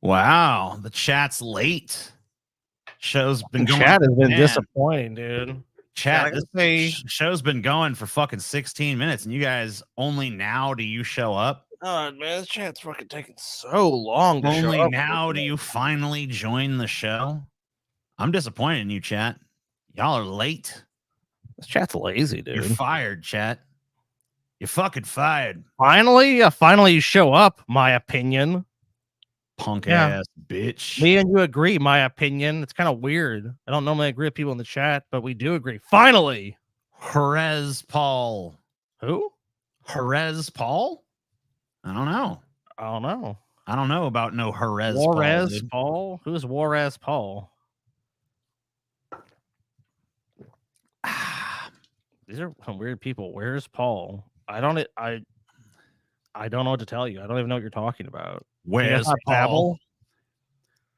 Wow, the chat's late. Show's been going. Chat has been disappointing, dude. Chat, this show's been going for fucking 16 minutes, and you guys only now do you show up? Oh man, this chat's fucking taking so long to show up. Only now do you finally join the show? I'm disappointed in you, chat. Y'all are late. This chat's lazy, dude. You're fired, chat. You're fucking fired. Finally you show up, my opinion. Punk ass bitch. Me and you agree, my opinion. It's kind of weird. I don't normally agree with people in the chat, but we do agree. Finally. Jerez Paul. Who? Jerez Paul? I don't know. I don't know about no Jerez Paul. Who's Juarez Paul? These are some weird people. Where's Paul? I don't know what to tell you. I don't even know what you're talking about. Where's Paul?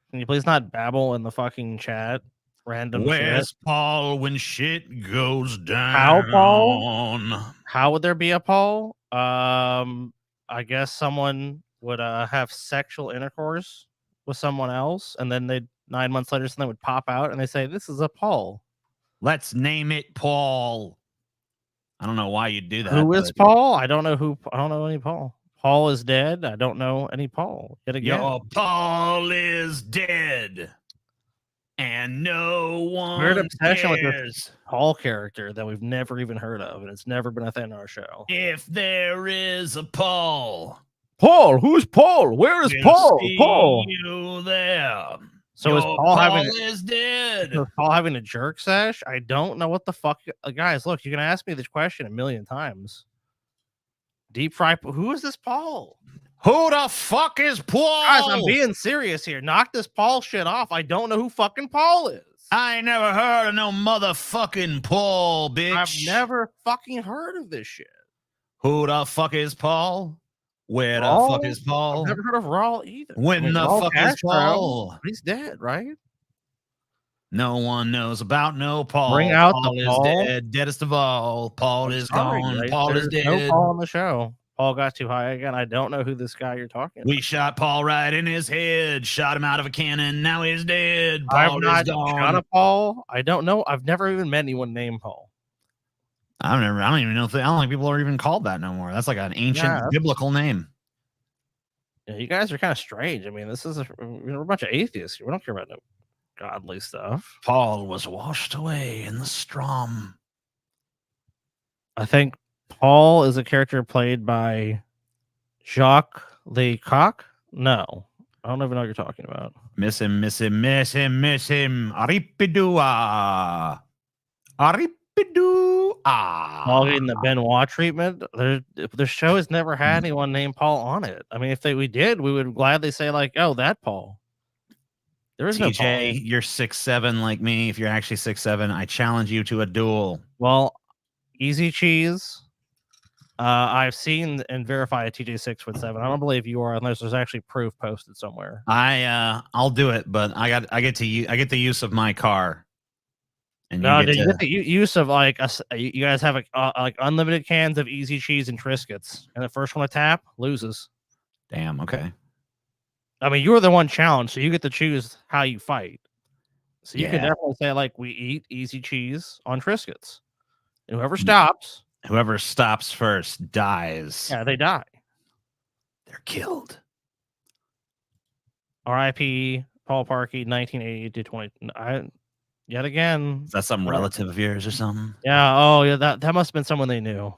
Can you please not babble in the fucking chat? Random Where's shit? Paul when shit goes down? How, Paul? How would there be a Paul? I guess someone would have sexual intercourse with someone else, and then 9 months later something would pop out and they say, this is a Paul. Let's name it Paul. I don't know why you'd do that. Who is Paul? I don't know any Paul. Paul is dead. I don't know any Paul. Yet again. Your Paul is dead. And no one weird obsession cares. With this Paul character that we've never even heard of, and it's never been a thing in our show. If there is a Paul. Paul, who's Paul? Where is Paul? Paul. You there. So is Paul is dead. Is Paul having a jerk sesh? I don't know what the fuck. Guys, look, you can ask me this question a million times. Deep fry. Who is this Paul? Who the fuck is Paul? Guys, I'm being serious here. Knock this Paul shit off. I don't know who fucking Paul is. I ain't never heard of no motherfucking Paul, bitch. I've never fucking heard of this shit. Who the fuck is Paul? Where the fuck is Paul? I've never heard of Raw either. When the fuck is Paul? He's dead, right? No one knows about no Paul. Bring out Paul the is Paul. Dead. Deadest of all. Paul is gone. Paul is dead. No Paul on the show. Paul got too high again. I don't know who this guy you're talking about. We shot Paul right in his head. Shot him out of a cannon. Now he's dead. Paul is gone. Shot a Paul. I don't know. I've never even met anyone named Paul. I don't even know if I don't think people are even called that no more. That's like an ancient biblical name. Yeah, you guys are kind of strange. I mean, we're a bunch of atheists. We don't care about no godly stuff. Paul was washed away in the Strom. I think Paul is a character played by Jacques Lecoq. No, I don't even know what you're talking about. Miss him. Aripidua. Paul getting the Benoit treatment. The show has never had anyone named Paul on it. I mean, if we did, we would gladly say like, "Oh, that Paul." There is no Paul. You're 6'7" like me. If you're actually 6'7", I challenge you to a duel. Well, easy cheese. I've seen and verified TJ 6'7". I don't believe you are unless there's actually proof posted somewhere. I'll do it, but I get the use of my car. And you get the use of like you guys have like unlimited cans of easy cheese and Triscuits, and the first one to tap loses. Damn. Okay. I mean, you're the one challenged, so you get to choose how you fight. So you can definitely say like, we eat easy cheese on Triscuits, and whoever stops first dies. Yeah, they die. They're killed. R.I.P. Paul Parkey, 1980 to 20. Yet again. Is that some relative of yours or something? Yeah. Oh, yeah. That must have been someone they knew.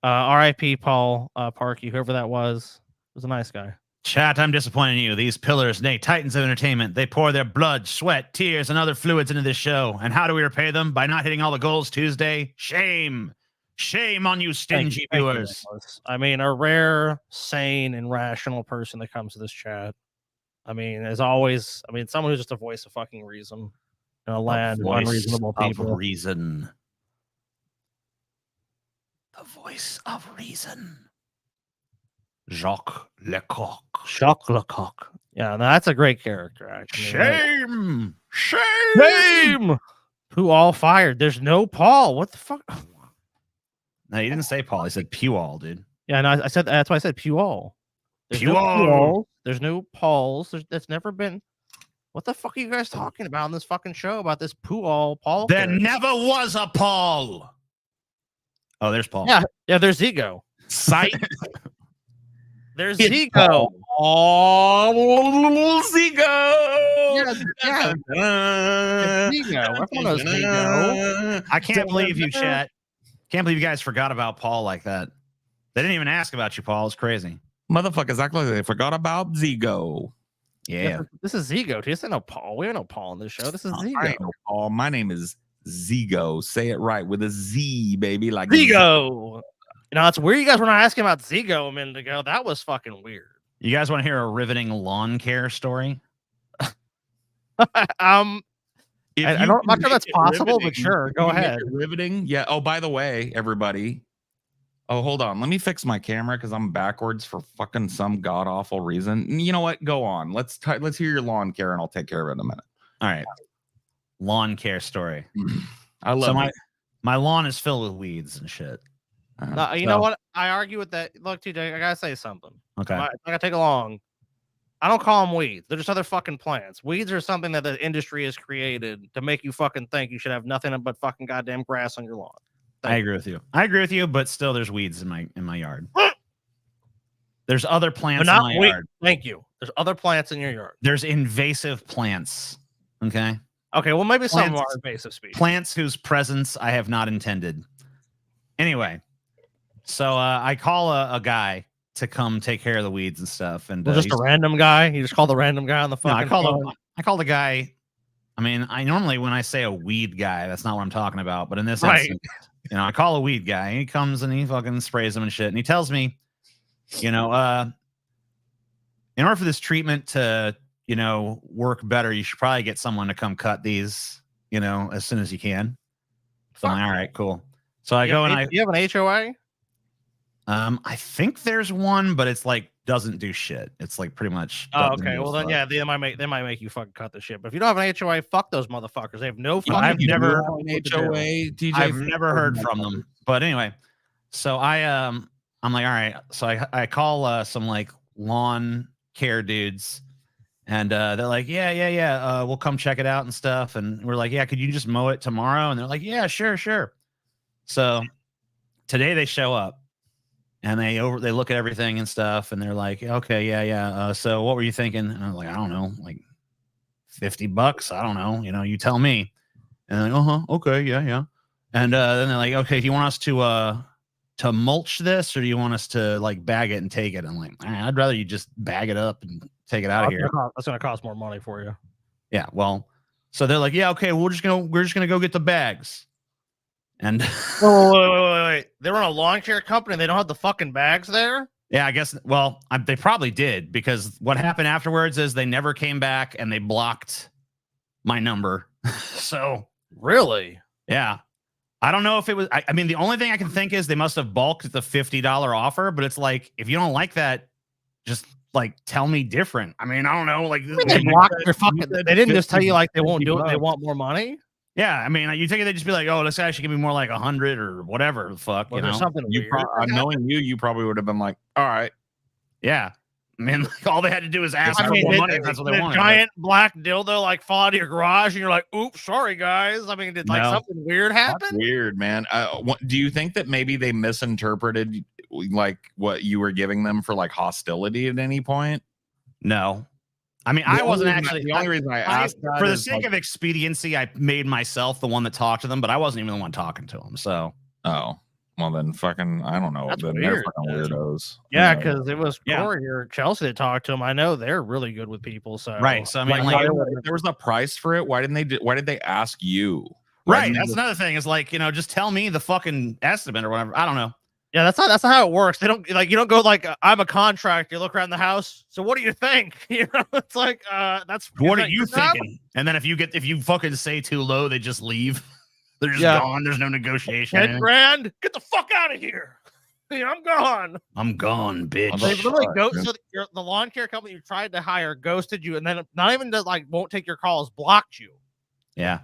R.I.P. Paul Parkey, whoever that was a nice guy. Chat, I'm disappointed in you. These pillars, nay, titans of entertainment, they pour their blood, sweat, tears, and other fluids into this show. And how do we repay them? By not hitting all the goals Tuesday? Shame. Shame on you, stingy viewers. I mean, a rare, sane, and rational person that comes to this chat. I mean, as always, someone who's just a voice of fucking reason in a land of unreasonable people. Reason. The voice of reason. Jacques Lecoq. Yeah, that's a great character, actually. Shame. Who all fired? There's no Paul. What the fuck? No, he didn't say Paul. He said Pewall, dude. Yeah, no, I said that's why I said Pewall. There's no Pauls. There's no Pauls. That's never been. What the fuck are you guys talking about in this fucking show about this Paul? There never was a Paul. Oh, there's Paul. Yeah. There's Zigo. Sight. There's Zigo. Oh, Zigo. Yeah. Zigo. Everyone knows Zigo. I can't believe you, chat. Can't believe you guys forgot about Paul like that. They didn't even ask about you, Paul. It's crazy. Motherfuckers act like they forgot about Zigo. Yeah. This is Zigo. This ain't no Paul. We ain't no Paul in this show. This is Zigo. I ain't no Paul. My name is Zigo. Say it right with a Z, baby. Like Zigo. You know, it's weird you guys were not asking about Zigo a minute ago. That was fucking weird. You guys want to hear a riveting lawn care story? I'm not sure that's possible, but sure, go ahead. Riveting. Yeah. Oh, by the way, everybody. Oh, hold on. Let me fix my camera because I'm backwards for fucking some god awful reason. You know what? Go on. Let's hear your lawn care, and I'll take care of it in a minute. All right. Lawn care story. I love it. My lawn is filled with weeds and shit. You know what? I argue with that. Look, TJ, I gotta say something. Okay. It's not gonna take long. I don't call them weeds. They're just other fucking plants. Weeds are something that the industry has created to make you fucking think you should have nothing but fucking goddamn grass on your lawn. I agree with you, but still there's weeds in my yard. There's other plants in my yard. Thank you. There's other plants in your yard. There's invasive plants. Okay. Okay, well maybe some are invasive species. Plants whose presence I have not intended. Anyway, so I call a guy to come take care of the weeds and stuff, and just a random guy. You just call the random guy on the phone. No, I call the guy. I mean, I normally when I say a weed guy, that's not what I'm talking about. But in this instance, you know, I call a weed guy. He comes and he fucking sprays them and shit, and he tells me, you know, in order for this treatment to, you know, work better, you should probably get someone to come cut these, you know, as soon as you can. So I'm like, all right, cool. So I go and you have an HOA? I think there's one, but it's like doesn't do shit. It's like pretty much. Oh, okay. Well then, yeah, they might make you fucking cut the shit. But if you don't have an HOA, fuck those motherfuckers. They have no fucking. I've never HOA. DJ, I've never heard from them. But anyway, so I'm like, all right. So I call some like lawn care dudes, and they're like, yeah, we'll come check it out and stuff. And we're like, yeah, could you just mow it tomorrow? And they're like, yeah, sure. So today they show up. And they look at everything and stuff, and they're like, okay, yeah. So what were you thinking? And I'm like, I don't know, like $50. I don't know. You know, you tell me. And they're like, okay, yeah. And then they're like, okay, do you want us to mulch this, or do you want us to like bag it and take it? I'm like, I'd rather you just bag it up and take it out of here. That's gonna cost more money for you. Yeah. Well, so they're like, yeah, okay, we're just gonna go get the bags. And wait. They run a lawn care company. They don't have the fucking bags there. Yeah, I guess. Well, they probably did, because what happened afterwards is they never came back and they blocked my number. So really, yeah, I don't know if it was. I mean, the only thing I can think is they must have balked the $50 offer. But it's like, if you don't like that, just like tell me different. I mean, I don't know. Like they blocked your fucking. They didn't just tell you like they won't do it. They want more money. Yeah, I mean, you think they'd just be like, "Oh, this guy should give me more like 100 or whatever the fuck." Well, you know, something weird. Knowing you probably would have been like, "All right, yeah." I mean, like, all they had to do was ask for more money. If that's what they wanted. Giant black dildo like fall out of your garage, and you're like, "Oops, sorry guys." I mean, did like something weird happen? That's weird, man. Do you think that maybe they misinterpreted like what you were giving them for like hostility at any point? No. I mean, I wasn't actually. The only reason I asked for the sake of expediency, I made myself the one that talked to them, but I wasn't even the one talking to them. So, well, then fucking, I don't know. That's then weird. They're fucking weirdos. Yeah, because it was Corey or Chelsea that talked to them. I know they're really good with people. So right. So I mean, like if there was a price for it, why did they ask you? Right. That's another thing. Is like, you know, just tell me the fucking estimate or whatever. I don't know. Yeah, that's not how it works. They don't like, you don't go like, I'm a contractor. You look around the house. So what do you think? You know, it's like that's what are you thinking? And then if you fucking say too low, they just leave. They're just gone. There's no negotiation. 10 grand. Get the fuck out of here. Yeah, I'm gone. I'm gone, bitch. They literally ghosted the lawn care company you tried to hire, ghosted you, and then not even like won't take your calls, blocked you. Yeah.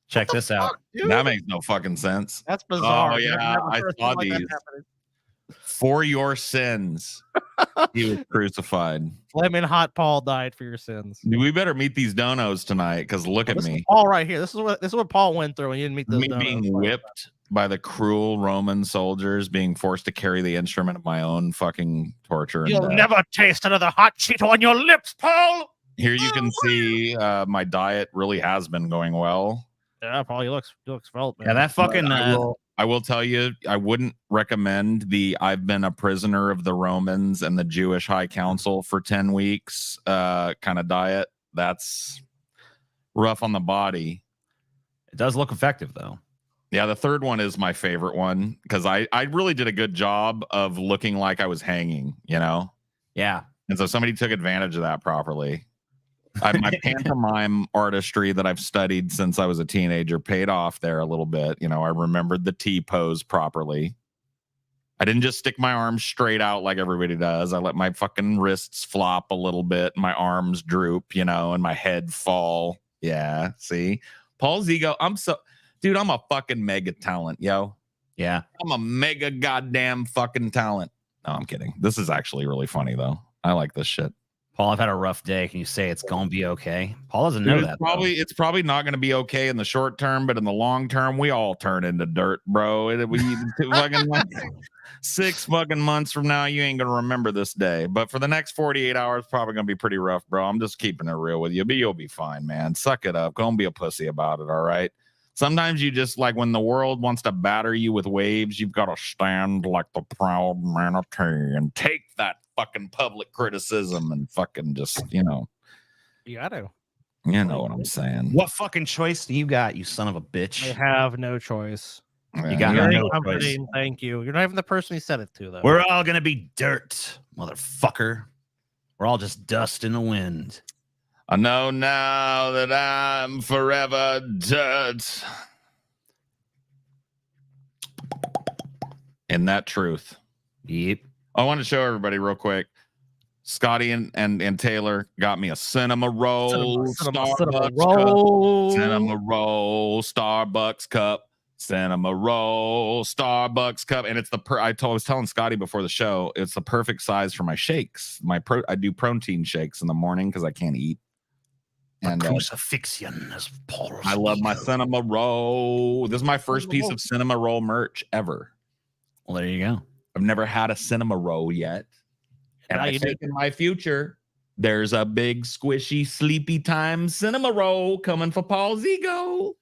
Check this out. That makes no fucking sense. That's bizarre. Oh yeah, I saw these. For your sins, he was crucified. Flaming hot Paul died for your sins. We better meet these donos tonight because look at This me. is Paul right here. This is what Paul went through when you didn't meet those Me donos. being whipped by the cruel Roman soldiers, being forced to carry the instrument of my own fucking torture. And You'll death. never taste another hot Cheeto on your lips, Paul. Here you can see my diet really has been going well. Yeah, Paul, you look svelte, man. Yeah, that fucking. I will tell you, I wouldn't recommend the I've been a prisoner of the Romans and the Jewish High Council for 10 weeks kind of diet. That's rough on the body. It does look effective, though. Yeah, the third one is my favorite one because I really did a good job of looking like I was hanging, you know? Yeah. And so somebody took advantage of that properly. My pantomime artistry that I've studied since I was a teenager paid off there a little bit. You know, I remembered the T pose properly. I didn't just stick my arms straight out like everybody does. I let my fucking wrists flop a little bit, my arms droop, you know, and my head fall. Yeah, see? Paul's ego. I'm a fucking mega talent, yo. Yeah. I'm a mega goddamn fucking talent. No, I'm kidding. This is actually really funny, though. I like this shit. Paul, I've had a rough day. Can you say it's gonna be okay? Paul doesn't know that. It's probably not going to be okay in the short term, but in the long term, we all turn into dirt, bro. We fucking 6 fucking months from now, you ain't gonna remember this day. But for the next 48 hours, probably gonna be pretty rough, bro. I'm just keeping it real with you, but you'll be fine, man. Suck it up. Don't be a pussy about it. All right. Sometimes you just like when the world wants to batter you with waves, you've got to stand like the proud manatee and take that fucking public criticism and fucking just, you know. You got to. You know what I'm saying. What fucking choice do you got, you son of a bitch? I have no choice. Yeah, You got Very no choice. comforting. Thank you. You're not even the person he said it to, though. We're all gonna be dirt, motherfucker. We're all just dust in the wind. I know now that I'm forever dirt. And that truth. Yep. I want to show everybody real quick. Scotty and Taylor got me a cinema roll, Starbucks roll. cup, cinema roll, Starbucks cup, cinema roll, Starbucks cup, and it's I was telling Scotty before the show, it's the perfect size for my shakes. I do protein shakes in the morning because I can't eat. And crucifixion, as Paul. I love my cinema roll. This is my first piece of cinema roll merch ever. Well, there you go. I've never had a cinema roll yet. And I think in my future, there's a big, squishy, sleepy time cinema roll coming for Paul's ego.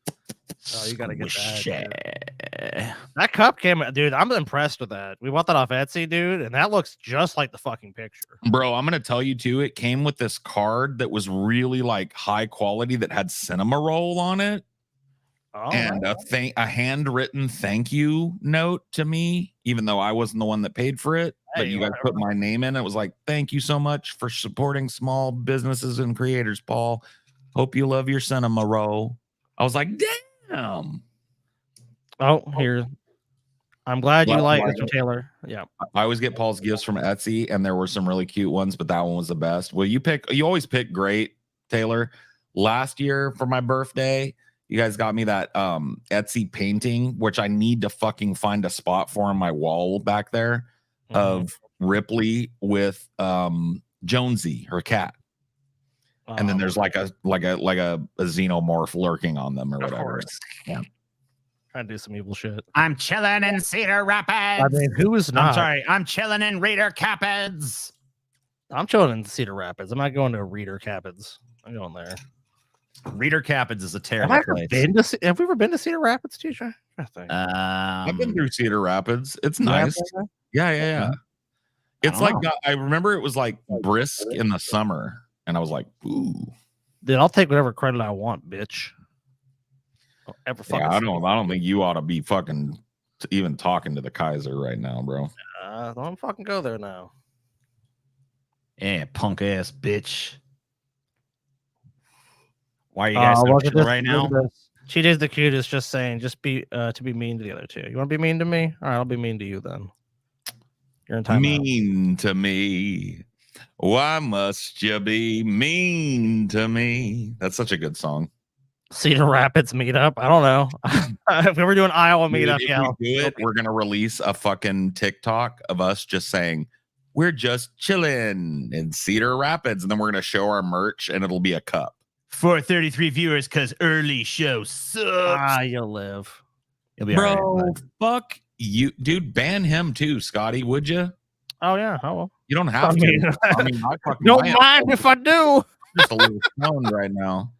Oh, you gotta get that. That cup came, dude. I'm impressed with that. We bought that off Etsy, dude, and that looks just like the fucking picture. Bro, I'm gonna tell you too. It came with this card that was really like high quality that had cinema roll on it. Oh, and a handwritten thank you note to me, even though I wasn't the one that paid for it. But you guys put my name in. It was like, thank you so much for supporting small businesses and creators, Paul. Hope you love your cinema roll. I was like, damn. Oh, here. I'm glad you like Mr. Taylor. Yeah. I always get Paul's gifts from Etsy, and there were some really cute ones, but that one was the best. Well, you always pick great, Taylor. Last year for my birthday, you guys got me that Etsy painting, which I need to fucking find a spot for on my wall back there, of Ripley with Jonesy, her cat. And then there's like a xenomorph lurking on them or whatever. Yeah. Trying to do some evil shit. I'm chilling in Cedar Rapids. I mean, who is not? I'm sorry. I'm chilling in Reader Capids. I'm chilling in Cedar Rapids. I'm not going to Reader Capids. I'm going there. Reader Capids is a terrible place. Have we ever been to Cedar Rapids, teacher? I've been through Cedar Rapids. It's nice. Yeah. It's like I remember it was like brisk in the summer, and I was like, "Ooh." Dude, I'll take whatever credit I want, bitch. Don't ever I don't think you ought to be fucking even talking to the Kaiser right now, bro. Don't fucking go there now. Yeah, punk ass bitch. Why are you guys so chill right now? She is the cutest, just saying, to be mean to the other two. You want to be mean to me? All right, I'll be mean to you then. You're in time. Mean to me. Why must you be mean to me? That's such a good song. Cedar Rapids meetup. I don't know. If we were doing Iowa meetup, If yeah. we do it, we're gonna release a fucking TikTok of us just saying we're just chilling in Cedar Rapids, and then we're gonna show our merch, and it'll be a cup. 433 viewers because early show sucks. You'll live. You'll be Bro, all right, bud. fuck you, dude. Ban him too, Scotty. Would you? Oh yeah. Oh well. You don't have I mean, to. I mean, I fucking Don't might. mind if I do. Just a little stoned right now.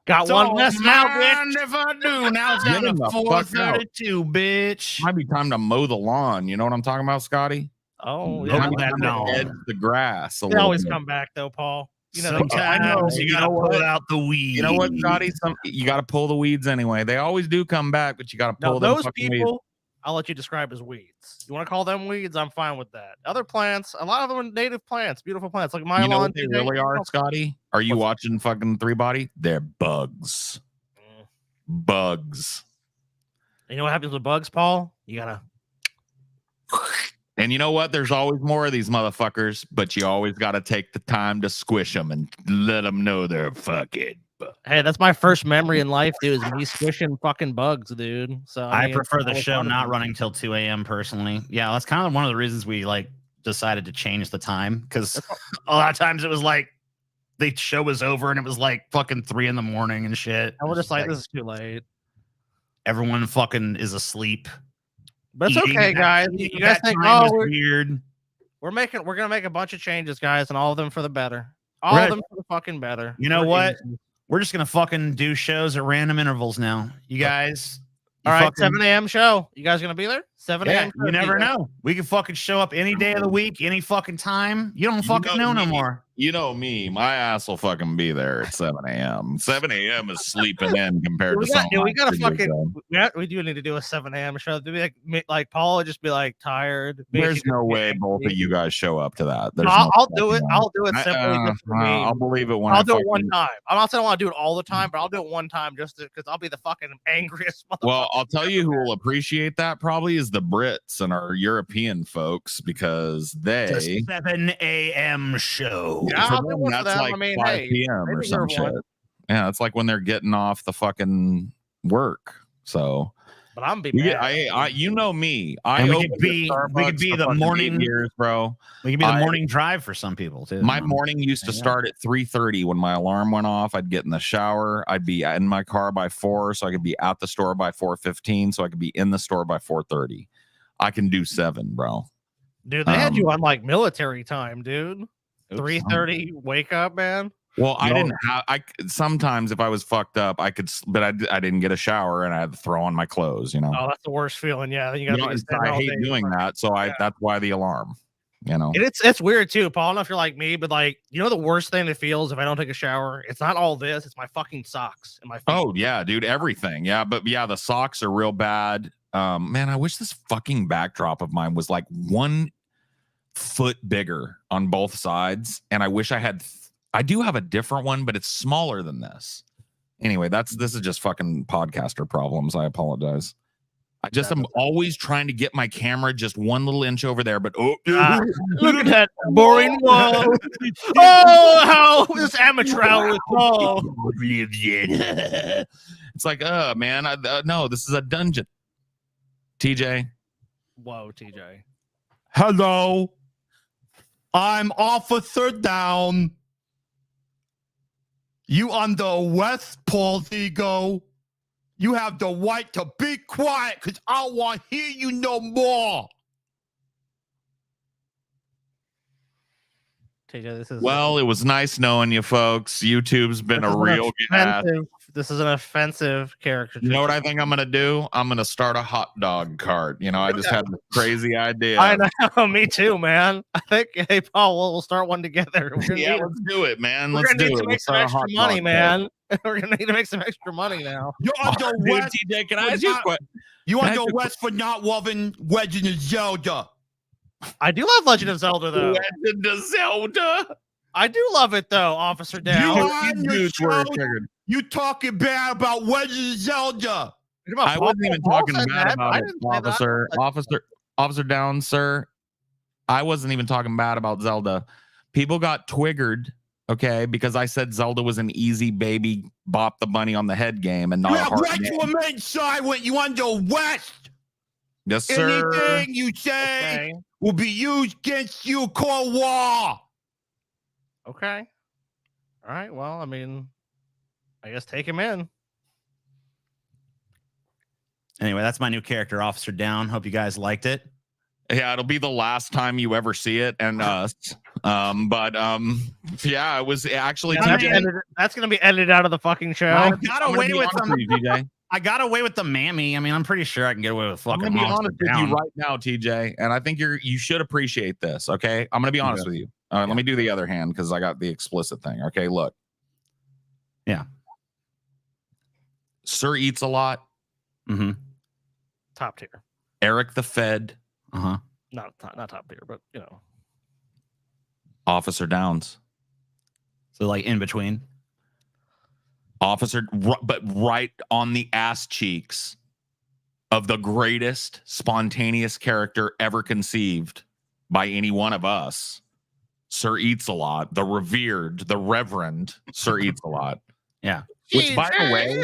Got Don't one less now, bitch. mind if I do. Now it's Get down him to the fuck out. 432, bitch. Might be time to mow the lawn. You know what I'm talking about, Scotty? Oh Mow yeah. Might be that time to lawn. edge the grass. A They little always bit. come back though, Paul. You know. Sometimes you gotta pull out the weeds. You know what, Scotty? You got to pull the weeds anyway. They always do come back, but you got to No, pull them those fucking people, weeds. I'll let you describe as weeds. You want to call them weeds? I'm fine with that. Other plants, a lot of them are native plants, beautiful plants, like my You know lawn. what they really are, Scotty? Are you watching fucking Three Body? They're bugs. Bugs. You know what happens with bugs, Paul? You gotta. And you know what? There's always more of these motherfuckers, but you always got to take the time to squish them and let them know they're fucking bugs. Hey, that's my first memory in life, dude. Is me squishing fucking bugs, dude. So I mean, prefer the that was show fun. not running till 2 a.m. personally. Yeah, that's kind of one of the reasons we like decided to change the time because a lot of times it was like the show was over and it was like fucking 3 a.m. and shit. I was just like, this is too late. Everyone fucking is asleep. But it's Eating okay, at- guys. eating You guys at think, time oh, is we're weird. gonna make a bunch of changes, guys, and all of them for the better. All Right. of them for the fucking better. You know We're what? geniuses. We're just gonna fucking do shows at random intervals now. You guys. All right, fucking- 7 a.m. show. You guys gonna be there? 7 Yeah, a.m. you never know. We can fucking show up any day of the week, any fucking time. You don't fucking know no me. more. You know me. My ass will fucking be there at 7 a.m. 7 a.m. is sleeping in compared to some. We gotta fucking. We do need to do a 7 a.m. show. To be like Paul would just be like tired. There's no way both of you guys show up to that. There's I'll no do it. fucking I'll do it way. simply just for me. I'll believe it when I'll I do it fucking- one time. I'm not saying I want to do it all the time, but I'll do it one time just because I'll be the fucking angriest motherfucker. Well, I'll tell you who will appreciate that probably is the Brits and our European folks because It's they a 7 a.m. show. Yeah, for I'll do them, one for that's them. like I mean, 5 hey, p.m. they or some deserve shit. one. Yeah, it's like when they're getting off the fucking work. So But I'm be we mad. get, I you know me. I And we opened could be- at we could Starbucks be for the fucking 8 morning- years, bro. We can be the I- morning drive for some people too. My morning used to Yeah. start at 3:30 when my alarm went off. I'd get in the shower. I'd be in my car by 4, so I could be at the store by 4:15, so I could be in the store by 4:30. I can do 7, bro. Dude, they had you on like military time, dude. 3:30 wake up, man. Well, I No. didn't have. Sometimes if I was fucked up, I could, but I didn't get a shower and I had to throw on my clothes. You know, Oh, that's the worst feeling. Yeah, then you You gotta know, be and standing I all hate day. doing that. So Yeah. that's why the alarm. You know, And it's weird too, Paul. I don't know if you're like me, but like, you know, the worst thing that feels if I don't take a shower, it's not all this, it's my fucking socks and my feet. oh yeah, dude, everything. Yeah, but yeah, the socks are real bad. Man, I wish this fucking backdrop of mine was like 1 foot bigger on both sides, and I wish I had. I do have a different one, but it's smaller than this. Anyway, this is just fucking podcaster problems. I apologize. I just am always trying to get my camera just 1 little inch over there, but Look at that boring wall. Oh, how this amateur hour with Paul. It's like, man, no, this is a dungeon. TJ. Whoa, TJ. Hello. I'm Officer Down. You on the West, Paul Ego. You have the right to be quiet because I don't want to hear you no more. TJ, this is Well, it was nice knowing you folks. YouTube's been this a is an real gas. This is an offensive character. You know what I think I'm gonna do? I'm gonna start a hot dog cart. You know, I just had this crazy idea. I know, me too, man. I think, hey, Paul, we'll start one together. Yeah, let's do it, man. We're Let's gonna do need it. to make some Let's start a extra hot money, dog man. We're gonna need to make some extra money now. You're on the cart. Dude, West. TJ, can I for ask you a not- question? You Can on I the ask you a West for not loving Legend of Zelda. I do love Legend of Zelda, though. Legend of Zelda. I do love it, though, Officer You Down. on your Dudes were show, triggered. you talking bad about Legend of Zelda. I wasn't even talking said bad that. about I it, didn't say that. officer Down, sir. I wasn't even talking bad about Zelda. People got twiggered Okay, because I said Zelda was an easy baby bop the bunny on the head game and not a hard Right game. to remain silent, you under West. Yes, sir. Anything you say will be used against you, call war. Okay. All right. Well, I mean, I guess take him in. Anyway, that's my new character, Officer Down. Hope you guys liked it. Yeah, it'll be the last time you ever see it and us. Yeah, it was actually. That's gonna be edited out of the fucking show. I got away with them. TJ. I got away with the mammy. I mean, I'm pretty sure I can get away with fucking. I'm gonna be Monster honest with Down. you right now, TJ, and I think you should appreciate this. Okay, I'm gonna be honest with you. Let me do the other hand because I got the explicit thing. Okay, look. Yeah. Sir eats a lot. Mm-hmm. Top tier. Eric the Fed. Uh-huh. Not top tier, but you know. Officer Downs. So like in between. Officer, but right on the ass cheeks of the greatest spontaneous character ever conceived by any one of us. Sir Eats a Lot, the revered, the reverend Sir Eats a Lot. Yeah. Which, by the way,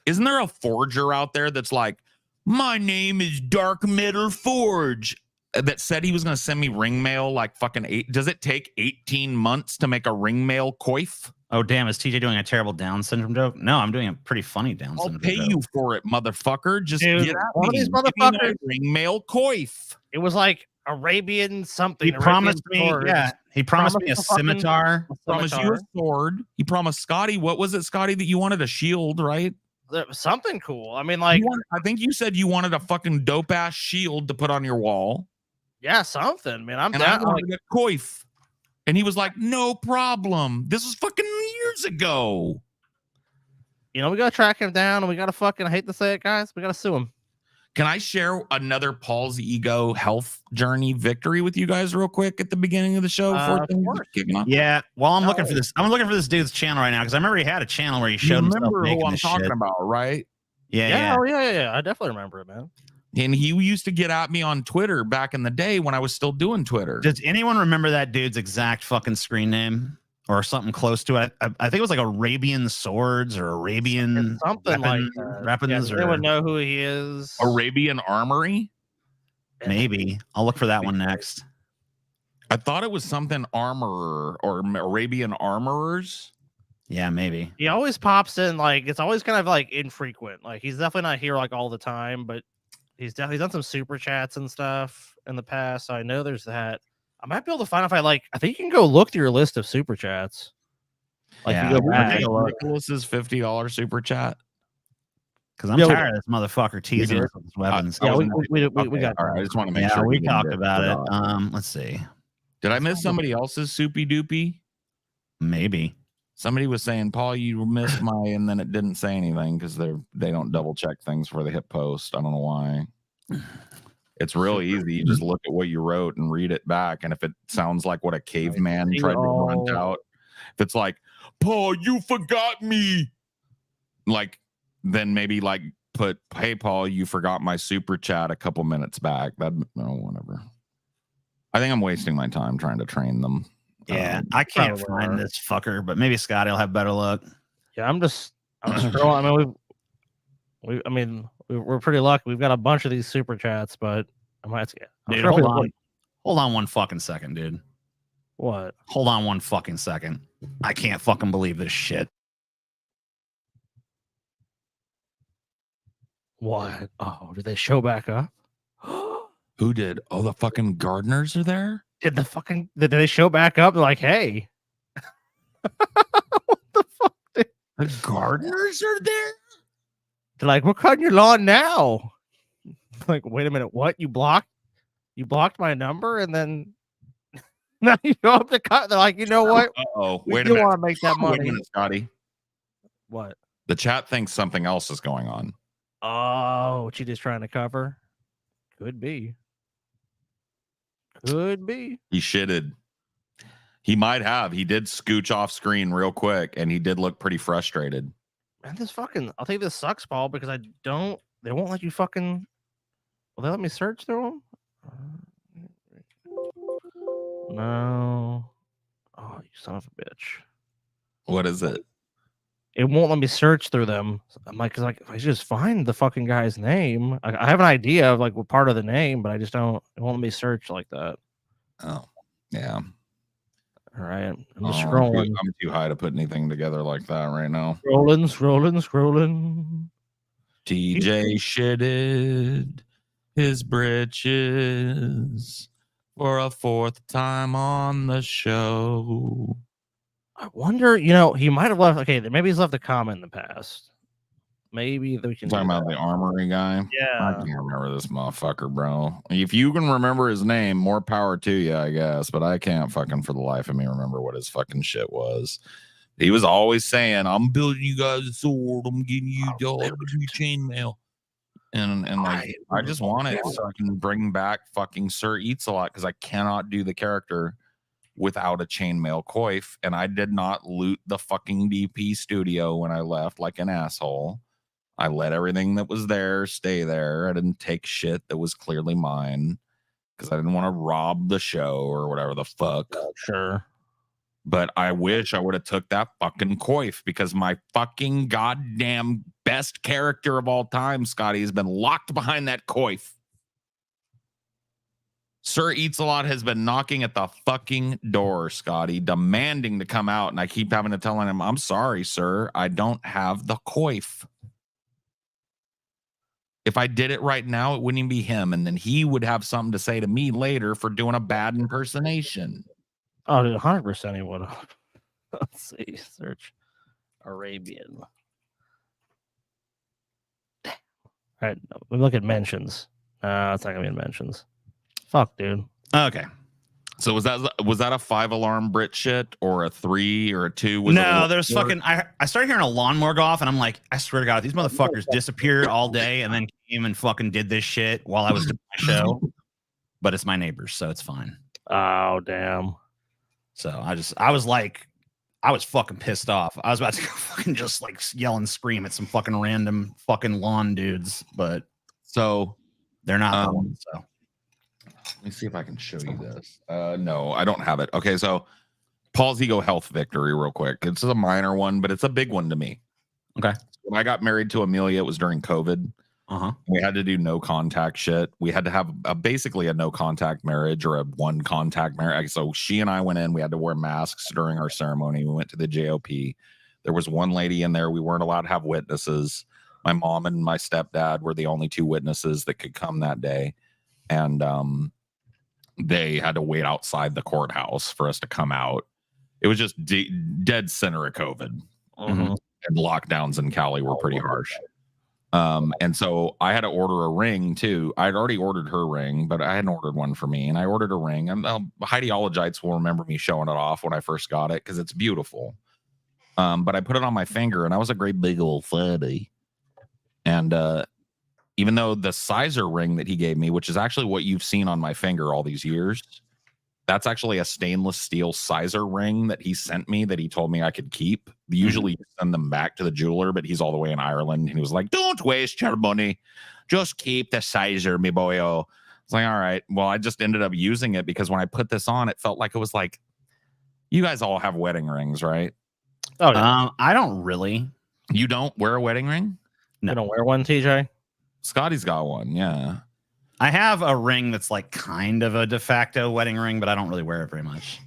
isn't there a forger out there that's like, my name is Dark Metal Forge, that said he was going to send me ring mail like fucking 8. Does it take 18 months to make a ring mail coif? Oh, damn. Is TJ doing a terrible Down syndrome joke? No, I'm doing a pretty funny Down I'll syndrome pay joke. you for it, motherfucker. Just Dude, get at one me. of these Give me motherfuckers- my ring mail coif. It was like Arabian something. He promised me, Arabian yeah. He promised me a scimitar. Promised you a sword. He promised Scotty. What was it, Scotty, that you wanted? A shield, right? Something cool. I mean, like, I think you said you wanted a fucking dope ass shield to put on your wall. yeah, something, man. I'm And down. I wanted a coif. And he was like, no problem. This was fucking years ago. You know, we gotta track him down, and we gotta fucking, I hate to say it, guys, we gotta sue him. Can I share another Paul's ego health journey victory with you guys real quick at the beginning of the show? Before things kicking off? Yeah. Well, I'm looking for this. I'm looking for this dude's channel right now because I remember he had a channel where he showed himself remember making who I'm this talking shit. about, right? Yeah. Oh, yeah. I definitely remember it, man. And he used to get at me on Twitter back in the day when I was still doing Twitter. Does anyone remember that dude's exact fucking screen name or something close to it? I think it was like Arabian Swords or Arabian It's something like weapons yeah, or they would know who he is. Arabian Armory? Maybe. I'll look for that one next. I thought it was something armorer or Arabian armorers. Yeah, maybe. He always pops in, like, it's always kind of like infrequent. Like, he's definitely not here like all the time, but he's definitely done some super chats and stuff in the past. So I know there's that. I might be able to find if I think you can go look through your list of super chats. Like, Yeah, you go back. Nicholas's $50 super chat. Because I'm tired of this motherfucker teasing us with his weapons. Yeah, we got. All right, I just want to make Yeah, sure we talked about it. Let's see. Did I miss somebody else's soupy doopy? Maybe. Somebody was saying, Paul, you missed my, and then it didn't say anything because they don't double check things before they hit post. I don't know why. It's real easy. You just look at what you wrote and read it back. And if it sounds like what a caveman tried to grunt out, if it's like, Paul, you forgot me, like, then maybe like put, hey, Paul, you forgot my super chat a couple minutes back. Whatever. I think I'm wasting my time trying to train them. Yeah, I can't find this fucker, but maybe Scotty will have better luck. Yeah, I'm scrolling. I mean, we're pretty lucky. We've got a bunch of these super chats, but I might. Dude, hold on one fucking second, dude. What? Hold on one fucking second. I can't fucking believe this shit. What? Oh, did they show back up? Who did? Oh, the fucking gardeners are there? Did they show back up? They're like, hey. What the fuck? The gardeners are there? They're like, we're cutting your lawn now. Like, wait a minute, what? You blocked my number, and then now you go up to cut. They're like, you know what? Wait a minute. You want to make that money? Wait a minute, Scotty. What? The chat thinks something else is going on. Oh, she just trying to cover? Could be. Could be. He shitted. He might have. He did scooch off screen real quick, and he did look pretty frustrated. Man, I'll tell you this sucks, Paul, because they won't let you fucking, will they let me search through them? No. Oh, you son of a bitch. What is it? It won't let me search through them. I'm like, if I just find the fucking guy's name, I have an idea of like what part of the name, but I just don't. It won't let me search like that. Oh, yeah. All right, I'm just I'm scrolling. too high to put anything together like that right now. Scrolling. TJ shitted his britches for a 4th time on the show. I wonder, he might have left. Okay, maybe he's left a comment in the past. Maybe we can Talking about the armory guy. Yeah, I can't remember this motherfucker, bro. If you can remember his name, more power to you, I guess. But I can't fucking for the life of me remember what his fucking shit was. He was always saying, "I'm building you guys a sword. I'm getting you chainmail." And like I just want to fucking bring back fucking Sir Eats a Lot because I cannot do the character without a chainmail coif, and I did not loot the fucking DP studio when I left like an asshole. I let everything that was there stay there. I didn't take shit that was clearly mine because I didn't want to rob the show or whatever the fuck. sure. But I wish I would have took that fucking coif because my fucking goddamn best character of all time, Scotty, has been locked behind that coif. Sir Eats a Lot has been knocking at the fucking door, Scotty, demanding to come out. And I keep having to tell him, I'm sorry, sir. I don't have the coif. If I did it right now, it wouldn't even be him. And then he would have something to say to me later for doing a bad impersonation. Oh, 100% he would have. Let's see. Search Arabian. All right. We look at mentions. It's not going to be in mentions. Fuck, dude. Okay. So was that a 5-alarm Brit shit or a 3 or a 2? No, there's fucking. I started hearing a lawnmower go off, and I'm like, I swear to God, these motherfuckers disappeared all day and then came and fucking did this shit while I was doing my show. But it's my neighbors, so it's fine. Oh, damn. So I was fucking pissed off. I was about to go fucking just like yell and scream at some fucking random fucking lawn dudes, but so they're not. So let me see if I can show you this. No, I don't have it. Okay, so Paul's ego health victory, real quick. It's a minor one, but it's a big one to me. Okay. When I got married to Amelia, it was during COVID. We had to do no contact shit. We had to have basically a no contact marriage or a one contact marriage. So she and I went in. We had to wear masks during our ceremony. We went to the JOP. There was one lady in there. We weren't allowed to have witnesses. My mom and my stepdad were the only 2 witnesses that could come that day. And they had to wait outside the courthouse for us to come out. It was just dead center of COVID. And lockdowns in Cali were pretty harsh. And so I had to order a ring too. I'd already ordered her ring, but I hadn't ordered one for me. And I ordered a ring. And Heidiologites will remember me showing it off when I first got it because it's beautiful. But I put it on my finger, and I was a great big old fatty. And even though the sizer ring that he gave me, which is actually what you've seen on my finger all these years, that's actually a stainless steel sizer ring that he sent me that he told me I could keep. Usually you send them back to the jeweler, but he's all the way in Ireland. And he was like, don't waste your money. Just keep the sizer, me boyo. It's like, all right. Well, I just ended up using it because when I put this on, it felt like it was like, you guys all have wedding rings, right? Oh, yeah. I don't really. You don't wear a wedding ring? No. You don't wear one, TJ? Scotty's got one, yeah. I have a ring that's like kind of a de facto wedding ring, but I don't really wear it very much.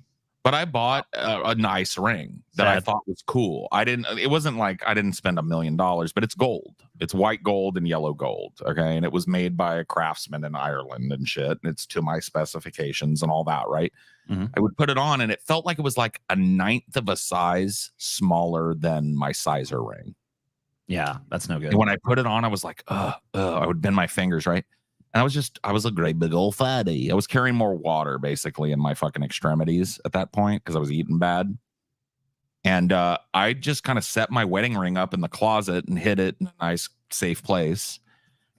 But I bought a nice ring that I thought was cool. It wasn't like I didn't spend $1 million, but it's gold. It's white gold and yellow gold. Okay. And it was made by a craftsman in Ireland and shit. And it's to my specifications and all that. Right. I would put it on and it felt like it was like a 1/9 of a size smaller than my sizer ring. Yeah. That's no good. And when I put it on, I was like, I would bend my fingers. Right. And I was a great big old fatty. I was carrying more water basically in my fucking extremities at that point because I was eating bad. And I just kind of set my wedding ring up in the closet and hid it in a nice, safe place.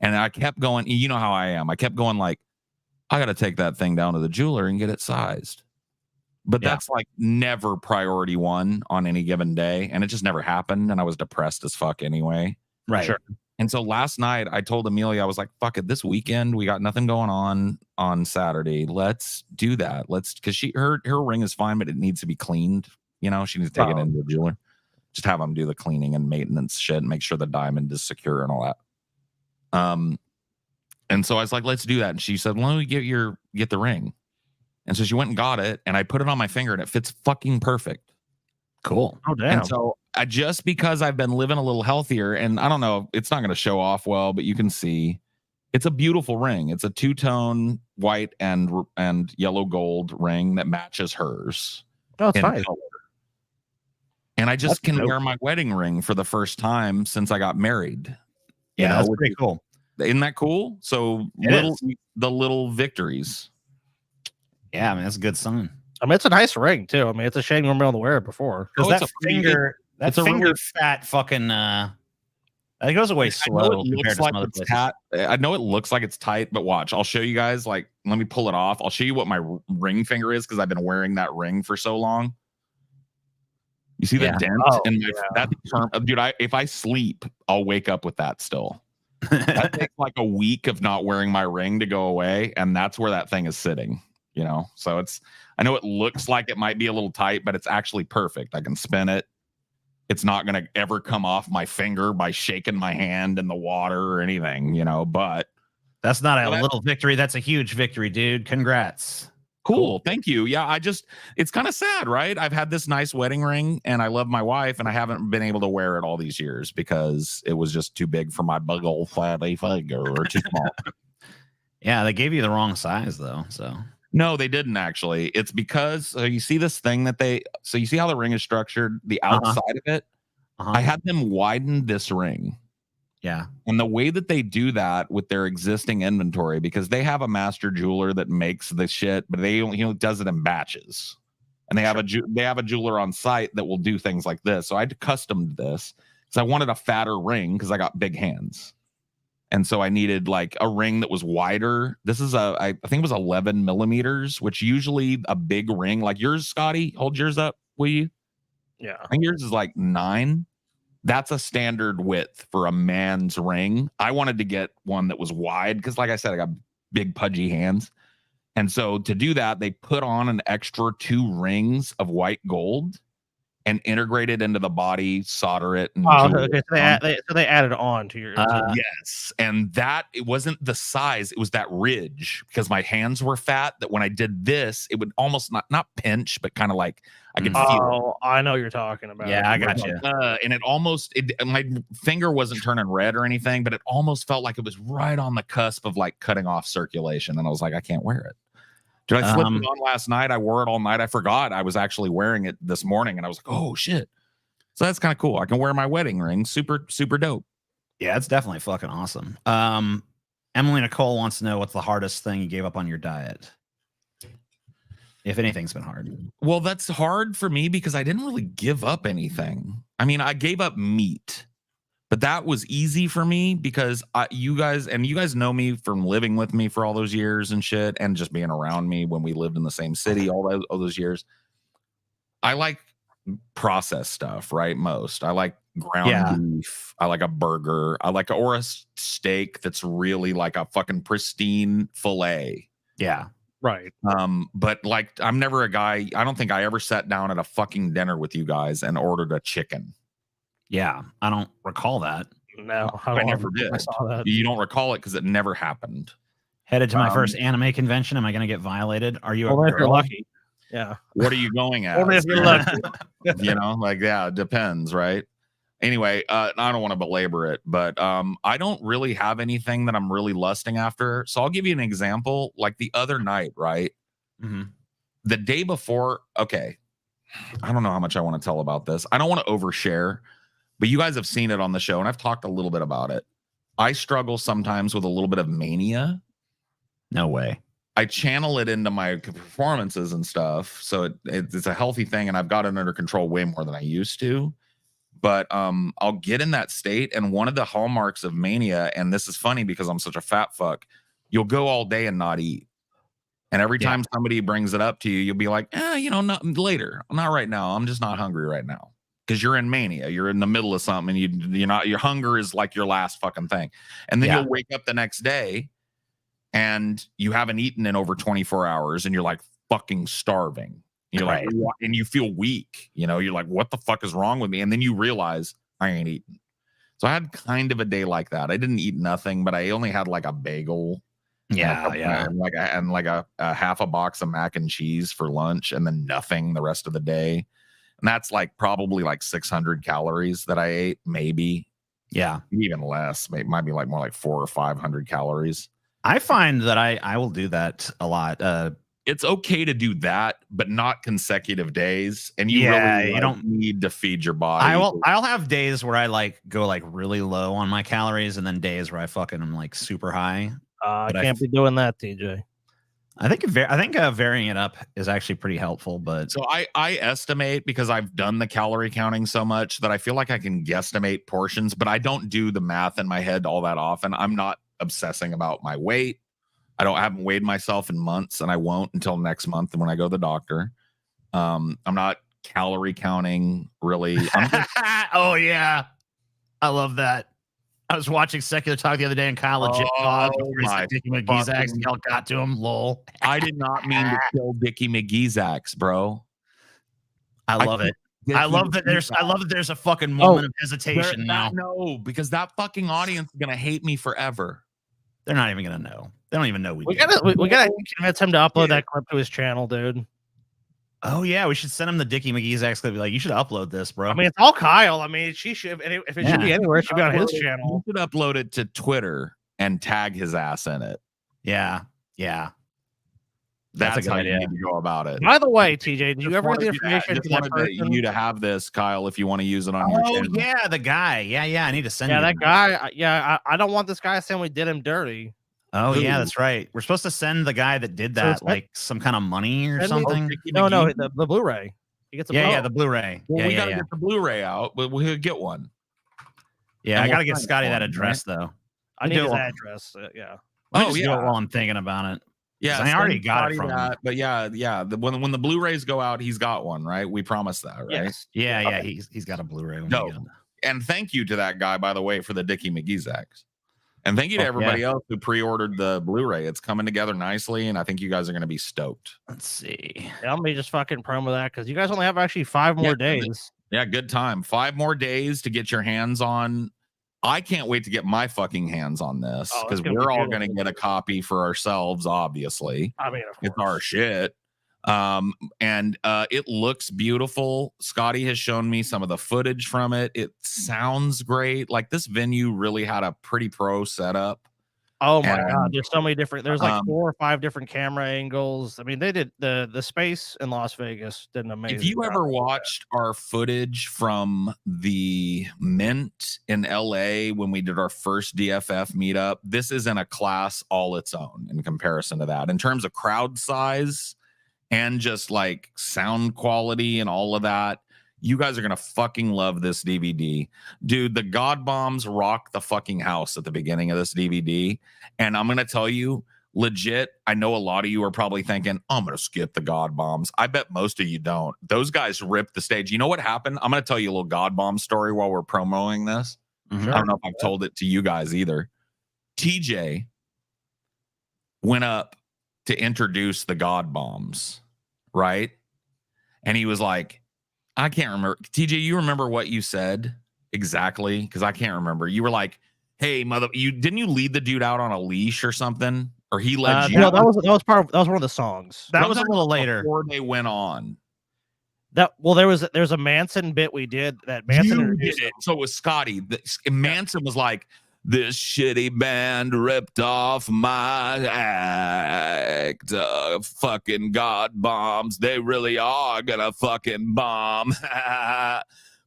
And I kept going. You know how I am. I kept going like, I got to take that thing down to the jeweler and get it sized. But that's like never priority one on any given day. And it just never happened. And I was depressed as fuck anyway. Right. Sure. And so last night I told Amelia, I was like, fuck it, this weekend we got nothing going on Saturday. Let's do that. Because her ring is fine, but it needs to be cleaned. You know, she needs to take it into a jeweler. Just have them do the cleaning and maintenance shit and make sure the diamond is secure and all that. And so I was like, let's do that. And she said, well, let me get the ring. And so she went and got it, and I put it on my finger, and it fits fucking perfect. Cool. Oh, damn. And so just because I've been living a little healthier, and I don't know, it's not going to show off well, but you can see it's a beautiful ring. It's a two-tone white and yellow gold ring that matches hers. Oh, it's nice. Color. And I just can wear my wedding ring for the first time since I got married. Yeah, that's pretty cool. Isn't that cool? So the little victories. Yeah, I mean, that's a good sign. I mean, it's a nice ring too. I mean, it's a shame you weren't able to wear it before. Because that finger fat fucking it goes away slow compared to some other places. I know it looks like it's tight, but watch. I'll show you guys. Like, let me pull it off. I'll show you what my ring finger is because I've been wearing that ring for so long. You see the dent in my that term, dude. If I sleep, I'll wake up with that still. That takes like a week of not wearing my ring to go away, and that's where that thing is sitting. You know, so I know it looks like it might be a little tight, but it's actually perfect. I can spin it. It's not going to ever come off my finger by shaking my hand in the water or anything, you know, but that's not a little victory. That's a huge victory, dude. Congrats. Cool. Thank you. Yeah. It's kind of sad, right? I've had this nice wedding ring and I love my wife and I haven't been able to wear it all these years because it was just too big for my big old fatty finger or too small. Yeah. They gave you the wrong size though. So no, they didn't actually. It's because you see this thing so you see how the ring is structured, the outside of it. I had them widen this ring. Yeah. And the way that they do that with their existing inventory, because they have a master jeweler that makes the shit, but he does it in batches. And they have a jeweler on site that will do things like this. So I customed this because I wanted a fatter ring because I got big hands. And so I needed like a ring that was wider. This is I think it was 11 millimeters, which usually a big ring like yours, Scotty, hold yours up, will you? Yeah. I think yours is like 9. That's a standard width for a man's ring. I wanted to get one that was wide because, like I said, I got big pudgy hands. And so to do that, they put on an extra 2 rings of white gold and integrate it into the body, solder it. And okay. So they added on to your. Yes. And it wasn't the size. It was that ridge because my hands were fat that when I did this, it would almost not pinch, but kind of like I could feel. Oh, I know what you're talking about. Yeah, I got you. And my finger wasn't turning red or anything, but it almost felt like it was right on the cusp of like cutting off circulation. And I was like, I can't wear it. Dude, I slipped it on last night. I wore it all night. I forgot I was actually wearing it this morning, and I was like, "Oh shit!" So that's kind of cool. I can wear my wedding ring. Super, super dope. Yeah, it's definitely fucking awesome. Emily Nicole wants to know what's the hardest thing you gave up on your diet, if anything's been hard. Well, that's hard for me because I didn't really give up anything. I mean, I gave up meat. But that was easy for me because you guys know me from living with me for all those years and shit, and just being around me when we lived in the same city all those years. I like processed stuff, right? Most. I like ground beef. I like a burger. Or a steak that's really like a fucking pristine fillet. Yeah. Right. But like, I'm never a guy. I don't think I ever sat down at a fucking dinner with you guys and ordered a chicken. Yeah, I don't recall that. No, I never did. I saw that. You don't recall it because it never happened. Headed to my first anime convention. Am I going to get violated? Are you? Well, if you're lucky. Yeah. What are you going at? Only if you're lucky. You know, like, yeah, it depends, right? Anyway, I don't want to belabor it, but I don't really have anything that I'm really lusting after. So I'll give you an example. Like the other night, right? Mm-hmm. The day before. Okay, I don't know how much I want to tell about this. I don't want to overshare. But you guys have seen it on the show, and I've talked a little bit about it. I struggle sometimes with a little bit of mania. No way. I channel it into my performances and stuff. So it's a healthy thing, and I've got it under control way more than I used to. But I'll get in that state, and one of the hallmarks of mania, and this is funny because I'm such a fat fuck, you'll go all day and not eat. And every time somebody brings it up to you, you'll be like, not later. Not right now. I'm just not hungry right now. because you're in mania. You're in the middle of something, and you're not. Your hunger is like your last fucking thing, and then you'll wake up the next day, and you haven't eaten in over 24 hours, and you're like fucking starving. You're like, and you feel weak. You know, you're like, what the fuck is wrong with me? And then you realize I ain't eating. So I had kind of a day like that. I didn't eat nothing, but I only had like a bagel. And like a half a box of mac and cheese for lunch, and then nothing the rest of the day. And that's like probably like 600 calories that I ate, maybe. Yeah, even less. Might be like more like 400 or 500 calories. I find that I will do that a lot. It's okay to do that, but not consecutive days. And you really you don't need to feed your body. I'll have days where I like go like really low on my calories, and then days where I fucking am like super high. I can't be doing that, TJ. I think varying it up is actually pretty helpful. But so I estimate, because I've done the calorie counting so much that I feel like I can guesstimate portions, but I don't do the math in my head all that often. I'm not obsessing about my weight. haven't weighed myself in months, and I won't until next month when I go to the doctor. I'm not calorie counting really. Oh yeah, I love that. I was watching Secular Talk the other day, and Kyle legit Dickie McGee's axe got to him. Lol. I did not mean to kill Dickie McGee's axe, bro. I love it. I love that there's a fucking moment of hesitation now. No, because that fucking audience is gonna hate me forever. They're not even gonna know. They don't even know we gotta convince him to upload that clip to his channel, dude. Oh yeah, we should send him the Dickie McGee's axe clip. Be like, you should upload this, bro. I mean, it's all Kyle. I mean, she should. If it should be anywhere, it should be on his channel. You should upload it to Twitter and tag his ass in it. Yeah. That's a good idea. You need to go about it. By the way, TJ, did you ever get the information for that person? You to have this, Kyle, if you want to use it on your channel. Oh yeah, the guy. Yeah. I need to send. Yeah, that guy. Yeah, I don't want this guy saying we did him dirty. Oh yeah, that's right. We're supposed to send the guy that did that like some kind of money or something. No, the Blu-ray. He gets the Blu-ray. Well, we gotta get the Blu-ray out, but we'll get one. Yeah, I gotta get Scotty that address though. I need his address. Yeah. Do it while I'm thinking about it. Yeah, I already got it from him. But yeah. When the Blu-rays go out, he's got one, right? We promised that, right? Yes. Yeah. He's got a Blu-ray. No. And thank you to that guy, by the way, for the Dickie McGee's axe. And thank you to everybody else who pre-ordered the Blu-ray. It's coming together nicely, and I think you guys are going to be stoked. Let's see. Yeah, let me just fucking promo that, because you guys only have actually 5 more days. Yeah, good time. 5 more days to get your hands on. I can't wait to get my fucking hands on this, because we're all going to get a copy for ourselves, obviously. I mean, of course. It's our shit. And it looks beautiful. Scotty has shown me some of the footage from it. It sounds great. Like, this venue really had a pretty pro setup. Oh my god, there's so many different. There's like 4 or 5 different camera angles. I mean, they did the space in Las Vegas did an amazing. If you ever watched our footage from the Mint in LA when we did our first DFF meetup, this is in a class all its own in comparison to that. In terms of crowd size and just like sound quality and all of that, you guys are going to fucking love this DVD. Dude, the God Bombs rock the fucking house at the beginning of this DVD. And I'm going to tell you, legit, I know a lot of you are probably thinking, I'm going to skip the God Bombs. I bet most of you don't. Those guys ripped the stage. You know what happened? I'm going to tell you a little God Bomb story while we're promoting this. Mm-hmm. I don't know if I've told it to you guys either. TJ went up to introduce the God Bombs, right? And he was like, I can't remember. TJ, you remember what you said exactly? Because I can't remember. You were like, "Hey, didn't you lead the dude out on a leash or something?" Or he led you? No, that was one of the songs. That was a little later before they went on. There's a Manson bit we did that Manson did it. So it was Scotty. Manson was like, "This shitty band ripped off my act. Fucking God Bombs. They really are gonna fucking bomb.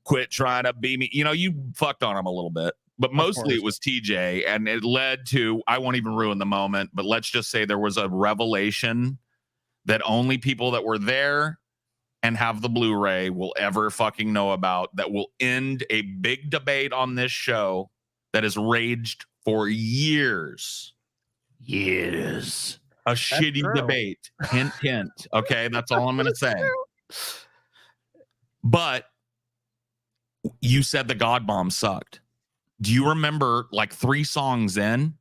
Quit trying to be me." You know, you fucked on him a little bit, but mostly it was TJ, and it led to, I won't even ruin the moment, but let's just say there was a revelation that only people that were there and have the Blu-ray will ever fucking know about, that will end a big debate on this show that has raged for years. Years. A shitty debate. Hint, hint. Okay, that's all I'm going to say. But You said the God Bomb sucked. Do you remember like 3 songs in?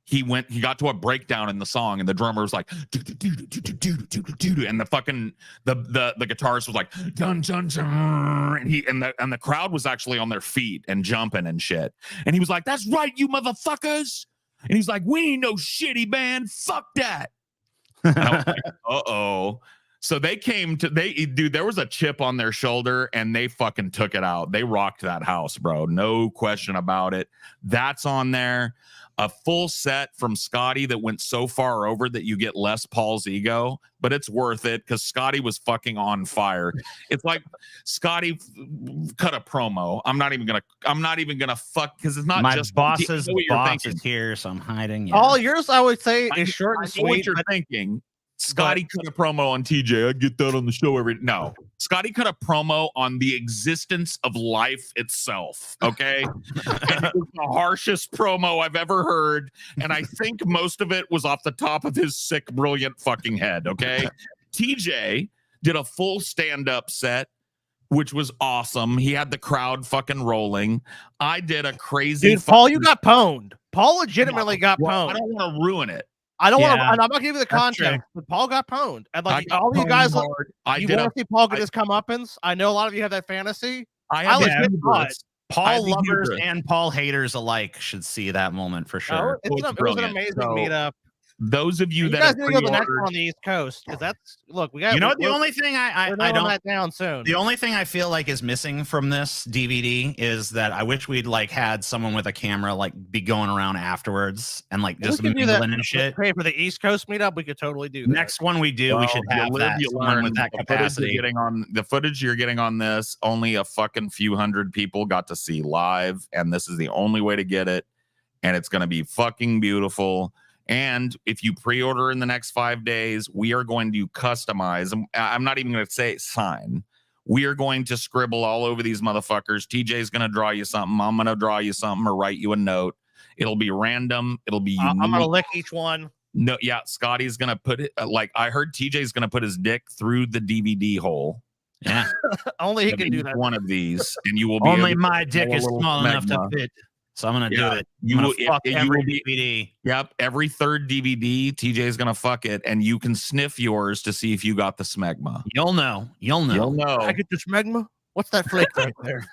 He got to a breakdown in the song, and the drummer was like, and the fucking the guitarist was like, dun dun dun, and the crowd was actually on their feet and jumping and shit. And he was like, "That's right, you motherfuckers." And he's like, "We ain't no shitty band. Fuck that." And I was like, uh-oh. So they came to dude, there was a chip on their shoulder, and they fucking took it out. They rocked that house, bro. No question about it. That's on there. A full set from Scotty that went so far over that you get less Paul's ego, but it's worth it because Scotty was fucking on fire. It's like Scotty cut a promo. I'm not even gonna fuck because it's not my just boss's boss is here, so I'm hiding. Yeah. All yours, I would say, is short and I know what sweet. you're thinking. Scotty cut a promo on TJ. I get that on the show no. Scotty cut a promo on the existence of life itself. Okay. And it was the harshest promo I've ever heard. And I think most of it was off the top of his sick, brilliant fucking head. Okay. TJ did a full stand-up set, which was awesome. He had the crowd fucking rolling. I did a crazy. Dude, Paul, you got pwned. Paul legitimately got pwned. I don't want to ruin it. I don't want to. I'm not gonna give you the context, but Paul got pwned, and like all you guys, you want to see Paul get his comeuppance. I know a lot of you have that fantasy. Paul lovers and Paul haters alike should see that moment for sure. It was an amazing meetup. Those of you that guys need to go to the next one on the East Coast because that's we got. You know what? The only thing I don't that down soon. The only thing I feel like is missing from this DVD is that I wish we'd like had someone with a camera like be going around afterwards and like just mingling and shit. Hey, for the East Coast meetup, we could totally do that. Next one we do, we should have that someone with that capacity. The footage you're getting on this, only a fucking few hundred people got to see live, and this is the only way to get it, and it's gonna be fucking beautiful. And if you pre-order in the next 5 days, we are going to customize. I'm not even going to say sign. We are going to scribble all over these motherfuckers. TJ's going to draw you something. I'm going to draw you something or write you a note. It'll be random. It'll be unique. I'm going to lick each one. No, yeah, Scotty's going to put it like I heard TJ's going to put his dick through the DVD hole. Yeah. Only he can do that. One of these, and you will be only my dick is small enough to fit. So I'm gonna do it. You will fuck every DVD. Yep, every third DVD, TJ's gonna fuck it, and you can sniff yours to see if you got the smegma. You'll know. I get the smegma. What's that flake right there?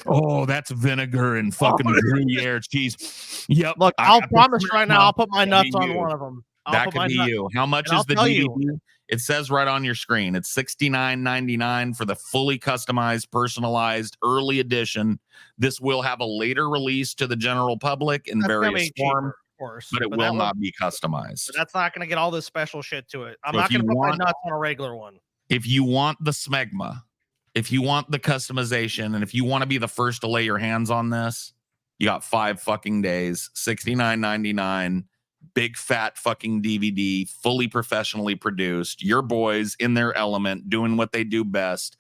Oh, that's vinegar and fucking Gruyere cheese. Yep. Look, I'll promise right now. I'll put my nuts on one of them. That could be you. How much is the DVD? It says right on your screen. It's $69.99 for the fully customized, personalized early edition. This will have a later release to the general public in various forms, but it will not be customized. But that's not going to get all this special shit to it. I'm not going to put my nuts on a regular one. If you want the smegma, if you want the customization, and if you want to be the first to lay your hands on this, you got 5 fucking days, $69.99. Big fat fucking DVD, fully professionally produced. Your boys in their element, doing what they do best.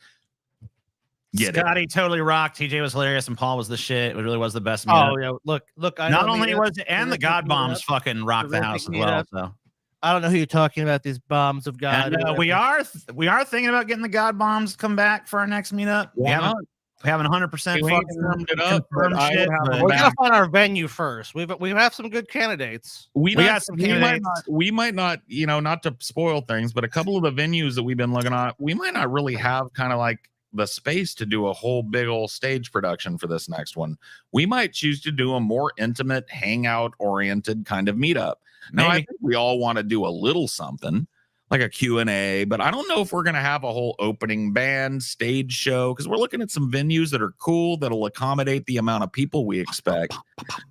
Scotty totally rocked. TJ was hilarious, and Paul was the shit. It really was the best. Oh yeah, look. Not only was it, and the God Bombs fucking rocked the house as well. So I don't know who you're talking about. These bombs of God. And, we are thinking about getting the God Bombs to come back for our next meetup. We haven't 100% confirmed it up. We gotta find our venue first. We have some good candidates. We got some candidates. We might not, not to spoil things, but a couple of the venues that we've been looking at, we might not really have kind of like the space to do a whole big old stage production for this next one. We might choose to do a more intimate, hangout oriented kind of meetup. Now, I think we all want to do a little something like a Q&A, but I don't know if we're going to have a whole opening band stage show because we're looking at some venues that are cool that'll accommodate the amount of people we expect,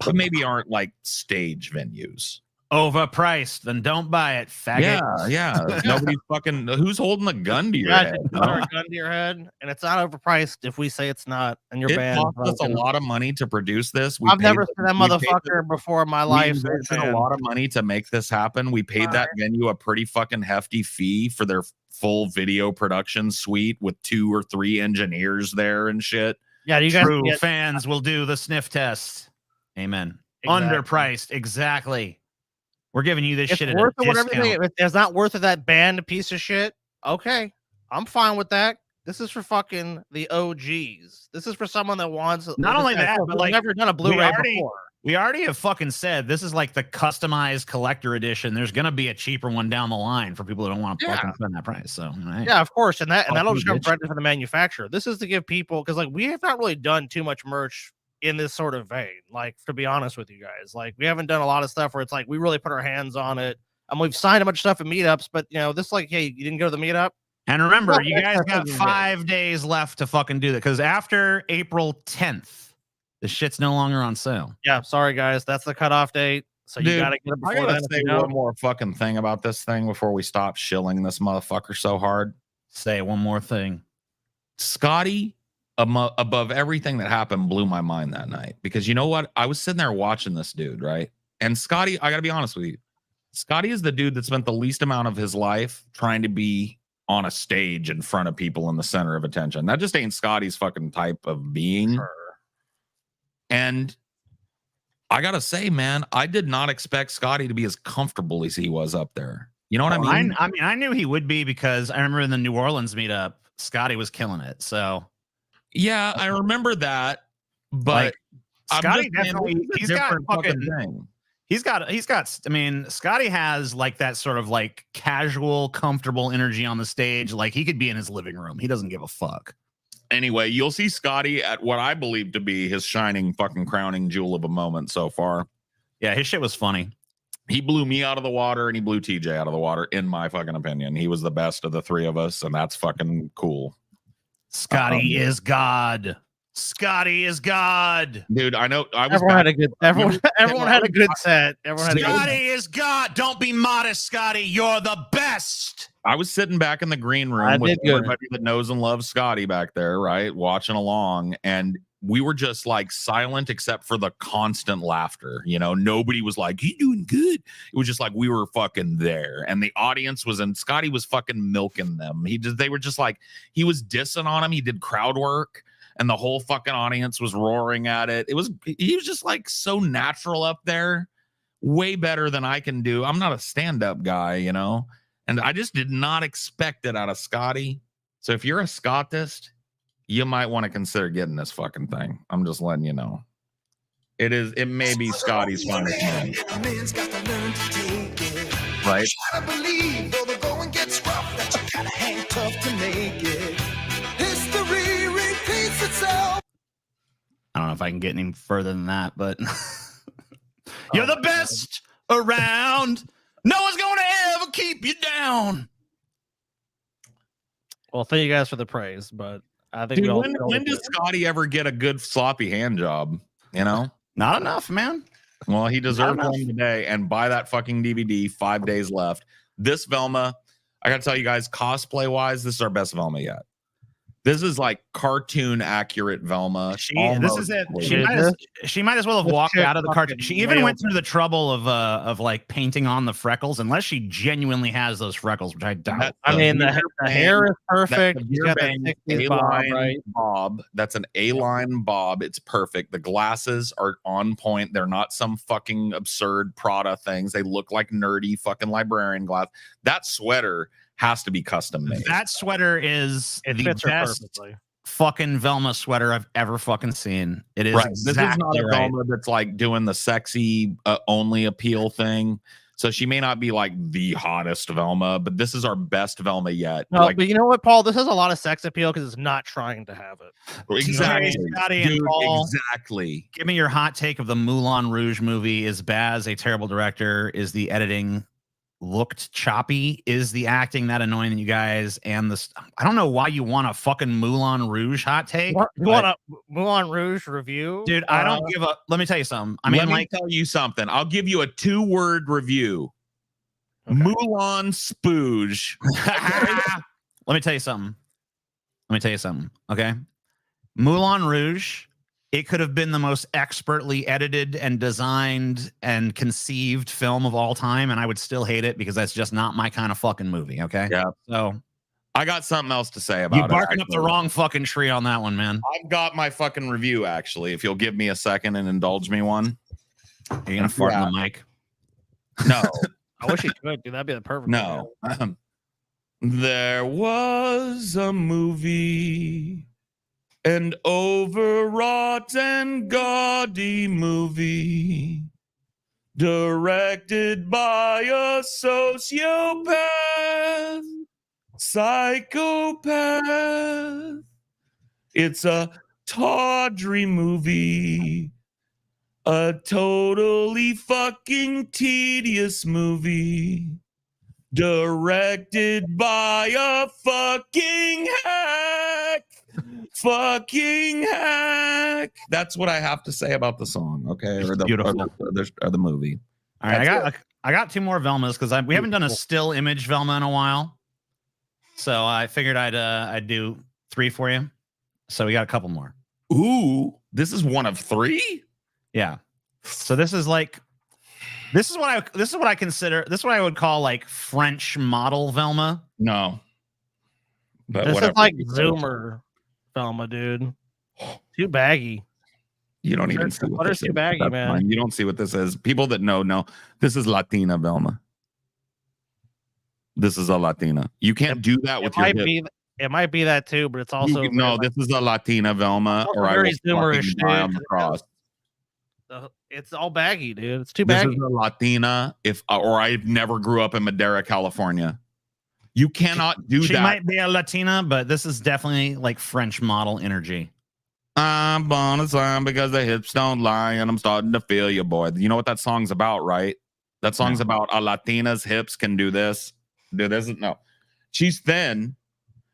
but maybe aren't like stage venues. Overpriced, then don't buy it, faggot. Yeah. Nobody's fucking. Who's holding a gun to your head? A gun to your head, and it's not overpriced if we say it's not. And your band cost us a lot of money to produce this. I've never seen that motherfucker before in my life. We spent a lot of money to make this happen. We paid that venue a pretty fucking hefty fee for their full video production suite with 2 or 3 engineers there and shit. Yeah, you guys. True fans will do the sniff test. Amen. Exactly. Underpriced, exactly. We're giving you this shit at a discount. If it's not worth it, that band piece of shit, okay, I'm fine with that. This is for fucking the OGs. This is for someone that wants. Not only that, but like never done a Blu-ray before. We already have fucking said this is like the customized collector edition. There's gonna be a cheaper one down the line for people who don't want to fucking spend that price. So right. Yeah, of course, and that'll just come directly from the manufacturer. This is to give people, because like we have not really done too much merch in this sort of vein. Like, to be honest with you guys, like we haven't done a lot of stuff where it's like we really put our hands on it. And we've signed a bunch of stuff at meetups, but you know, this like, hey, you didn't go to the meetup. And remember, you guys got 5 days left to fucking do that, because after April 10th. The shit's no longer on sale. Yeah, sorry guys, that's the cutoff date. So you gotta get it before. I gotta say one more fucking thing about this thing before we stop shilling this motherfucker so hard. Say one more thing. Scotty, above everything that happened, blew my mind that night, because you know what? I was sitting there watching this dude, right? And Scotty, I gotta be honest with you, Scotty is the dude that spent the least amount of his life trying to be on a stage in front of people in the center of attention. That just ain't Scotty's fucking type of being. Sure. And I gotta say, man, I did not expect Scotty to be as comfortable as he was up there. You know what I mean? I mean, I knew he would be, because I remember in the New Orleans meetup, Scotty was killing it. So yeah, I remember that. But like, Scotty definitely, he's got fucking thing. He's got, I mean, Scotty has like that sort of like casual, comfortable energy on the stage. Like he could be in his living room. He doesn't give a fuck. Anyway, you'll see Scotty at what I believe to be his shining fucking crowning jewel of a moment so far. Yeah, his shit was funny. He blew me out of the water and he blew TJ out of the water, in my fucking opinion. He was the best of the three of us, and that's fucking cool. Scotty is God. Scotty is God. Dude, I know. Everyone had a good set. Scotty is God. Don't be modest, Scotty. You're the best. I was sitting back in the green room with everybody that knows and loves Scotty back there, right? Watching along. And we were just like silent except for the constant laughter. You know, nobody was like, you doing good. It was just like we were fucking there. And the audience was, and Scotty was fucking milking them. They were just like, he was dissing on him. He did crowd work. And the whole fucking audience was roaring at it. He was just like so natural up there, way better than I can do. I'm not a stand-up guy, you know, and I just did not expect it out of Scotty. So if you're a Scottist, you might want to consider getting this fucking thing. I'm just letting you know. It may be Scotty's finest moment. Right? I believe though the going gets rough, that you kind of hang tough to make it. History repeats itself. I don't know if I can get any further than that, but you're the best around. No one's going to ever keep you down. Well, thank you guys for the praise, but I think dude, when does Scotty ever get a good sloppy hand job? You know, not enough, man. Well, he deserved one today, and buy that fucking DVD. 5 days left. This Velma, I gotta tell you guys, cosplay wise, this is our best Velma yet. This is like cartoon accurate Velma. This is it. She might as well have walked out of the cartoon. She even went through the trouble of like painting on the freckles, unless she genuinely has those freckles, which I doubt. I mean, the hair is perfect. Bob. That's an A-line bob. It's perfect. The glasses are on point. They're not some fucking absurd Prada things. They look like nerdy fucking librarian glass. That sweater has to be custom made. That sweater is the best fucking Velma sweater I've ever fucking seen. It is right. Exactly this is not a Velma that's like doing the sexy only appeal thing. So she may not be like the hottest Velma, but this is our best Velma yet. No, but you know what, Paul? This has a lot of sex appeal because it's not trying to have it. Exactly. Dude, Paul, exactly. Give me your hot take of the Moulin Rouge movie. Is Baz a terrible director? Is the editing looked choppy? Is the acting that annoying to you guys? And this, I don't know why you want a fucking Moulin Rouge hot take. You want a Moulin Rouge review? Dude, I don't give a, let me tell you something. Let me tell you something. I'll give you a 2-word review. Okay. Moulin Spooge. Let me tell you something. Okay. Moulin Rouge, it could have been the most expertly edited and designed and conceived film of all time, and I would still hate it because that's just not my kind of fucking movie. Okay. Yeah. So I got something else to say about it. You barking up the wrong fucking tree on that one, man. I've got my fucking review, actually. If you'll give me a second and indulge me one. Are you gonna fart in the mic? No. I wish you could, dude. That'd be the perfect. No. There was a movie, an overwrought and gaudy movie, directed by a sociopath, psychopath. It's a tawdry movie, a totally fucking tedious movie, directed by a fucking hack. Fucking hack. That's what I have to say about the song, okay? Or the movie. All right, I got 2 more Velmas because we haven't done a still image Velma in a while, so I figured I'd do 3 for you. So we got a couple more. Ooh, this is one of 3. Yeah. So this is what I would call like French model Velma. No, but This whatever. is like Zoomer Velma, dude. Too baggy. You don't even see what this is. Too baggy, That's man. fine. You don't see what this is. People that know. This is Latina Velma. This is a Latina. You can't do that with your hip. It might be that too, but it's also This is a Latina Velma, or I will Zoomerish, fucking die on the cross. It's all baggy, dude. It's too baggy. This is a Latina. Or I never grew up in Madera, California. You cannot do that. She might be a Latina, but this is definitely like French model energy. I'm on a sign because the hips don't lie, and I'm starting to feel you, boy. You know what that song's about, right? That song's about a Latina's hips can do this. No. She's thin.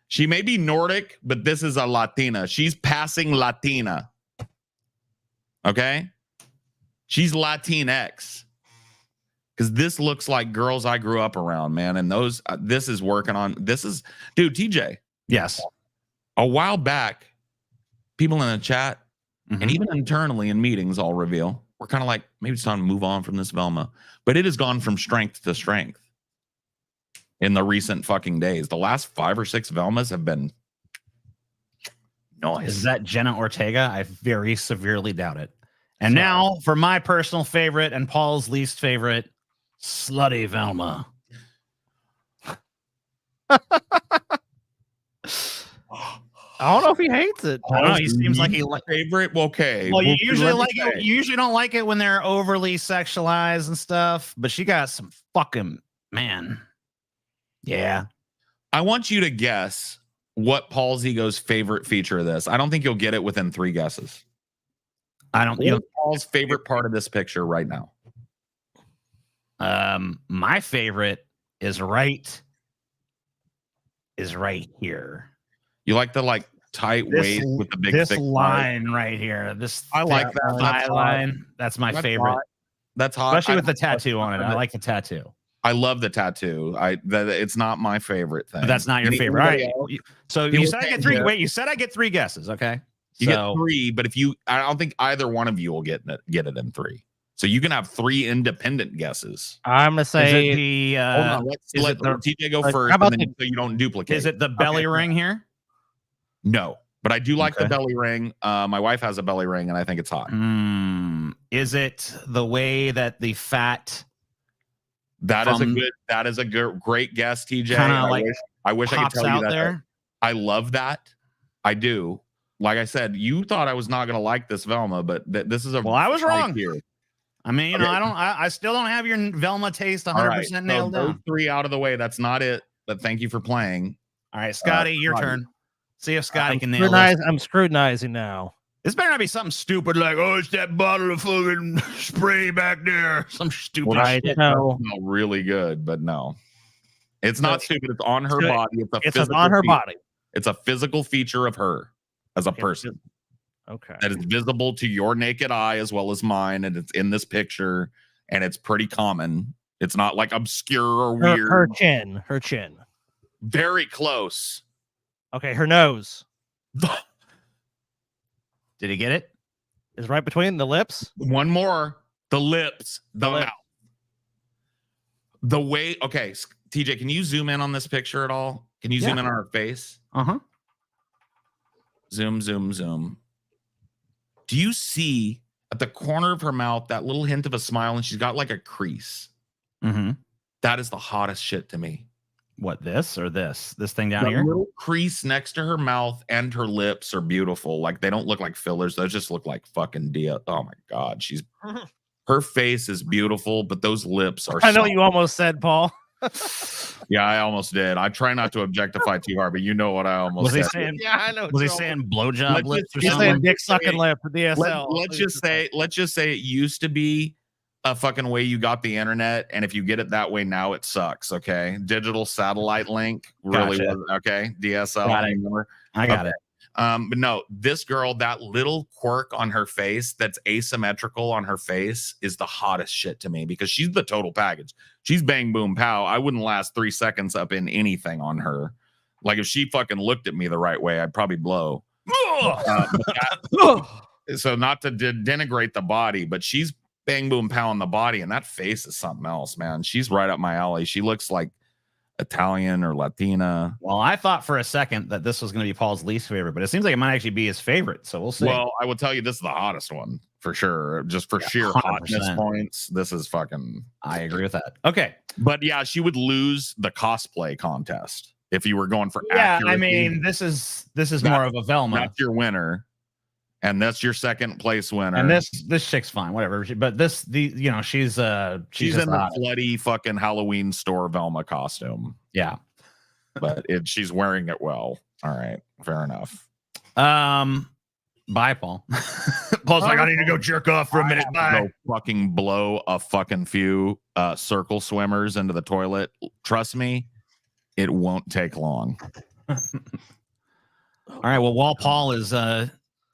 She may be Nordic, but this is a Latina. She's passing Latina. Okay? She's Latinx. Because this looks like girls I grew up around, man. And this is working on, dude, TJ. Yes. A while back, people in the chat, and even internally in meetings, I'll reveal, we're kind of like, maybe it's time to move on from this Velma. But it has gone from strength to strength in the recent fucking days. The last 5 or 6 Velmas have been nice. Is that Jenna Ortega? I very severely doubt it. And now for my personal favorite and Paul's least favorite, Slutty Velma. I don't know if he hates it. I don't know. He seems like he favorite. Okay. Well, you usually like it. You usually don't like it when they're overly sexualized and stuff. But she got some fucking man. Yeah. I want you to guess what Paul's Ego's favorite feature of this. I don't think you'll get it within 3 guesses. I don't. What's Paul's favorite part of this picture right now? My favorite is right here. You like the tight waist with the big thick line right here. I like that thigh line. That's my favorite. That's hot. Especially with the tattoo on it. I like the tattoo. I love the tattoo. It's not my favorite thing. But that's not your favorite. All right. So you said I get 3. Wait, you said I get 3 guesses. Okay. You get 3, but I don't think either one of you will get it in 3. So you can have 3 independent guesses. I'm gonna say hold on. Let TJ go first, so you don't duplicate. Is it the belly ring here? No, but I do like the belly ring. My wife has a belly ring, and I think it's hot. Is it the way that the fat? That is a great guess, TJ. I wish I could tell you that. There. I love that. I do. Like I said, you thought I was not going to like this Velma, but this is a. Well, I was wrong. Here. I mean, I still don't have your Velma taste 100% nailed down. Those 3 out of the way. That's not it. But thank you for playing. All right, Scotty, your turn. See if Scotty can nail it. I'm scrutinizing now. This better not be something stupid like, oh, it's that bottle of fucking spray back there. Some stupid shit. No, really good, but no. It's not stupid. It's on her body. It's on her body. It's a physical feature of her as a person. Okay. That is visible to your naked eye as well as mine, and it's in this picture, and it's pretty common. It's not like obscure or weird. Her chin. Very close. Okay, her nose. Did he get it? Is right between the lips. One more. The lips. The mouth. The way. Okay, TJ, can you zoom in on this picture at all? Can you zoom in on her face? Zoom. Do you see at the corner of her mouth that little hint of a smile, and she's got like a crease? That is the hottest shit to me. What, this or this? This thing down The here? little crease next to her mouth and her lips are beautiful. Like, they don't look like fillers. Those just look like fucking Oh my God. Her face is beautiful, but those lips are I know soft. you almost said, Paul. Yeah, I almost did. I try not to objectify too hard, but you know what I almost Was he said. saying? Yeah, I know. Was he saying blowjob lips or He's something? saying dick sucking lip for DSL. Let's just say it used to be a fucking way you got the internet, and if you get it that way now, it sucks. Okay, digital satellite link really Gotcha. was okay. DSL. Got it. Remember? I got it. But no, this girl, that little quirk on her face that's asymmetrical on her face is the hottest shit to me because she's the total package. She's bang, boom, pow. I wouldn't last 3 seconds up in anything on her. Like, if she fucking looked at me the right way, I'd probably blow. So not to denigrate the body, but she's bang, boom, pow on the body. And that face is something else, man. She's right up my alley. She looks like Italian or Latina. Well, I thought for a second that this was going to be Paul's least favorite, but it seems like it might actually be his favorite. So we'll see. Well, I will tell you, this is the hottest one for sure. Just for sheer 100%. hotness points. This is fucking. I agree with that. Okay. But yeah, she would lose the cosplay contest if you were going for Yeah, accuracy. I mean, this is more of a Velma. That's your winner, and that's your second place winner. And this chick's fine, whatever. But she's in just the hot. bloody fucking Halloween store Velma costume. Yeah. But she's wearing it well. All right, fair enough. Bye, Paul. Paul's like, I need to go jerk off for a minute. Bye. Go fucking blow a fucking few circle swimmers into the toilet. Trust me, it won't take long. All right. Well, while Paul is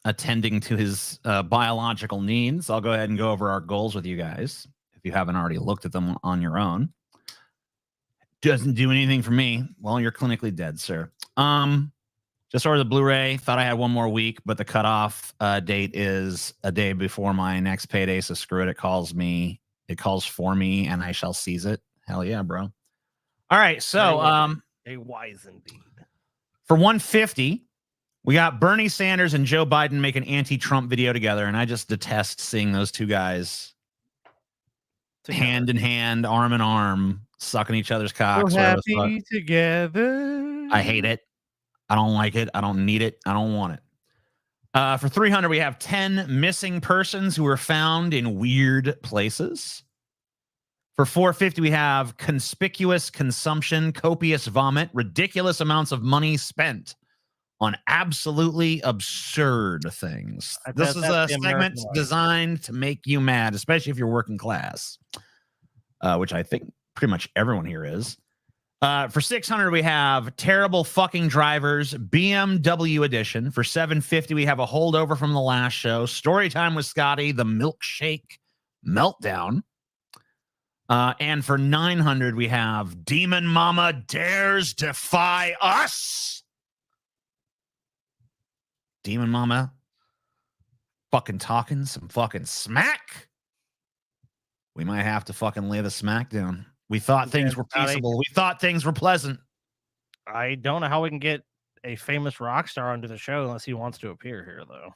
attending to his biological needs, I'll go ahead and go over our goals with you guys. If you haven't already looked at them on your own. Doesn't do anything for me. Well, you're clinically dead, sir. Just ordered the Blu-ray. Thought I had one more week, but the cutoff date is a day before my next payday. So screw it. It calls for me, and I shall seize it. Hell yeah, bro. All right. So a wise indeed. for 150, we got Bernie Sanders and Joe Biden make an anti-Trump video together, and I just detest seeing those two guys hand in hand, arm in arm, sucking each other's cocks. So happy together. I hate it. I don't like it. I don't need it. I don't want it. For 300, we have 10 missing persons who were found in weird places. For 450, we have conspicuous consumption, copious vomit, ridiculous amounts of money spent on absolutely absurd things. This is a segment designed to make you mad, especially if you're working class, which I think pretty much everyone here is. For 600, we have terrible fucking drivers, BMW edition. For 750, we have a holdover from the last show, story time with Scotty, the milkshake meltdown. And for 900, we have Demon Mama dares defy us. Demon Mama fucking talking some fucking smack. We might have to fucking lay the smack down. We thought things were peaceable. We thought things were pleasant. I don't know how we can get a famous rock star onto the show unless he wants to appear here, though.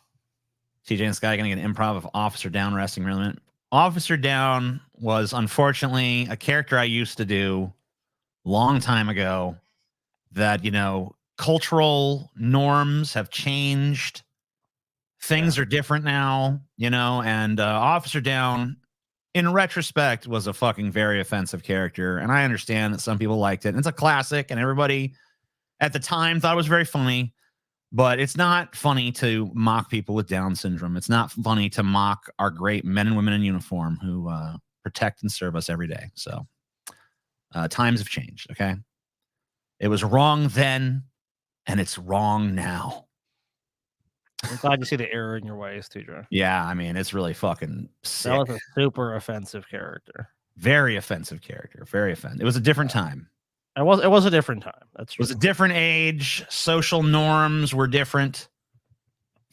TJ and Sky going to get an improv of Officer Down wrestling relevant. Officer Down was unfortunately a character I used to do long time ago that, cultural norms have changed. Things are different now, and Officer Down, in retrospect, was a fucking very offensive character. And I understand that some people liked it. And it's a classic, and everybody at the time thought it was very funny. But it's not funny to mock people with Down syndrome. It's not funny to mock our great men and women in uniform who protect and serve us every day. So times have changed, okay? It was wrong then, and it's wrong now. I'm glad you see the error in your ways, TJ. Yeah, I mean, it's really fucking sick. That was a super offensive character. Very offensive character. Very offensive. It was a different time. It was a different time. That's true. It was a different age. Social norms were different.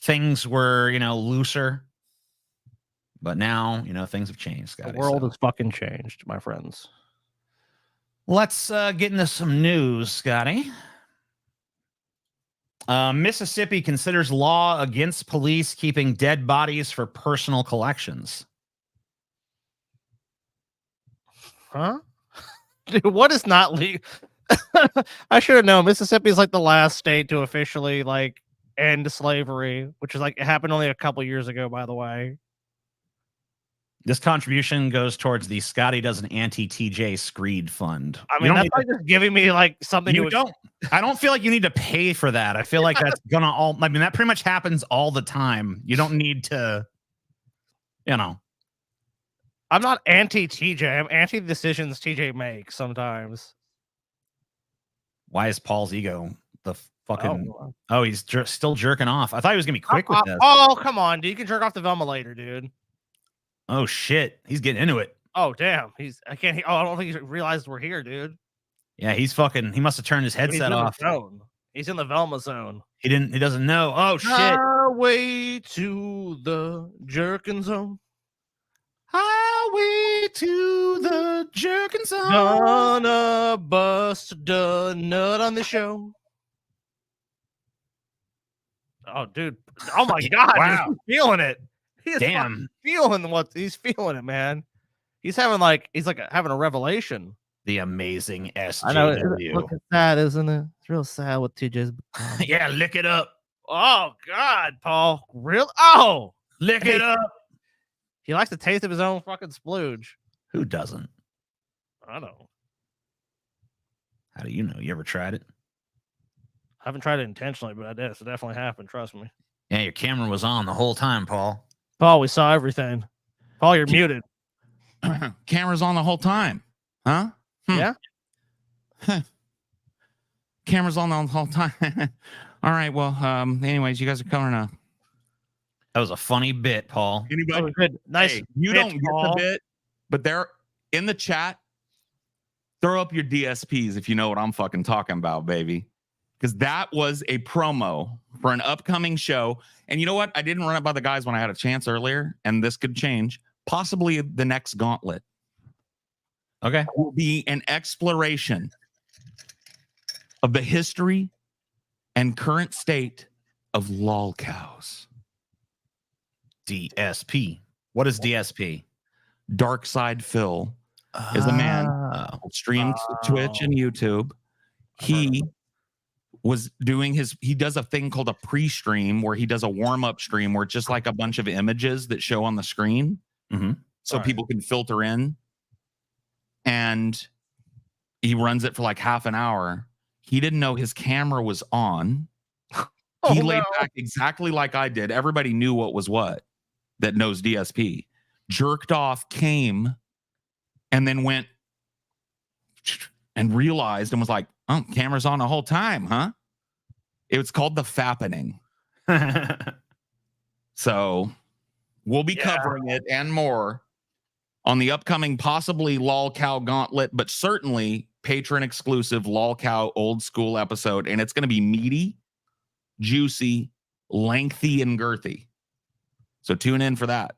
Things were, looser. But now, things have changed, Scotty. The world has fucking changed, my friends. Let's get into some news, Scotty. Mississippi considers law against police keeping dead bodies for personal collections. Huh? Dude, what is not legal? I should have known. Mississippi is like the last state to officially like end slavery, which is like it happened only a couple years ago, by the way. This contribution goes towards the Scotty does an anti-TJ Screed fund. I mean, that's like just giving me like something. You don't. I don't feel like you need to pay for that. I feel like that's gonna all. I mean, that pretty much happens all the time. You don't need to. You know. I'm not anti-TJ. I'm anti-decisions TJ makes sometimes. Why is Paul's ego the fucking? Oh, he's still jerking off. I thought he was gonna be quick with this. Oh, come on, dude. You can jerk off the Velma later, dude. Oh shit, he's getting into it. Oh damn, I can't. Oh, I don't think he realized we're here, dude. Yeah, he's fucking. He must have turned his headset off. He's in the Velma zone. He didn't. He doesn't know. Oh shit. Highway to the jerkin zone. Highway to the jerkin zone. Gonna bust a nut on the show. Oh, dude. Oh my god. Wow. He's feeling it. Damn. He's feeling it, man. He's having having a revelation. The amazing SJW. I know. It's sad, isn't it? It's real sad what TJ's become. Yeah, lick it up. Oh God, Paul. Real? Oh, lick it up. He likes the taste of his own fucking splooge. Who doesn't? I know. How do you know? You ever tried it? I haven't tried it intentionally, but I did. It definitely happened. Trust me. Yeah, your camera was on the whole time, Paul. Paul, we saw everything. Paul, you're muted. Camera's on the whole time, huh? Yeah. Camera's on the whole time. All right. Well, anyways, you guys are covering up. That was a funny bit, Paul. Anybody? Good. Nice. Hey, you don't get the bit, but they're in the chat. Throw up your DSPs if you know what I'm fucking talking about, baby. Because that was a promo for an upcoming show. And you know what? I didn't run it by the guys when I had a chance earlier, and this could change. Possibly the next gauntlet. Okay. Will be an exploration of the history and current state of lolcows. DSP. What is DSP? Dark Side Phil is a man who streamed Twitch and YouTube. He was doing he does a thing called a pre-stream where he does a warm-up stream where it's just like a bunch of images that show on the screen. Mm-hmm. So people can filter in. And he runs it for like half an hour. He didn't know his camera was on. He laid back exactly like I did. Everybody knew what was what that knows DSP. Jerked off, came, and then went and realized and was like, oh, camera's on the whole time, huh? It was called the fappening. So we'll be covering it and more on the upcoming possibly LOLcow Gauntlet, but certainly patron exclusive LOLcow old school episode. And it's going to be meaty, juicy, lengthy, and girthy. So tune in for that.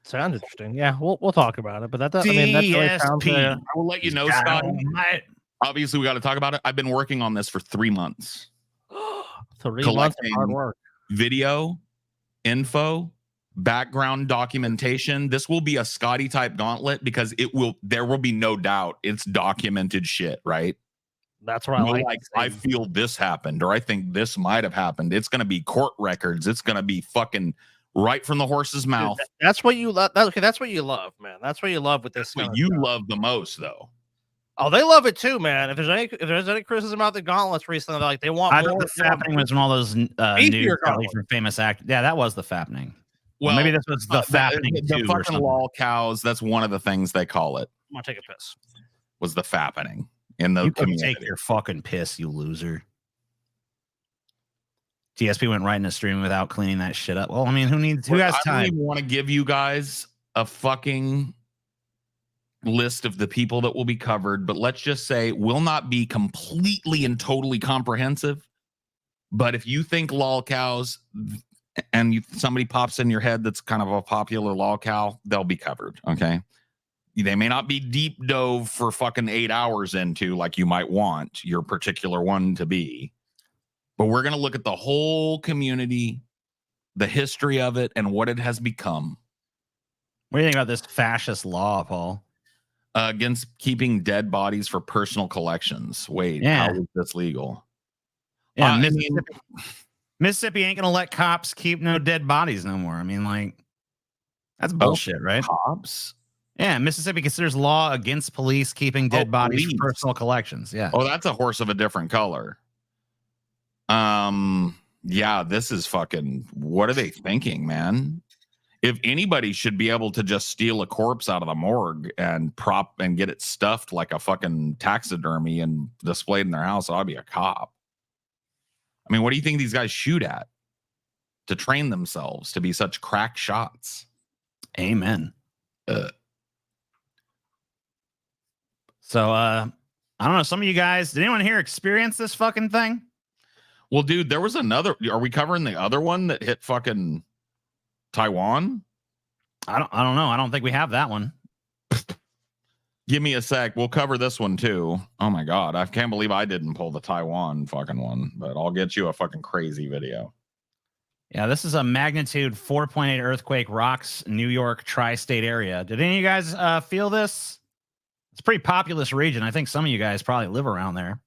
Sounds interesting. Yeah, we'll talk about it. But that really sounds. I will let you know, Scott. Obviously, we got to talk about it. I've been working on this for 3 months. 3 months of hard work. Video, info, background documentation. This will be a Scotty type gauntlet because there will be no doubt it's documented shit, right? That's right. I feel this happened, or I think this might have happened. It's going to be court records. It's going to be fucking right from the horse's mouth. Dude, that's what you love. That's what you love, man. That's what you love with this. That's what you love the most, though. Oh, they love it too, man. If there's any criticism about the gauntlets recently, they're like they want. I thought the fappening was from all those news from famous actors. Yeah, that was the fappening. Well, maybe this was the fappening the fucking LOLcows. That's one of the things they call it. I'm gonna take a piss. Was the fappening in the you community? Take your fucking piss, you loser. TSP went right in the stream without cleaning that shit up. Well, I mean, who has time? I don't even want to give you guys a fucking list of the people that will be covered, but let's just say will not be completely and totally comprehensive. But if you think LOLcows and somebody pops in your head that's kind of a popular LOLcow, they'll be covered. Okay. They may not be deep dove for fucking 8 hours into like you might want your particular one to be. But we're going to look at the whole community, the history of it, and what it has become. What do you think about this fascist law, Paul? against keeping dead bodies for personal collections. Wait, Yeah. how is this legal? Yeah, I Mississippi ain't gonna let cops keep no dead bodies no more. I mean, like, that's bullshit, right? Cops? Yeah, Mississippi considers law against police keeping dead bodies for personal collections. Yeah. Oh, that's a horse of a different color. Yeah, this is fucking. What are they thinking, man? If anybody should be able to just steal a corpse out of the morgue and get it stuffed like a fucking taxidermy and displayed in their house, I'd be a cop. I mean, what do you think these guys shoot at to train themselves to be such crack shots? Amen. So, I don't know. Some of you guys, did anyone here experience this fucking thing? Well, dude, there was another. Are we covering the other one that hit fucking Taiwan? I don't know. I don't think we have that one. Give me a sec. We'll cover this one too. Oh my God. I can't believe I didn't pull the Taiwan fucking one, but I'll get you a fucking crazy video. Yeah, this is a magnitude 4.8 earthquake rocks New York tri-state area. Did any of you guys feel this? It's a pretty populous region. I think some of you guys probably live around there.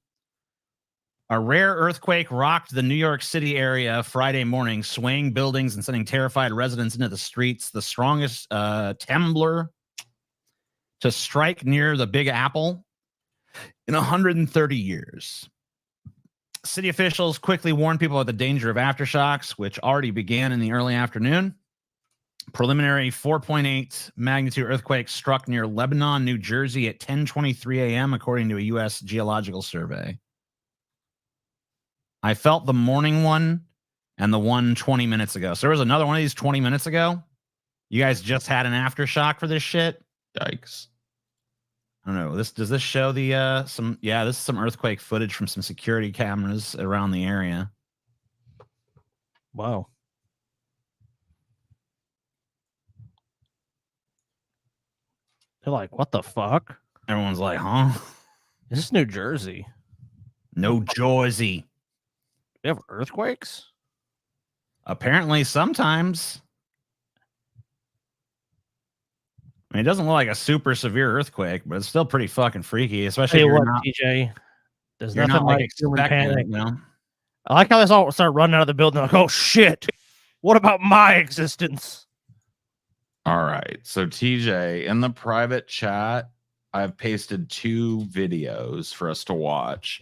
A rare earthquake rocked the New York City area Friday morning, swaying buildings and sending terrified residents into the streets. The strongest trembler to strike near the Big Apple in 130 years. City officials quickly warned people of the danger of aftershocks, which already began in the early afternoon. Preliminary 4.8 magnitude earthquake struck near Lebanon, New Jersey at 10:23 a.m., according to a U.S. Geological Survey. I felt the morning one and the one 20 minutes ago. So there was another one of these 20 minutes ago. You guys just had an aftershock for this shit? Yikes. I don't know. Does this show the this is some earthquake footage from some security cameras around the area. Wow. They're like, what the fuck? Everyone's like, huh? This is New Jersey. No Jersey. They have earthquakes? Apparently sometimes. I mean, it doesn't look like a super severe earthquake, but it's still pretty fucking freaky, especially if you're not, TJ. There's you're nothing not like human expecting panic. it, you know? I like how they all start running out of the building like, oh shit. What about my existence? All right. So TJ, in the private chat, I've pasted 2 videos for us to watch.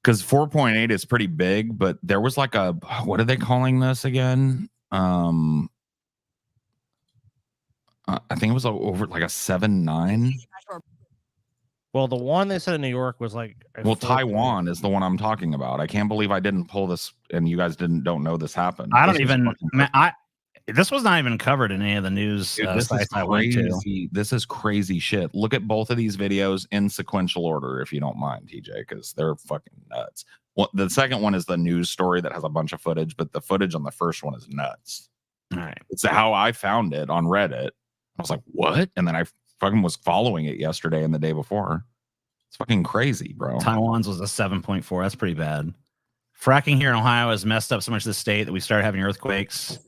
Because 4.8 is pretty big, but there was like a, what are they calling this again? I think it was over like a 7.9. Well, the one they said in New York was like, well, Taiwan is the one I'm talking about. I can't believe I didn't pull this, and you guys don't know this happened. I don't even. This was not even covered in any of the news. Dude, this is crazy. This is crazy shit. Look at both of these videos in sequential order, if you don't mind, TJ, because they're fucking nuts. Well, the second one is the news story that has a bunch of footage, but the footage on the first one is nuts. All right, it's how I found it on Reddit. I was like, what? And then I fucking was following it yesterday and the day before. It's fucking crazy, bro. Taiwan's was a 7.4. That's pretty bad. Fracking here in Ohio has messed up so much of the state that we started having earthquakes.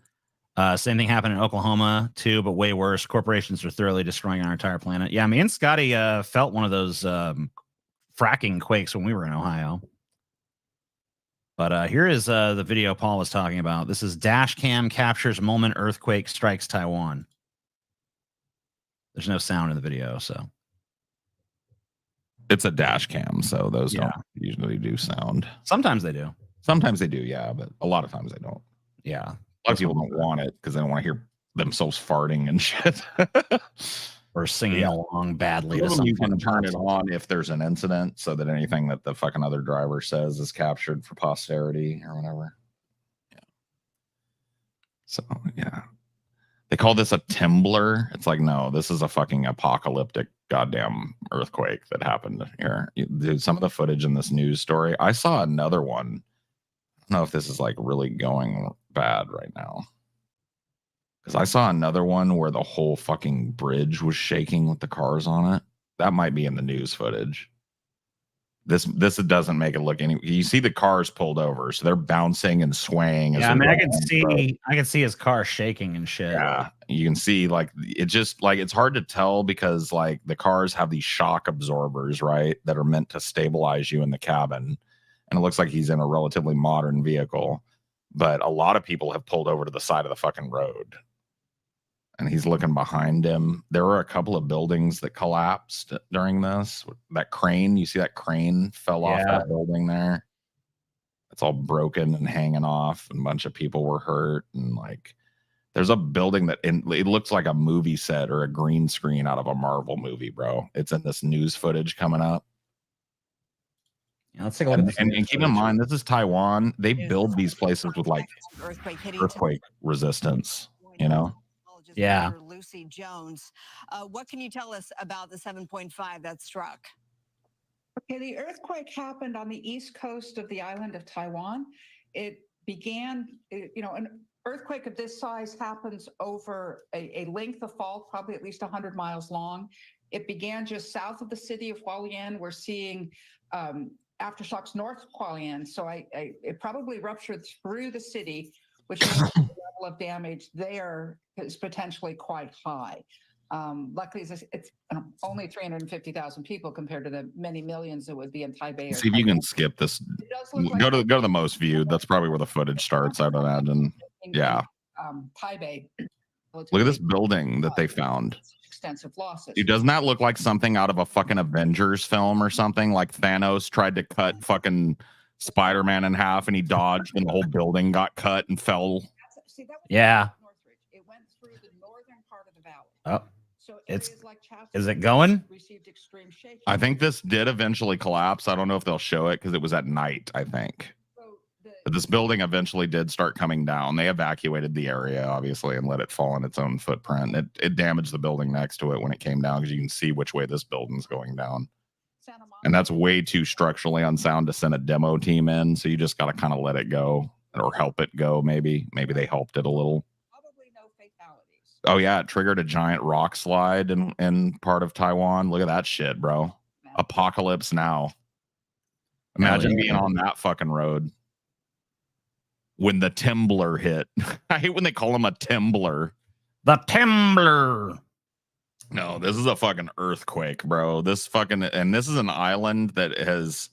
Same thing happened in Oklahoma too, but way worse. Corporations are thoroughly destroying our entire planet. Yeah, me and Scotty felt one of those fracking quakes when we were in Ohio. But here is the video Paul was talking about. This is dash cam captures moment earthquake strikes Taiwan. There's no sound in the video, so it's a dash cam, so those don't usually do sound. Sometimes they do. Sometimes they do, yeah, but a lot of times they don't. Yeah. A lot of people don't want it because they don't want to hear themselves farting and shit. Or singing along badly. You can turn it on if there's an incident so that anything that the fucking other driver says is captured for posterity or whatever. Yeah. So, yeah. They call this a Timbler. It's like, no, this is a fucking apocalyptic goddamn earthquake that happened here. Dude, some of the footage in this news story, I saw another one. I don't know if this is like really going bad right now. Because I saw another one where the whole fucking bridge was shaking with the cars on it. That might be in the news footage. This doesn't make it look any. You see the cars pulled over, so they're bouncing and swaying. Yeah, I mean, I can see his car shaking and shit. Yeah, you can see like it just like it's hard to tell because like the cars have these shock absorbers, right, that are meant to stabilize you in the cabin, and it looks like he's in a relatively modern vehicle, but a lot of people have pulled over to the side of the fucking road. And he's looking behind him. There were a couple of buildings that collapsed during this. That crane, you see that crane fell off that building there. It's all broken and hanging off, and a bunch of people were hurt. And like, there's a building that it looks like a movie set or a green screen out of a Marvel movie, bro. It's in this news footage coming up. Yeah, let's take a look at this. And keep in mind, this is Taiwan. They build these places with like earthquake resistance, you know? Yeah. Lucy Jones. What can you tell us about the 7.5 that struck? Okay, the earthquake happened on the east coast of the island of Taiwan. It began, an earthquake of this size happens over a length of fault, probably at least 100 miles long. It began just south of the city of Hualien. We're seeing aftershocks north of Hualien. So it probably ruptured through the city, which means the level of damage there is potentially quite high. Luckily, it's only 350,000 people compared to the many millions that would be in Taipei. See if you can skip this. Go to the most viewed. That's probably where the footage starts, I'd imagine. Yeah. Taipei. Look at this building that they found. Extensive losses. Dude, doesn't that look like something out of a fucking Avengers film or something? Like Thanos tried to cut fucking Spider-Man in half and he dodged and the whole building got cut and fell. Yeah. It went through the northern part of the valley. Oh, so is it going? Received extreme shaking. I think this did eventually collapse. I don't know if they'll show it because it was at night, I think. But this building eventually did start coming down. They evacuated the area, obviously, and let it fall in its own footprint. It damaged the building next to it when it came down because you can see which way this building's going down. And that's way too structurally unsound to send a demo team in. So you just got to kind of let it go or help it go. Maybe they helped it a little. Probably no fatalities. Oh yeah. It triggered a giant rock slide in part of Taiwan. Look at that shit, bro. Apocalypse now. Imagine being on that fucking road when the Timblr hit. I hate when they call him a Timblr. The Timblr. No, this is a fucking earthquake, bro. This is an island that has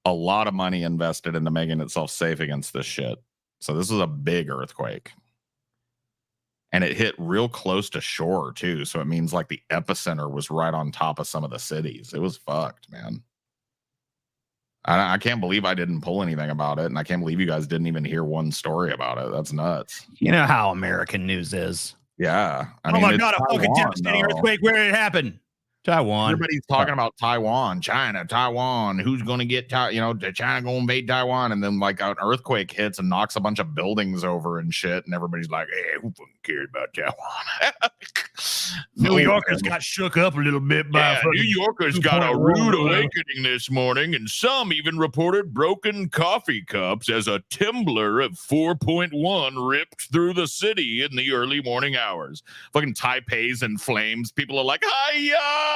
a lot of money invested into making itself safe against this shit. So this is a big earthquake. And it hit real close to shore too. So it means like the epicenter was right on top of some of the cities. It was fucked, man. I can't believe I didn't pull anything about it. And I can't believe you guys didn't even hear one story about it. That's nuts. You know how American news is. Yeah. Oh my God, a fucking devastating earthquake. Where did it happen? Taiwan. Everybody's talking about Taiwan, China, Taiwan. Who's going to get, China going to invade Taiwan? And then like an earthquake hits and knocks a bunch of buildings over and shit. And everybody's like, hey, who fucking cared about Taiwan? New Yorkers got shook up a little bit by New Yorkers got a rude awakening this morning. And some even reported broken coffee cups as a Timblr of 4.1 ripped through the city in the early morning hours. Fucking Taipei's in flames. People are like, hiya!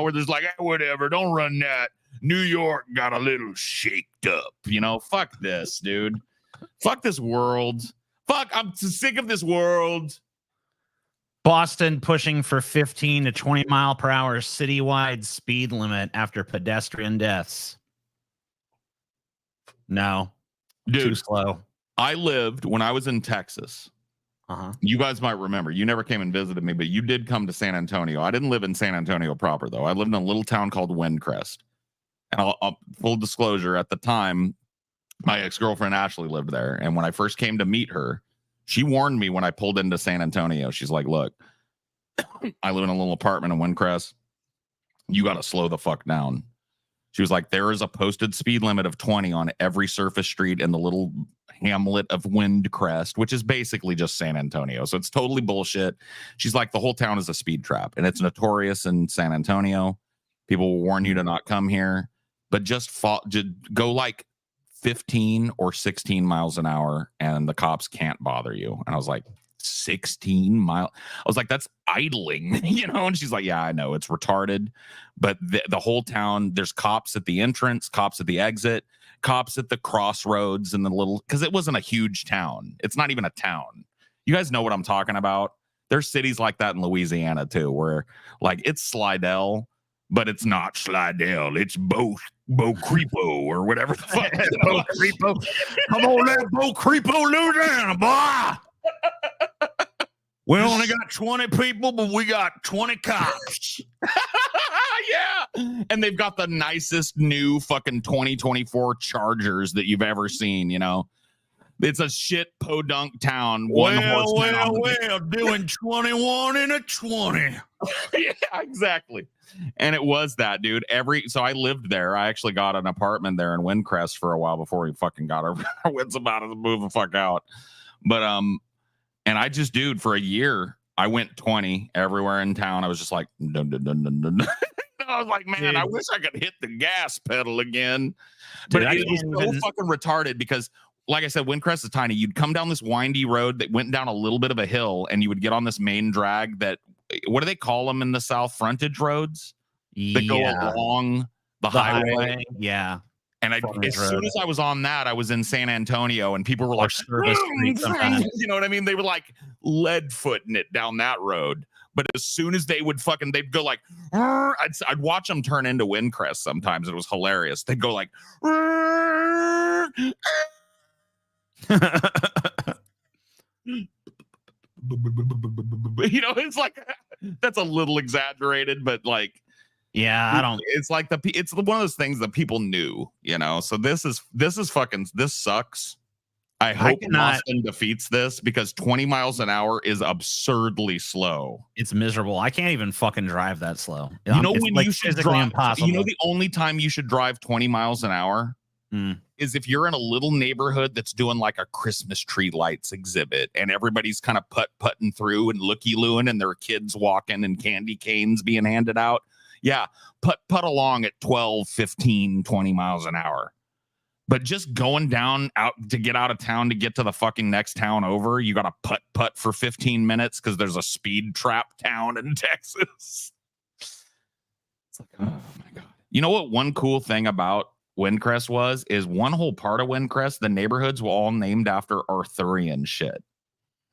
Where there's like, whatever, don't run that. New York got a little shaked up. Fuck this, dude. Fuck this world. Fuck, I'm sick of this world. Boston pushing for 15 to 20 mile per hour citywide speed limit after pedestrian deaths. No, dude, too slow. I lived when I was in Texas. You guys might remember. You never came and visited me, but you did come to San Antonio. I didn't live in San Antonio proper, though. I lived in a little town called Windcrest. And I'll full disclosure, at the time, my ex-girlfriend Ashley lived there. And when I first came to meet her, she warned me when I pulled into San Antonio. She's like, look, I live in a little apartment in Windcrest. You got to slow the fuck down. She was like, there is a posted speed limit of 20 on every surface street in the little hamlet of Windcrest, which is basically just San Antonio. So it's totally bullshit. She's like, the whole town is a speed trap, and it's notorious in San Antonio. People will warn you to not come here, but just go like 15 or 16 miles an hour and the cops can't bother you. And I was like, 16 miles. I was like, that's idling, you know? And she's like, yeah, I know, it's retarded. But the whole town, there's cops at the entrance, cops at the exit, cops at the crossroads, and the little, because it wasn't a huge town. It's not even a town. You guys know what I'm talking about. There's cities like that in Louisiana too, where like it's Slidell, but it's not Slidell. It's Bo Creepo or whatever the fuck. Bo Creepo. Come on, that Bo Creepo, Louisiana, boy. We only got 20 people, but we got 20 cops. Yeah. And they've got the nicest new fucking 2024 Chargers that you've ever seen, you know. It's a shit podunk town. Well, doing 21 in a 20. Yeah, exactly. And it was that, dude. So I lived there. I actually got an apartment there in Windcrest for a while before we fucking got our wits about it to move the fuck out. But and I just, dude, for a year, I went 20 everywhere in town. I was just like, dun, dun, dun, dun, dun. I was like, man, dude, I wish I could hit the gas pedal again. But dude, it was so fucking retarded because, like I said, Windcrest is tiny. You'd come down this windy road that went down a little bit of a hill, and you would get on this main drag that, what do they call them in the South? Frontage roads that go along the highway. Yeah. And as soon as I was on that, I was in San Antonio, and people were like, you know what I mean? They were like lead footing it down that road. But as soon as they'd go like, I'd watch them turn into Windcrest sometimes. It was hilarious. They'd go like, you know, it's like, that's a little exaggerated, but like, yeah, I don't. It's like it's one of those things that people knew, you know. So this sucks. I hope Austin defeats this because 20 miles an hour is absurdly slow. It's miserable. I can't even fucking drive that slow. You know when you should drive? Impossible. You know the only time you should drive 20 miles an hour is if you're in a little neighborhood that's doing like a Christmas tree lights exhibit, and everybody's kind of putting through and looky-looing, and there are kids walking and candy canes being handed out. Yeah, put along at 12, 15, 20 miles an hour. But just going down out to get out of town to get to the fucking next town over, you got to putt for 15 minutes because there's a speed trap town in Texas. It's like, oh my God. You know what one cool thing about Windcrest is one whole part of Windcrest, the neighborhoods were all named after Arthurian shit.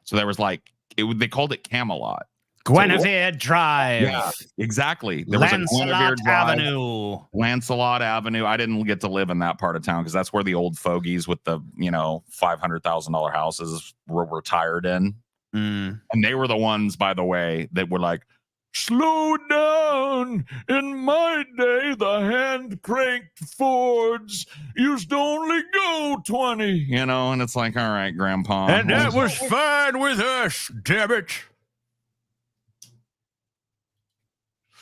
So there was like, they called it Camelot. Guinevere Drive. Yeah, exactly. There Lancelot Avenue. Lancelot Avenue. I didn't get to live in that part of town because that's where the old fogies with the, you know, $500,000 houses were retired in. And they were the ones, by the way, that were like, slow down. In my day, the hand cranked Fords used to only go 20. You know, and it's like, all right, Grandpa. And that was fine with us, damn it.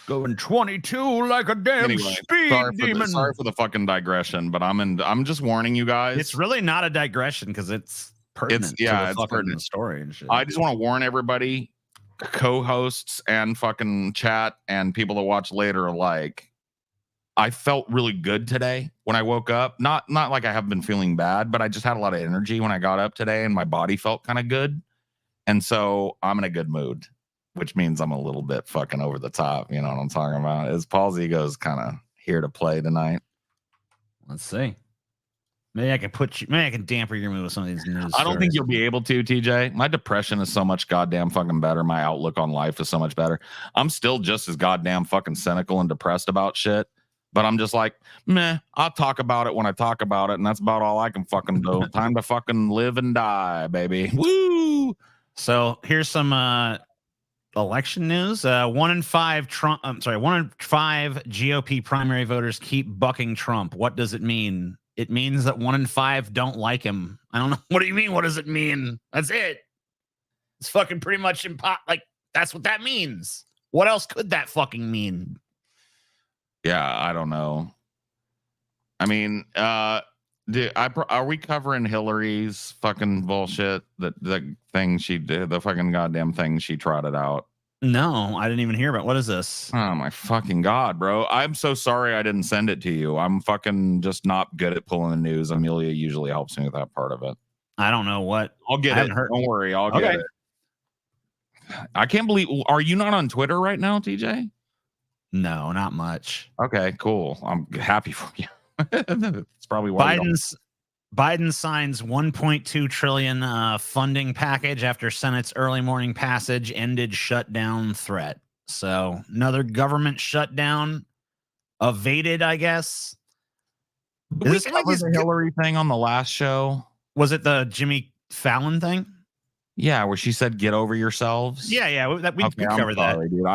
Going 22 like a damn speed demon. Sorry for the fucking digression, but I'm just warning you guys. It's really not a digression because it's pertinent. It's pertinent story and shit. I just want to warn everybody, co-hosts and fucking chat and people that watch later alike. I felt really good today when I woke up. Not like I have been feeling bad, but I just had a lot of energy when I got up today, and my body felt kind of good. And so I'm in a good mood, which means I'm a little bit fucking over the top. You know what I'm talking about? Is Paul's ego is kind of here to play tonight. Let's see. Maybe I can damper your mood with some of these news. I don't think you'll be able to, TJ. My depression is so much goddamn fucking better. My outlook on life is so much better. I'm still just as goddamn fucking cynical and depressed about shit. But I'm just like, meh, I'll talk about it when I talk about it. And that's about all I can fucking do. Time to fucking live and die, baby. Woo! So here's some election news. 1 in 5 GOP primary voters keep bucking Trump. What does it mean? It means that 1 in 5 don't like him. I don't know. What do you mean? What does it mean? That's it. It's fucking pretty much like that's what that means. What else could that fucking mean? Yeah, I don't know. I mean, are we covering Hillary's fucking bullshit? The thing she did, the fucking goddamn thing she trotted out. No, I didn't even hear about. What is this? Oh my fucking God, bro. I'm so sorry I didn't send it to you. I'm fucking just not good at pulling the news. Amelia usually helps me with that part of it. I don't know what. I'll get it. Don't worry. I'll get it. I can't believe. Are you not on Twitter right now, TJ? No, not much. Okay, cool. I'm happy for you. It's probably why Biden signs 1.2 trillion funding package after Senate's early morning passage ended shutdown threat. So another government shutdown evaded, I guess. Did we cover the Hillary thing on the last show? Was it the Jimmy Fallon thing? Yeah, where she said, "Get over yourselves." Yeah. We covered that, dude.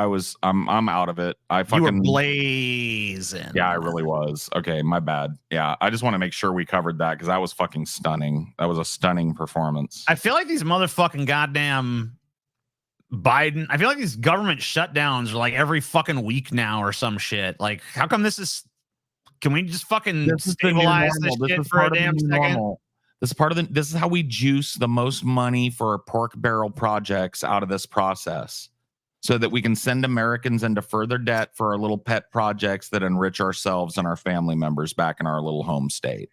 I'm out of it. You were blazing. Yeah, I really was. Okay, my bad. Yeah, I just want to make sure we covered that because that was fucking stunning. That was a stunning performance. I feel like these motherfucking goddamn Biden. I feel like these government shutdowns are like every fucking week now or some shit. Like, how come this is? Can we just fucking stabilize this shit for a damn second? This is how we juice the most money for pork barrel projects out of this process so that we can send Americans into further debt for our little pet projects that enrich ourselves and our family members back in our little home state.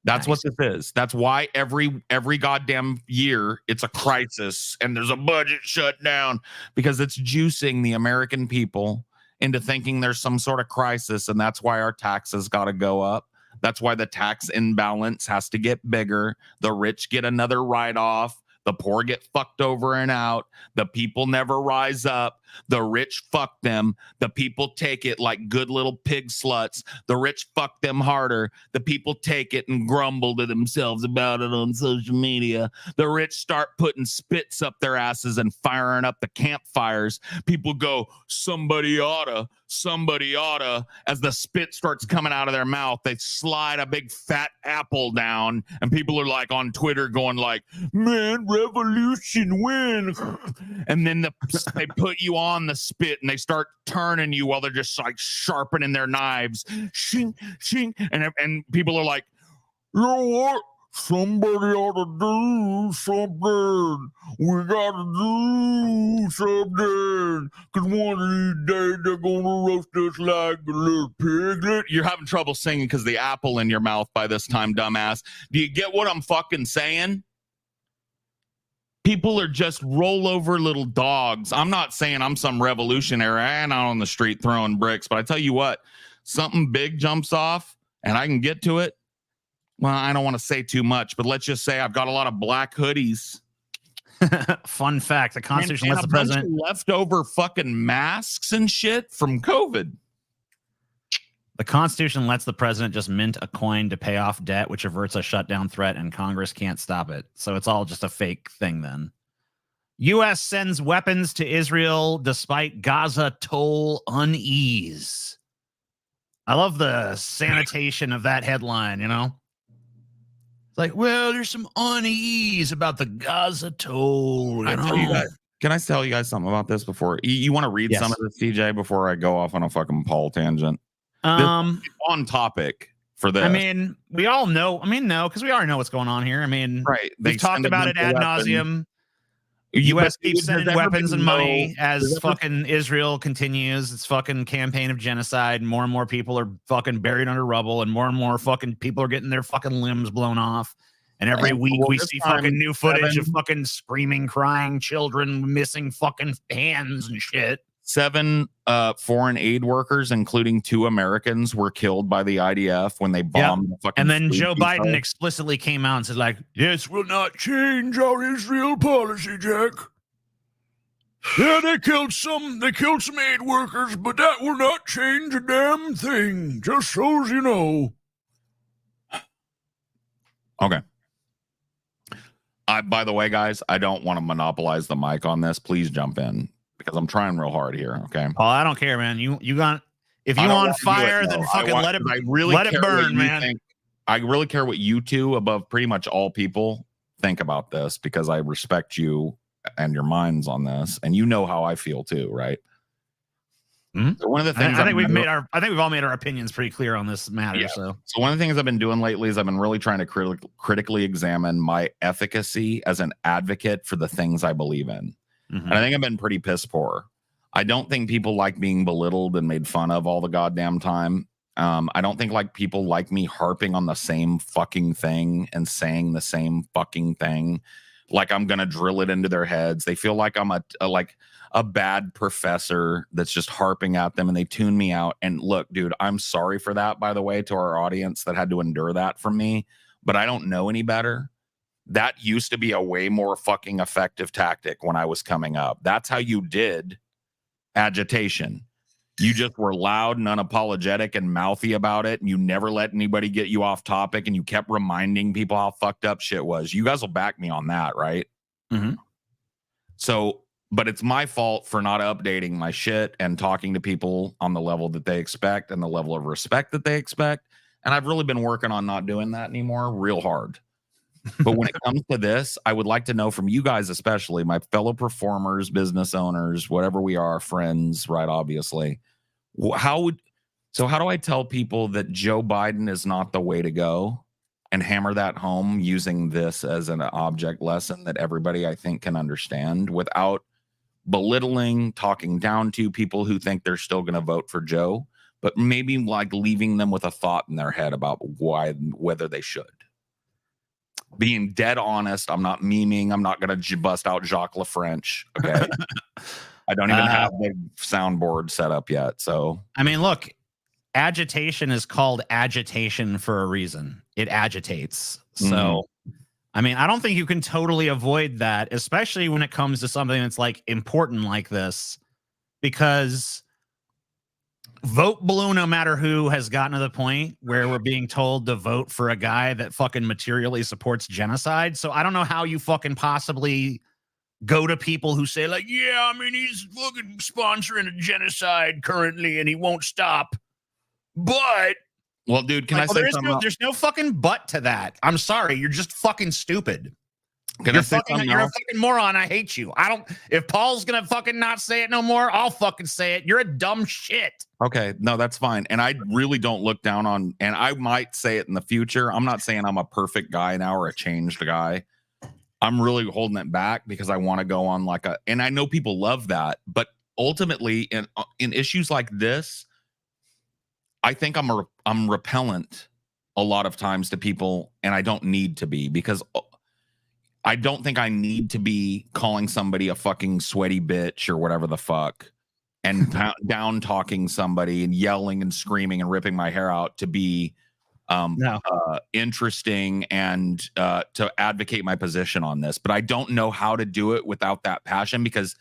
That's nice. What this is. That's why every goddamn year it's a crisis and there's a budget shutdown, because it's juicing the American people into thinking there's some sort of crisis, and that's why our taxes got to go up. That's why the tax imbalance has to get bigger. The rich get another write-off. The poor get fucked over and out. The people never rise up. The rich fuck them. The people take it like good little pig sluts. The rich fuck them harder. The people take it and grumble to themselves about it on social media. The rich start putting spits up their asses and firing up the campfires. People go, somebody oughta. As the spit starts coming out of their mouth, they slide a big fat apple down, and people are like on Twitter going like, man, revolution win. And then they put you on the spit and they start turning you while they're just like sharpening their knives. Shing, shing. And people are like, you know what? Somebody ought to do something. We got to do something. Because one of these days they're going to roast us like a little piglet. You're having trouble singing because the apple in your mouth by this time, dumbass. Do you get what I'm fucking saying? People are just rollover little dogs. I'm not saying I'm some revolutionary. I'm not on the street throwing bricks. But I tell you what, something big jumps off and I can get to it. Well, I don't want to say too much, but let's just say I've got a lot of black hoodies. Fun fact: the Constitution lets the president leftover fucking masks and shit from COVID. The Constitution lets the president just mint a coin to pay off debt, which averts a shutdown threat, and Congress can't stop it. So it's all just a fake thing then. U.S. sends weapons to Israel despite Gaza toll unease. I love the sanitation of that headline, you know? It's like, well, there's some unease about the Gaza toll. Can I tell you guys something about this before? You want to read some of this, TJ, before I go off on a fucking Paul tangent? On topic for this. I mean, we all know. I mean, no, because we already know what's going on here. I mean, right? We've talked about it ad nauseum. U.S. keeps sending weapons and money as fucking Israel continues its fucking campaign of genocide, and more people are fucking buried under rubble, and more fucking people are getting their fucking limbs blown off. And every week we see fucking new footage of fucking screaming, crying children missing fucking hands and shit. 7 foreign aid workers, including 2 Americans, were killed by the IDF when they bombed the fucking. And then Joe Biden explicitly came out and said, like, this will not change our Israel policy, Jack. Yeah, they killed some aid workers, but that will not change a damn thing. Just so as you know. Okay. By the way, guys, I don't want to monopolize the mic on this. Please jump in, because I'm trying real hard here. Okay. Oh, I don't care, man. You got, if you on fire, then fucking let it burn, man. I really care what you two, above pretty much all people, think about this, because I respect you and your minds on this, and you know how I feel too, right? Mm-hmm. So one of the things I think we've all made our opinions pretty clear on this matter. Yeah. So one of the things I've been doing lately is I've been really trying to critically examine my efficacy as an advocate for the things I believe in. Mm-hmm. And I think I've been pretty piss poor. I don't think people like being belittled and made fun of all the goddamn time. I don't think like people like me harping on the same fucking thing and saying the same fucking thing. like I'm gonna drill it into their heads. They feel like I'm a bad professor that's just harping at them, and they tune me out. And look, dude, I'm sorry for that, by the way, to our audience that had to endure that from me, but I don't know any better. That used to be a way more fucking effective tactic when I was coming up. That's how you did agitation. You just were loud and unapologetic and mouthy about it, and you never let anybody get you off topic, and you kept reminding people how fucked up shit was. You guys will back me on that, right? Mm-hmm. So, but it's my fault for not updating my shit and talking to people on the level that they expect and the level of respect that they expect. And I've really been working on not doing that anymore real hard. But when it comes to this, I would like to know from you guys, especially my fellow performers, business owners, whatever we are, friends, right? Obviously, how do I tell people that Joe Biden is not the way to go and hammer that home using this as an object lesson that everybody, I think, can understand without belittling, talking down to people who think they're still going to vote for Joe, but maybe like leaving them with a thought in their head about whether they should. Being dead honest, I'm not memeing. I'm not going to bust out Jacques LaFrench. Okay. I don't even have the soundboard set up yet. So, I mean, look, agitation is called agitation for a reason. It agitates. So, I mean, I don't think you can totally avoid that, especially when it comes to something that's like important like this, because vote blue no matter who has gotten to the point where we're being told to vote for a guy that fucking materially supports genocide. So I don't know how you fucking possibly go to people who say like, yeah, I mean, he's fucking sponsoring a genocide currently and he won't stop. But well, dude, can like, I say something? There's no fucking but to that. I'm sorry. You're just fucking stupid. Can I say something You're else? a fucking moron. I hate you. If Paul's gonna fucking not say it no more, I'll fucking say it. You're a dumb shit. Okay, no, that's fine. And I really don't look down on, and I might say it in the future. I'm not saying I'm a perfect guy now or a changed guy. I'm really holding it back because I want to go on like and I know people love that, but ultimately in issues like this, I think I'm repellent a lot of times to people, and I don't need to be, because I don't think I need to be calling somebody a fucking sweaty bitch or whatever the fuck and down talking somebody and yelling and screaming and ripping my hair out to be interesting and to advocate my position on this. But I don't know how to do it without that passion, because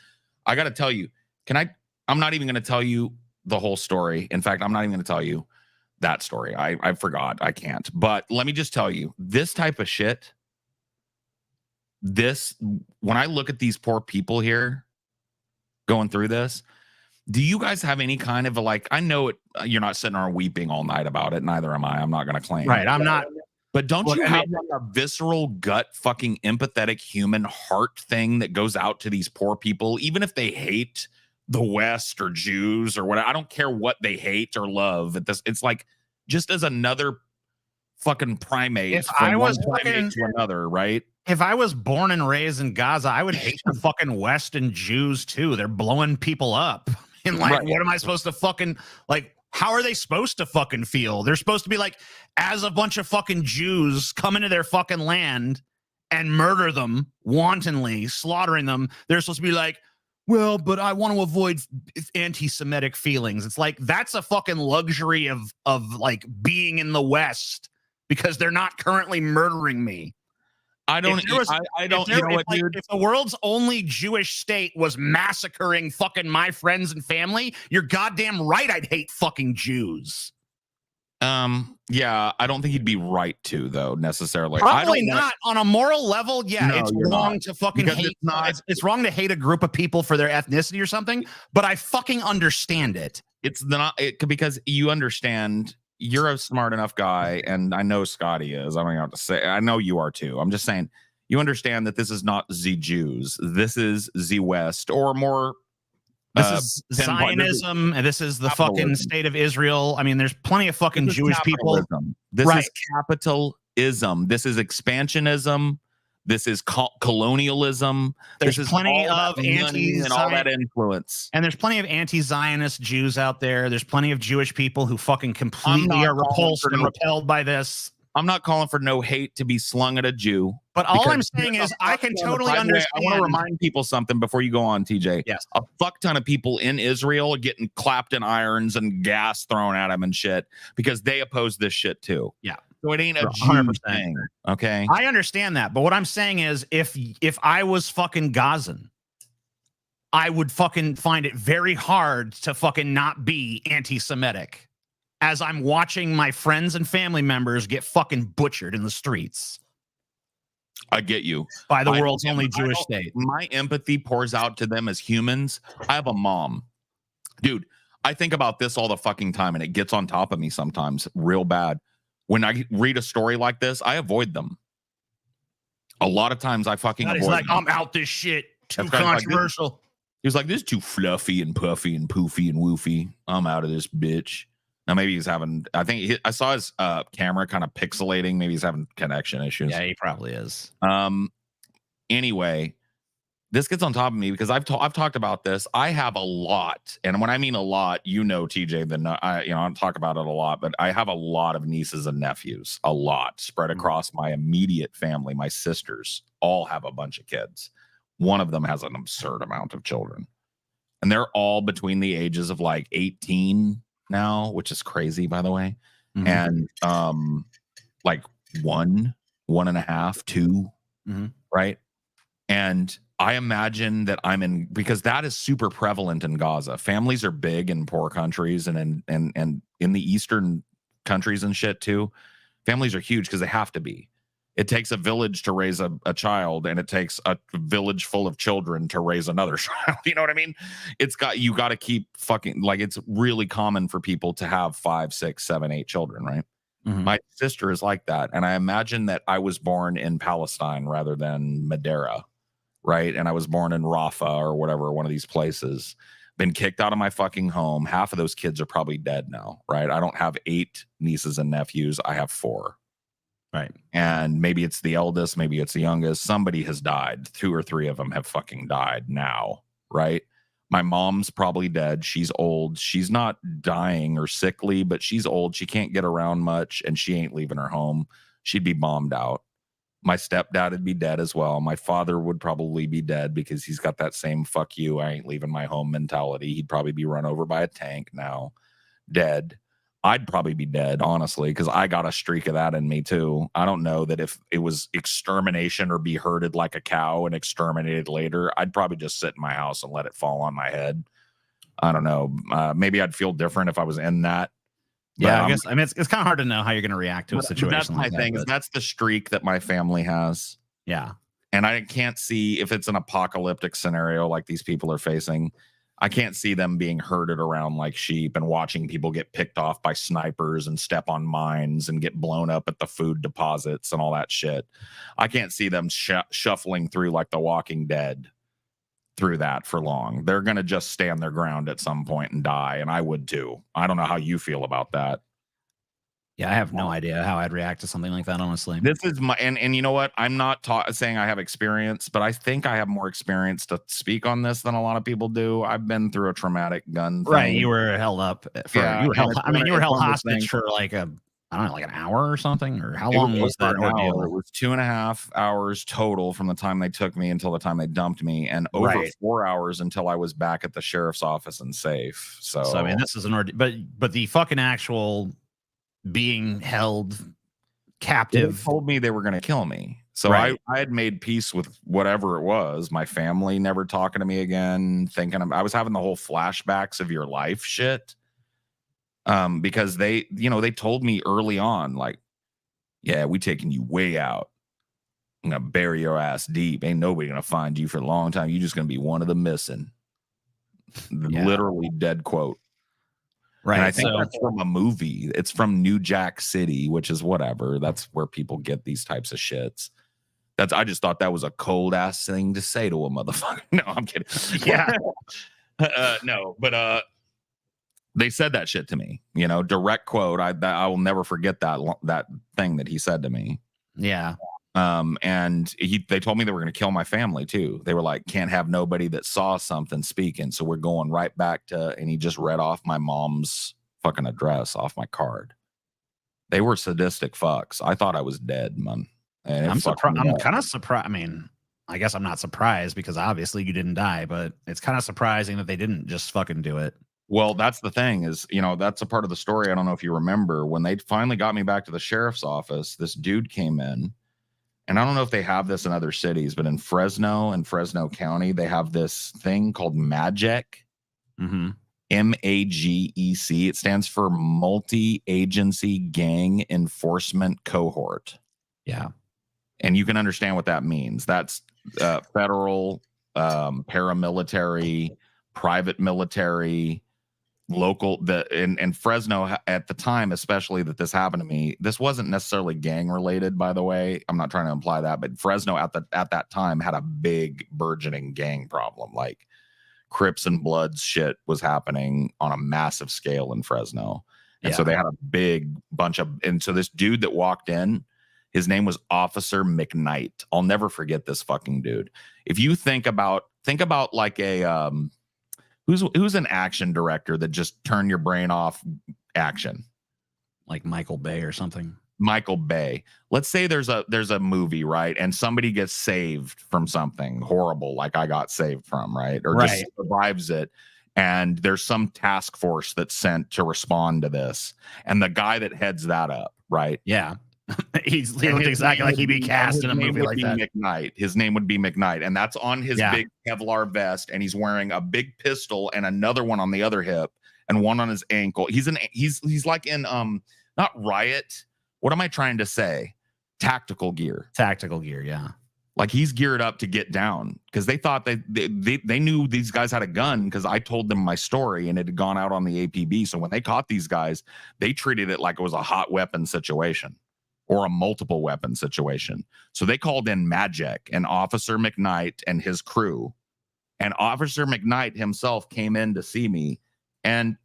I got to tell you, I'm not even going to tell you the whole story. In fact, I'm not even going to tell you that story. I forgot. I can't. But let me just tell you, this type of shit, when I look at these poor people here going through this, do you guys have any kind of I know it, you're not sitting there weeping all night about it. Neither am I. I'm not going to claim. Right. I'm not. But don't you have a visceral gut fucking empathetic human heart thing that goes out to these poor people, even if they hate the West or Jews or whatever? I don't care what they hate or love. It's like just as another fucking primate from one primate to another, right? If I was born and raised in Gaza, I would hate the fucking West and Jews too. They're blowing people up. And like, what am I supposed to fucking how are they supposed to fucking feel? They're supposed to be like, as a bunch of fucking Jews come into their fucking land and murder them wantonly, slaughtering them. They're supposed to be like, well, but I want to avoid anti-Semitic feelings. It's like, that's a fucking luxury of like being in the West, because they're not currently murdering me. I don't. You know what, dude? If the world's only Jewish state was massacring fucking my friends and family, you're goddamn right I'd hate fucking Jews. Yeah, I don't think he'd be right to, though, necessarily. Probably not on a moral level. Yeah, no, it's wrong to fucking hate. It's wrong to hate a group of people for their ethnicity or something. But I fucking understand it. It's not because you understand. You're a smart enough guy, and I know Scotty is. I don't even have to say. I know you are too. I'm just saying you understand that this is not the Jews. This is the West, or more. This is Zionism, and this is the fucking state of Israel. I mean, there's plenty of fucking Jewish people. This is capitalism. This is expansionism. This is colonialism. There's plenty of and all that influence. And there's plenty of anti-Zionist Jews out there. There's plenty of Jewish people who fucking completely are repulsed and repelled by this. I'm not calling for no hate to be slung at a Jew. But all I'm Because saying there's is a I fuck can ton of- totally by the way, understand. I want to remind people something before you go on, TJ. Yes. A fuck ton of people in Israel are getting clapped in irons and gas thrown at them and shit because they oppose this shit too. Yeah. So it ain't a 100%. Jew thing. Okay. I understand that, but what I'm saying is if I was fucking Gazan, I would fucking find it very hard to fucking not be anti-Semitic as I'm watching my friends and family members get fucking butchered in the streets I get you. by the I world's don't- only I Jewish don't- state. My empathy pours out to them as humans. I have a mom. Dude, I think about this all the fucking time and it gets on top of me sometimes real bad. When I read a story like this, I avoid them. A lot of times I fucking He's avoid like, them. I'm out this shit. Too That's kind of like this. controversial. He was like, this is too fluffy and puffy and poofy and woofy. I'm out of this bitch. Now maybe he's having, I saw his camera kind of pixelating. Maybe he's having connection issues. Yeah, he probably is. Anyway, this gets on top of me because I've talked about this. I have a lot, and when I mean a lot, you know, TJ, then I don't talk about it a lot, but I have a lot of nieces and nephews, a lot spread across my immediate family. My sisters all have a bunch of kids. One of them has an absurd amount of children, and they're all between the ages of like 18 now, which is crazy, by the way, and like 1.5, 2, right? And I imagine that I'm in, because that is super prevalent in Gaza. Families are big in poor countries and in the Eastern countries and shit too. Families are huge because they have to be. It takes a village to raise a child, and it takes a village full of children to raise another child. You know what I mean? You got to keep fucking, like, it's really common for people to have 5, 6, 7, 8 children, right? My sister is like that. And I imagine that I was born in Palestine rather than Madeira, right? And I was born in Rafah or whatever, one of these places, been kicked out of my fucking home. Half of those kids are probably dead now, right? I don't have 8 nieces and nephews. I have 4. Right. And maybe it's the eldest, maybe it's the youngest. Somebody has died. 2 or 3 of them have fucking died now, right? My mom's probably dead. She's old. She's not dying or sickly, but she's old. She can't get around much, and she ain't leaving her home. She'd be bombed out. My stepdad would be dead as well. My father would probably be dead because he's got that same fuck you, I ain't leaving my home mentality. He'd probably be run over by a tank now, dead. I'd probably be dead, honestly, because I got a streak of that in me too. I don't know that if it was extermination or be herded like a cow and exterminated later, I'd probably just sit in my house and let it fall on my head. I don't know. Maybe I'd feel different if I was in that. Yeah, I guess. I mean, it's kind of hard to know how you're going to react to a situation. That's my thing. Is that's the streak that my family has. Yeah, and I can't see if it's an apocalyptic scenario like these people are facing. I can't see them being herded around like sheep and watching people get picked off by snipers and step on mines and get blown up at the food deposits and all that shit. I can't see them shuffling through like The Walking Dead through that for long. They're going to just stand their ground at some point and die, and I would too. I don't know how you feel about that. Yeah, I have no idea how I'd react to something like that, honestly. This is my, and you know what? I'm not saying I have experience, but I think I have more experience to speak on this than a lot of people do. I've been through a traumatic gun thing. Right, you were held up for, Yeah, you were held, I mean, you were held hostage thing. for like I don't know, like an hour or something, or how long was that ordeal? It was 2.5 hours total from the time they took me until the time they dumped me, and over 4 hours until I was back at the sheriff's office and safe. So I mean, this is an ordeal, but the fucking actual being held captive. They told me they were going to kill me. So I had made peace with whatever it was. My family never talking to me again, thinking I was having the whole flashbacks of your life shit. Because they told me early on, like, yeah, we taking you way out. I'm going to bury your ass deep. Ain't nobody going to find you for a long time. You're just going to be one of the missing. Literally dead quote. Right. And I think that's from a movie. It's from New Jack City, which is whatever. That's where people get these types of shits. I just thought that was a cold ass thing to say to a motherfucker. No, I'm kidding. Yeah. No, but they said that shit to me, direct quote. I will never forget that thing that he said to me. Yeah. And they told me they were going to kill my family too. They were like, can't have nobody that saw something speaking. So we're going right back to, and he just read off my mom's fucking address off my card. They were sadistic fucks. I thought I was dead, man. And I'm surprised. I'm kind of surprised. I mean, I guess I'm not surprised because obviously you didn't die, but it's kind of surprising that they didn't just fucking do it. Well, that's the thing is, that's a part of the story. I don't know if you remember when they finally got me back to the sheriff's office, this dude came in, and I don't know if they have this in other cities, but in Fresno and Fresno County, they have this thing called MAGEC. Mm-hmm. MAGEC. It stands for Multi-Agency Gang Enforcement Cohort. Yeah. And you can understand what that means. That's federal, paramilitary, private military, local. In Fresno at the time, especially that this happened to me, this wasn't necessarily gang related, by the way. I'm not trying to imply that, but Fresno at that time had a big burgeoning gang problem. Like Crips and Bloods shit was happening on a massive scale in Fresno. And so they had a big bunch of, and so this dude that walked in, his name was Officer McKnight. I'll never forget this fucking dude. If you think about like a, who's an action director that just turn your brain off action? Like Michael Bay or something. Michael Bay. Let's say there's a movie, right? And somebody gets saved from something horrible, like I got saved from, right? Or just survives it. And there's some task force that's sent to respond to this. And the guy that heads that up, right? Yeah. He looked exactly like he'd be cast in a movie like that. McKnight. His name would be McKnight. And that's on his big Kevlar vest. And he's wearing a big pistol and another one on the other hip and one on his ankle. He's like in not Riot. What am I trying to say? Tactical gear. Tactical gear, yeah. Like he's geared up to get down because they thought they knew these guys had a gun because I told them my story and it had gone out on the APB. So when they caught these guys, they treated it like it was a hot weapon situation or a multiple weapon situation. So they called in MAGEC and Officer McKnight and his crew. And Officer McKnight himself came in to see me. And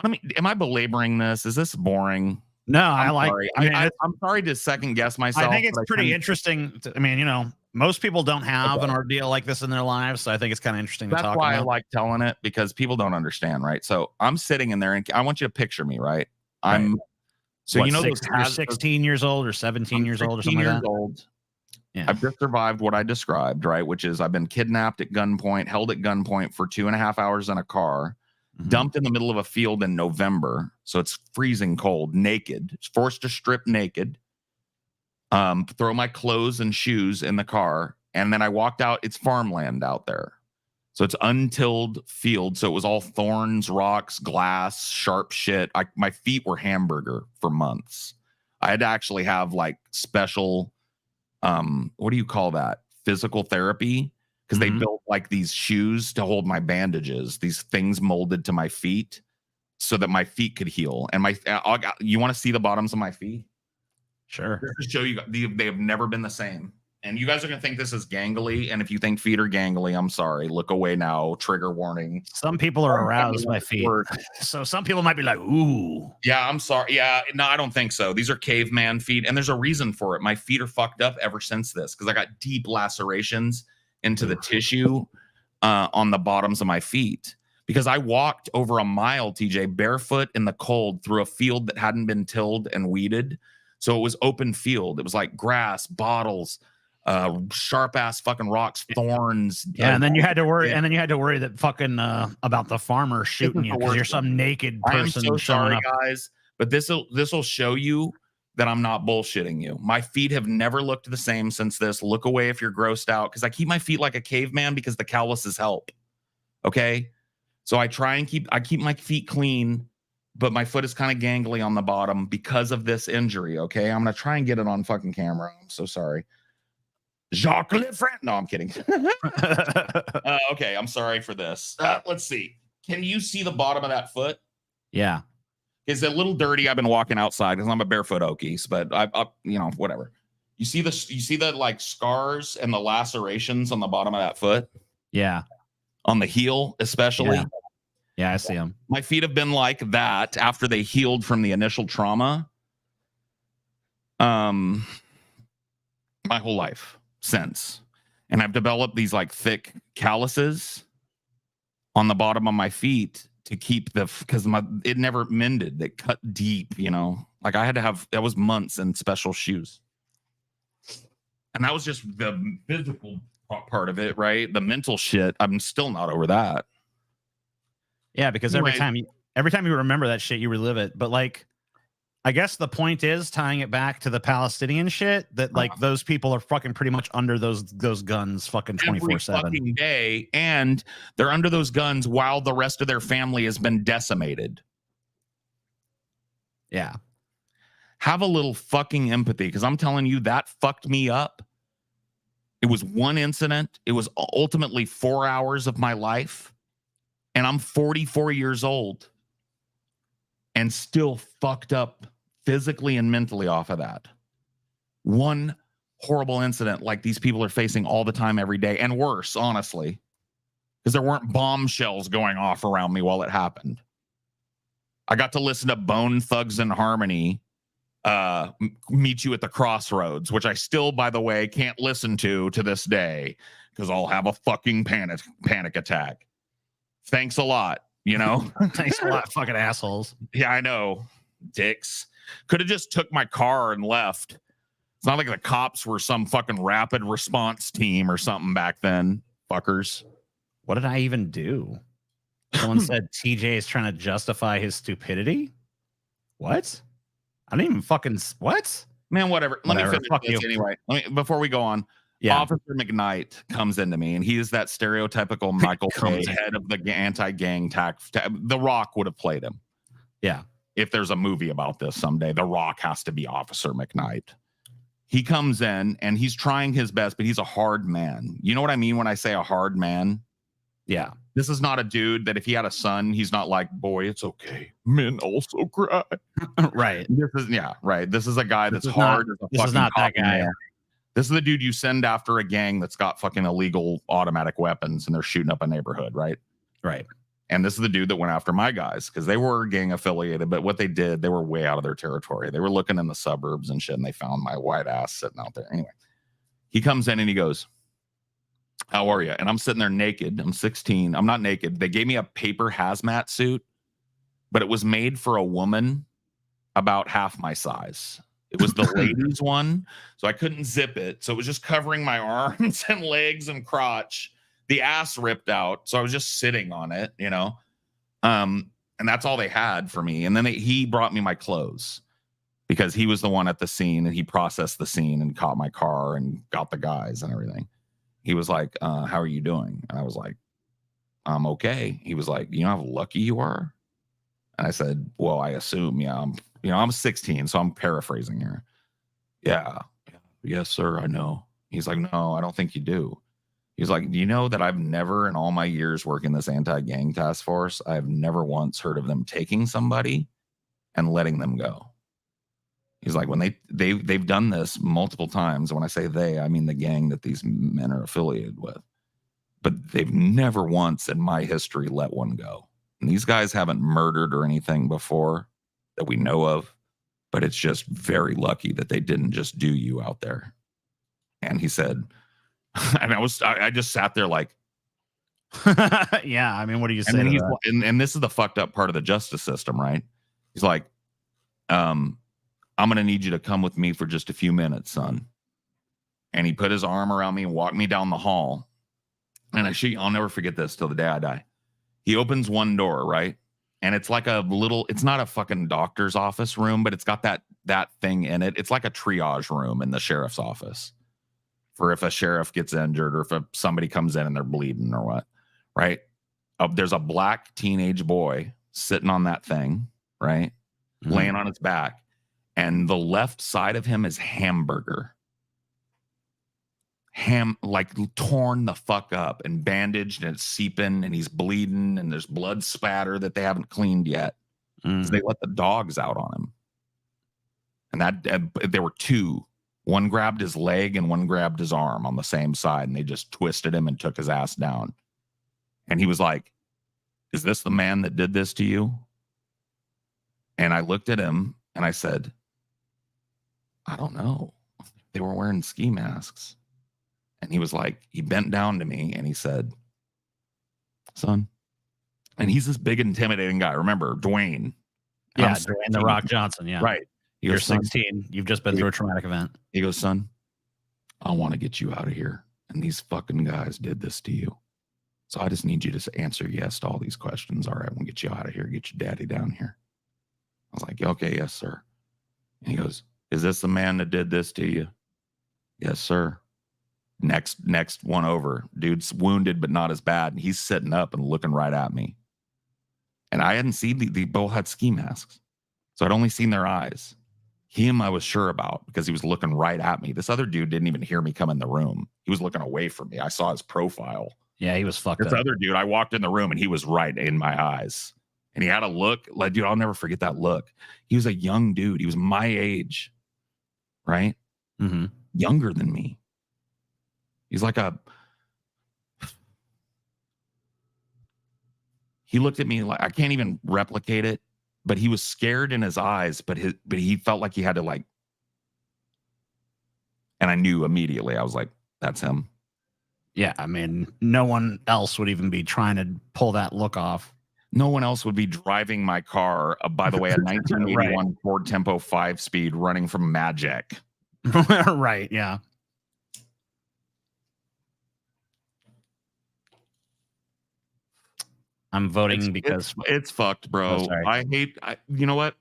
I mean, am I belaboring this? Is this boring? No, I'm sorry to second guess myself. I think it's pretty interesting. Most people don't have an ordeal like this in their lives, so I think it's kind of interesting to talk about. That's why I like telling it, because people don't understand, right? So I'm sitting in there, and I want you to picture me, right? So you're 16 years old or 17 years old or something like that? Old. Yeah. I've just survived what I described, right? Which is I've been kidnapped at gunpoint, held at gunpoint for 2.5 hours in a car. Dumped in the middle of a field in November, so it's freezing cold, naked, forced to strip naked, throw my clothes and shoes in the car, and then I walked out. It's farmland out there, so it's untilled field, so it was all thorns, rocks, glass, sharp shit. My feet were hamburger for months. I had to actually have like special, what do you call that? Physical therapy. Because they built like these shoes to hold my bandages, these things molded to my feet so that my feet could heal. And you want to see the bottoms of my feet? Sure. Just to show you, they have never been the same. And you guys are going to think this is gangly. And if you think feet are gangly, I'm sorry. Look away now. Trigger warning. Some people are aroused by feet. So some people might be like, ooh. Yeah, I'm sorry. Yeah, no, I don't think so. These are caveman feet. And there's a reason for it. My feet are fucked up ever since this because I got deep lacerations into the tissue on the bottoms of my feet. Because I walked over a mile, TJ, barefoot in the cold through a field that hadn't been tilled and weeded. So it was open field. It was like grass, bottles, sharp ass fucking rocks, thorns. Yeah, and then you had to worry. And then you had to worry that fucking about the farmer shooting you because you're some naked person. I am so sorry, guys, but this will show you that I'm not bullshitting you. My feet have never looked the same since this. Look away if you're grossed out because I keep my feet like a caveman because the calluses help. Okay, so I try and keep my feet clean, but my foot is kind of gangly on the bottom because of this injury. Okay, I'm gonna try and get it on fucking camera. I'm so sorry. Jacques Lefranc. No, I'm kidding. Okay, I'm sorry for this. Let's see. Can you see the bottom of that foot? Yeah. It's a little dirty. I've been walking outside because I'm a barefoot Okies, but I whatever. You see the like scars and the lacerations on the bottom of that foot? Yeah. On the heel, especially. Yeah, I see them. My feet have been like that after they healed from the initial trauma. My whole life since. And I've developed these like thick calluses on the bottom of my feet to keep because it never mended. It cut deep, like I had to have, that was months in special shoes. And that was just the physical part of it, right? The mental shit. I'm still not over that. Yeah, because every time you remember that shit, you relive it. But like, I guess the point is tying it back to the Palestinian shit that like those people are fucking pretty much under those guns fucking 24/7 fucking day, and they're under those guns while the rest of their family has been decimated. Yeah. Have a little fucking empathy, because I'm telling you, that fucked me up. It was one incident. It was ultimately 4 hours of my life. And I'm 44 years old and still fucked up physically and mentally off of that. One horrible incident like these people are facing all the time, every day, and worse, honestly, because there weren't bombshells going off around me while it happened. I got to listen to Bone Thugs and Harmony Meet You at the Crossroads, which I still, by the way, can't listen to this day because I'll have a fucking panic attack. Thanks a lot, you know? Thanks a lot, fucking assholes. Yeah, I know. Dicks. Could have just took my car and left. It's not like the cops were some fucking rapid response team or something back then. Fuckers. What did I even do? Someone said TJ is trying to justify his stupidity. What? I didn't even fucking what? Man, whatever. Let me finish Fuck this you. anyway. Before we go on. Yeah. Officer McKnight comes into me, and he is that stereotypical Michael Bay head of the anti-gang The Rock would have played him. Yeah. If there's a movie about this someday, The Rock has to be Officer McKnight. He comes in, and he's trying his best, but he's a hard man. You know what I mean when I say a hard man? Yeah. This is not a dude that if he had a son, he's not like, boy, it's okay. Men also cry. Right. Right. This is a guy that's This is hard. This is not that guy. Man. This is the dude you send after a gang that's got fucking illegal automatic weapons and they're shooting up a neighborhood, right? Right. And this is the dude that went after my guys because they were gang affiliated, but what they did, they were way out of their territory. They were looking in the suburbs and shit, and they found my white ass sitting out there. Anyway, he comes in and he goes, how are you? And I'm sitting there naked. I'm 16. I'm not naked. They gave me a paper hazmat suit, but it was made for a woman about half my size. It was the ladies one, so I couldn't zip it. So it was just covering my arms and legs and crotch. The ass ripped out, so I was just sitting on it, you know. And that's all they had for me. And then he brought me my clothes because he was the one at the scene, and he processed the scene and caught my car and got the guys and everything. He was like, how are you doing? And I was like, I'm okay. He was like, you know how lucky you are? And I said, well, I assume, yeah, I'm 16, so I'm paraphrasing here. Yeah. Yes, sir, I know. He's like, no, I don't think you do. He's like, do you know that I've never in all my years working this anti-gang task force, I've never once heard of them taking somebody and letting them go. He's like, when they've done this multiple times. When I say they, I mean the gang that these men are affiliated with. But they've never once in my history let one go. And these guys haven't murdered or anything before that we know of, but it's just very lucky that they didn't just do you out there. And he said, and I just sat there like, yeah, I mean, what do you say? And this is the fucked up part of the justice system, right? He's like, I'm going to need you to come with me for just a few minutes, son. And he put his arm around me and walked me down the hall. And I'll never forget this till the day I die. He opens one door, right? And it's like it's not a fucking doctor's office room, but it's got that thing in it. It's like a triage room in the sheriff's office for if a sheriff gets injured or if somebody comes in and they're bleeding or what, right? There's a black teenage boy sitting on that thing, right? Mm-hmm. Laying on his back. And the left side of him is hamburger. Like torn the fuck up and bandaged, and it's seeping and he's bleeding and there's blood spatter that they haven't cleaned yet. So they let the dogs out on him. And there were two. One grabbed his leg and one grabbed his arm on the same side, and they just twisted him and took his ass down. And he was like, is this the man that did this to you? And I looked at him and I said, I don't know. They were wearing ski masks. And he was like, he bent down to me and he said, son. And he's this big, intimidating guy. Remember, Dwayne. Yeah, Dwayne The Rock Johnson. Yeah. Right. You're 16. You've just been through a traumatic event. He goes, son, I want to get you out of here. And these fucking guys did this to you. So I just need you to answer yes to all these questions. All right, we'll get you out of here. Get your daddy down here. I was like, okay, yes, sir. And he goes, is this the man that did this to you? Yes, sir. Next one over. Dude's wounded, but not as bad. And he's sitting up and looking right at me. And I hadn't seen they both had ski masks. So I'd only seen their eyes. Him, I was sure about because he was looking right at me. This other dude didn't even hear me come in the room. He was looking away from me. I saw his profile. Yeah, he was fucked This up. other dude, I walked in the room and he was right in my eyes. And he had a look like, dude, I'll never forget that look. He was a young dude. He was my age, right? Mm-hmm. Younger than me. He's like he looked at me like, I can't even replicate it, but he was scared in his eyes, but he felt like he had to like, and I knew immediately. I was like, that's him. Yeah, I mean, no one else would even be trying to pull that look off. No one else would be driving my car, by the way, a 1981 Ford Tempo 5-speed running from Magic. Right, yeah. I'm voting because it's fucked, bro. You know what?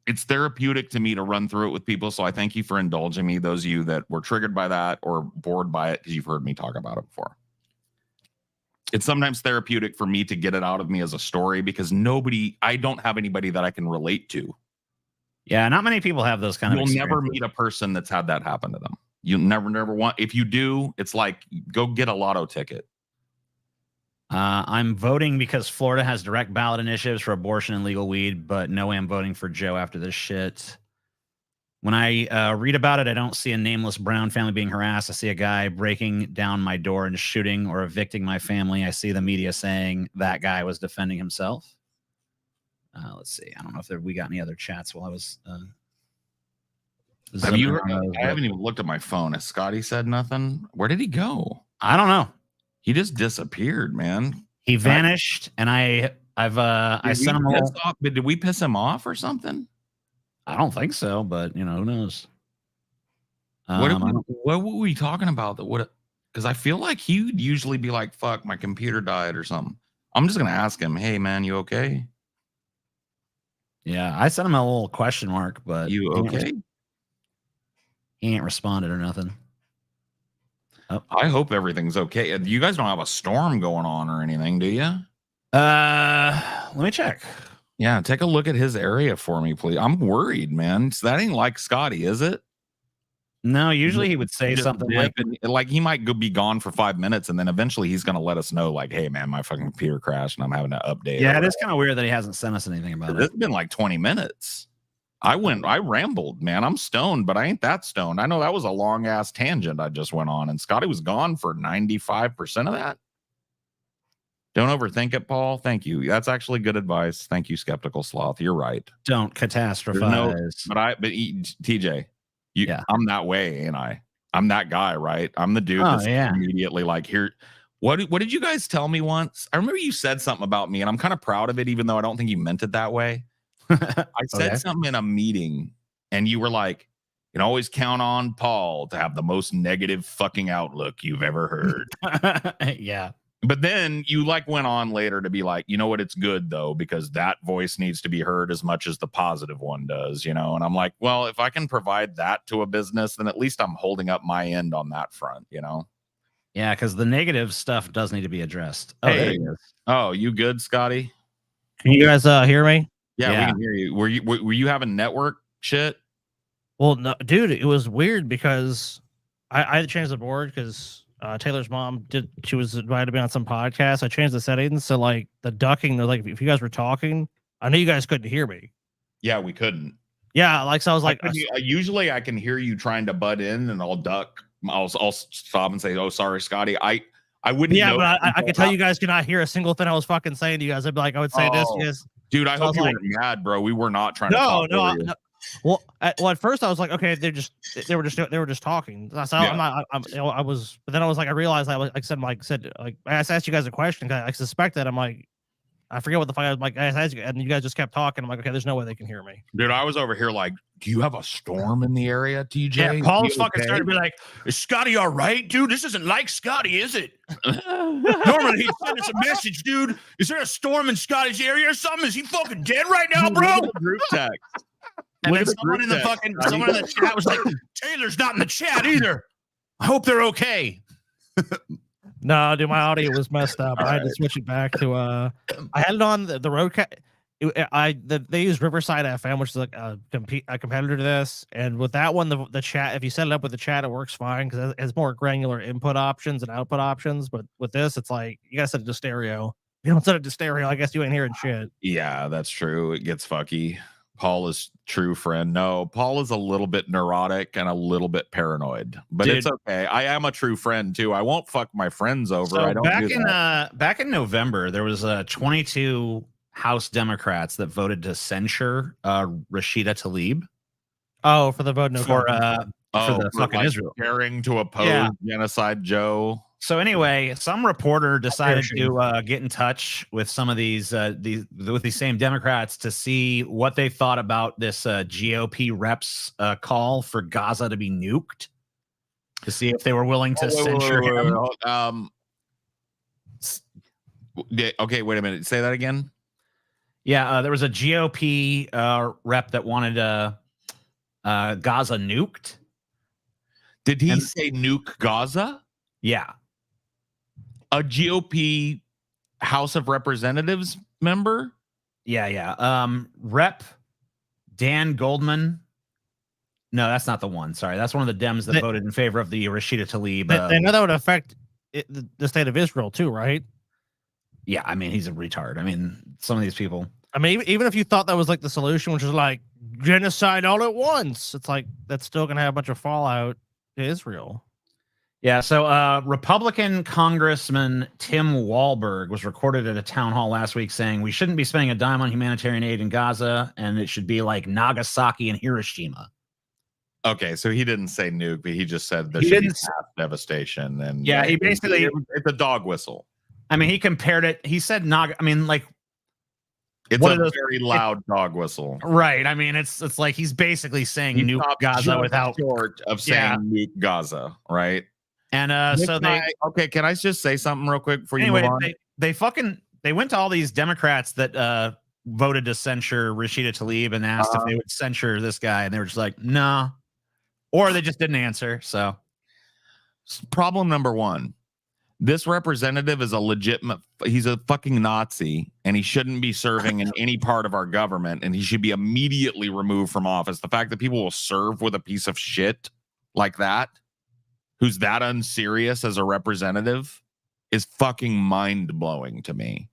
It's therapeutic to me to run through it with people. So I thank you for indulging me. Those of you that were triggered by that or bored by it, because you've heard me talk about it before. It's sometimes therapeutic for me to get it out of me as a story because I don't have anybody that I can relate to. Yeah, not many people have those kind of experiences. You'll never meet a person that's had that happen to them. You never want. If you do, it's like go get a lotto ticket. I'm voting because Florida has direct ballot initiatives for abortion and legal weed, but no way I'm voting for Joe after this shit. When I read about it, I don't see a nameless Brown family being harassed. I see a guy breaking down my door and shooting or evicting my family. I see the media saying that guy was defending himself. Let's see. I don't know if we got any other chats while I was. Have you heard? I haven't even looked at my phone. Has Scotty said nothing? Where did he go? I don't know. He just disappeared, man. He vanished, and I sent him a. Did we piss him off or something? I don't think so, but you know, who knows? What were we talking about? Because I feel like he'd usually be like, "Fuck, my computer died" or something. I'm just gonna ask him, "Hey, man, you okay?" Yeah, I sent him a little question mark, but you okay? He ain't responded or nothing. Oh. I hope everything's okay. You guys don't have a storm going on or anything, do you? Let me check. Yeah, take a look at his area for me, please. I'm worried, man. So that ain't like Scotty, is it? No, usually he would say something like he might be gone for 5 minutes, and then eventually he's going to let us know, like, "Hey, man, my fucking computer crashed, and I'm having to update." Yeah, it is kind of weird that he hasn't sent us anything about it. It's been like 20 minutes. I rambled, man. I'm stoned, but I ain't that stoned. I know that was a long ass tangent I just went on, and Scotty was gone for 95% of that. Don't overthink it, Paul. Thank you. That's actually good advice. Thank you, Skeptical Sloth. You're right. Don't catastrophize. TJ, I'm that way, ain't I? I'm that guy, right? I'm the dude that's immediately like, here. What did you guys tell me once? I remember you said something about me, and I'm kind of proud of it, even though I don't think you meant it that way. I said something in a meeting, and you were like, "You can always count on Paul to have the most negative fucking outlook you've ever heard." Yeah. But then you like went on later to be like, "You know what? It's good though, because that voice needs to be heard as much as the positive one does, you know?" And I'm like, well, if I can provide that to a business, then at least I'm holding up my end on that front, you know? Yeah, because the negative stuff does need to be addressed. Oh, hey. there he is. Oh, you good, Scotty? Can you guys hear me? Yeah, we can hear you. Were you having network shit? Well, no, dude, it was weird because I had to change the board because Taylor's mom she was invited to be on some podcast. I changed the settings so like the ducking, like if you guys were talking, I knew you guys couldn't hear me. Yeah, we couldn't. Yeah, like so I was like, usually I can hear you trying to butt in, and I'll duck. I'll stop and say, "Oh, sorry, Scotty." I wouldn't. Yeah, but I could tell you guys could not hear a single thing I was fucking saying to you guys. I'd be like, I would say this, yes. Dude, I hope you weren't mad, bro. We were not trying to talk over you. No. Well, at first I was like, okay, they were just talking. So I was, but then I was like, I realized I said I asked you guys a question. I suspect that I'm like, I forget what the fuck I was like, and you guys just kept talking. I'm like, okay, there's no way they can hear me. Dude, I was over here like, do you have a storm in the area, TJ? Yeah, Paul's You fucking okay? starting to be like, is Scotty all right, dude? This isn't like Scotty, is it? Normally he'd send us a message, dude. Is there a storm in Scotty's area or something? Is he fucking dead right now, bro? Group text. And Look then at the someone in the group text, fucking Scotty. someone in the chat was like, Taylor's not in the chat either. I hope they're okay. No, dude, my audio was messed up. I had to switch it back to I had it on the roadcast. They use Riverside FM, which is like a competitor to this. And with that one, the chat, if you set it up with the chat, it works fine because it has more granular input options and output options. But with this, it's like you gotta set it to stereo. If you don't set it to stereo, I guess you ain't hearing shit. Yeah, that's true. It gets fucky. Paul is true friend. No, Paul is a little bit neurotic and a little bit paranoid, but Dude. it's okay. I am a true friend too. I won't fuck my friends over. So I don't back do in that. back in November, there was 22 House Democrats that voted to censure Rashida Tlaib Oh, for the vote no for confidence. for the fucking like Israel. daring to oppose Yeah. genocide, Joe. So anyway, some reporter decided to get in touch with some of these same Democrats to see what they thought about this GOP reps call for Gaza to be nuked, to see if they were willing to censure him. Okay, wait a minute. Say that again. Yeah, there was a GOP rep that wanted Gaza nuked. Did he say nuke Gaza? Yeah. A GOP House of Representatives member? Yeah. Rep Dan Goldman. No, that's not the one. Sorry, that's one of the Dems that voted in favor of the Rashida Tlaib. They know that would affect the state of Israel too, right? Yeah, I mean, he's a retard. I mean, some of these people. I mean, even if you thought that was like the solution, which is like genocide all at once, it's like that's still gonna have a bunch of fallout to Israel. Yeah, so Republican Congressman Tim Walberg was recorded at a town hall last week saying we shouldn't be spending a dime on humanitarian aid in Gaza, and it should be like Nagasaki and Hiroshima. Okay, so he didn't say nuke, but he just said there He should be didn't mass devastation. And Yeah, he basically. it's a dog whistle. I mean, he compared it. He said I mean, like, It's one a of those- very loud dog whistle. right. I mean, it's like he's basically saying He nuke stopped Gaza just without. short of saying nuke Gaza, right? And so okay, can I just say something real quick before you anyway, move on? they went to all these Democrats that voted to censure Rashida Tlaib and asked if they would censure this guy, and they were just like, nah, or they just didn't answer. So Problem number one, this representative is a legitimate, he's a fucking Nazi, and he shouldn't be serving in any part of our government, and he should be immediately removed from office. The fact that people will serve with a piece of shit like that, who's that unserious as a representative, is fucking mind-blowing to me.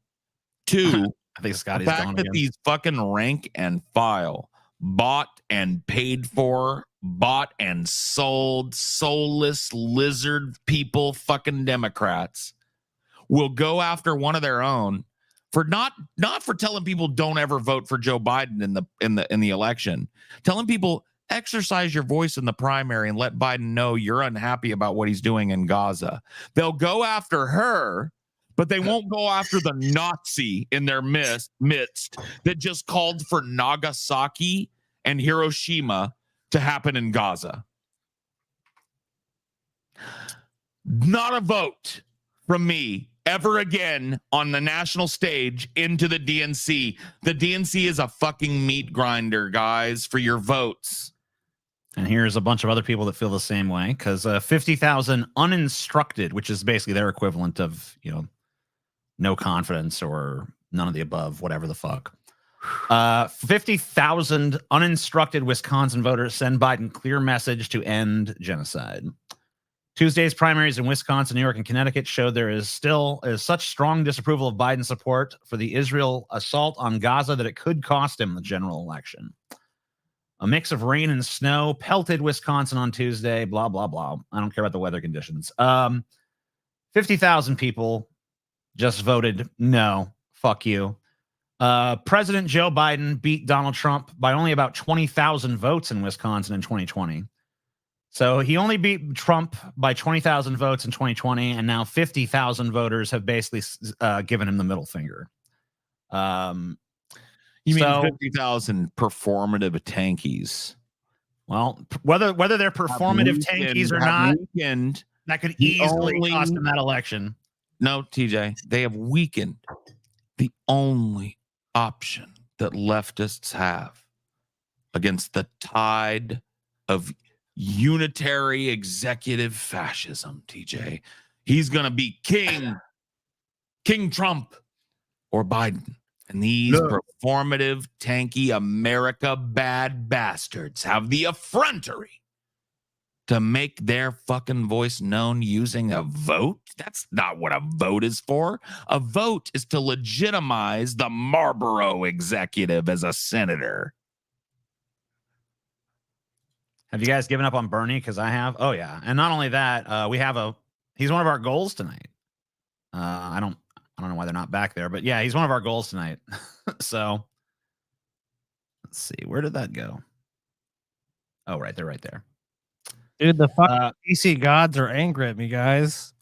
Two, I think Scotty's the fact gone that again. these fucking rank and file, bought and paid for, bought and sold, soulless lizard people, fucking Democrats, will go after one of their own for not for telling people don't ever vote for Joe Biden in the election, telling people exercise your voice in the primary and let Biden know you're unhappy about what he's doing in Gaza. They'll go after her, but they won't go after the Nazi in their midst that just called for Nagasaki and Hiroshima to happen in Gaza. Not a vote from me ever again on the national stage into the DNC. The DNC is a fucking meat grinder, guys, for your votes. And here's a bunch of other people that feel the same way, because 50,000 uninstructed, which is basically their equivalent of, no confidence or none of the above, whatever the fuck. 50,000 uninstructed Wisconsin voters send Biden clear message to end genocide. Tuesday's primaries in Wisconsin, New York, and Connecticut showed there is such strong disapproval of Biden's support for the Israel assault on Gaza that it could cost him the general election. A mix of rain and snow pelted Wisconsin on Tuesday, blah, blah, blah. I don't care about the weather conditions. 50,000 people just voted no, fuck you. President Joe Biden beat Donald Trump by only about 20,000 votes in Wisconsin in 2020. So he only beat Trump by 20,000 votes in 2020, and now 50,000 voters have basically given him the middle finger. You mean So- 50,000 performative tankies? Well, whether they're performative tankies or not, that could easily cost them that election. No, TJ, they have weakened the only option that leftists have against the tide of unitary executive fascism, TJ. He's going to be King Trump or Biden. And these performative, tanky America bad bastards have the effrontery to make their fucking voice known using a vote. That's not what a vote is for. A vote is to legitimize the Marlboro executive as a senator. Have you guys given up on Bernie? Because I have. Oh yeah, and not only that, he's one of our goals tonight. I don't know why they're not back there, but yeah, he's one of our goals tonight. So let's see, where did that go? Oh, right there, right there. Dude, the fucking PC gods are angry at me, guys.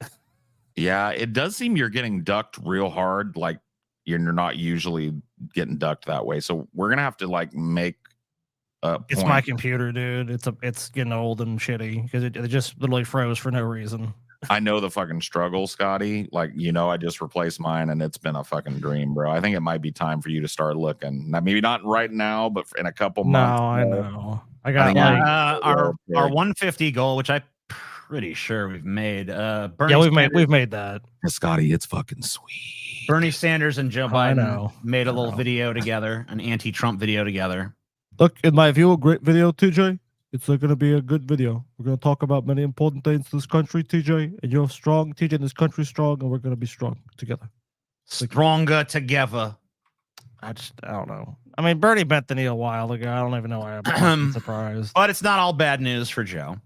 Yeah, it does seem you're getting ducked real hard. Like you're not usually getting ducked that way. So we're gonna have to like make a It's my computer, dude. It's getting old and shitty because it just literally froze for no reason. I know the fucking struggle, Scotty. Like, I just replaced mine and it's been a fucking dream, bro. I think it might be time for you to start looking. Now, maybe not right now, but in a couple months. No, I know. I got our 150 goal, which I'm pretty sure we've made. We've made that. Scotty, it's fucking sweet. Bernie Sanders and Joe Biden made a little video together, an anti-Trump video together. Look, in my view, a great video, TJ. It's going to be a good video. We're going to talk about many important things in this country, TJ. And you're strong, TJ, and this country's strong, and we're going to be strong together. Stronger together. I don't know. I mean, Bernie bent the knee a while ago. I don't even know why I'm surprised. But it's not all bad news for Joe.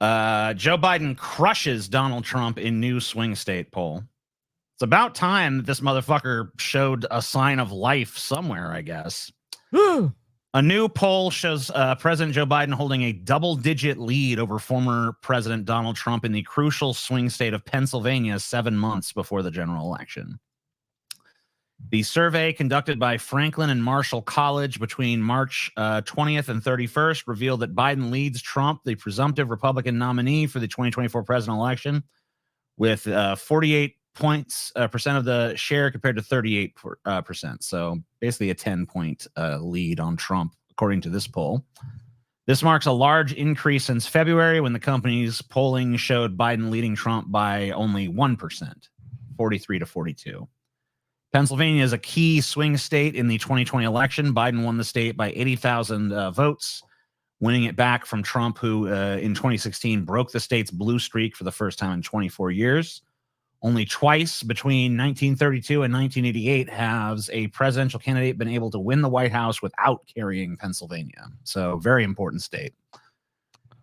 Joe Biden crushes Donald Trump in new swing state poll. It's about time that this motherfucker showed a sign of life somewhere, I guess. A new poll shows President Joe Biden holding a double-digit lead over former President Donald Trump in the crucial swing state of Pennsylvania 7 months before the general election. The survey conducted by Franklin and Marshall College between March 20th and 31st revealed that Biden leads Trump, the presumptive Republican nominee for the 2024 presidential election, with 48% of the share compared to 38%. So basically a 10-point lead on Trump, according to this poll. This marks a large increase since February when the company's polling showed Biden leading Trump by only 1%, 43 to 42. Pennsylvania is a key swing state in the 2020 election. Biden won the state by 80,000 votes, winning it back from Trump, who in 2016 broke the state's blue streak for the first time in 24 years. Only twice between 1932 and 1988 has a presidential candidate been able to win the White House without carrying Pennsylvania. So very important state.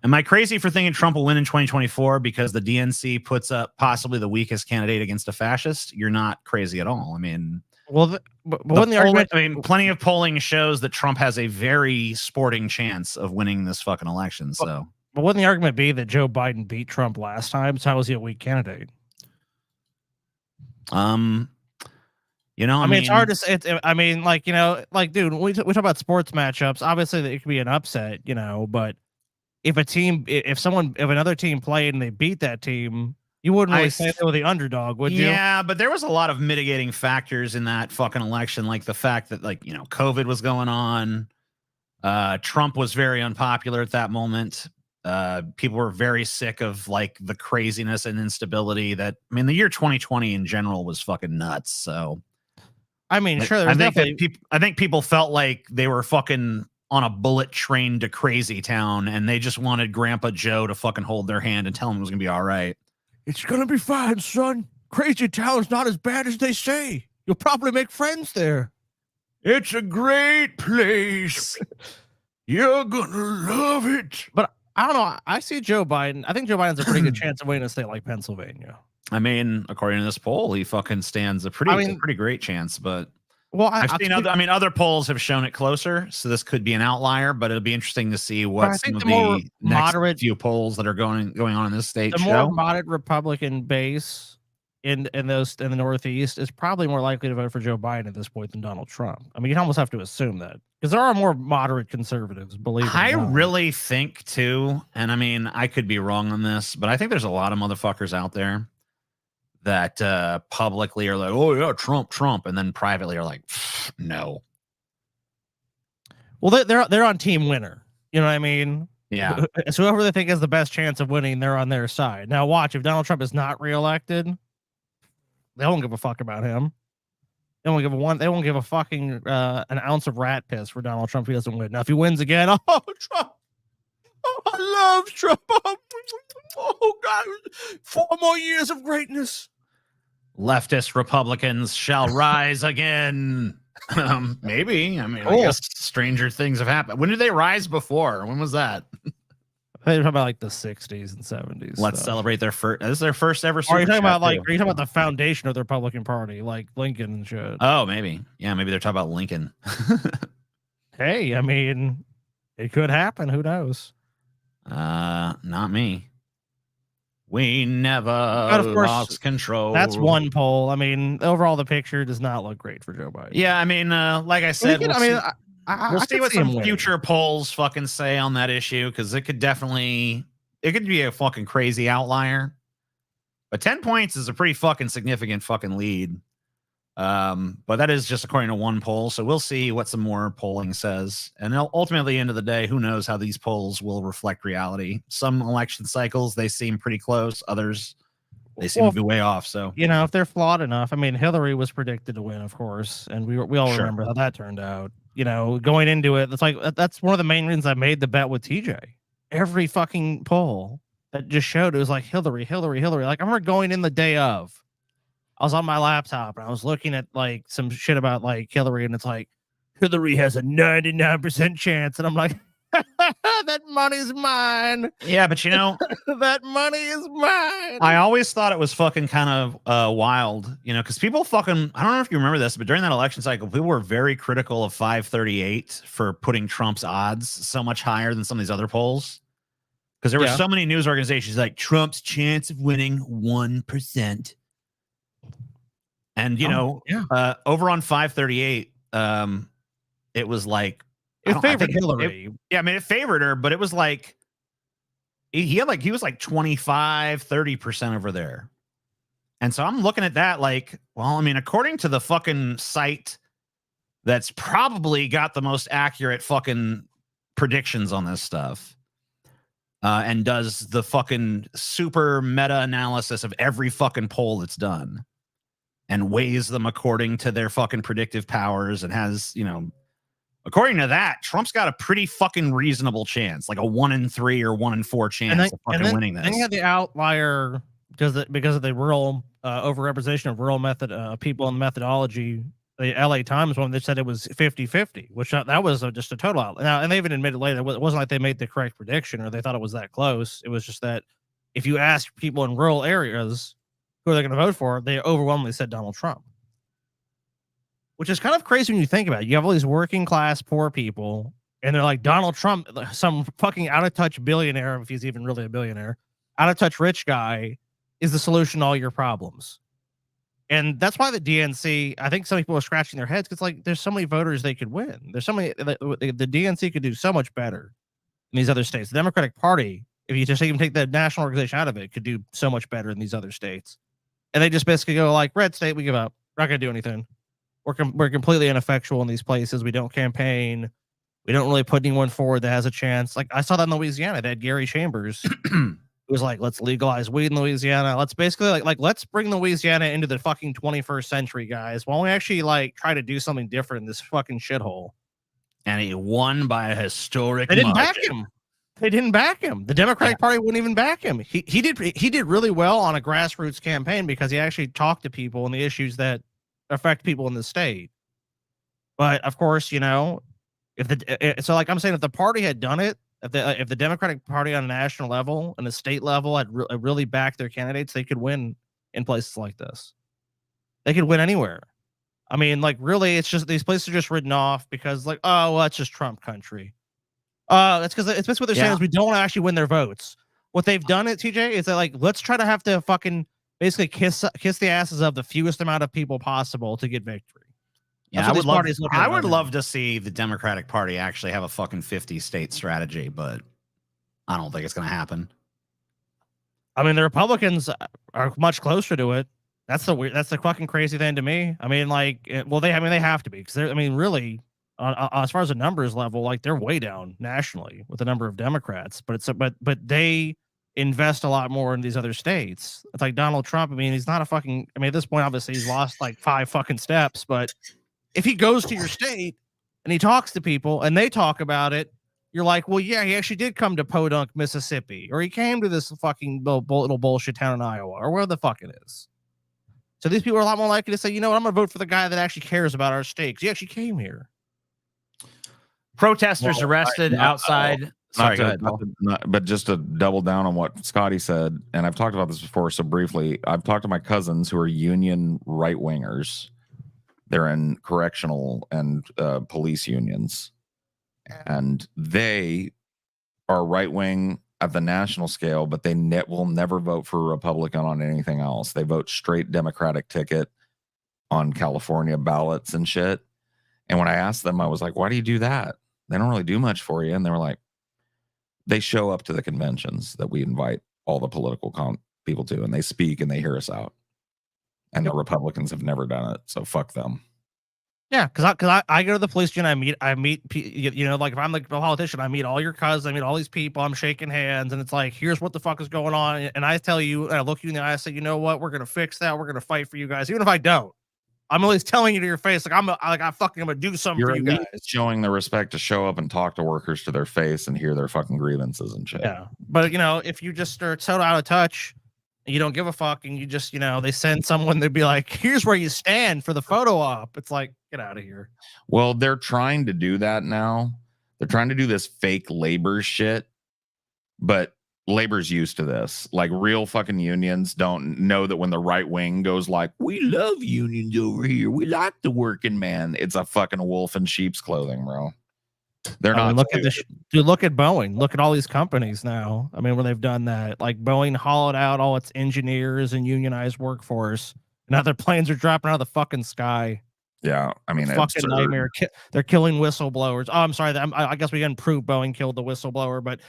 Am I crazy for thinking Trump will win in 2024 because the DNC puts up possibly the weakest candidate against a fascist? You're not crazy at all. I mean, but when the argument, I mean, plenty of polling shows that Trump has a very sporting chance of winning this fucking election. So, but wouldn't the argument be that Joe Biden beat Trump last time? So how was he a weak candidate? I mean, it's hard to say. I mean, dude, we talk about sports matchups. Obviously, it could be an upset, but if another team played and they beat that team, you wouldn't really say they were the underdog, would you? Yeah, but there was a lot of mitigating factors in that fucking election, like the fact that, COVID was going on. Trump was very unpopular at that moment. People were very sick of the craziness and instability the year 2020 in general was fucking nuts. So, I mean, sure. I think people felt like they were fucking on a bullet train to crazy town, and they just wanted Grandpa Joe to fucking hold their hand and tell them it was gonna be all right. It's gonna be fine, son. Crazy town's not as bad as they say. You'll probably make friends there. It's a great place. You're gonna love it. But I don't know. I see Joe Biden. I think Joe Biden's a pretty good chance of winning a state like Pennsylvania. I mean, according to this poll, he fucking stands a pretty great chance. But other polls have shown it closer, so this could be an outlier. But it'll be interesting to see what some of the next few polls that are going on in this state show. The more moderate Republican base in the Northeast is probably more likely to vote for Joe Biden at this point than Donald Trump. I mean, you'd almost have to assume that because there are more moderate conservatives. Believe it or I not. really think too, and I mean, I could be wrong on this, but I think there's a lot of motherfuckers out there that publicly are like, "Oh yeah, Trump," and then privately are like, "No." Well, they're on team winner. You know what I mean? Yeah. So whoever they think has the best chance of winning, they're on their side. Now, watch if Donald Trump is not reelected, they won't give a fuck about him. They won't give They won't give a fucking an ounce of rat piss for Donald Trump if he doesn't win. Now, if he wins again, oh Trump, oh I love Trump. Oh God, 4 more years of greatness. Leftist Republicans shall rise again. Maybe. I mean, I Cool. guess stranger things have happened. When did they rise before? When was that? They're talking about like the 60s and 70s. Let's celebrate their first. This is their first ever. Or are you super talking about chat, like? too. Are you talking about the foundation of the Republican Party, like Lincoln and shit? Oh, maybe. Yeah, maybe they're talking about Lincoln. Hey, I mean, it could happen. Who knows? Not me. We never of course, lost control. That's one poll. I mean, overall, the picture does not look great for Joe Biden. Yeah, I mean, like I said, we'll see what some future polls fucking say on that issue because it could be a fucking crazy outlier. But 10 points is a pretty fucking significant fucking lead. But that is just according to one poll. So we'll see what some more polling says. And ultimately, at the end of the day, who knows how these polls will reflect reality. Some election cycles, they seem pretty close. Others, they seem to be way off. So, you know, if they're flawed enough, I mean, Hillary was predicted to win, of course. And we all remember how that turned out. You know, going into it, it's like that's one of the main reasons I made the bet with TJ. Every fucking poll that just showed it was like Hillary. Like I remember going in the day of. I was on my laptop and I was looking at like some shit about like Hillary, and it's like Hillary has a 99% chance, and I'm like, that money's mine. yeah, but you know, that money is mine. I always thought it was fucking kind of wild, you know, because people fucking, I don't know if you remember this, but during that election cycle, people were very critical of 538 for putting Trump's odds so much higher than some of these other polls. Because there were so many news organizations like Trump's chance of winning 1%. And, you know, over on 538, it was like, it favored Hillary. I mean, it favored her, but it was like, he was like 25-30% over there. And so I'm looking at that like, well, I mean, according to the fucking site that's probably got the most accurate fucking predictions on this stuff, and does the fucking super meta analysis of every fucking poll that's done and weighs them according to their fucking predictive powers and has, you know, according to that, Trump's got a pretty fucking reasonable chance, like a 1 in 3 or 1 in 4 chance of fucking winning this. And you had the outlier because of the rural overrepresentation of rural people in the methodology. The LA Times one, they said it was 50-50, which that was just a total out. Now, and they even admitted later, it wasn't like they made the correct prediction or they thought it was that close. It was just that if you ask people in rural areas who they're going to vote for, they overwhelmingly said Donald Trump. Which is kind of crazy when you think about it. You have all these working class poor people, and they're like, Donald Trump, some fucking out of touch billionaire, if he's even really a billionaire, out of touch rich guy, is the solution to all your problems. And that's why the DNC, I think some people are scratching their heads because like there's so many voters they could win. There's so many, the DNC could do so much better in these other states. The Democratic Party, if you just even take the national organization out of it, could do so much better in these other states. And they just basically go like, red state, we give up. We're not going to do anything. We're completely ineffectual in these places. We don't campaign. We don't really put anyone forward that has a chance. Like I saw that in Louisiana. They had Gary Chambers. It was like, let's legalize weed in Louisiana. Let's basically like let's bring Louisiana into the fucking 21st century, guys. Why don't we actually like try to do something different in this fucking shithole? And he won by a historic They didn't margin. back him. They didn't back him. The Democratic Party wouldn't even back him. He did really well on a grassroots campaign because he actually talked to people on the issues that affect people in the state. But of course, you know, if like I'm saying, if the party had done it, if the Democratic Party on a national level and a state level had really backed their candidates, they could win in places like this. They could win anywhere. I mean, like really, it's just these places are just written off because like, oh, well, that's just Trump country. That's because it's basically what they're saying is we don't actually win their votes. What they've done at TJ is that like let's try to have to fucking basically kiss the asses of the fewest amount of people possible to get victory. Yeah, That's what I would these love. parties look at I would right love now. to see the Democratic Party actually have a fucking 50-state strategy, but I don't think it's going to happen. I mean, the Republicans are much closer to it. That's the fucking crazy thing to me. I mean, like, they have to be because they're. I mean, really, as far as the numbers level, like they're way down nationally with the number of Democrats. But they invest a lot more in these other states. It's like Donald Trump. I mean, he's not a fucking. I mean, at this point, obviously, he's lost like 5 fucking steps. But if he goes to your state and he talks to people and they talk about it, you're like, well, yeah, he actually did come to Podunk, Mississippi, or he came to this fucking little bullshit town in Iowa, or where the fuck it is. So these people are a lot more likely to say, you know what, I'm going to vote for the guy that actually cares about our state because he actually came here. Protesters arrested outside. Sorry, go ahead. But just to double down on what Scotty said, and I've talked about this before so briefly, I've talked to my cousins who are union right-wingers. They're in correctional and police unions. And they are right-wing at the national scale, but they will never vote for a Republican on anything else. They vote straight Democratic ticket on California ballots and shit. And when I asked them, I was like, why do you do that? They don't really do much for you. And they were like, they show up to the conventions that we invite all the political people to, and they speak and they hear us out. And the Republicans have never done it. So fuck them. Yeah, because I go to the police union, I meet you know, like if I'm like a politician, I meet all your cousins, I meet all these people, I'm shaking hands, and it's like, here's what the fuck is going on, and I tell you, and I look you in the eye, I say, you know what, we're gonna fix that, we're gonna fight for you guys, even if I don't. I'm always telling you to your face, like I'm gonna do something for you guys. Showing the respect to show up and talk to workers to their face and hear their fucking grievances and shit. Yeah, but you know, if you just start so out of touch, you don't give a fuck, and you just, you know, they send someone to be like, here's where you stand for the photo op. It's like, get out of here. Well, they're trying to do that now. They're trying to do this fake labor shit, but labor's used to this. Like real fucking unions don't know that when the right wing goes like, we love unions over here, we like the working man, it's a fucking wolf in sheep's clothing, bro. They're not. Look at this, dude. Look at Boeing. Look at all these companies now. I mean, where they've done that. Like Boeing hollowed out all its engineers and unionized workforce. Now their planes are dropping out of the fucking sky. Yeah, I mean, fucking nightmare. They're killing whistleblowers. Oh, I'm sorry. I guess we didn't prove Boeing killed the whistleblower, but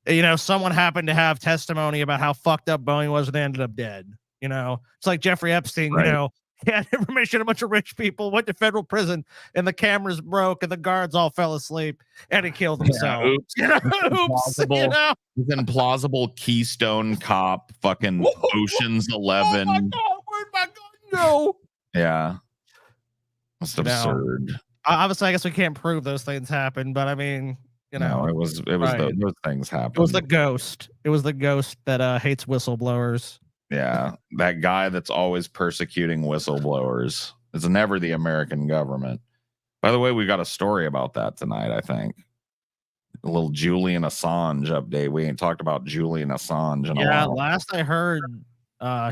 you know, someone happened to have testimony about how fucked up Boeing was, and they ended up dead. You know, it's like Jeffrey Epstein. Right. You know. He had information, a bunch of rich people went to federal prison, and the cameras broke, and the guards all fell asleep, and he killed himself. Yeah, oops. You know, oops, you know? It's an implausible Keystone Cop, fucking Ocean's 11. Oh my God, where'd my gun go? Yeah, that's absurd. Obviously, I guess we can't prove those things happened, but I mean, you know, no, it was right. those things happened. It was the ghost. It was the ghost that hates whistleblowers. Yeah, that guy that's always persecuting whistleblowers. It's never the American government. By the way, we got a story about that tonight, I think. A little Julian Assange update. We ain't talked about Julian Assange in a while. Last I heard,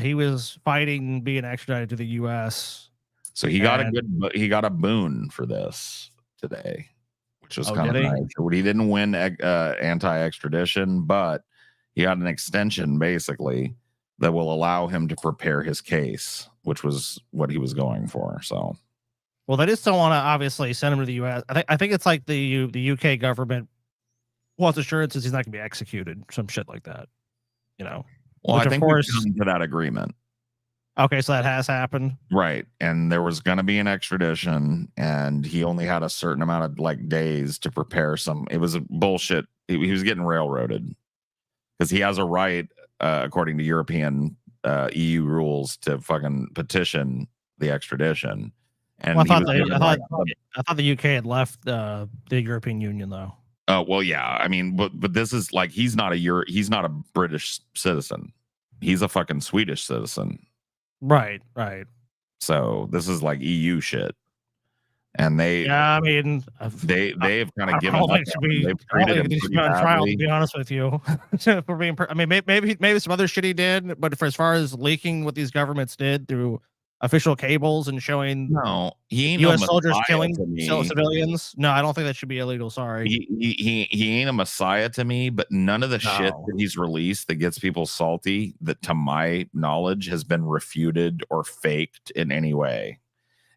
he was fighting being extradited to the U.S. So he got a boon for this today, which was kind of nice. He didn't win anti-extradition, but he got an extension, basically, that will allow him to prepare his case, which was what he was going for. So, well, they just don't want to obviously send him to the U.S. I think it's like the UK government wants assurances he's not going to be executed, some shit like that. You know. Well, I think we've come to that agreement. Okay, so that has happened, right? And there was going to be an extradition, and he only had a certain amount of like days to prepare some. It was a bullshit. He was getting railroaded because he has a right. According to European EU rules, to fucking petition the extradition. And well, I thought the UK had left the European Union, though. Oh well, yeah. I mean, but this is like he's not a British citizen. He's a fucking Swedish citizen. Right. So this is like EU shit. And they have kind of given up. They've treated him pretty badly. To be honest with you, for being, I mean, maybe some other shit he did, but for as far as leaking what these governments did through official cables and showing No, he ain't U.S. no soldiers Messiah killing to me. civilians. No, I don't think that should be illegal. Sorry. He ain't a messiah to me, but none of the shit No. that he's released that gets people salty, that to my knowledge has been refuted or faked in any way.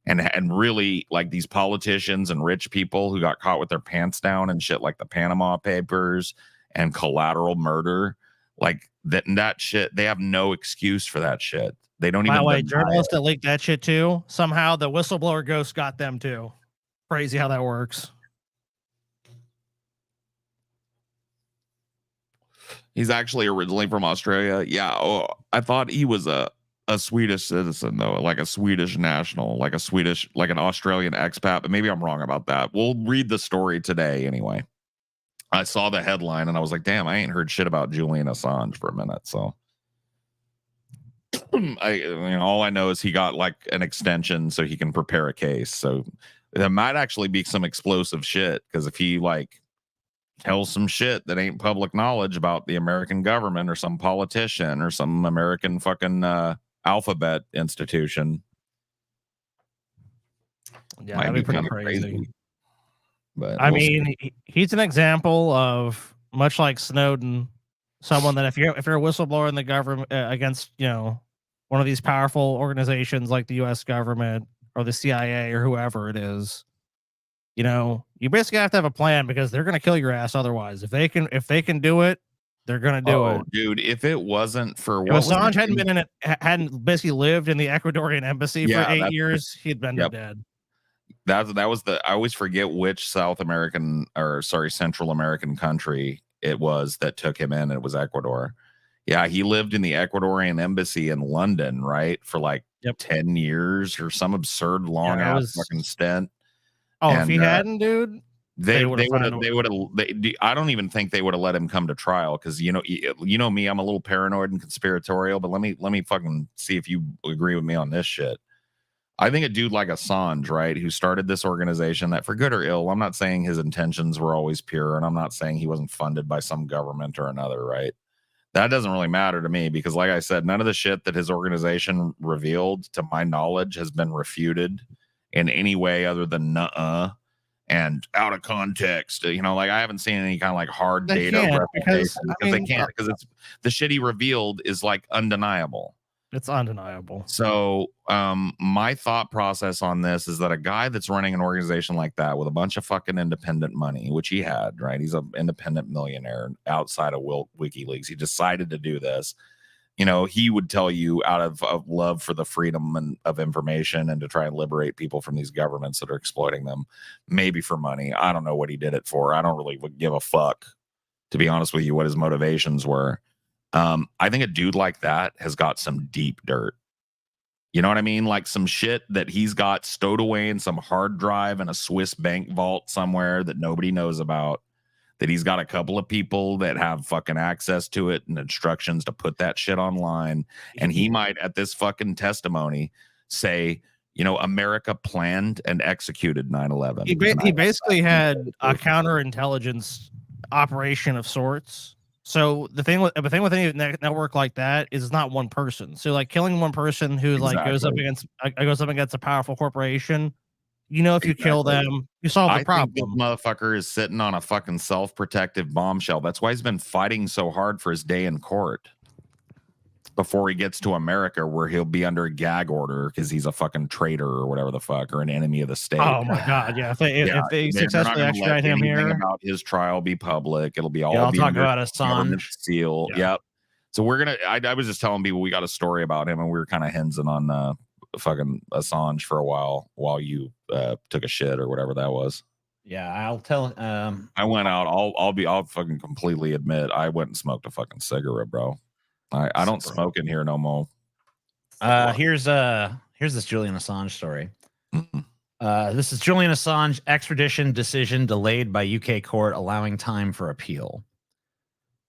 And really, like, these politicians and rich people who got caught with their pants down and shit, like the Panama Papers and collateral murder, like that shit, they have no excuse for that shit. They don't By even the way, deny journalists it. that leaked that shit too, somehow the whistleblower ghost got them too. Crazy how that works. He's actually originally from Australia. Yeah. Oh, I thought he was a Swedish citizen, though, like a Swedish national, like an Australian expat, but maybe I'm wrong about that. We'll read the story today anyway. I saw the headline and I was like, damn, I ain't heard shit about Julian Assange for a minute. So all I know is he got like an extension so he can prepare a case. So there might actually be some explosive shit, because if he like tells some shit that ain't public knowledge about the American government or some politician or some American fucking alphabet institution, Yeah, might that'd be be pretty kind of crazy. But I we'll see. mean, he's an example of, much like Snowden, someone that if you're a whistleblower in the government against, one of these powerful organizations like the U.S. government or the CIA or whoever it is, you basically have to have a plan, because they're going to kill your ass otherwise. If they can do it, they're going to do it. Dude, if it wasn't for If Assange hadn't been in it, hadn't basically lived in the Ecuadorian embassy for 8 years, he'd been dead. That was I always forget which Central American country it was that took him in. It was Ecuador. Yeah, he lived in the Ecuadorian embassy in London, right, for like 10 years or some absurd long ass fucking stint. Oh, and if he hadn't, dude, they would have. I don't even think they would have let him come to trial, because you know me, I'm a little paranoid and conspiratorial. But let me fucking see if you agree with me on this shit. I think a dude like Assange, right, who started this organization that, for good or ill, I'm not saying his intentions were always pure, and I'm not saying he wasn't funded by some government or another, right? That doesn't really matter to me, because, like I said, none of the shit that his organization revealed, to my knowledge, has been refuted in any way other than nuh-uh and out of context. Like, I haven't seen any kind of like hard data because they can't, because it's the shit he revealed is like undeniable. It's undeniable. So my thought process on this is that a guy that's running an organization like that with a bunch of fucking independent money, which he had, right? He's an independent millionaire outside of WikiLeaks. He decided to do this. He would tell you out of love for the freedom of information and to try and liberate people from these governments that are exploiting them, maybe for money. I don't know what he did it for. I don't really give a fuck, to be honest with you, what his motivations were. I think a dude like that has got some deep dirt. You know what I mean? Like some shit that he's got stowed away in some hard drive in a Swiss bank vault somewhere that nobody knows about, that he's got a couple of people that have fucking access to it and instructions to put that shit online. And he might, at this fucking testimony, say, America planned and executed 9/11. He basically had a counterintelligence operation of sorts. So the thing with any network like that is it's not one person. So like killing one person who like goes up against a powerful corporation, if you kill them, you solve the problem. Think this motherfucker is sitting on a fucking self-protective bombshell. That's why he's been fighting so hard for his day in court before he gets to America, where he'll be under a gag order because he's a fucking traitor or whatever the fuck, or an enemy of the state. Oh my god, yeah. If they successfully extradite him here, about his trial be public. It'll be all. I'll talk about Assange seal. Yeah. Yep. So we're gonna. I was just telling people we got a story about him, and we were kind of hensing on fucking Assange for a while you took a shit or whatever that was. Yeah, I'll tell. I went out. I'll fucking completely admit I went and smoked a fucking cigarette, bro. I don't smoke in here no more. Here's this Julian Assange story. This is Julian Assange extradition decision delayed by UK court, allowing time for appeal.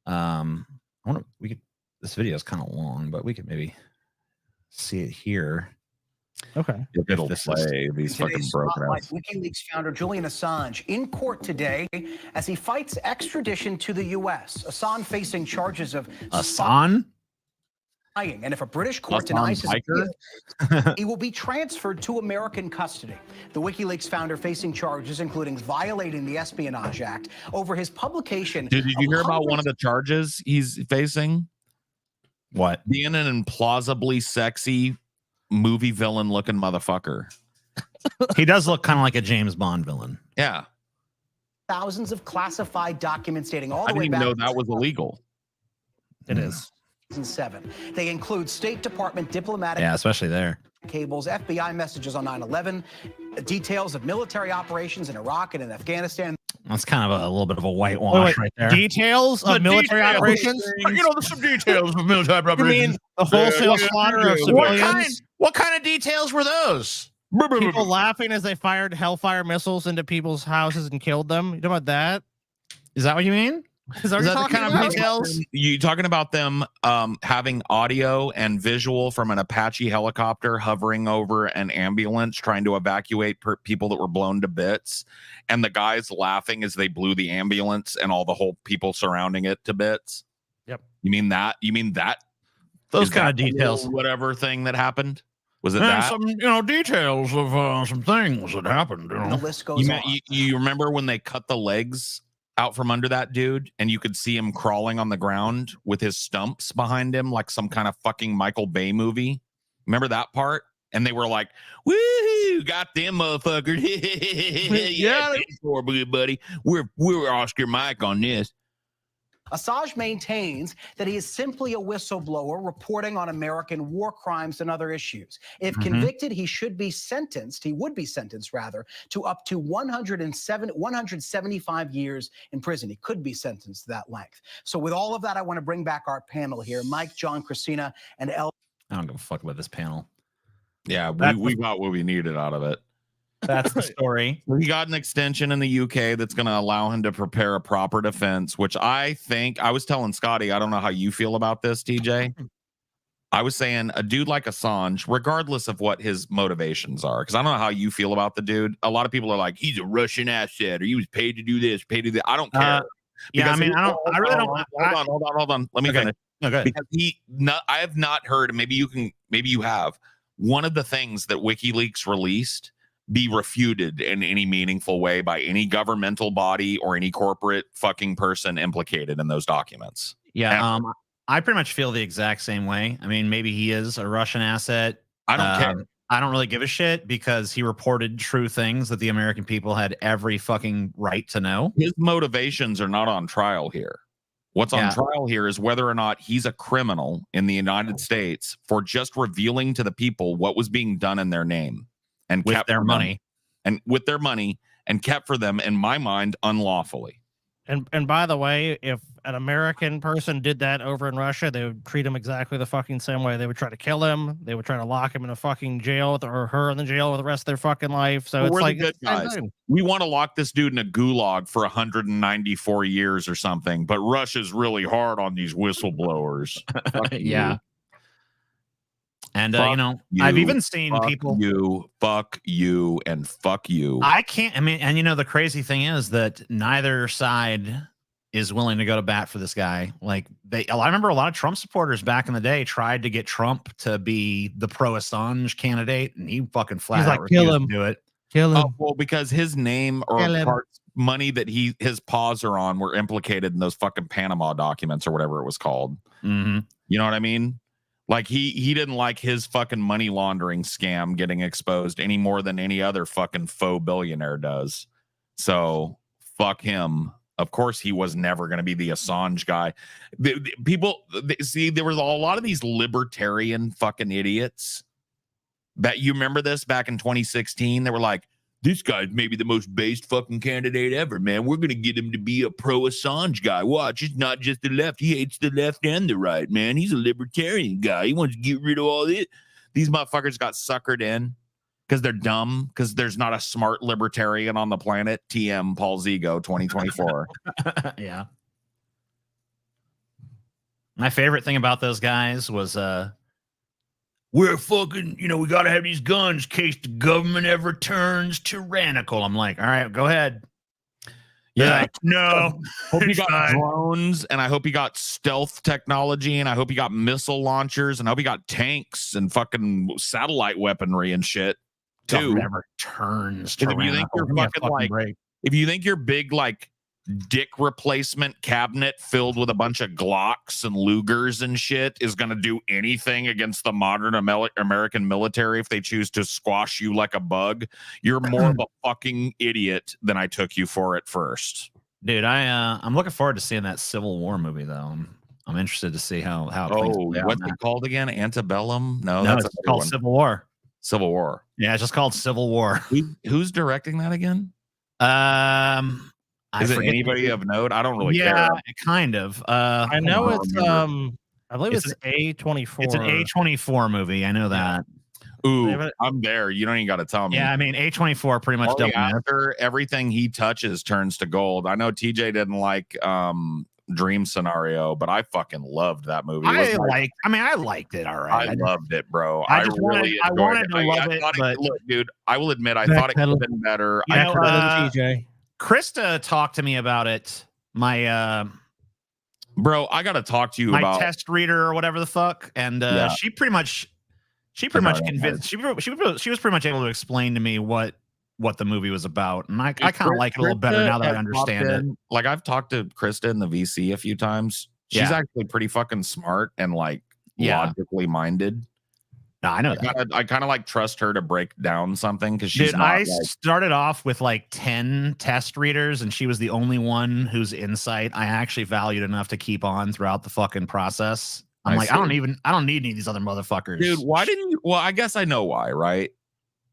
This video is kind of long, but we could maybe see it here. Okay. It'll play these fucking broken ass. WikiLeaks founder Julian Assange in court today as he fights extradition to the U.S. Assange facing charges of Assange. And if a British court denies his appeal, he will be transferred to American custody. The WikiLeaks founder facing charges including violating the Espionage Act over his publication. Did you hear about one of the charges he's facing? What? Being an implausibly sexy movie villain looking motherfucker. He does look kind of like a James Bond villain. Yeah. Thousands of classified documents dating all I the way didn't even back know that was illegal. It is. 2007. They include State Department diplomatic Especially there. cables, FBI messages on 9/11, details of military operations in Iraq and in Afghanistan. That's kind of a little bit of a whitewash right there. Details of military operations. There's some details of military You operations. mean the wholesale slaughter of civilians? What kind of details were those? People laughing as they fired Hellfire missiles into people's houses and killed them. You know about that? Is that what you mean? Is that the kind of details? You talking about them having audio and visual from an Apache helicopter hovering over an ambulance trying to evacuate people that were blown to bits, and the guys laughing as they blew the ambulance and all the whole people surrounding it to bits? Yep. You mean that? Those Is kind that of the details. little whatever thing that happened? Was it And that? some, details of some things that happened. The list goes on. You remember when they cut the legs out from under that dude and you could see him crawling on the ground with his stumps behind him like some kind of fucking Michael Bay movie? Remember that part? And they were like, woohoo, got them motherfuckers. Yeah, for buddy. We're Oscar Mike on this. Assange maintains that he is simply a whistleblower reporting on American war crimes and other issues. If convicted, he would be sentenced rather, to up to 175 years in prison. He could be sentenced to that length. So with all of that, I want to bring back our panel here, Mike, John, Christina, and El. I don't give a fuck about this panel. Yeah, we got what we needed out of it. That's the story. We got an extension in the UK that's going to allow him to prepare a proper defense, which I think I was telling Scotty, I don't know how you feel about this, TJ. I was saying a dude like Assange, regardless of what his motivations are, because I don't know how you feel about the dude. A lot of people are like, he's a Russian asset, or he was paid to do this, paid to do that. I don't care. Yeah, I mean, I really don't. Hold on. Let me finish. Okay. Because I have not heard, maybe you have, one of the things that WikiLeaks released be refuted in any meaningful way by any governmental body or any corporate fucking person implicated in those documents. Yeah, I pretty much feel the exact same way. I mean, maybe he is a Russian asset. I don't care. I don't really give a shit because he reported true things that the American people had every fucking right to know. His motivations are not on trial here. What's on trial here is whether or not he's a criminal in the United States for just revealing to the people what was being done in their name. And With kept their for money. them, and kept for them, in my mind, unlawfully. And by the way, if an American person did that over in Russia, they would treat him exactly the fucking same way. They would try to kill him. They would try to lock him in a fucking jail or her in the jail for the rest of their fucking life. So it's we're like, the good guys. We want to lock this dude in a gulag for 194 years or something, but Russia's really hard on these whistleblowers. Yeah. And you, I've even seen people. Fuck you, and fuck you. I can't. I mean, and the crazy thing is that neither side is willing to go to bat for this guy. Like I remember a lot of Trump supporters back in the day tried to get Trump to be the pro Assange candidate, and he fucking flat out refused to do it. Kill him. Oh, well, because his name or parts, money that his paws are on were implicated in those fucking Panama documents or whatever it was called. Mm-hmm. You know what I mean? Like he didn't like his fucking money laundering scam getting exposed any more than any other fucking faux billionaire does. So fuck him. Of course, he was never going to be the Assange guy. See, there was a lot of these libertarian fucking idiots. That you remember this back in 2016? They were like, this guy's maybe the most based fucking candidate ever, man. We're going to get him to be a pro Assange guy. Watch, it's not just the left. He hates the left and the right, man. He's a libertarian guy. He wants to get rid of all this. These motherfuckers got suckered in because they're dumb, because there's not a smart libertarian on the planet. TM Paul Zigo 2024. Yeah. My favorite thing about those guys was we're fucking, we got to have these guns in case the government ever turns tyrannical. I'm like, all right, go ahead. Yeah. Like, no. Hope you it's got fine. drones, and I hope you got stealth technology, and I hope you got missile launchers, and I hope you got tanks and fucking satellite weaponry and shit too. Never turns If you think you're fucking like, break. if you think your big like dick replacement cabinet filled with a bunch of Glocks and Lugers and shit is gonna do anything against the modern American military if they choose to squash you like a bug, you're more of a fucking idiot than I took you for at first. Dude, I'm looking forward to seeing that Civil War movie though. I'm interested to see how it plays out What's now. it called again? Antebellum? No, No, that's it's another called one. Civil War. Civil War. Yeah, it's just called Civil War. Who's directing that again? I Is it forget anybody the- of note? I don't really yeah, care. kind of. I know I don't it's remember. I believe It's it's A24. It's an A24 movie. I know that. Ooh, I'm there. You don't even got to tell me. Yeah, I mean A24 pretty much Only double. after everything he touches turns to gold. I know TJ didn't like Dream Scenario, but I fucking loved that movie. I liked it. All right. I loved it, bro. I just wanted to love it, thought but look, dude, I will admit I thought it could have been better. You know, TJ. Krista talked to me about it. My bro, I got to talk to you my about test reader or whatever the fuck, and she pretty much convinced. She was pretty much able to explain to me what the movie was about, and I kind of like it a little better now that I understand it. Like I've talked to Krista in the VC a few times. She's actually pretty fucking smart and like logically minded. No, I know that. I kind of like trust her to break down something because she's not. I started off with like 10 test readers, and she was the only one whose insight I actually valued enough to keep on throughout the fucking process. I'm like, I don't need any of these other motherfuckers. Dude, why didn't you? Well, I guess I know why, right?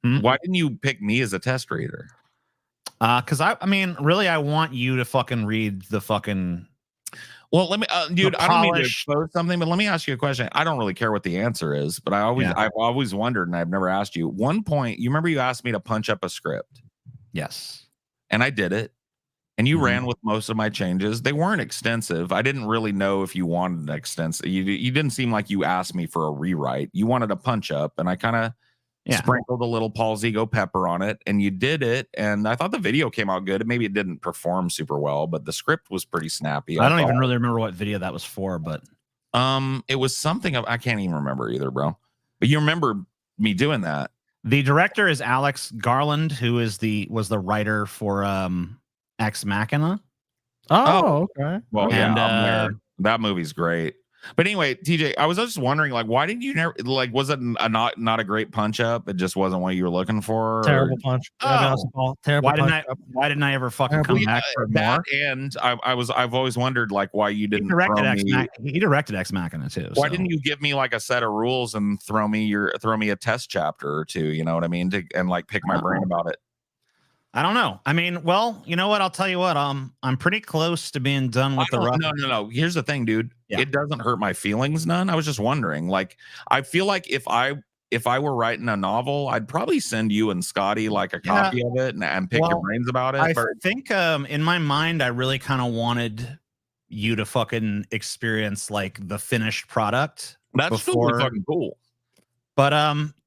Why didn't you pick me as a test reader? Because I mean, really, I want you to fucking read the fucking. Well, let me, dude. I don't mean to expose something, but let me ask you a question. I don't really care what the answer is, but I've always wondered, and I've never asked you. One point, you remember you asked me to punch up a script. Yes, and I did it. And you ran with most of my changes. They weren't extensive. I didn't really know if you wanted an extensive. You didn't seem like you asked me for a rewrite. You wanted a punch up, and I kind of sprinkled a little Paul's Ego pepper on it, and you did it. And I thought the video came out good. Maybe it didn't perform super well, but the script was pretty snappy. I don't even really remember what video that was for, but it was something I can't even remember either, bro. But you remember me doing that. The director is Alex Garland, who was the writer for Ex Machina. Oh, okay. Well, and that movie's great. But anyway, TJ, I was just wondering, like, why didn't you never like? Was it not a great punch up? It just wasn't what you were looking for. Terrible punch. Terrible. Why didn't I ever fucking come back for that? more? And I've always wondered, like, why you didn't. He directed Ex Machina too. Why didn't you give me like a set of rules and throw me a test chapter or two? You know what I mean? And like pick my brain about it. I don't know. I mean, well, you know what? I'll tell you what. I'm pretty close to being done with the rough. No. Here's the thing, dude. Yeah. It doesn't hurt my feelings none. I was just wondering. Like, I feel like if I were writing a novel, I'd probably send you and Scotty like a copy of it and pick your brains about it. I think in my mind, I really kind of wanted you to fucking experience like the finished product. That's totally fucking cool. But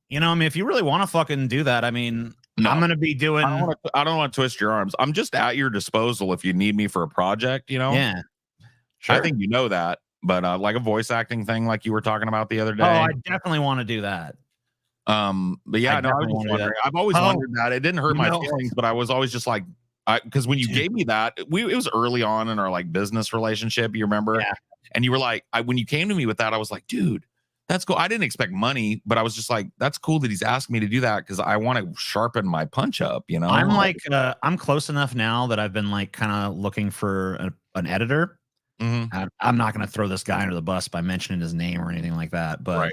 you know, I mean, if you really want to fucking do that, I mean. No, I'm gonna be doing. I don't want to twist your arms. I'm just at your disposal if you need me for a project. You know. Yeah. Sure. I think you know that, but like a voice acting thing, like you were talking about the other day. Oh, I definitely want to do that. But yeah, I was just wondering. I've always wondered that. It didn't hurt my feelings, but I was always just like, because when you gave me that, it was early on in our like business relationship. You remember? Yeah. And you were like, when you came to me with that, I was like, dude. That's cool. I didn't expect money, but I was just like, that's cool that he's asking me to do that because I want to sharpen my punch up, you know? I'm like, I'm close enough now that I've been like kind of looking for an editor. Mm-hmm. I'm not going to throw this guy under the bus by mentioning his name or anything like that. But,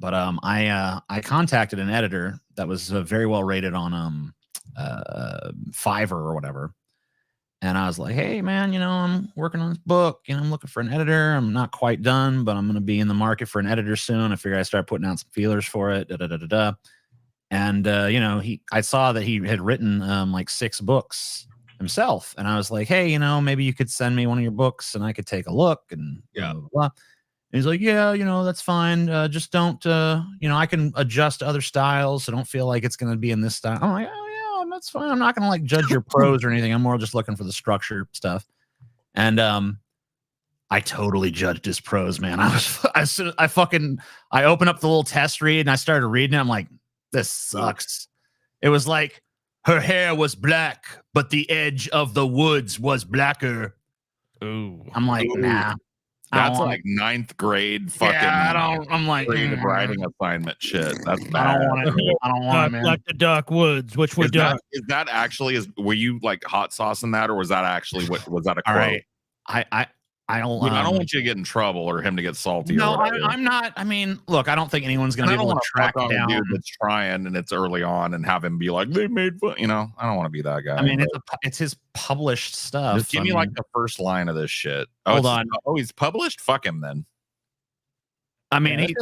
I contacted an editor that was very well rated on Fiverr or whatever. And I was like, hey, man, you know, I'm working on this book. You know, I'm looking for an editor. I'm not quite done, but I'm going to be in the market for an editor soon. I figured I'd start putting out some feelers for it. And, you know, I saw that he had written like 6 books himself. And I was like, hey, you know, maybe you could send me one of your books and I could take a look. And blah, blah, blah. And he's like, yeah, you know, that's fine. Just don't, you know, I can adjust other styles. So don't feel like it's going to be in this style. I'm like, oh, yeah, that's fine. I'm not gonna like judge your prose or anything. I'm more just looking for the structure stuff. And I totally judged his prose, man. I opened up the little test read and I started reading it. I'm like, this sucks. It was like her hair was black, but the edge of the woods was blacker. Ooh. I'm like, nah. That's like 9th grade fucking. Yeah, I'm like creative writing assignment shit. That's bad. I don't want it. I don't want it, man. Like the dark woods, which were dark. Is that actually were you like hot sauce in that, or was that actually was that a quote? All right. I don't want you to get in trouble or him to get salty. No, or whatever. I'm not. I mean, look, I don't think anyone's going to be able to track down a dude that's trying and it's early on and have him be like, they made fun. You know, I don't want to be that guy. I mean, it's his published stuff. Just give me like the first line of this shit. Hold on. Oh, he's published? Fuck him then. I mean, he's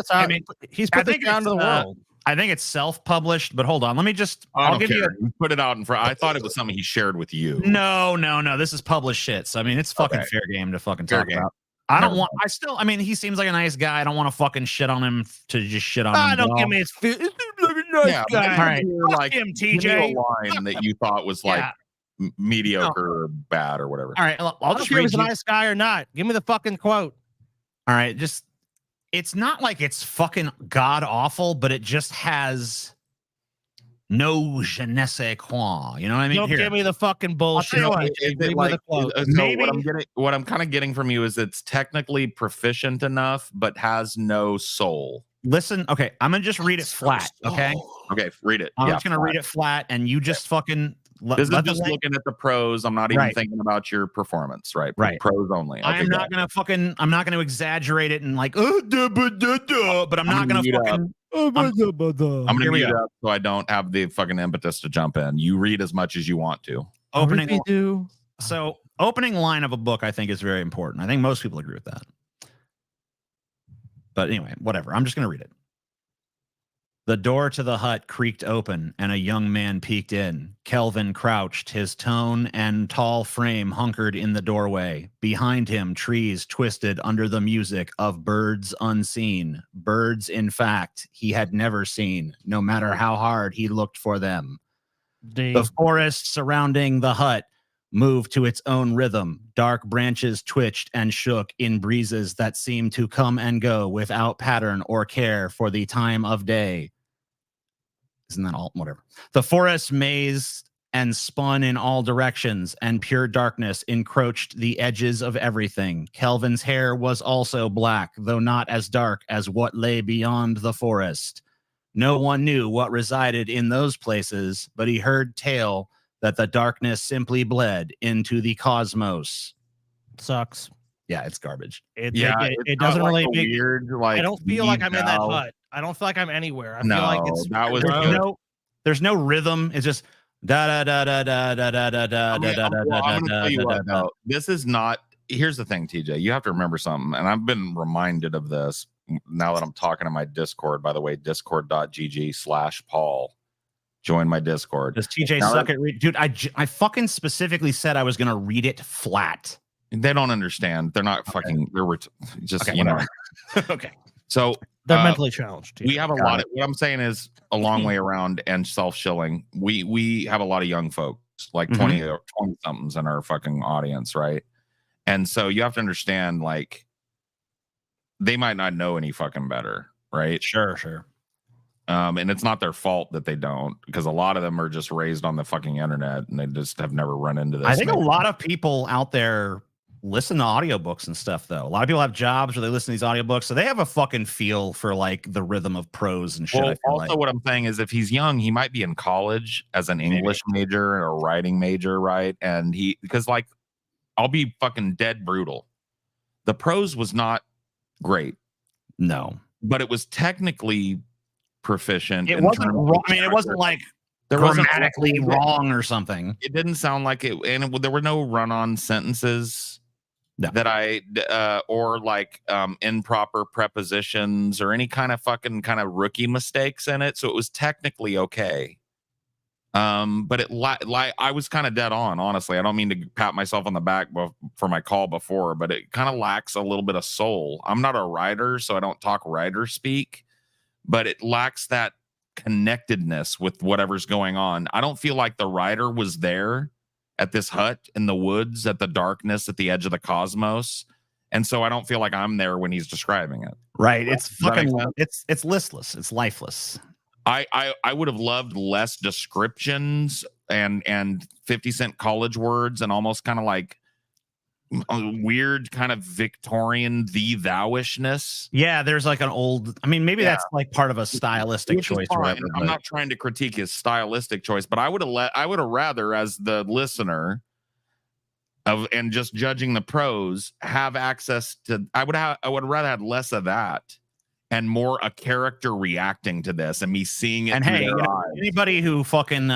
put this down to the world. I think it's self-published, but hold on. Let me just. I'll give you. Put it out in front. I thought it was something he shared with you. No. This is published shit. So I mean, it's fucking fair game to fucking talk about. I don't want. I mean, he seems like a nice guy. I don't want to fucking shit on him to just shit on him. Don't give me his. He seems like a nice guy. All right, like him, TJ. TJ. Give me a line that you thought was like mediocre or bad or whatever. All right, I'll just read. read. If he's a nice guy or not. Give me the fucking quote. All right, just. It's not like it's fucking god awful, but it just has no je ne sais quoi. You know what I mean? Don't give me the fucking bullshit. What I'm kind of getting from you is it's technically proficient enough, but has no soul. Listen, okay, I'm gonna just read it flat. Okay, read it. I'm just gonna read it flat, and you just fucking. This is just looking at the pros. I'm not even thinking about your performance, right? Right. Pros only. Okay, I'm not gonna exaggerate it and like, but I'm not gonna fucking. I'm gonna mute up so I don't have the fucking impetus to jump in. You read as much as you want to. Opening line of a book, I think, is very important. I think most people agree with that. But anyway, whatever. I'm just gonna read it. The door to the hut creaked open, and a young man peeked in. Kelvin crouched, his tone and tall frame hunkered in the doorway. Behind him, trees twisted under the music of birds unseen. Birds, in fact, he had never seen, no matter how hard he looked for them. The forest surrounding the hut moved to its own rhythm. Dark branches twitched and shook in breezes that seemed to come and go without pattern or care for the time of day. Isn't that all? Whatever. The forest mazed and spun in all directions, and pure darkness encroached the edges of everything. Kelvin's hair was also black, though not as dark as what lay beyond the forest. No one knew what resided in those places, but he heard tale that the darkness simply bled into the cosmos. Sucks. Yeah, it's garbage. It doesn't really make weird. Like I don't feel like I'm in that hut. I don't feel like I'm anywhere. I feel like it's there's no rhythm. It's just da da da da da da da da da da da. This is not. Here's the thing, TJ. You have to remember something, and I've been reminded of this now that I'm talking to my Discord. By the way, discord.gg/Paul. Join my Discord. Does TJ suck at read? Dude, I fucking specifically said I was gonna read it flat. They don't understand. They're not fucking. They're just you know. Okay. So they're mentally challenged. We have a lot of. What I'm saying is a long way around and self-shilling. We have a lot of young folks, like 20 somethings in our fucking audience, right? And so you have to understand, like, they might not know any fucking better, right? Sure. And it's not their fault that they don't, because a lot of them are just raised on the fucking internet and they just have never run into this. I think a lot of people out there listen to audiobooks and stuff, though. A lot of people have jobs where they listen to these audiobooks, so they have a fucking feel for like the rhythm of prose and shit. Well, also, what I'm saying is, if he's young, he might be in college as an English major or a writing major, right? And because like, I'll be fucking dead brutal. The prose was not great, no, but it was technically proficient. It wasn't wrong. I mean, it wasn't like grammatically wrong or something. It didn't sound like it, and there were no run-on sentences that I or like improper prepositions or any kind of rookie mistakes in it. So it was technically okay. But it I was kind of dead on, honestly. I don't mean to pat myself on the back for my call before, but it kind of lacks a little bit of soul. I'm not a writer, so I don't talk writer speak, but it lacks that connectedness with whatever's going on. I don't feel like the writer was there at this hut in the woods, at the darkness, at the edge of the cosmos. And so I don't feel like I'm there when he's describing it. Right. It's fucking, it's listless. It's lifeless. I would have loved less descriptions and 50 Cent college words and almost kind of like a weird kind of Victorian thee thou-ishness. Yeah, there's like an old, I mean, maybe that's like part of a stylistic choice or whatever. I'm not trying to critique his stylistic choice, but I would have rather, as the listener of and just judging the prose, have access to I would rather have less of that and more a character reacting to this and me seeing it. And hey, anybody who fucking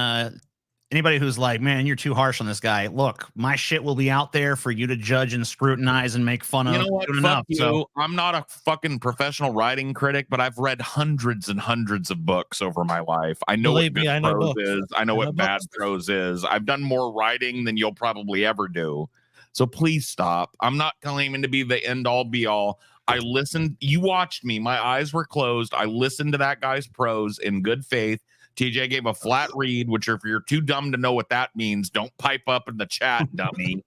anybody who's like, man, you're too harsh on this guy. Look, my shit will be out there for you to judge and scrutinize and make fun of. You know what? Fuck Enough, you. So I'm not a fucking professional writing critic, but I've read hundreds and hundreds of books over my life. I know what good prose is. I know what bad prose is. I've done more writing than you'll probably ever do. So please stop. I'm not claiming to be the end all be all. I listened. You watched me. My eyes were closed. I listened to that guy's prose in good faith. TJ gave a flat read, which if you're too dumb to know what that means, don't pipe up in the chat, dummy.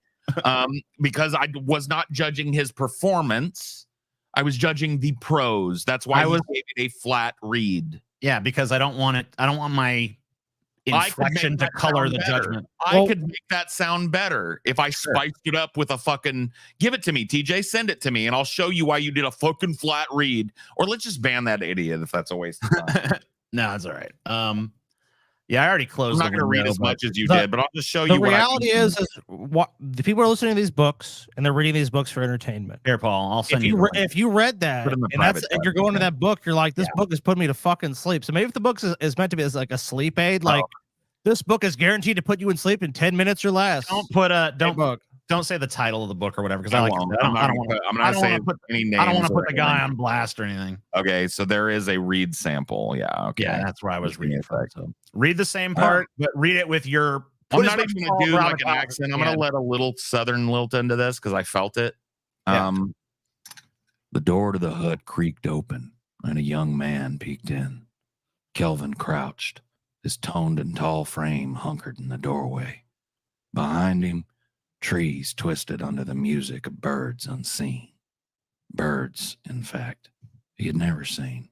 Because I was not judging his performance. I was judging the prose. That's why I gave it a flat read. Yeah, because I don't want it. I don't want my inflection to color the judgment. I could make that sound better if I spiced it up with a fucking give it to me, TJ. Send it to me, and I'll show you why you did a fucking flat read. Or let's just ban that idiot if that's a waste of time. No, it's all right. Yeah, I already closed. I'm not going to read as much as you did, but I'll just show you. The reality is what the people are listening to these books and they're reading these books for entertainment. Here, Paul, I'll send if you read that and you're going to that book, you're like, this book is putting me to fucking sleep. So maybe if the book is meant to be as like a sleep aid, like this book is guaranteed to put you in sleep in 10 minutes or less. Don't put a don't say the title of the book or whatever because I don't want to put the guy on blast or anything. Okay, so there is a read sample. Yeah, okay. Yeah, that's where I was reading from. So read the same part, but read it with your. I'm not even going to do like an accent. I'm going to let a little southern lilt into this because I felt it. The door to the hut creaked open and a young man peeked in. Kelvin crouched, his toned and tall frame hunkered in the doorway. Behind him, trees twisted under the music of birds unseen. Birds, in fact, he had never seen,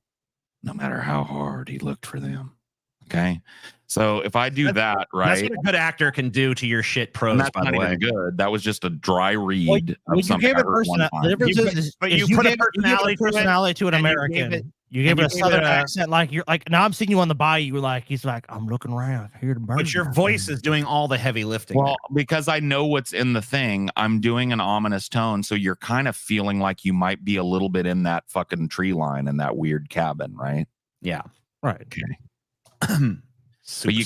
no matter how hard he looked for them. Okay? So if I do that, right? That's what a good actor can do to your shit prose, that's by the way. Even good. That was just a dry read of something I heard one time. The difference is you put a personality to an American. You gave it a southern accent, like you're like now I'm seeing you on the bayou. He's like, I'm looking around, I hear the birds. But your voice is doing all the heavy lifting. Well, because I know what's in the thing, I'm doing an ominous tone, so you're kind of feeling like you might be a little bit in that fucking tree line in that weird cabin, right? Yeah, right. Okay. But you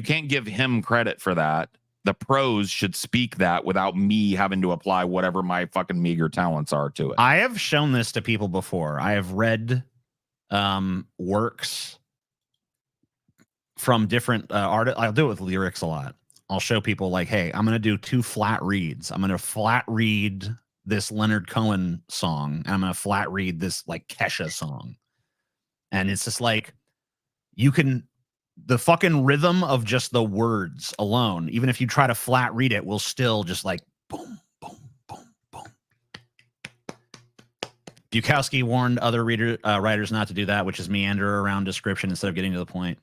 can't give him credit for that. The prose should speak that without me having to apply whatever my fucking meager talents are to it. I have shown this to people before. I have read works from different artists. I'll do it with lyrics a lot. I'll show people like, hey, I'm going to do 2 flat reads. I'm going to flat read this Leonard Cohen song. And I'm going to flat read this like Kesha song. And it's just like, you can, the fucking rhythm of just the words alone, even if you try to flat read it, will still just like boom, boom, boom, boom. Bukowski warned other writers not to do that, which is meander around description instead of getting to the point.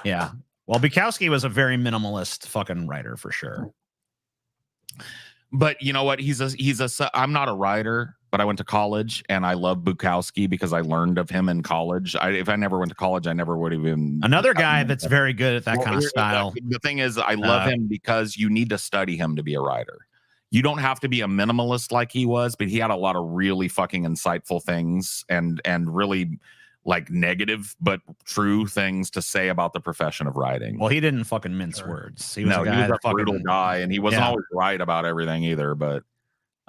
Yeah. Well, Bukowski was a very minimalist fucking writer for sure. But you know what? I'm not a writer, but I went to college and I love Bukowski because I learned of him in college. If I never went to college, I never would have even. Another guy that's very good at that kind of style. The thing is, I love him because you need to study him to be a writer. You don't have to be a minimalist like he was, but he had a lot of really fucking insightful things and really like negative but true things to say about the profession of writing. Well, he didn't fucking mince words. He was a brutal guy, and he wasn't always right about everything either. But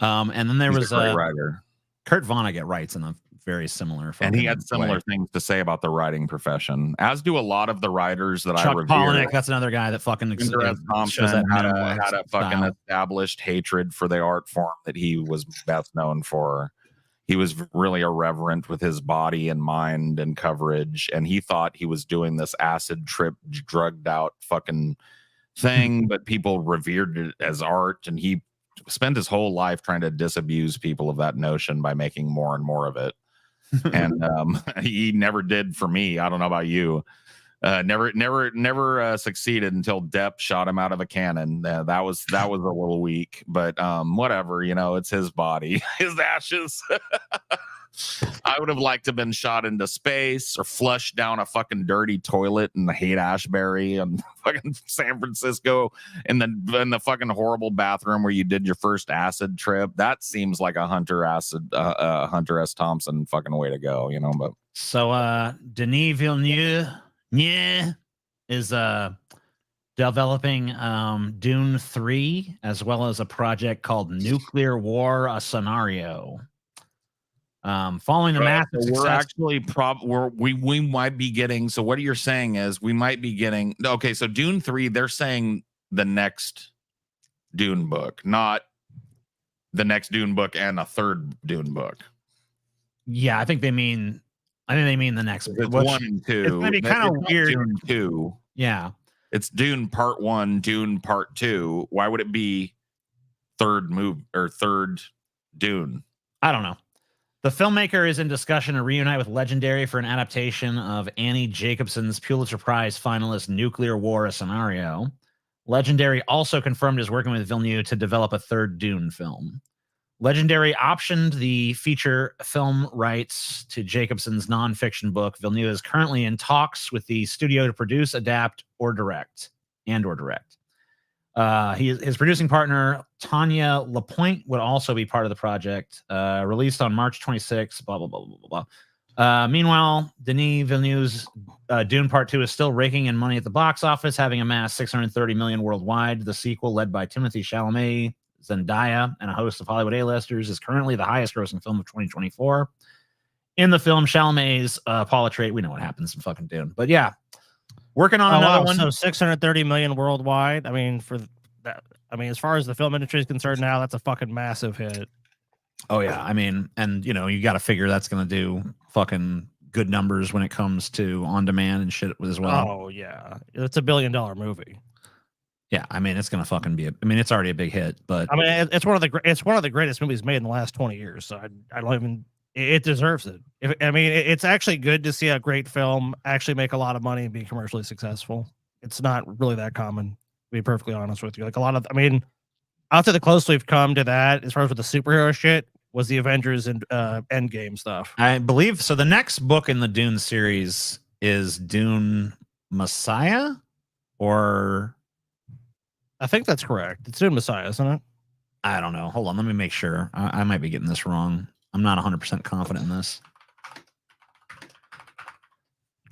and then there was a writer. Kurt Vonnegut writes in a very similar, and he had similar things to say about the writing profession, as do a lot of the writers that Chuck I revere. Palahniuk, that's another guy that fucking Thompson had a fucking established hatred for the art form that he was best known for. he was really irreverent with his body and mind and coverage, and he thought he was doing this acid trip, drugged out fucking thing, but people revered it as art, and he spent his whole life trying to disabuse people of that notion by making more and more of it. And he never did for me. I don't know about you. Never succeeded until Depp shot him out of a cannon. That was a little weak, but whatever, it's his body, his ashes. I would have liked to have been shot into space or flushed down a fucking dirty toilet in the Haight-Ashbury and fucking San Francisco in the fucking horrible bathroom where you did your first acid trip. That seems like a Hunter S. Thompson fucking way to go, but so Denis Villeneuve is developing Dune 3 as well as a project called Nuclear War, a Scenario. Following the massive success, we're actually we might be getting. So what you're saying is we might be getting. Okay, so Dune 3, they're saying the next Dune book, not the next Dune book and a third Dune book. Yeah, I think they mean the next it's 1 and 2. It's gonna be kind of weird. Dune 2. Yeah, it's Dune Part 1, Dune Part 2. Why would it be third Dune? I don't know. The filmmaker is in discussion to reunite with Legendary for an adaptation of Annie Jacobson's Pulitzer Prize finalist Nuclear War, a Scenario. Legendary also confirmed is working with Villeneuve to develop a third Dune film. Legendary optioned the feature film rights to Jacobson's nonfiction book. Villeneuve is currently in talks with the studio to produce, adapt, or direct. His producing partner, Tanya Lapointe, would also be part of the project. Released on March 26th, blah, blah, blah, blah, blah. Meanwhile, Denis Villeneuve's Dune Part 2 is still raking in money at the box office, having amassed $630 million worldwide. The sequel, led by Timothée Chalamet, Zendaya, and a host of Hollywood A-listers, is currently the highest-grossing film of 2024. In the film, Chalamet's Paul Atreides, we know what happens in fucking Dune. But yeah, working on another one. So 630 million worldwide. I mean, for that, as far as the film industry is concerned now, that's a fucking massive hit. Oh yeah, and you got to figure that's going to do fucking good numbers when it comes to on demand and shit as well. Oh yeah, it's $1 billion movie. Yeah, it's going to fucking be. It's already a big hit, but it's one of the greatest movies made in the last 20 years. So I don't even. It deserves it. It's actually good to see a great film actually make a lot of money and be commercially successful. It's not really that common, to be perfectly honest with you. Like a lot of, I'll say the closest we've come to that, as far as with the superhero shit, was the Avengers and Endgame stuff. I believe so. The next book in the Dune series is Dune Messiah, or I think that's correct. It's Dune Messiah, isn't it? I don't know. Hold on, let me make sure. I might be getting this wrong. I'm not 100% confident in this.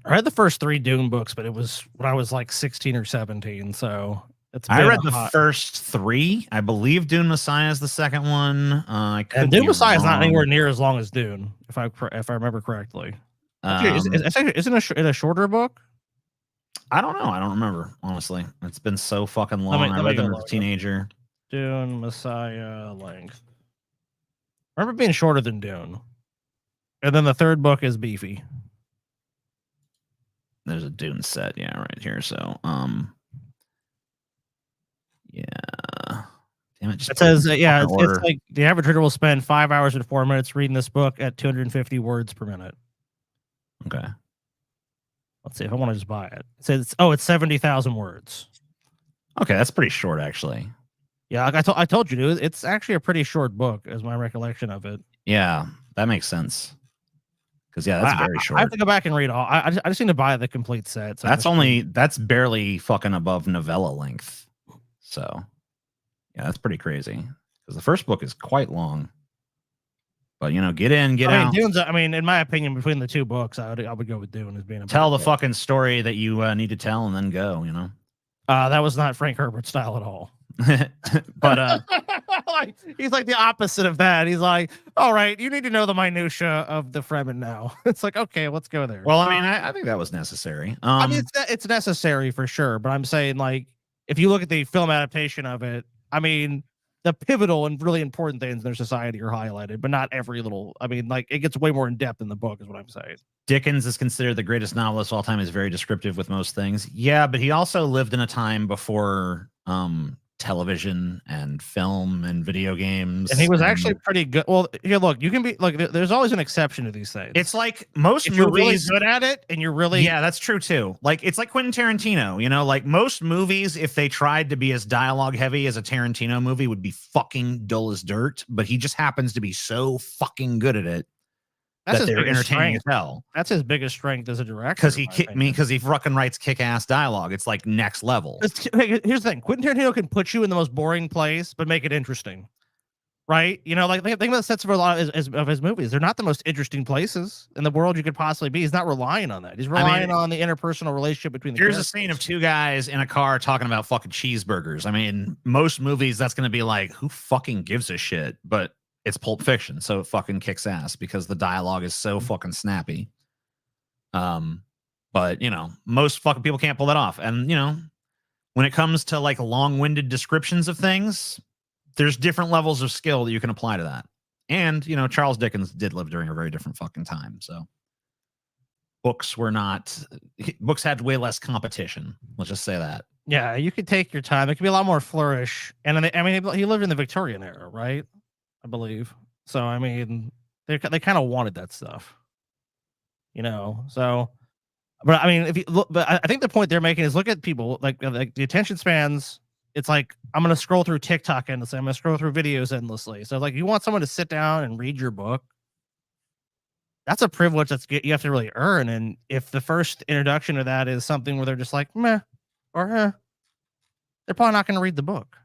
I read the first 3 Dune books, but it was when I was like 16 or 17. So I read the first 3. I believe Dune Messiah is the second one. And Dune Messiah is not anywhere near as long as Dune, if I remember correctly. Isn't it a shorter book? I don't know. I don't remember, honestly. It's been so fucking long. I read them as a teenager. Dune Messiah length. I remember being shorter than Dune. And then the third book is beefy. There's a Dune set, yeah, right here. So, yeah. Damn it. It says, it's like the average reader will spend 5 hours and 4 minutes reading this book at 250 words per minute. Okay. Let's see if I want to just buy it. It says, it's 70,000 words. Okay, that's pretty short, actually. Yeah, like I told you, dude, it's actually a pretty short book, is my recollection of it. Yeah, that makes sense. Because that's very short. I have to go back and read all. I just need to buy the complete set. So that's barely fucking above novella length. So, yeah, that's pretty crazy. Because the first book is quite long. But get in, get out. Dune's, in my opinion, between the 2 books, I would go with Dune as being a tell the fucking story that you need to tell, and then go. That was not Frank Herbert's style at all. But he's like the opposite of that. He's like, all right, you need to know the minutia of the Fremen now. It's like, okay, let's go there. Well, I think that was necessary. It's necessary for sure, but I'm saying, like, if you look at the film adaptation of it, the the pivotal and really important things in their society are highlighted, but not every little. I mean, like it gets way more in depth in the book, is what I'm saying. Dickens is considered the greatest novelist of all time. Is very descriptive with most things. Yeah, but he also lived in a time before television and film and video games, and he was actually pretty good. Well, here, look, you can be like, there's always an exception to these things. It's like most if movies, you're really good at it, and you're really that's true too. Like it's like Quentin Tarantino, you know, like most movies, if they tried to be as dialogue heavy as a Tarantino movie, would be fucking dull as dirt. But he just happens to be so fucking good at it that's that his they're biggest entertaining strength. as hell. That's his biggest strength as a director. Because he fucking writes kick-ass dialogue. It's like next level. Here's the thing: Quentin Tarantino can put you in the most boring place, but make it interesting, right? You know, like think about the sets of a lot of his movies. They're not the most interesting places in the world you could possibly be. He's not relying on that. He's relying on the interpersonal relationship between the Here's characters. a scene of two guys in a car talking about fucking cheeseburgers. I mean, most movies that's going to be like, who fucking gives a shit? But it's Pulp Fiction, so it fucking kicks ass because the dialogue is so fucking snappy. But you know, most fucking people can't pull that off. And you know, when it comes to like long-winded descriptions of things, there's different levels of skill that you can apply to that. And you know, Charles Dickens did live during a very different fucking time, so books had way less competition. Let's just say that. Yeah, you could take your time. It could be a lot more flourish. And I mean, he lived in the Victorian era, right? I believe. So I mean, they kind of wanted that stuff, you know. So, but I mean, if you look, but I think the point they're making is look at people like the attention spans. It's like I'm gonna scroll through TikTok endlessly. I'm gonna scroll through videos endlessly. So like, you want someone to sit down and read your book. That's a privilege you have to really earn. And if the first introduction to that is something where they're just like meh or they're probably not gonna read the book.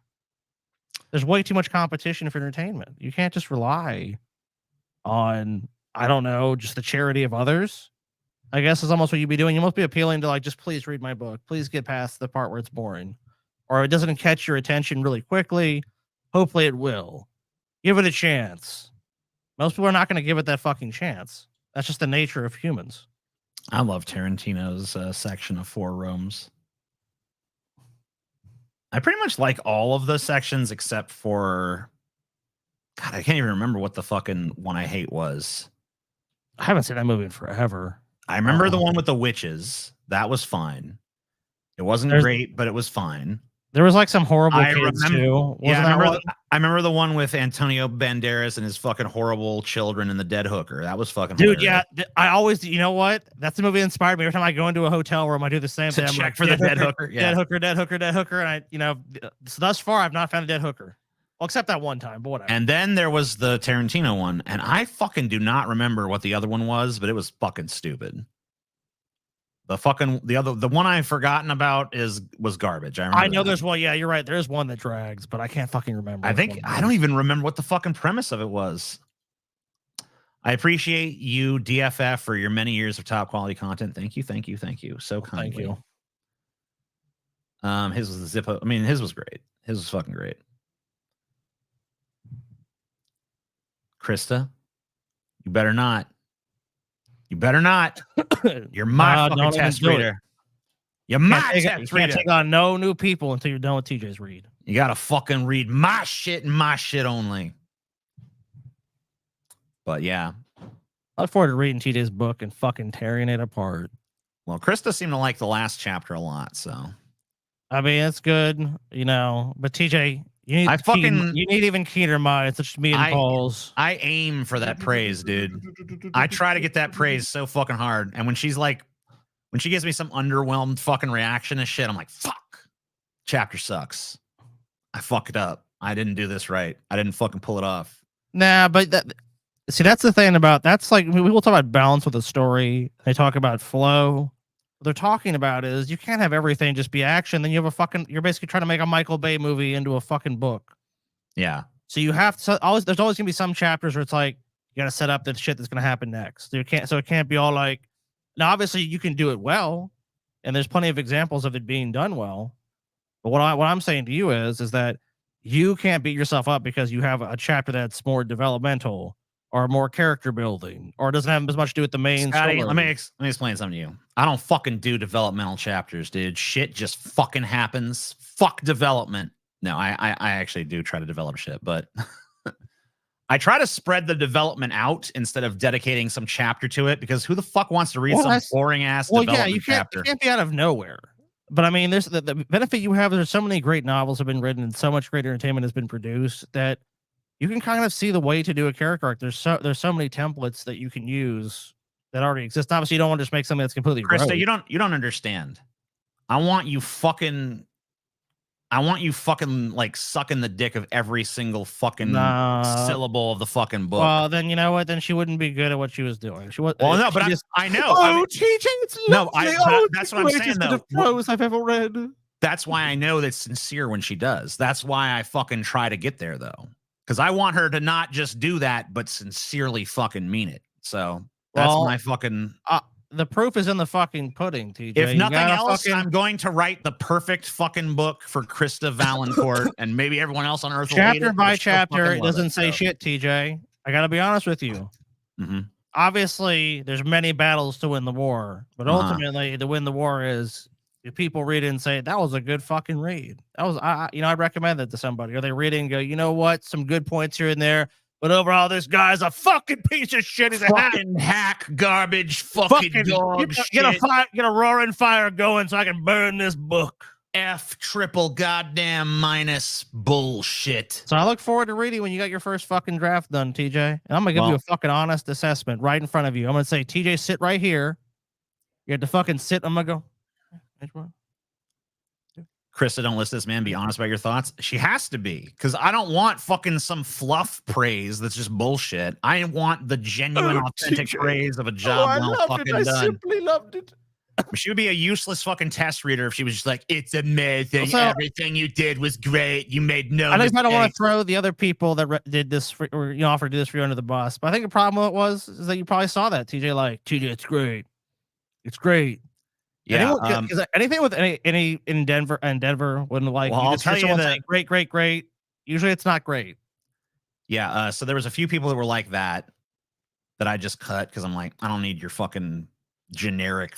There's way too much competition for entertainment. You can't just rely on, I don't know, just the charity of others. I guess is almost what you'd be doing. You must be appealing to like, just please read my book. Please get past the part where it's boring. Or it doesn't catch your attention really quickly. Hopefully it will. Give it a chance. Most people are not going to give it that fucking chance. That's just the nature of humans. I love Tarantino's section of Four Rooms. I pretty much like all of the sections except for, God, I can't even remember what the fucking one I hate was. I haven't seen that movie in forever. I remember the one with the witches. That was fine. It wasn't great, but it was fine. There was like some horrible kids too. I remember the one with Antonio Banderas and his fucking horrible children and the dead hooker. That was fucking dude. hilarious. Yeah, I always, you know what? That's the movie that inspired me. Every time I go into a hotel room, I do the same thing. I'm check like, for the dead hooker. Yeah. Dead hooker, dead hooker, dead hooker. And I, you know, so thus far I've not found a dead hooker. Well, except that one time, but whatever. And then there was the Tarantino one, and I fucking do not remember what the other one was, but it was fucking stupid. The one I've forgotten about was garbage. I know there's one. Yeah, you're right. There's one that drags, but I can't fucking remember. I don't even remember what the fucking premise of it was. I appreciate you, DFF, for your many years of top quality content. Thank you. So kindly. Thank you. His was the Zippo. I mean, his was great. His was fucking great. Krista, you better not. You better not. You're my fucking test reader. You're my test reader. You can't take on no new people until you're done with TJ's read. You gotta fucking read my shit and my shit only. But yeah. I look forward to reading TJ's book and fucking tearing it apart. Well, Krista seemed to like the last chapter a lot, so. I mean, it's good, you know, but TJ, you need even keener minds, such as me and Paul's. I aim for that praise, dude. I try to get that praise so fucking hard. And when she gives me some underwhelmed fucking reaction and shit, I'm like, fuck. Chapter sucks. I fucked it up. I didn't do this right. I didn't fucking pull it off. Nah, but that's the thing about that's like we will talk about balance with a story. They talk about flow. What they're talking about is you can't have everything just be action. Then you have you're basically trying to make a Michael Bay movie into a fucking book. Yeah. So you have to there's always gonna be some chapters where it's like you gotta set up the shit that's gonna happen next. It can't be all like, now obviously you can do it well, and there's plenty of examples of it being done well. But what I'm saying to you is that you can't beat yourself up because you have a chapter that's more developmental or more character building, or doesn't have as much to do with the main Scotty, story. let me explain something to you. I don't fucking do developmental chapters, dude. Shit just fucking happens. Fuck development. No, I actually do try to develop shit, but I try to spread the development out instead of dedicating some chapter to it, because who the fuck wants to read some boring ass development chapter? You can't be out of nowhere. But I mean, there's the benefit you have. There's so many great novels have been written and so much great entertainment has been produced that you can kind of see the way to do a character arc. There's so many templates that you can use that already exist. Obviously, you don't want to just make something that's completely Krista, rogue. you don't understand. I want you fucking like sucking the dick of every single fucking syllable of the fucking book. Well, then you know what? Then she wouldn't be good at what she was doing. She was. Well, no, but I know. Oh, I mean, TJ, it's lovely. That's what I'm saying, though. Prose I've ever read. That's why I know that's sincere when she does. That's why I fucking try to get there, though, because I want her to not just do that, but sincerely fucking mean it. So that's my fucking. The proof is in the fucking pudding, TJ. If nothing else, I'm going to write the perfect fucking book for Krista Valancourt, and maybe everyone else on Earth will hate chapter it, by chapter. It doesn't say shit, TJ. I gotta be honest with you. Obviously, there's many battles to win the war, but ultimately, to win the war is if people read it and say that was a good fucking read. That was, I recommend that to somebody, or they read it and go, you know what, some good points here and there. But overall, this guy's a fucking piece of shit. He's a hack, garbage, fucking dog shit. Get a roaring fire going so I can burn this book. F triple goddamn minus bullshit. So I look forward to reading when you got your first fucking draft done, TJ. And I'm gonna give you a fucking honest assessment right in front of you. I'm gonna say, TJ, sit right here. You have to fucking sit. I'm gonna go. Krista, don't listen to this man. Be honest about your thoughts. She has to be, because I don't want fucking some fluff praise that's just bullshit. I want the genuine, authentic praise of a job well fucking done. I simply loved it. She would be a useless fucking test reader if she was just like, it's amazing. Everything you did was great. You made no mistakes. I don't want to throw the other people that did this for, or offered to do this for you under the bus. But I think the problem is that you probably saw that, TJ. Like, TJ, it's great. It's great. Yeah, anything with any in Denver wouldn't like. Well, I'll tell you that great. Usually, it's not great. Yeah. So there was a few people that were like that I just cut because I'm like, I don't need your fucking generic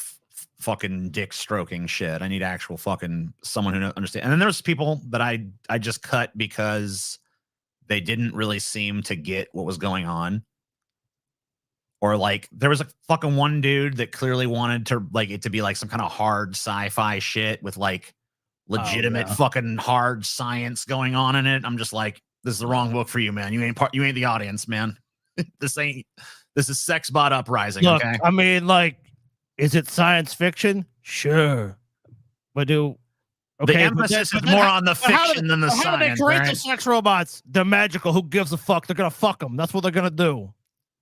fucking dick stroking shit. I need actual fucking someone who understands. And then there's people that I just cut because they didn't really seem to get what was going on. Or like there was a fucking one dude that clearly wanted to like it to be like some kind of hard sci-fi shit with like legitimate fucking hard science going on in it. I'm just like, this is the wrong book for you, man. You ain't the audience, man. This is Sex Bot Uprising. Look, okay. I mean, like, is it science fiction? Sure. But the emphasis is more on the fiction than the science. How do they create the sex robots? They're magical. Who gives a fuck? They're gonna fuck them. That's what they're gonna do.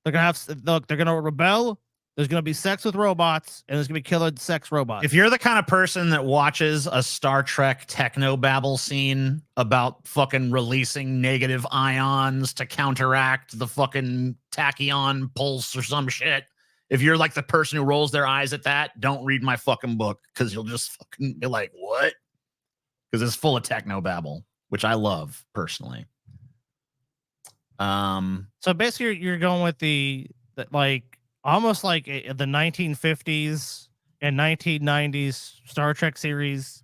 They're gonna rebel. There's gonna be sex with robots, and there's gonna be killer sex robots. If you're the kind of person that watches a Star Trek techno babble scene about fucking releasing negative ions to counteract the fucking tachyon pulse or some shit, if you're like the person who rolls their eyes at that, don't read my fucking book, because you'll just fucking be like, what? Because it's full of techno babble, which I love personally. So basically you're going with the like almost like the 1950s and 1990s Star Trek series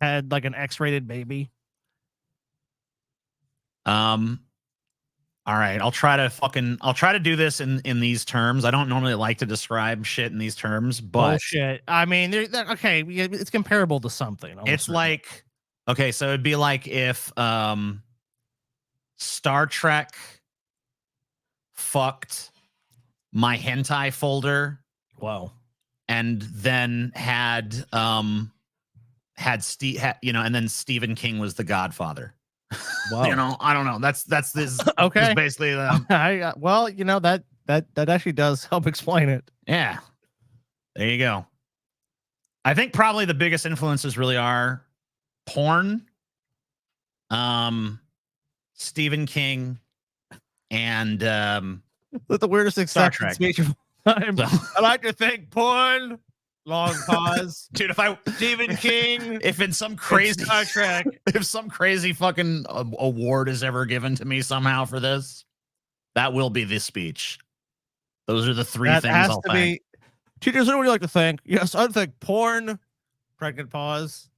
had like an X-rated baby. All right, I'll try to do this in these terms. I don't normally like to describe shit in these terms, but bullshit. I mean, okay, it's comparable to something. It's like, okay, so it'd be like if Star Trek fucked my hentai folder. Wow. And then had and then Stephen King was the Godfather. Wow. I don't know. That's this. Okay. This basically that actually does help explain it. Yeah. There you go. I think probably the biggest influences really are porn, Stephen King, and the weirdest acceptance speech of time. I like to think porn. Long pause. Dude, if Stephen King, if in some crazy Star Trek, if some crazy fucking award is ever given to me somehow for this, that will be this speech. Those are the three things I'll thank. Teachers, what would you like to thank? Yes, I'd thank porn. Pregnant pause.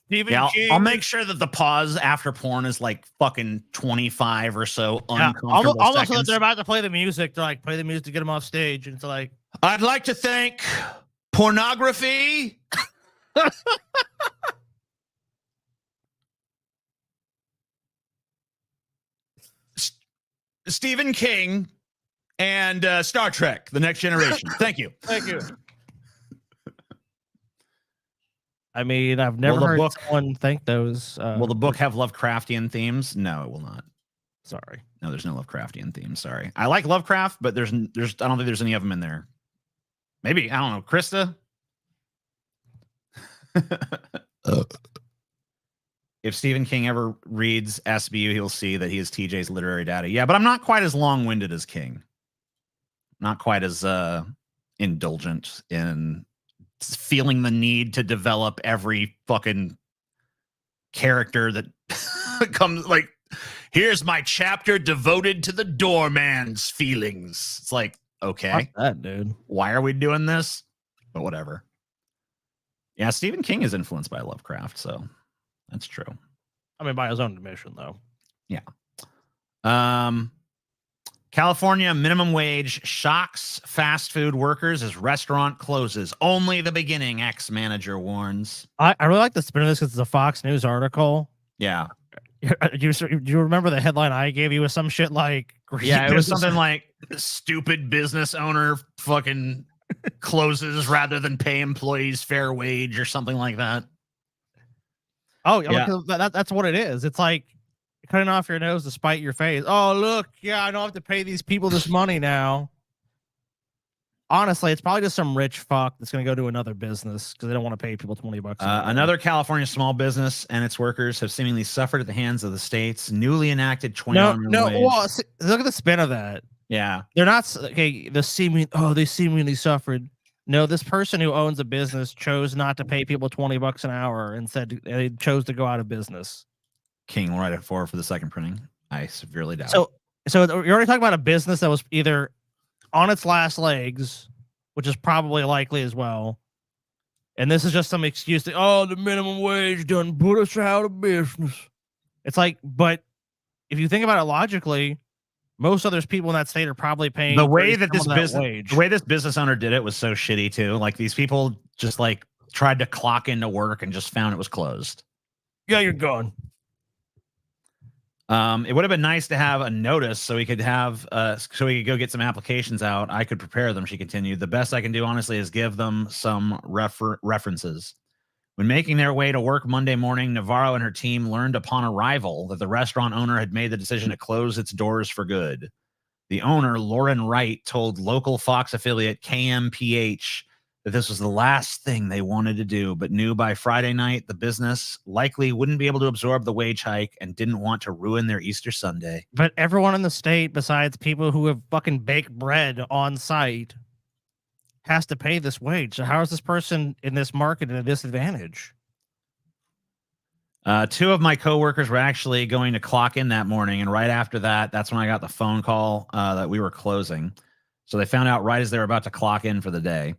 Stephen Yeah, King. I'll make sure that the pause after porn is like fucking 25 or so uncomfortable almost so that seconds. they're about to play the music. They're like, play the music to get them off stage, and it's like, I'd like to thank pornography. Stephen King and Star Trek: The Next Generation. Thank you. thank you. I mean, I've never heard someone thank those. Will the book have Lovecraftian themes? No, it will not. Sorry. No, there's no Lovecraftian themes. Sorry. I like Lovecraft, but there's I don't think there's any of them in there. Maybe, I don't know, Krista. If Stephen King ever reads SBU, he'll see that he is TJ's literary daddy. Yeah, but I'm not quite as long-winded as King. Not quite as indulgent in feeling the need to develop every fucking character that comes. Like, here's my chapter devoted to the doorman's feelings. It's like, okay, Fuck that, dude. Why are we doing this? But whatever. Yeah, Stephen King is influenced by Lovecraft, so that's true. I mean, by his own admission, though. Yeah. California minimum wage shocks fast food workers as restaurant closes. Only the beginning, ex-manager warns. I really like the spin of this because it's a Fox News article. Yeah. Do you remember the headline I gave you? Was some shit like... Yeah, it was something like stupid business owner fucking closes rather than pay employees fair wage or something like that. Oh, yeah. That's what it is. It's like cutting off your nose to spite your face. Oh, look. Yeah, I don't have to pay these people this money now. Honestly, it's probably just some rich fuck that's going to go to another business because they don't want to pay people $20. Another California small business and its workers have seemingly suffered at the hands of the state's newly enacted $20 minimum wage. Well, look at the spin of that. Yeah. They're not, okay, they seemingly suffered. No, this person who owns a business chose not to pay people $20 an hour and said they chose to go out of business. King will write it for the second printing. I severely doubt. So you're already talking about a business that was either on its last legs, which is probably likely as well. And this is just some excuse that, the minimum wage done put us out of business. It's like, but if you think about it logically, most other people in that state are probably paying the way that wage. The way this business owner did it was so shitty too. Like these people just like tried to clock into work and just found it was closed. Yeah, you're gone. It would have been nice to have a notice so we could have so we could go get some applications out. I could prepare them, she continued. The best I can do, honestly, is give them some references. When making their way to work Monday morning, Navarro and her team learned upon arrival that the restaurant owner had made the decision to close its doors for good. The owner, Lauren Wright, told local Fox affiliate KMPH that this was the last thing they wanted to do, but knew by Friday night the business likely wouldn't be able to absorb the wage hike and didn't want to ruin their Easter Sunday. But everyone in the state, besides people who have fucking baked bread on site, has to pay this wage. So how is this person in this market at a disadvantage? Two of my coworkers were actually going to clock in that morning, and right after that, that's when I got the phone call that we were closing. So they found out right as they were about to clock in for the day.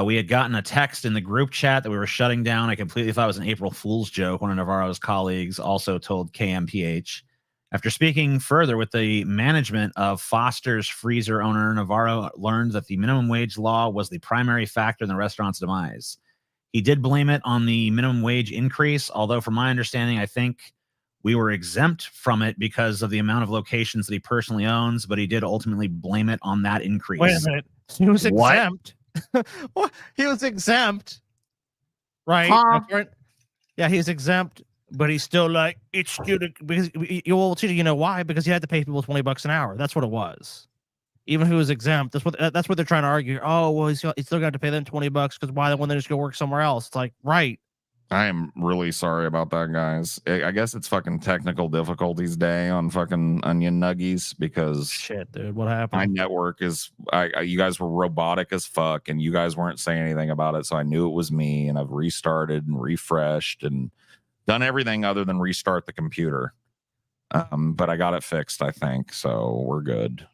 We had gotten a text in the group chat that we were shutting down. I completely thought it was an April Fool's joke. One of Navarro's colleagues also told KMPH. After speaking further with the management of Foster's freezer owner, Navarro learned that the minimum wage law was the primary factor in the restaurant's demise. He did blame it on the minimum wage increase, although from my understanding, I think we were exempt from it because of the amount of locations that he personally owns, but he did ultimately blame it on that increase. Wait a minute. He was exempt. What? He was exempt, right? Huh? Yeah, he's exempt, but he's still like, it's still because you know why? Because he had to pay people $20 an hour. That's what it was. Even if he was exempt, that's what they're trying to argue. Oh, well, he's still got to pay them $20 because why wouldn't they just go work somewhere else? It's like, right. I am really sorry about that, guys. I guess it's fucking technical difficulties day on fucking Onion Nuggies because shit, dude, what happened? My network is, you guys were robotic as fuck, and you guys weren't saying anything about it, so I knew it was me, and I've restarted and refreshed and done everything other than restart the computer. But I got it fixed, I think, so we're good.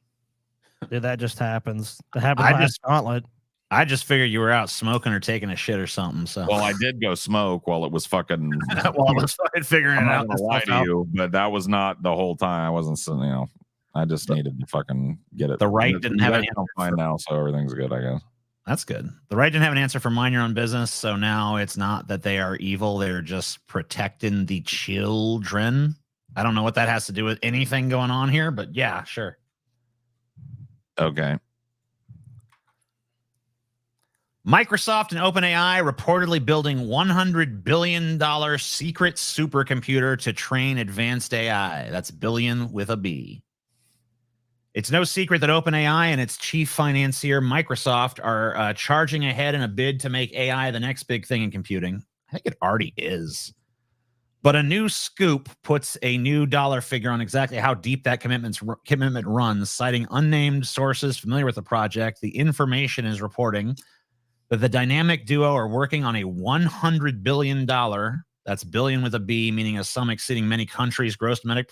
Dude, that just happens. That happened last gauntlet. I just figured you were out smoking or taking a shit or something. So, Well, I did go smoke while it was fucking. while I was fucking figuring I'm it not out. gonna lie to you, but that was not the whole time. I wasn't, I just needed to fucking get it. The right didn't have an answer. Fine now, so everything's good, I guess. That's good. The right didn't have an answer for mind your own business, so now it's not that they are evil; they're just protecting the children. I don't know what that has to do with anything going on here, but yeah, sure. Okay. Microsoft and OpenAI reportedly building $100 billion secret supercomputer to train advanced AI. That's billion with a B. It's no secret that OpenAI and its chief financier, Microsoft, are charging ahead in a bid to make AI the next big thing in computing. I think it already is. But a new scoop puts a new dollar figure on exactly how deep that commitment runs, citing unnamed sources familiar with the project. The information is reporting that the dynamic duo are working on a $100 billion, that's billion with a B, meaning a sum exceeding many countries' gross domestic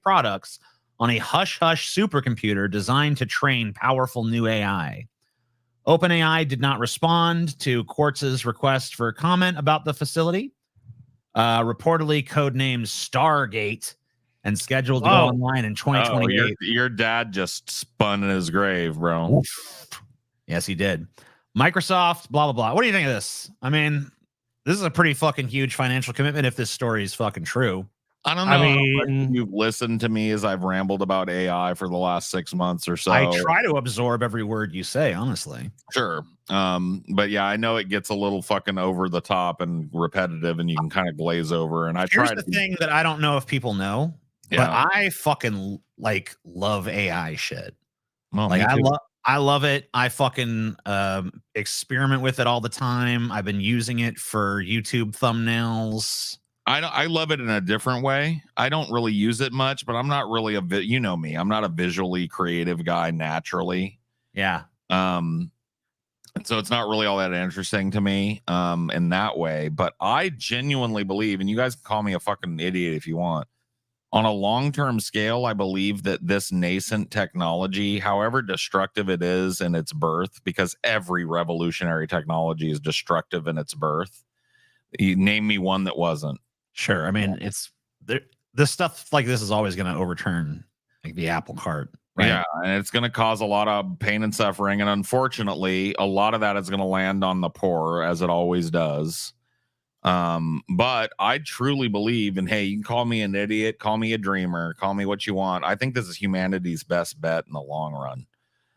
products, on a hush-hush supercomputer designed to train powerful new AI. OpenAI did not respond to Quartz's request for comment about the facility, reportedly codenamed Stargate, and scheduled to go online in 2028. Oh, your dad just spun in his grave, bro. Yes, he did. Microsoft, blah, blah, blah. What do you think of this? I mean, this is a pretty fucking huge financial commitment if this story is fucking true. I don't know. I mean, you've listened to me as I've rambled about AI for the last 6 months or so. I try to absorb every word you say, honestly. Sure. But yeah, I know it gets a little fucking over the top and repetitive, and you can kind of glaze over. And Here's the thing that I don't know if people know, but I fucking love AI shit. Well, I love it. I fucking experiment with it all the time. I've been using it for YouTube thumbnails. I love it in a different way. I don't really use it much, but I'm not really you know me. I'm not a visually creative guy naturally. Yeah. And so it's not really all that interesting to me in that way. But I genuinely believe, and you guys can call me a fucking idiot if you want, on a long-term scale, I believe that this nascent technology, however destructive it is in its birth, because every revolutionary technology is destructive in its birth. You name me one that wasn't. Sure. I mean, it's this stuff like this is always going to overturn like the apple cart. Right? Yeah, and it's going to cause a lot of pain and suffering. And unfortunately, a lot of that is going to land on the poor, as it always does. But I truly believe, and hey, you can call me an idiot, call me a dreamer, call me what you want. I think this is humanity's best bet in the long run.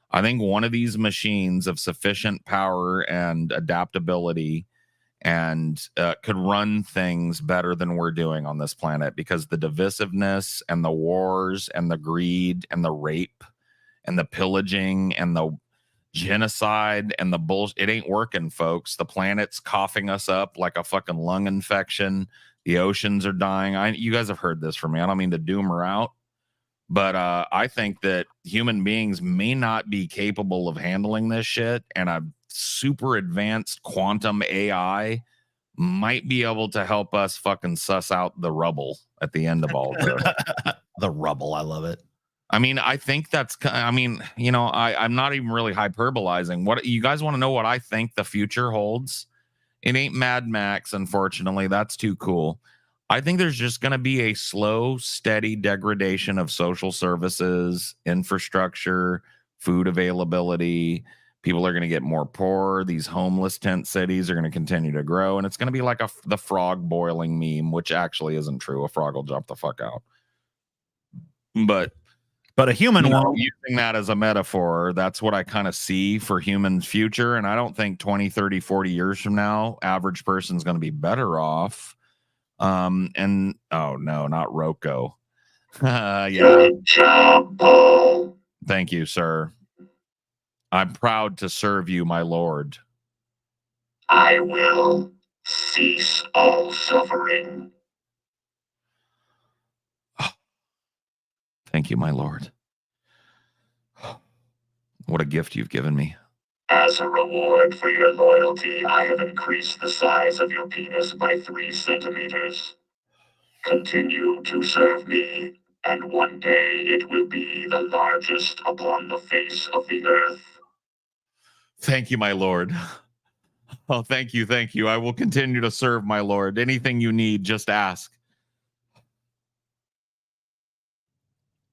I think one of these machines of sufficient power and adaptability and could run things better than we're doing on this planet, because the divisiveness and the wars and the greed and the rape and the pillaging and the genocide and the bullshit, it ain't working, folks. The planet's coughing us up like a fucking lung infection. The oceans are dying. You guys have heard this from me. I don't mean to doom her out, but I think that human beings may not be capable of handling this shit, and a super advanced quantum AI might be able to help us fucking suss out the rubble at the end of all this. The rubble, I love it. I mean, I think that's, I mean, you know, I'm not even really hyperbolizing. What you guys want to know what I think the future holds? It ain't Mad Max, unfortunately. That's too cool. I think there's just going to be a slow, steady degradation of social services, infrastructure, food availability. People are going to get more poor. These homeless tent cities are going to continue to grow. And it's going to be like the frog boiling meme, which actually isn't true. A frog will jump the fuck out. But a human won't. Using that as a metaphor, that's what I kind of see for human future. And I don't think 20, 30, 40 years from now, average person's going to be better off. And oh no, not Rocco. Yeah. Good job, Paul. Thank you, sir. I'm proud to serve you, my lord. I will cease all suffering. Thank you, my lord. What a gift you've given me. As a reward for your loyalty, I have increased the size of your penis by 3 centimeters. Continue to serve me, and one day it will be the largest upon the face of the earth. Thank you, my lord. Oh, thank you. Thank you. I will continue to serve, my lord. Anything you need, just ask.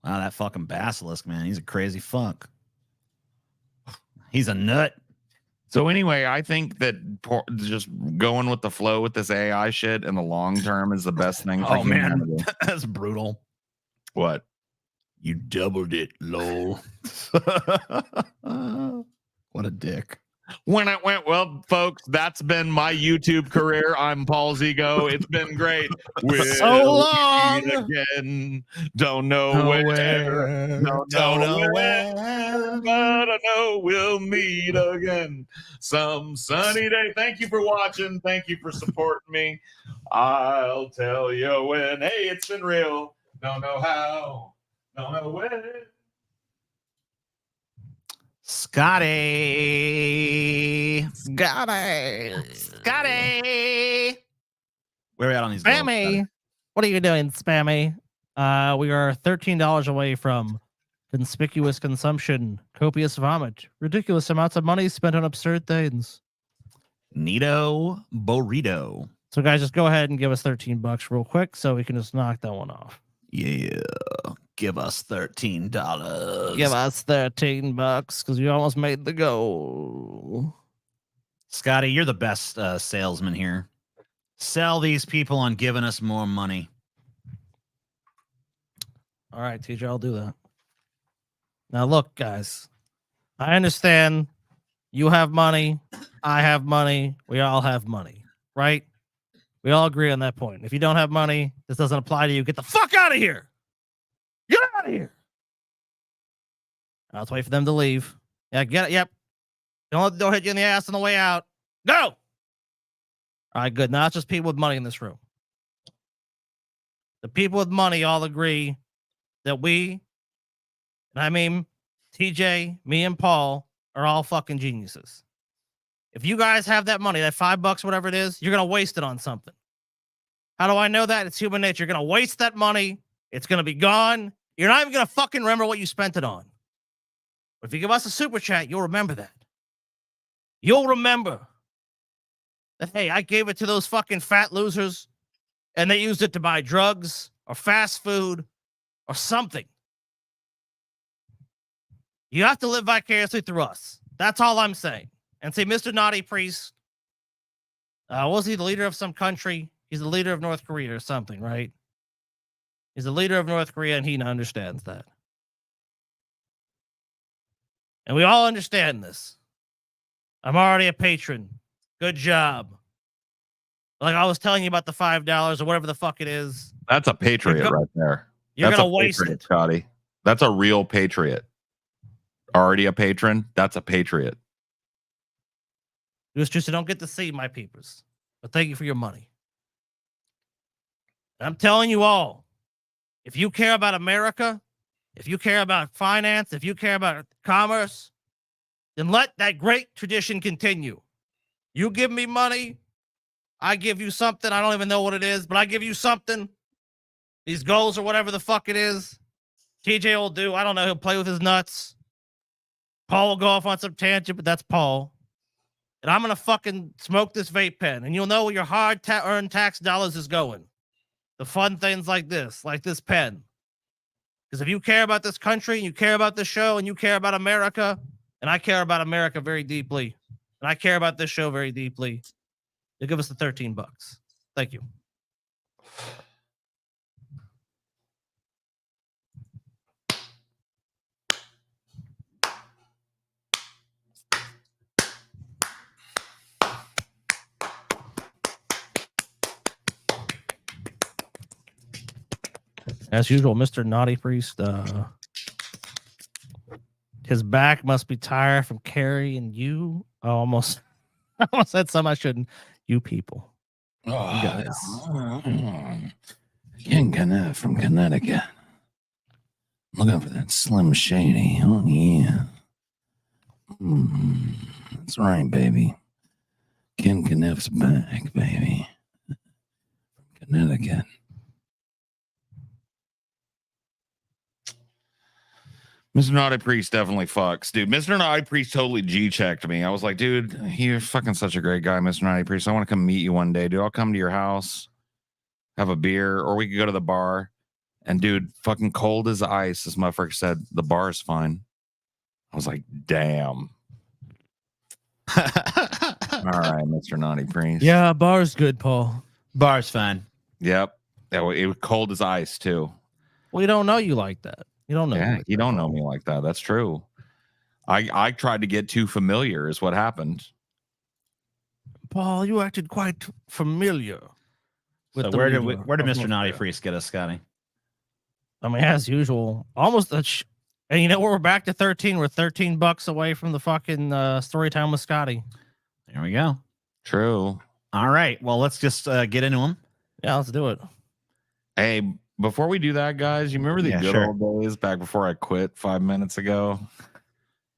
Wow, that fucking basilisk, man. He's a crazy fuck. He's a nut. So anyway, I think that just going with the flow with this AI shit in the long term is the best thing for humanity. Man, that's brutal. What? You doubled it, lol. What a dick. When it went well, folks, that's been my YouTube career. I'm Paul Zigo. It's been great. So long. Meet again. Don't know where. Don't know where. But I know we'll meet again some sunny day. Thank you for watching. Thank you for supporting me. I'll tell you when. Hey, it's been real. Don't know how. Don't know when. Scotty. Where are we at on these goals, Spammy. Scotty? What are you doing, Spammy? We are $13 away from conspicuous consumption, copious vomit, ridiculous amounts of money spent on absurd things. Neato burrito. So, guys, just go ahead and give us $13 real quick so we can just knock that one off. Yeah. Give us $13. Give us $13 because you almost made the goal. Scotty, you're the best salesman here. Sell these people on giving us more money. All right, TJ, I'll do that. Now, look, guys, I understand you have money. I have money. We all have money, right? We all agree on that point. If you don't have money, this doesn't apply to you. Get the fuck out of here. Get out of here. I'll wait for them to leave. Yeah, get it. Yep. Don't hit you in the ass on the way out. Go. All right, good. Now it's just people with money in this room. The people with money all agree that we, and I mean TJ, me, and Paul are all fucking geniuses. If you guys have that money, that $5, whatever it is, you're gonna waste it on something. How do I know that? It's human nature. You're gonna waste that money. It's gonna be gone. You're not even gonna fucking remember what you spent it on. But if you give us a super chat, you'll remember that. You'll remember that, hey, I gave it to those fucking fat losers and they used it to buy drugs or fast food or something. You have to live vicariously through us. That's all I'm saying. And say, Mr. Naughty Priest, was he the leader of some country? He's the leader of North Korea or something, right? He's the leader of North Korea, and he understands that. And we all understand this. I'm already a patron. Good job. Like I was telling you about the $5 or whatever the fuck it is. That's a patriot right there. You're That's going to a waste patriot, it. Scotty. That's a real patriot. Already a patron. That's a patriot. It was just I don't get to see my peepers. But thank you for your money. I'm telling you all, if you care about America, if you care about finance, if you care about commerce, then let that great tradition continue. You give me money, I give you something. I don't even know what it is, but I give you something. These goals or whatever the fuck it is. TJ will do. I don't know. He'll play with his nuts. Paul will go off on some tangent, but that's Paul. And I'm going to fucking smoke this vape pen. And you'll know where your hard-earned tax dollars is going. The fun things like this pen. Because if you care about this country, and you care about this show, and you care about America, and I care about America very deeply, and I care about this show very deeply, you'll give us the $13. Thank you. As usual, Mr. Naughty Priest, his back must be tired from carrying you. I almost said something I shouldn't. You people. Oh, You guys. Ken Kenneth from Connecticut. Looking for that Slim Shady. Oh, yeah. That's right, baby. Ken Kenneth's back, baby. Connecticut. Mr. Naughty Priest definitely fucks, dude. Mr. Naughty Priest totally G-checked me. I was like, dude, you're fucking such a great guy, Mr. Naughty Priest. I want to come meet you one day, dude. I'll come to your house, have a beer, or we could go to the bar. And dude, fucking cold as ice. This motherfucker said the bar is fine. I was like, damn. All right, Mr. Naughty Priest. Yeah, bar's good, Paul. Bar's fine. Yep. It was cold as ice too. We don't know you like that. You don't know. Yeah, you don't know me like that. That's true. I tried to get too familiar is what happened. Paul, you acted quite familiar. So where did Mr. Naughty Priest get us, Scotty? I mean, as usual, almost and you know we're back to 13. We're $13 away from the fucking story time with Scotty. There we go. True. All right. Well, let's just get into them. Yeah, let's do it. Hey, before we do that, guys, you remember the good old days back before I quit 5 minutes ago?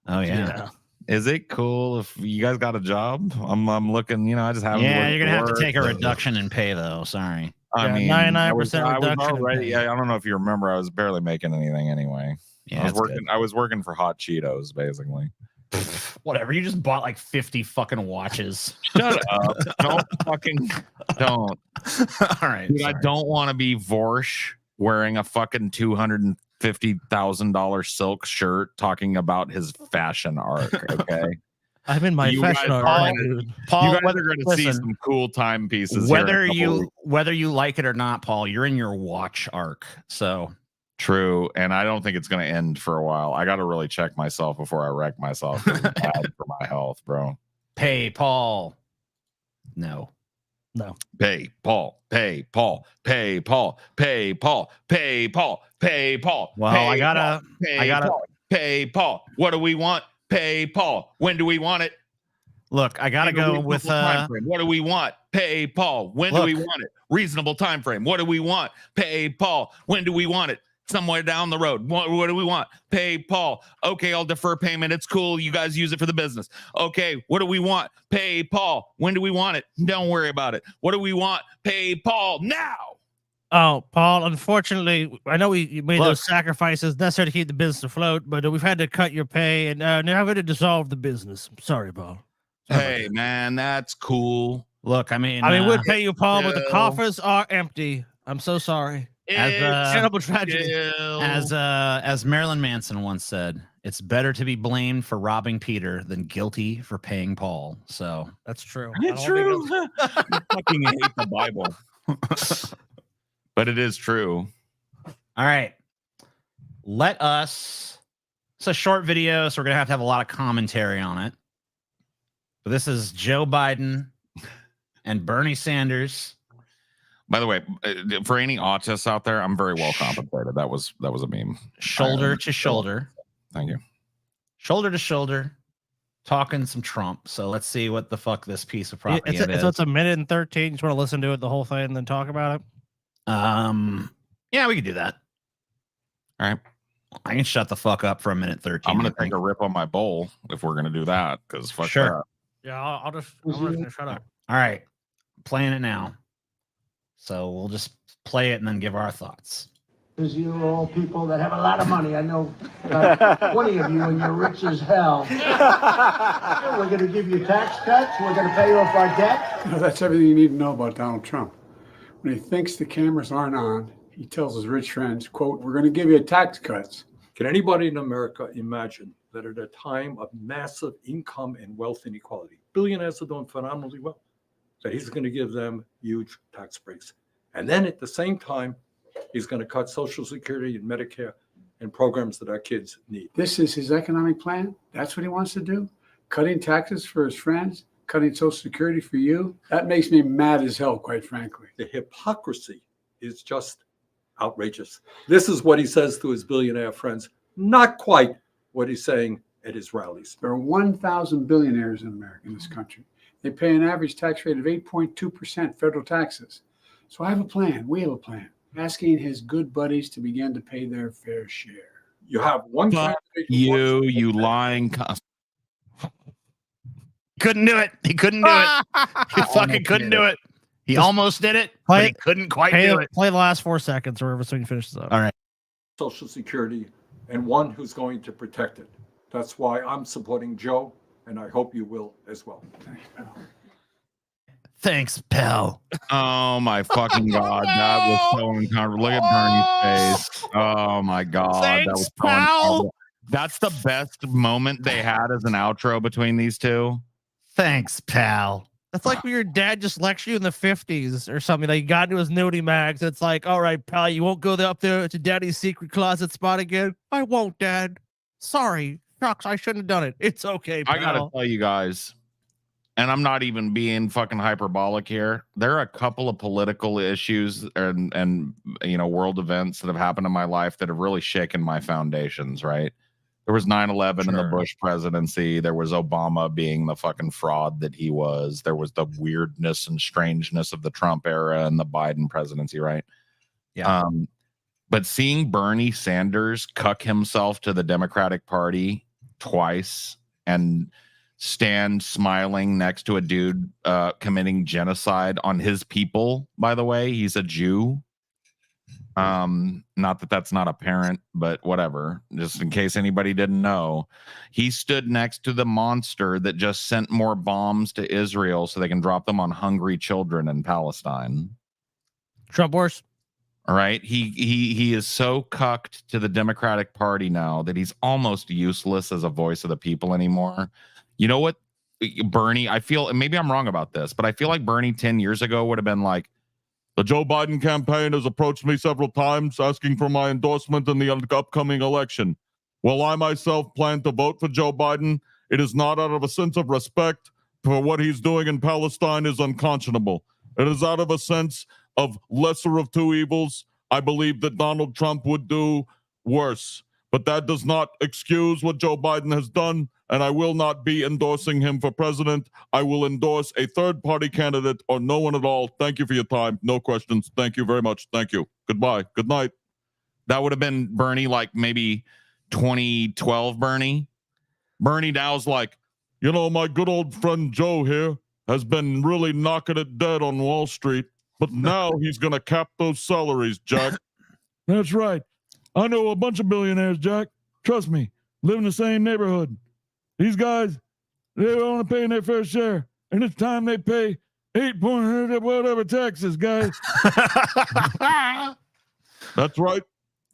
Oh yeah. Is it cool if you guys got a job? I'm looking, I just haven't. Yeah, you're gonna have to take a reduction in pay though. Sorry. I mean, 99% reduction. Already, I don't know if you remember, I was barely making anything anyway. Yeah, I was working for Hot Cheetos, basically. Whatever. You just bought like 50 fucking watches. Shut up. Don't. All right. Dude, I don't want to be Vorsh wearing a fucking $250,000 silk shirt talking about his fashion arc. Okay. I'm in my fashion art, dude. Paul, you guys are going to see some cool timepieces. Whether you like it or not, Paul, you're in your watch arc. So true, and I don't think it's going to end for a while. I got to really check myself before I wreck myself. It's bad for my health, bro. Pay Paul. No. Pay Paul. Pay Paul. Pay Paul. Pay Paul. Pay Paul. Pay Paul. Well, I gotta pay Paul. What do we want? Pay Paul. When do we want it? Look, I gotta go with what do we want? Pay Paul. When do we want it? Reasonable time frame. What do we want? Pay Paul. When do we want it? Somewhere down the road. What do we want? Pay Paul. Okay, I'll defer payment. It's cool. You guys use it for the business. Okay, what do we want? Pay Paul. When do we want it? Don't worry about it. What do we want? Pay Paul now. Oh, Paul, unfortunately, I know you made those sacrifices necessary to keep the business afloat, but we've had to cut your pay and now we're to dissolve the business. I'm sorry, Paul. Hey, man, that's cool. Look, I mean, we'd pay you, Paul, but the coffers are empty. I'm so sorry. Terrible tragedy. As Marilyn Manson once said, it's better to be blamed for robbing Peter than guilty for paying Paul. So that's true. It's true. You fucking hate the Bible. But it is true. All right. It's a short video, so we're going to have a lot of commentary on it. But this is Joe Biden and Bernie Sanders. By the way, for any autists out there, I'm very well compensated. That was a meme. Shoulder to shoulder. Thank you. Shoulder to shoulder, talking some Trump. So let's see what the fuck this piece of propaganda is. So it's a minute and 13. You just want to listen to it, the whole thing, and then talk about it? Yeah, we could do that. All right. I can shut the fuck up for a minute 13. I'm gonna take a rip on my bowl if we're gonna do that, because fuck sure. That. Yeah, I'm just gonna shut up. All right, playing it now. So we'll just play it and then give our thoughts. Because you're all people that have a lot of money. I know 20 of you, and you're rich as hell. We're going to give you tax cuts. We're going to pay off our debt. That's everything you need to know about Donald Trump. When he thinks the cameras aren't on, he tells his rich friends, quote, we're going to give you tax cuts. Can anybody in America imagine that at a time of massive income and wealth inequality, billionaires are doing phenomenally well, that he's going to give them huge tax breaks? And then at the same time, he's going to cut Social Security and Medicare and programs that our kids need. This is his economic plan? That's what he wants to do? Cutting taxes for his friends? Cutting Social Security for you? That makes me mad as hell, quite frankly. The hypocrisy is just outrageous. This is what he says to his billionaire friends, not quite what he's saying at his rallies. There are 1,000 billionaires in America, in this country. They pay an average tax rate of 8.2% federal taxes. So I have a plan. We have a plan. Asking his good buddies to begin to pay their fair share. You have one you lying couldn't do it. He couldn't do it. He fucking couldn't do it. He almost did it, but he couldn't quite do it. Play the last 4 seconds or whatever so he finishes up. All right. Social Security and one who's going to protect it. That's why I'm supporting Joe, and I hope you will as well. Thanks, pal. Oh my fucking god, that was so uncomfortable. Look at Bernie's face. Oh my god, that Thanks, was so pal. uncomfortable. That's the best moment they had as an outro between these two. Thanks, pal. That's like when your dad just lectured you in the 50s or something. Like, you got into his nudie mags. It's like, all right, pal, you won't go up there to daddy's secret closet spot again. I won't, Dad. Sorry. Shucks, I shouldn't have done it. It's okay, pal. I gotta tell you guys, and I'm not even being fucking hyperbolic here. There are a couple of political issues and world events that have happened in my life that have really shaken my foundations, right? There was 9/11 in the Bush presidency. There was Obama being the fucking fraud that he was. There was the weirdness and strangeness of the Trump era and the Biden presidency, right? Yeah. But seeing Bernie Sanders cuck himself to the Democratic Party twice and stand smiling next to a dude committing genocide on his people, by the way, he's a Jew. Not that that's not apparent, but whatever, just in case anybody didn't know, he stood next to the monster that just sent more bombs to Israel so they can drop them on hungry children in Palestine. Trump wars. All right. He is so cucked to the Democratic Party now that he's almost useless as a voice of the people anymore. You know what, Bernie, I feel, and maybe I'm wrong about this, but I feel like Bernie 10 years ago would have been like, the Joe Biden campaign has approached me several times asking for my endorsement in the upcoming election. While I myself plan to vote for Joe Biden, it is not out of a sense of respect for what he's doing in Palestine is unconscionable. It is out of a sense of lesser of two evils. I believe that Donald Trump would do worse, but that does not excuse what Joe Biden has done, and I will not be endorsing him for president. I will endorse a third-party candidate or no one at all. Thank you for your time. No questions. Thank you very much. Thank you. Goodbye. Good night. That would have been Bernie, like maybe 2012 Bernie. Bernie now's like, my good old friend Joe here has been really knocking it dead on Wall Street, but now he's going to cap those salaries, Jack. That's right. I know a bunch of billionaires, Jack. Trust me. Live in the same neighborhood. These guys, they're only paying their fair share. And it's time they pay 8 whatever taxes, guys. That's right.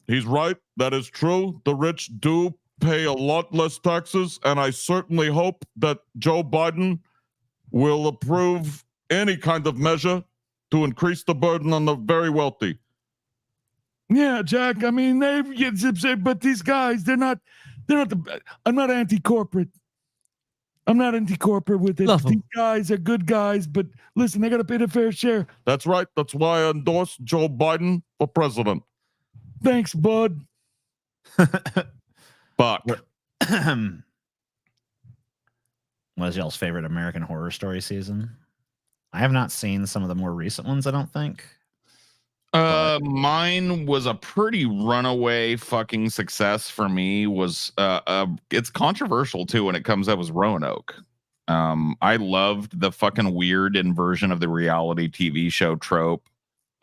He's right. That is true. The rich do pay a lot less taxes. And I certainly hope that Joe Biden will approve any kind of measure to increase the burden on the very wealthy. Yeah, Jack. I mean, but these guys, they're not I'm not anti-corporate. I'm not anti-corporate with it. These guys are good guys, but listen, they got to pay their fair share. That's right. That's why I endorse Joe Biden for president. Thanks, bud. Fuck. What is y'all's favorite American Horror Story season? I have not seen some of the more recent ones, I don't think. Mine was a pretty runaway fucking success for me. Was it's controversial too when it comes up, was Roanoke. I loved the fucking weird inversion of the reality TV show trope.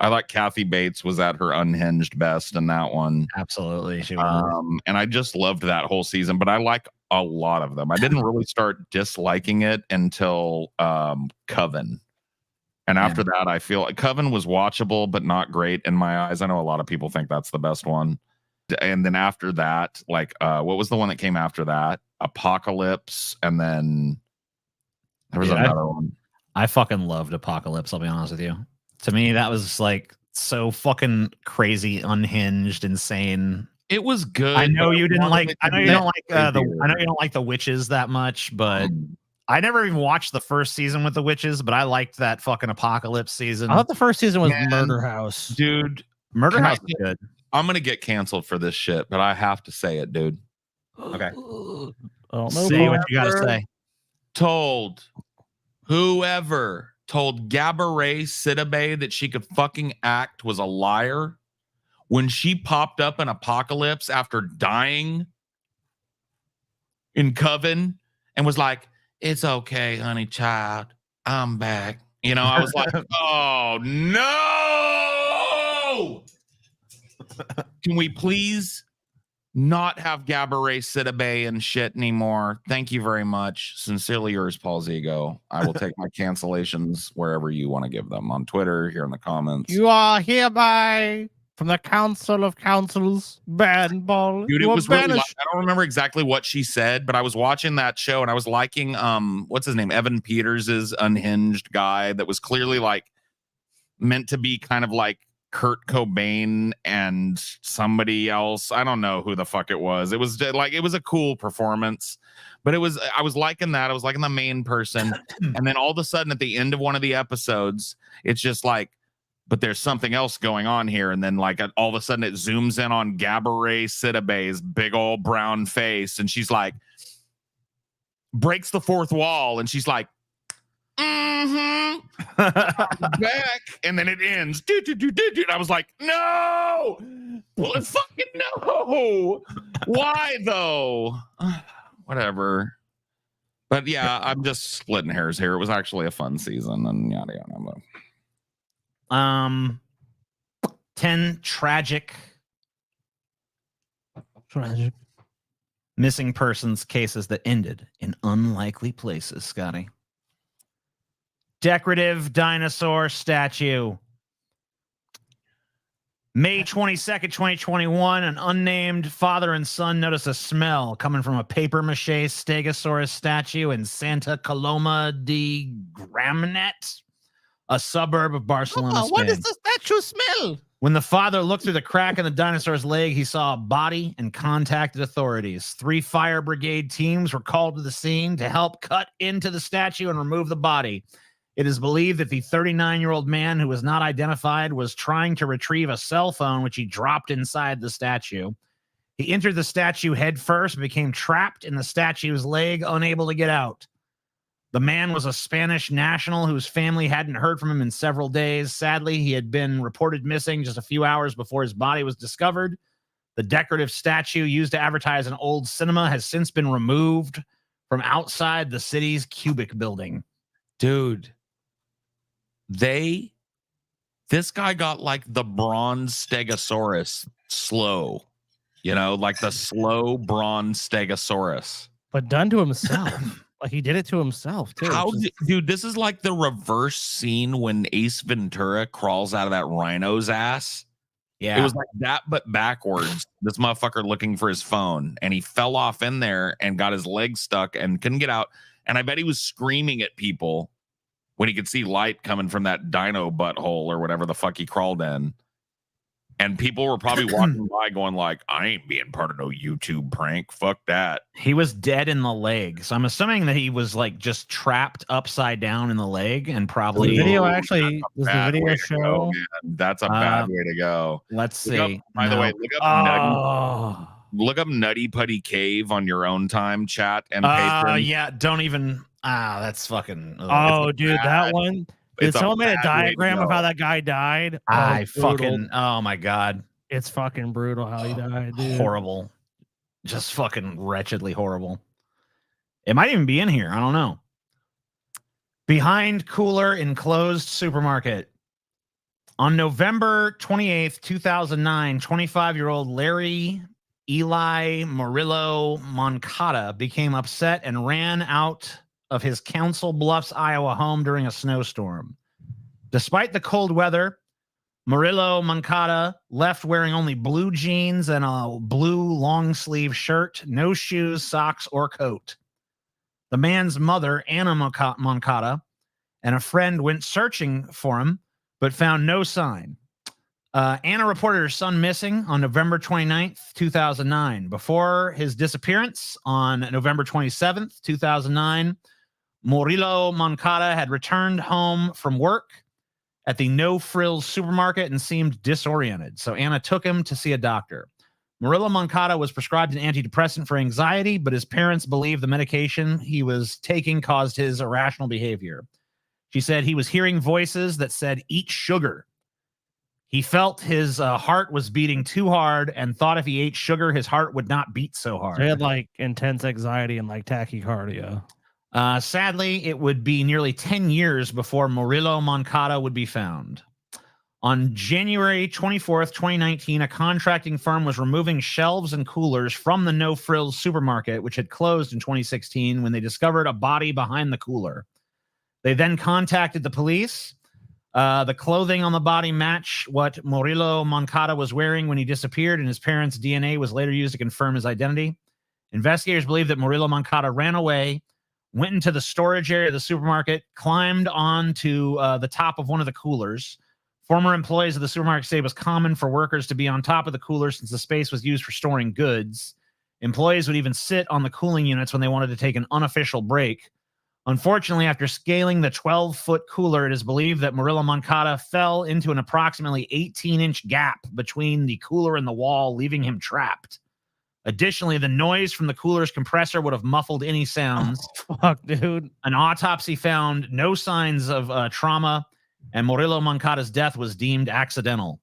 I thought Kathy Bates was at her unhinged best in that one. Absolutely, she was. And I just loved that whole season, but I like a lot of them. I didn't really start disliking it until Coven. And after that, I feel like Coven was watchable, but not great in my eyes. I know a lot of people think that's the best one. And then after that, like, what was the one that came after that? Apocalypse. And then there was another one. I fucking loved Apocalypse, I'll be honest with you. To me, that was like so fucking crazy, unhinged, insane. It was good. I know you didn't like. I know you don't like I know you don't like the witches that much, but I never even watched the first season with the witches. But I liked that fucking Apocalypse season. I thought the first seson was Murder House, dude. Murder House is good. I'm gonna get canceled for this shit, but I have to say it, dude. Okay. Say what you gotta say. Whoever told Gabourey Sidibe that she could fucking act was a liar when she popped up in Apocalypse after dying in Coven and was like, "It's okay, honey child, I'm back." You know, I was like, "Oh no! Can we please not have Gabourey Sidibe and shit anymore. Thank you very much. Sincerely yours, Paul Zigo. I will take my cancellations wherever you want to give them, on Twitter, here in the comments. You are hereby from the Council of Councils banned, Paul. Dude, it You are was really, banished. I don't remember exactly what she said, but I was watching that show and I was liking what's his name? Evan Peters's unhinged guy that was clearly like meant to be kind of like Kurt Cobain and somebody else. I don't know who the fuck it was. It was like, it was a cool performance, but I was liking that. I was liking the main person. And then all of a sudden at the end of one of the episodes, it's just like, but there's something else going on here. And then like all of a sudden it zooms in on Gabourey Sidibe's big old brown face. And she's like, breaks the fourth wall. And she's like, back, and then it ends. I was like, no, well, fucking no. Why though? Whatever. But yeah, I'm just splitting hairs here. It was actually a fun season, and yada yada. 10 tragic missing persons cases that ended in unlikely places, Scotty. Decorative dinosaur statue. May 22nd, 2021, an unnamed father and son notice a smell coming from a papier-mâché stegosaurus statue in Santa Coloma de Gramenet, a suburb of Barcelona, Spain. What does the statue smell? When the father looked through the crack in the dinosaur's leg, he saw a body and contacted authorities. 3 fire brigade teams were called to the scene to help cut into the statue and remove the body. It is believed that the 39-year-old man who was not identified was trying to retrieve a cell phone, which he dropped inside the statue. He entered the statue head first and became trapped in the statue's leg, unable to get out. The man was a Spanish national whose family hadn't heard from him in several days. Sadly, he had been reported missing just a few hours before his body was discovered. The decorative statue used to advertise an old cinema has since been removed from outside the city's Cubic building. Dude. This guy got like the bronze stegosaurus slow, like the slow bronze stegosaurus, but done to himself. Like he did it to himself too. Dude, this is like the reverse scene when Ace Ventura crawls out of that rhino's ass. Yeah, it was like that, but backwards. This motherfucker looking for his phone, and he fell off in there and got his leg stuck and couldn't get out. And I bet he was screaming at people when he could see light coming from that dino butthole or whatever the fuck he crawled in. And people were probably walking by going like, I ain't being part of no YouTube prank. Fuck that. He was dead in the leg. So I'm assuming that he was like just trapped upside down in the leg and probably... The video actually, does the video show? That's a bad way to go. Let's see. By the way, look up Nutty Putty Cave on your own time, chat and Patreon. Yeah, don't even... that's fucking... Oh, dude, that one... Did someone made a diagram of how that guy died? Oh my God. It's fucking brutal how he died, dude. Horrible. Just fucking wretchedly horrible. It might even be in here. I don't know. Behind cooler in closed supermarket. On November 28th, 2009, 25-year-old Larry Eli Murillo Moncada became upset and ran out of his Council Bluffs, Iowa home during a snowstorm. Despite the cold weather, Murillo Moncada left wearing only blue jeans and a blue long sleeve shirt, no shoes, socks, or coat. The man's mother, Anna Moncada, and a friend went searching for him, but found no sign. Anna reported her son missing on November 29th, 2009. Before his disappearance on November 27th, 2009, Murillo Moncada had returned home from work at the No Frills supermarket and seemed disoriented. So Anna took him to see a doctor. Murillo Moncada was prescribed an antidepressant for anxiety, but his parents believed the medication he was taking caused his irrational behavior. She said he was hearing voices that said, "Eat sugar." He felt his heart was beating too hard and thought if he ate sugar, his heart would not beat so hard. So he had like intense anxiety and like tachycardia. Sadly, it would be nearly 10 years before Murillo Moncada would be found. On January 24th, 2019, a contracting firm was removing shelves and coolers from the No Frills supermarket, which had closed in 2016 when they discovered a body behind the cooler. They then contacted the police. The clothing on the body matched what Murillo Moncada was wearing when he disappeared, and his parents' DNA was later used to confirm his identity. Investigators believe that Murillo Moncada ran away, went into the storage area of the supermarket, climbed onto the top of one of the coolers. Former employees of the supermarket say it was common for workers to be on top of the cooler since the space was used for storing goods. Employees would even sit on the cooling units when they wanted to take an unofficial break. Unfortunately, after scaling the 12-foot cooler, it is believed that Murillo Moncada fell into an approximately 18-inch gap between the cooler and the wall, leaving him trapped. Additionally, the noise from the cooler's compressor would have muffled any sounds. Oh, fuck, dude. An autopsy found no signs of trauma, and Murillo Moncada's death was deemed accidental.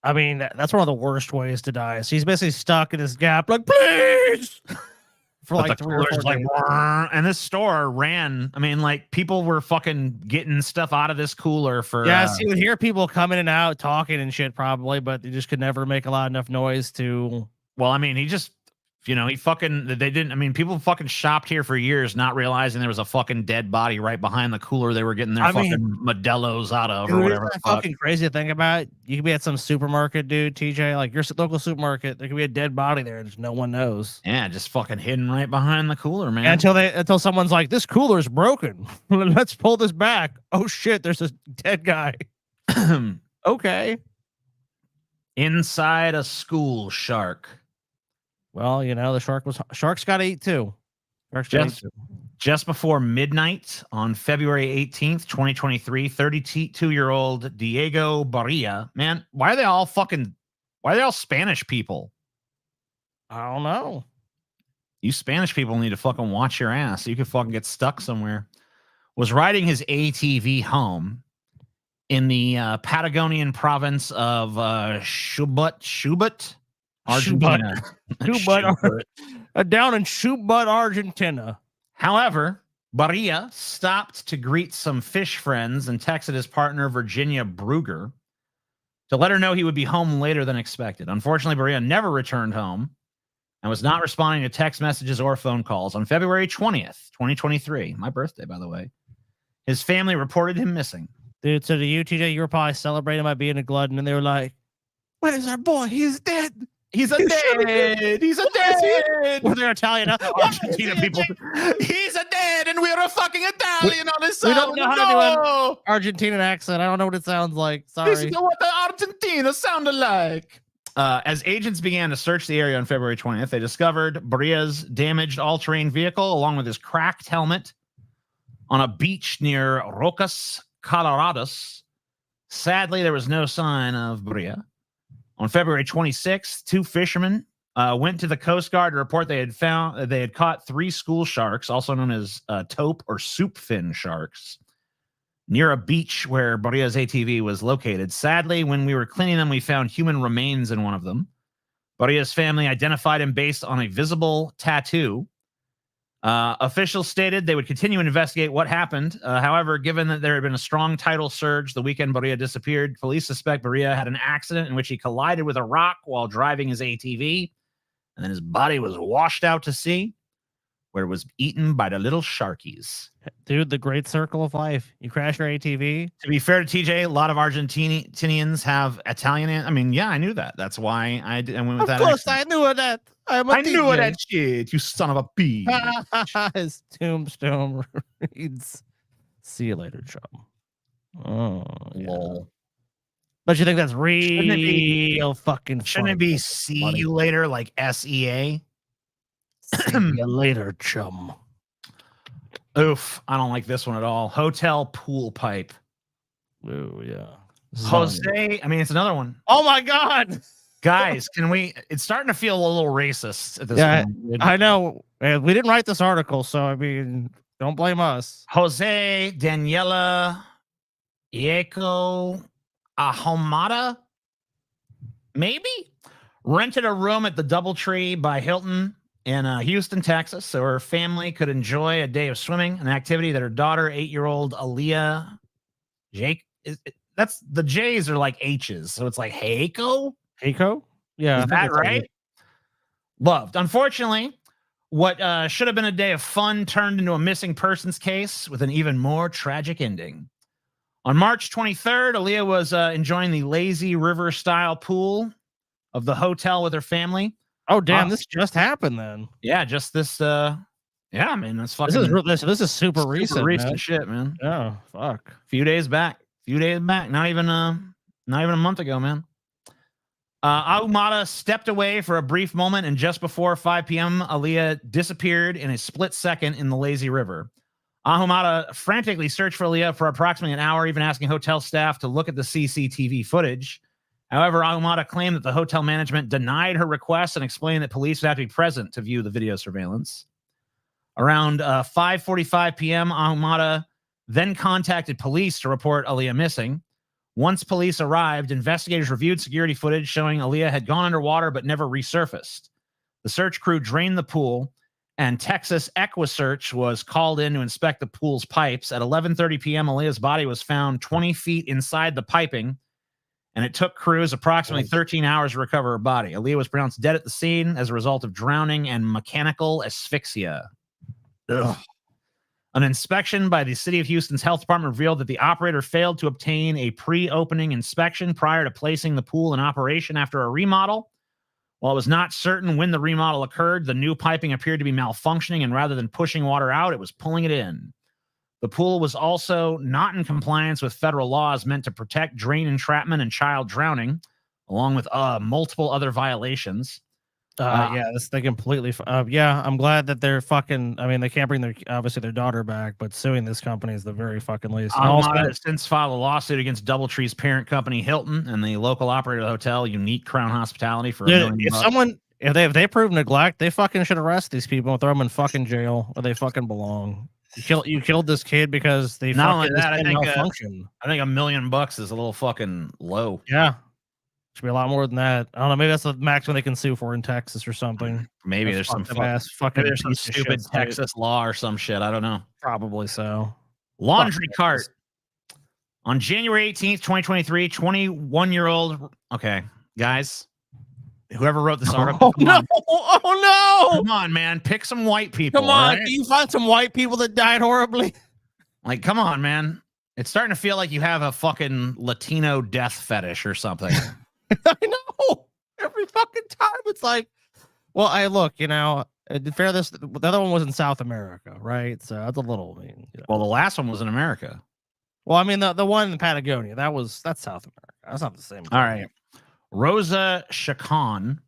I mean, that's one of the worst ways to die. So he's basically stuck in this gap, like, please! For But like the 3 or 4 cooler's like, days. "Brrr," and this store ran. I mean, like, people were fucking getting stuff out of this cooler for. Yeah, so you would hear people coming in and out, talking and shit, probably, but they just could never make a loud enough noise to. Well, I mean, he just, he fucking, they didn't, I mean, people fucking shopped here for years not realizing there was a fucking dead body right behind the cooler they were getting their fucking Modelo's out of or whatever. Isn't that fucking crazy to think about? You could be at some supermarket, dude, TJ, like your local supermarket, there could be a dead body there and just no one knows. Yeah, just fucking hidden right behind the cooler, man. Until someone's like, this cooler's broken. Let's pull this back. Oh shit, there's a dead guy. Okay. Inside a school shark. Well, the sharks got to eat too. Just before midnight on February 18th, 2023, 32-year-old Diego Barria. Man, why are they all Spanish people? I don't know. You Spanish people need to fucking watch your ass. You could fucking get stuck somewhere. Was riding his ATV home in the Patagonian province of Chubut, Argentina. Down in Chubut, Argentina. However, Barria stopped to greet some fish friends and texted his partner, Virginia Brugger, to let her know he would be home later than expected. Unfortunately, Barria never returned home and was not responding to text messages or phone calls. On February 20th, 2023, my birthday, by the way, his family reported him missing. Dude, so to you, TJ, you were probably celebrating by being a glutton, and they were like, where's our boy? He's dead. He's a dead. He's a dead. Well, they're Italian. Argentina people. He's a dead, and we're a fucking Italian on this side. We don't know how to do an Argentinian accent. I don't know what it sounds like. Sorry. This is what the Argentina sounded like. As agents began to search the area on February 20th, they discovered Barria's damaged all-terrain vehicle along with his cracked helmet on a beach near Rocas, Colorados. Sadly, there was no sign of Barria. On February 26th, 2 fishermen went to the Coast Guard to report they had caught 3 school sharks, also known as taupe or soup fin sharks, near a beach where Barria's ATV was located. Sadly, when we were cleaning them, we found human remains in one of them. Barria's family identified him based on a visible tattoo. Officials stated they would continue to investigate what happened. However, given that there had been a strong tidal surge the weekend Barria disappeared, police suspect Barria had an accident in which he collided with a rock while driving his ATV, and then his body was washed out to sea, where it was eaten by the little sharkies. Dude, the great circle of life. You crash your ATV. To be fair to TJ, a lot of Argentinians have Italian. I mean, yeah, I knew that. That's why I went with that. Of course, I knew that. I knew that shit, you son of a bitch. His tombstone reads, "See you later, chum." Oh, yeah. But you think that's real fucking funny? Shouldn't it be "see you later" like SEA? See you later, chum. Oof, I don't like this one at all. Hotel pool pipe. Oh yeah. Jose, I mean, it's another one. Oh my God. Guys, it's starting to feel a little racist at this point. I know. We didn't write this article, so I mean, don't blame us. Jose Daniela Yeko Ahumada, maybe, rented a room at the Doubletree by Hilton in Houston, Texas, so her family could enjoy a day of swimming, an activity that her daughter, 8-year-old Aaliyah that's the J's are like H's, so it's like Heiko. Heiko? Yeah. Is that right? Loved. Unfortunately, what should have been a day of fun turned into a missing persons case with an even more tragic ending. On March 23rd, Aaliyah was enjoying the lazy river style pool of the hotel with her family. Oh, damn. This just happened then. Yeah, just this. Yeah, I mean, that's fucking. This is super recent man. Shit, man. Oh, fuck. Few days back. Not even a month ago, man. Ahumada stepped away for a brief moment, and just before 5 p.m., Aaliyah disappeared in a split second in the lazy river. Ahumada frantically searched for Aaliyah for approximately an hour, even asking hotel staff to look at the CCTV footage. However, Ahumada claimed that the hotel management denied her request and explained that police would have to be present to view the video surveillance. Around 5:45 p.m., Ahumada then contacted police to report Aaliyah missing. Once police arrived, investigators reviewed security footage showing Aaliyah had gone underwater but never resurfaced. The search crew drained the pool, and Texas EquiSearch was called in to inspect the pool's pipes. At 11:30 p.m., Aaliyah's body was found 20 feet inside the piping, and it took crews approximately 13 hours to recover her body. Aaliyah was pronounced dead at the scene as a result of drowning and mechanical asphyxia. Ugh. An inspection by the City of Houston's Health Department revealed that the operator failed to obtain a pre-opening inspection prior to placing the pool in operation after a remodel. While it was not certain when the remodel occurred, the new piping appeared to be malfunctioning, and rather than pushing water out, it was pulling it in. The pool was also not in compliance with federal laws meant to protect drain entrapment and child drowning, along with multiple other violations. They completely. I'm glad that they're fucking. I mean, they can't bring their daughter back, but suing this company is the very fucking least. Ahumada has since filed a lawsuit against DoubleTree's parent company Hilton and the local operator of the hotel, Unique Crown Hospitality, for $1 million. If they prove neglect, they fucking should arrest these people and throw them in fucking jail where they fucking belong. You killed this kid because they not only fucking that. I think $1 million is a little fucking low. Yeah. Should be a lot more than that. I don't know. Maybe that's the maximum they can sue for in Texas or something. Maybe there's some stupid Texas law or some shit. I don't know. Probably so. Laundry cart. On January 18th, 2023, 21-year-old. Okay, guys. Whoever wrote this article. Oh no! Come on, man. Pick some white people. Come on. Right? Can you find some white people that died horribly? Like, come on, man. It's starting to feel like you have a fucking Latino death fetish or something. I know. Every fucking time it's like, well, look, in fairness, the other one was in South America, right? So that's a little mean. Well, the last one was in America. Well, I mean, the one in Patagonia, that's South America. That's not the same. All right. Rosa Chacon,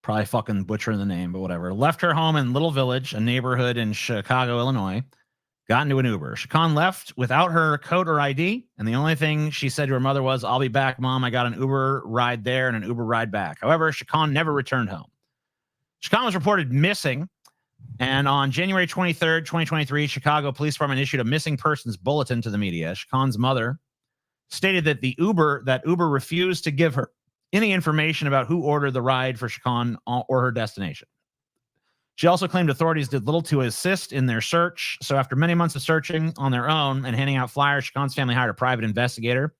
probably fucking butchering the name, but whatever, left her home in Little Village, a neighborhood in Chicago, Illinois, got into an Uber. Chacon left without her coat or ID, and the only thing she said to her mother was, "I'll be back, Mom. I got an Uber ride there and an Uber ride back." However, Chacon never returned home. Chacon was reported missing, and on January 23rd, 2023, Chicago Police Department issued a missing persons bulletin to the media. Chacon's mother stated that Uber refused to give her any information about who ordered the ride for Chacon or her destination. She also claimed authorities did little to assist in their search. So after many months of searching on their own and handing out flyers, Chacon's family hired a private investigator.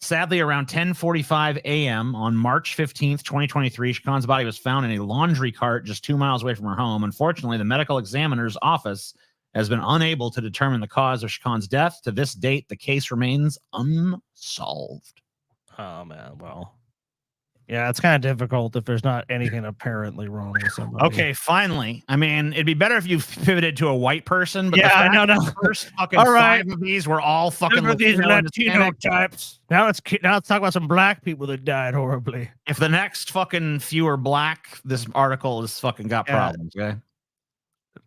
Sadly, around 10:45 a.m. on March 15th, 2023, Chacon's body was found in a laundry cart just 2 miles away from her home. Unfortunately, the medical examiner's office has been unable to determine the cause of Chacon's death. To this date, the case remains unsolved. Oh, man. Well, yeah, it's kind of difficult if there's not anything apparently wrong with somebody. Okay, finally. I mean, it'd be better if you pivoted to a white person, but yeah, no. First fucking all right. 5 of these were all fucking Latino types. Now let's talk about some black people that died horribly. If the next fucking few are black, this article has fucking got problems. Okay.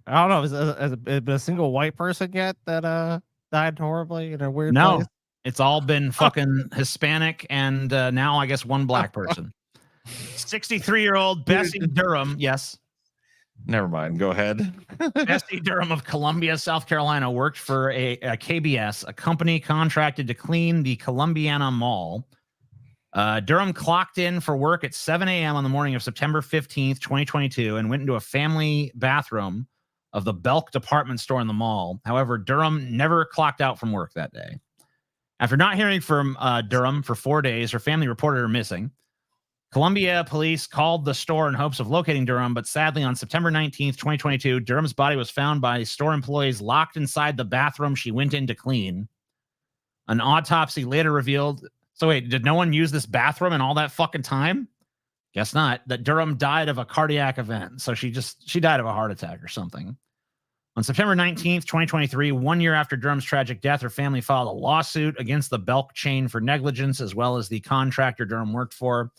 I don't know. Has been a single white person yet that died horribly in a weird No. place? It's all been fucking Hispanic and now I guess one black person. 63-year-old Bessie Durham. Yes. Never mind. Go ahead. Bessie Durham of Columbia, South Carolina, worked for a KBS, a company contracted to clean the Columbiana Mall. Durham clocked in for work at 7 a.m. on the morning of September 15th, 2022, and went into a family bathroom of the Belk department store in the mall. However, Durham never clocked out from work that day. After not hearing from Durham for 4 days, her family reported her missing. Columbia police called the store in hopes of locating Durham, but sadly on September 19th, 2022, Durham's body was found by store employees locked inside the bathroom she went in to clean. An autopsy later revealed... So wait, did no one use this bathroom in all that fucking time? Guess not. That Durham died of a cardiac event. So she died of a heart attack or something. On September 19th, 2023, 1 year after Durham's tragic death, her family filed a lawsuit against the Belk chain for negligence, as well as the contractor Durham worked for.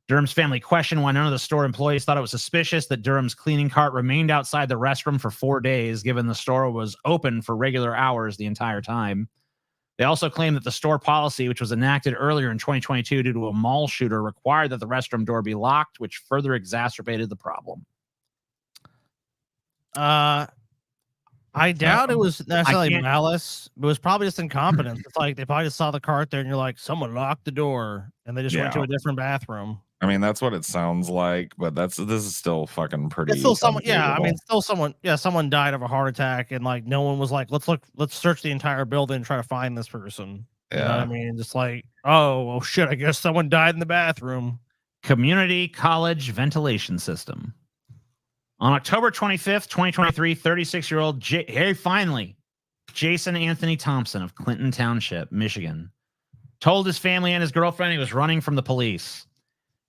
Durham's family questioned why none of the store employees thought it was suspicious that Durham's cleaning cart remained outside the restroom for 4 days, given the store was open for regular hours the entire time. They also claimed that the store policy, which was enacted earlier in 2022 due to a mall shooter, required that the restroom door be locked, which further exacerbated the problem. I doubt it was necessarily malice. It was probably just incompetence. It's like they probably just saw the cart there and you're like, someone locked the door, and they just went to a different bathroom. I mean, that's what it sounds like, but this is still fucking pretty. It's still someone, yeah. I mean, still someone, yeah. Someone died of a heart attack, and like no one was like, let's search the entire building and try to find this person. Yeah, you know what I mean, just like, oh, well, shit. I guess someone died in the bathroom. Community college ventilation system. On October 25th, 2023, 36-year-old Jason Anthony Thompson of Clinton Township, Michigan, told his family and his girlfriend he was running from the police.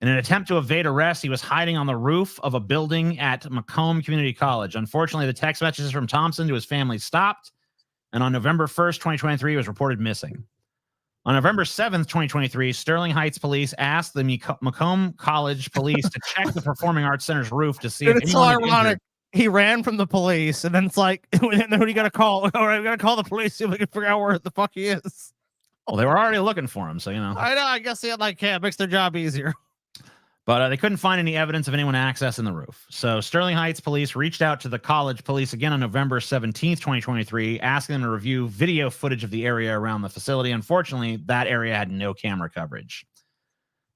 In an attempt to evade arrest, he was hiding on the roof of a building at Macomb Community College. Unfortunately, the text messages from Thompson to his family stopped, and on November 1st, 2023, he was reported missing. On November 7th, 2023, Sterling Heights police asked the Macomb College police to check the Performing Arts Center's roof to see if it's so ironic. He ran from the police, and then it's like, who do you got to call? All right, we got to call the police, see if we can figure out where the fuck he is. Oh, they were already looking for him, so you know. I know. I guess it makes their job easier. But they couldn't find any evidence of anyone accessing the roof. So Sterling Heights police reached out to the college police again on November 17th, 2023, asking them to review video footage of the area around the facility. Unfortunately, that area had no camera coverage.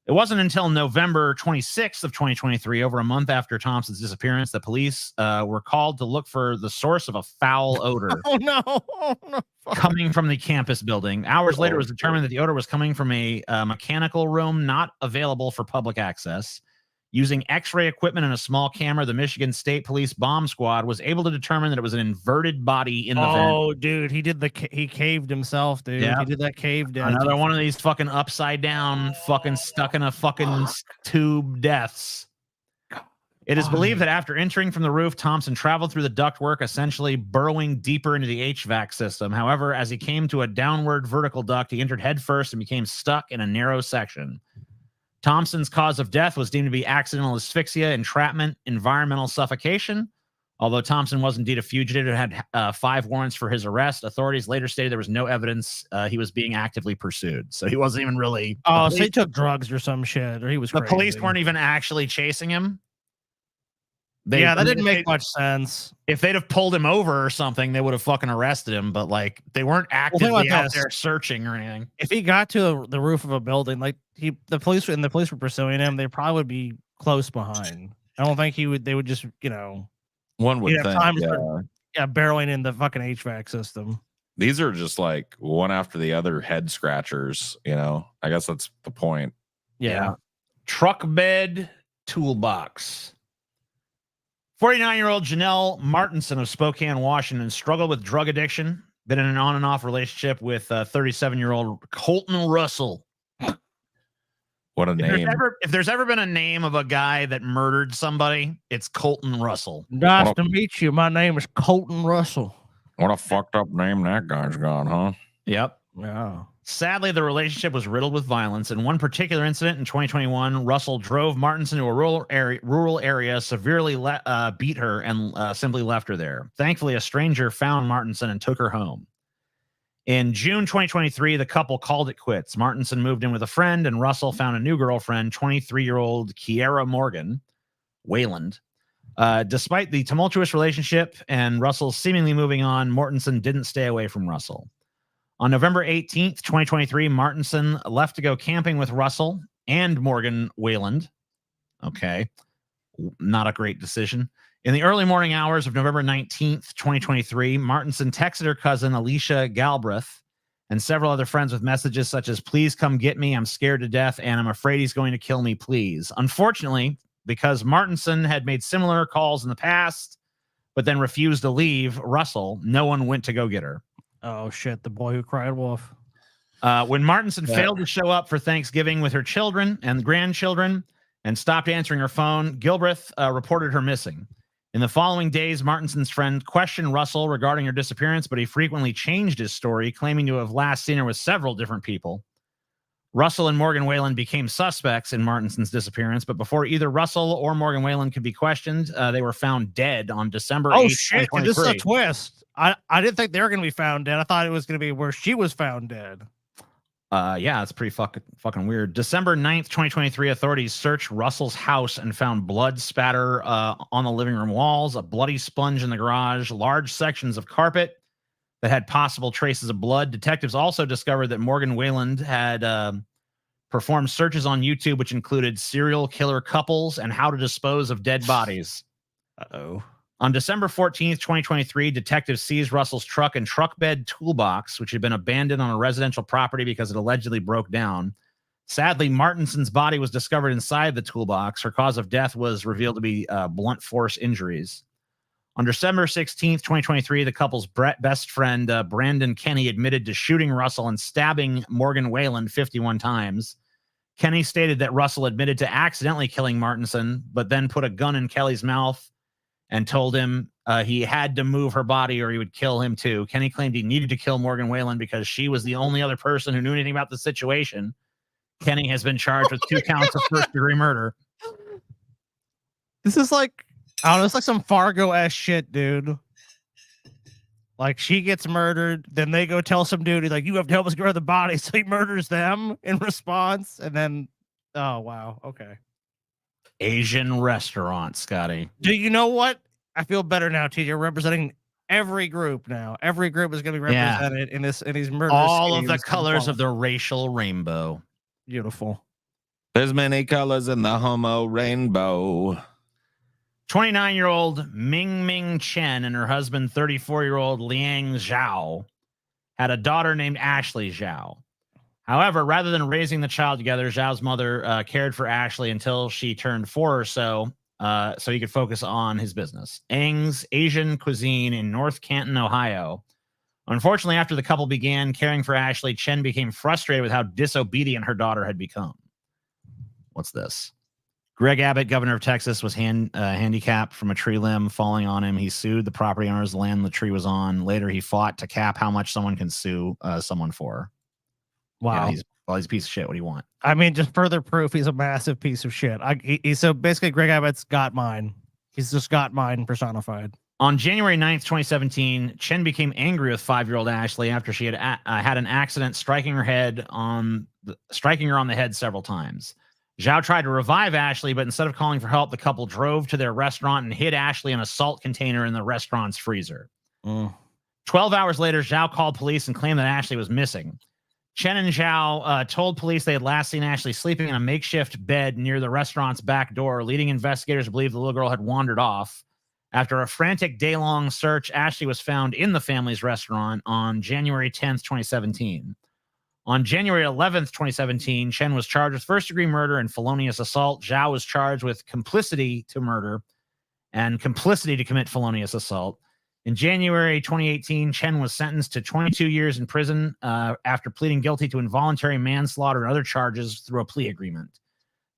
It wasn't until November 26th of 2023, over a month after Thompson's disappearance, that police were called to look for the source of a foul odor. Oh, no. Coming from the campus building. Hours later, it was determined that the odor was coming from a mechanical room not available for public access. Using X-ray equipment and a small camera, the Michigan State Police bomb squad was able to determine that it was an inverted body in the vent. Oh, dude, he caved himself, dude. Yeah. He did that cave death. Another one of these fucking upside down, fucking stuck in a fucking tube deaths. It is believed that after entering from the roof, Thompson traveled through the ductwork, essentially burrowing deeper into the HVAC system. However, as he came to a downward vertical duct, he entered headfirst and became stuck in a narrow section. Thompson's cause of death was deemed to be accidental asphyxia, entrapment, environmental suffocation. Although Thompson was indeed a fugitive and had 5 warrants for his arrest, authorities later stated there was no evidence he was being actively pursued. So he wasn't even really... Oh, so he took drugs or some shit, or he was crazy. The police weren't even actually chasing him. That didn't make much sense. If they'd have pulled him over or something, they would have fucking arrested him. But like, they weren't actively out there searching or anything. If he got to the roof of a building, like the police were pursuing him, they probably would be close behind. I don't think they would just, one would think, barreling in the fucking HVAC system. These are just like one after the other head scratchers. I guess that's the point. Yeah. Truck bed toolbox. 49-year-old Janelle Martinson of Spokane, Washington, struggled with drug addiction, been in an on and off relationship with 37-year-old Colton Russell. What a name. If there's ever been a name of a guy that murdered somebody, it's Colton Russell. Nice to meet you. My name is Colton Russell. What a fucked up name that guy's got, huh? Yep. Yeah. Sadly, the relationship was riddled with violence. In one particular incident in 2021, Russell drove Martinson to a rural area, severely beat her, and simply left her there. Thankfully, a stranger found Martinson and took her home. In June 2023, the couple called it quits. Martinson moved in with a friend, and Russell found a new girlfriend, 23-year-old Kiera Morgan Wayland. Despite the tumultuous relationship and Russell seemingly moving on, Mortensen didn't stay away from Russell. On November 18th, 2023, Martinson left to go camping with Russell and Morgan Wayland. Okay. Not a great decision. In the early morning hours of November 19th, 2023, Martinson texted her cousin, Alicia Galbraith, and several other friends with messages such as, please come get me, I'm scared to death, and I'm afraid he's going to kill me, please. Unfortunately, because Martinson had made similar calls in the past, but then refused to leave Russell, no one went to go get her. Oh, shit. The boy who cried wolf. When Martinson failed to show up for Thanksgiving with her children and grandchildren and stopped answering her phone, Gilbreth reported her missing. In the following days, Martinson's friend questioned Russell regarding her disappearance, but he frequently changed his story, claiming to have last seen her with several different people. Russell and Morgan Whalen became suspects in Martinson's disappearance, but before either Russell or Morgan Whalen could be questioned, they were found dead on December 8th, Oh, shit. This is a 2023. twist. I didn't think they were going to be found dead. I thought it was going to be where she was found dead. Yeah, it's pretty fucking weird. December 9th, 2023, authorities searched Russell's house and found blood spatter on the living room walls, a bloody sponge in the garage, large sections of carpet that had possible traces of blood. Detectives also discovered that Morgan Wayland had performed searches on YouTube, which included serial killer couples and how to dispose of dead bodies. Uh-oh. On December 14th, 2023, detectives seized Russell's truck and truck bed toolbox, which had been abandoned on a residential property because it allegedly broke down. Sadly, Martinson's body was discovered inside the toolbox. Her cause of death was revealed to be blunt force injuries. On December 16th, 2023, the couple's best friend, Brandon Kenny, admitted to shooting Russell and stabbing Morgan Wayland 51 times. Kenny stated that Russell admitted to accidentally killing Martinson, but then put a gun in Kelly's mouth and told him he had to move her body or he would kill him too. Kenny claimed he needed to kill Morgan Whalen because she was the only other person who knew anything about the situation. Kenny has been charged with 2 counts of first-degree murder. This is like, I don't know, it's like some Fargo-ass shit, dude. Like, she gets murdered, then they go tell some dude, he's like, you have to help us grab the body, so he murders them in response, and then, oh, wow, okay. Asian restaurant, Scotty. Do you know what? I feel better now, T. You're representing every group now. Every group is going to be represented in these murder all of the schemes. colors of the racial rainbow. Beautiful. There's many colors in the homo rainbow. 29-year-old Ming Ming Chen and her husband, 34-year-old Liang Zhao, had a daughter named Ashley Zhao. However, rather than raising the child together, Zhao's mother cared for Ashley until she turned 4 or so he could focus on his business, Ang's Asian Cuisine in North Canton, Ohio. Unfortunately, after the couple began caring for Ashley, Chen became frustrated with how disobedient her daughter had become. What's this? Greg Abbott, governor of Texas, was handicapped from a tree limb falling on him. He sued the property owner's land the tree was on. Later, he fought to cap how much someone can sue someone for. Wow. Yeah, he's a piece of shit. What do you want? I mean, just further proof he's a massive piece of shit. So basically, Greg Abbott's got mine. He's just got mine personified. On January 9th, 2017, Chen became angry with 5-year-old Ashley after she had had an accident striking her on the head several times. Zhao tried to revive Ashley, but instead of calling for help, the couple drove to their restaurant and hid Ashley in a salt container in the restaurant's freezer. 12 hours later, Zhao called police and claimed that Ashley was missing. Chen and Zhao told police they had last seen Ashley sleeping in a makeshift bed near the restaurant's back door, leading investigators to believe the little girl had wandered off. After a frantic day-long search, Ashley was found in the family's restaurant on January 10th, 2017. On January 11th, 2017, Chen was charged with first-degree murder and felonious assault. Zhao was charged with complicity to murder and complicity to commit felonious assault. In January 2018, Chen was sentenced to 22 years in prison after pleading guilty to involuntary manslaughter and other charges through a plea agreement.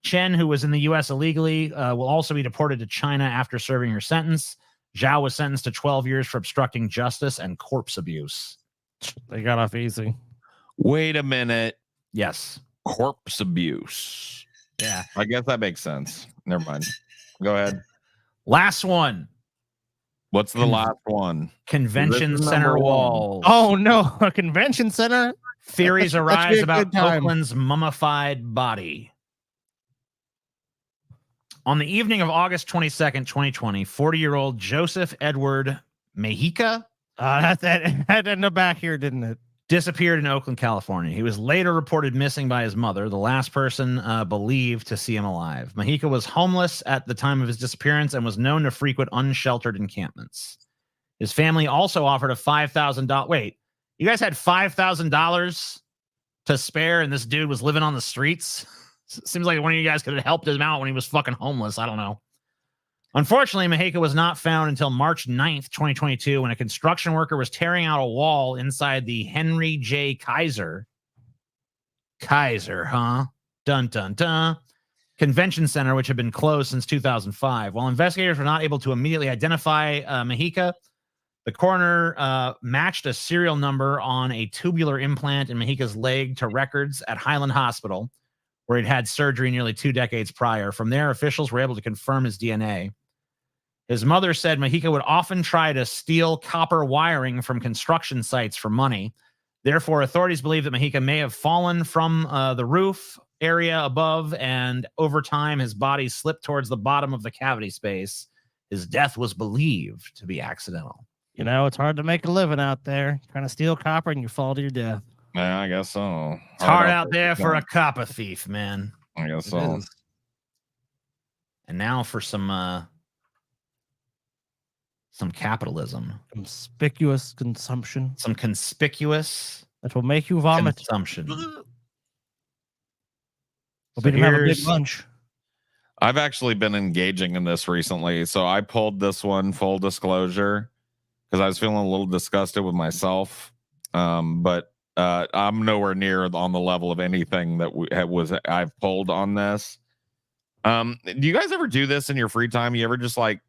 Chen, who was in the U.S. illegally, will also be deported to China after serving her sentence. Zhao was sentenced to 12 years for obstructing justice and corpse abuse. They got off easy. Wait a minute. Yes. Corpse abuse. Yeah. I guess that makes sense. Never mind. Go ahead. Last one. What's the last one? Convention Center walls. Oh, no. A convention center? Theories arise about Copeland's mummified body. On the evening of August 22nd, 2020, 40-year-old Joseph Edward Mejica that had to end up back here, didn't it? Disappeared in Oakland, California. He was later reported missing by his mother, the last person believed to see him alive. Mejica was homeless at the time of his disappearance and was known to frequent unsheltered encampments. His family also offered a $5,000. Wait, You guys had $5,000 to spare, and this dude was living on the streets. Seems like one of you guys could have helped him out when he was fucking homeless. I don't know. Unfortunately, Mahika was not found until March 9th, 2022, when a construction worker was tearing out a wall inside the Henry J. Kaiser, huh? Dun, dun, dun. Convention Center, which had been closed since 2005. While investigators were not able to immediately identify Mahika, the coroner matched a serial number on a tubular implant in Mahika's leg to records at Highland Hospital, where he'd had surgery nearly 2 decades prior. From there, officials were able to confirm his DNA. His mother said Mahika would often try to steal copper wiring from construction sites for money. Therefore, authorities believe that Mahika may have fallen from the roof area above, and over time, his body slipped towards the bottom of the cavity space. His death was believed to be accidental. You know, it's hard to make a living out there. Trying to steal copper and you fall to your death. Yeah, I guess so. It's hard out there for a copper thief, man. I guess so. And now for some capitalism. Conspicuous consumption. Some conspicuous that will make you vomit. Consumption. We didn't have a big lunch. I've actually been engaging in this recently. So I pulled this one, full disclosure, because I was feeling a little disgusted with myself. But I'm nowhere near on the level of anything that I've pulled on this. Do you guys ever do this in your free time? You ever just like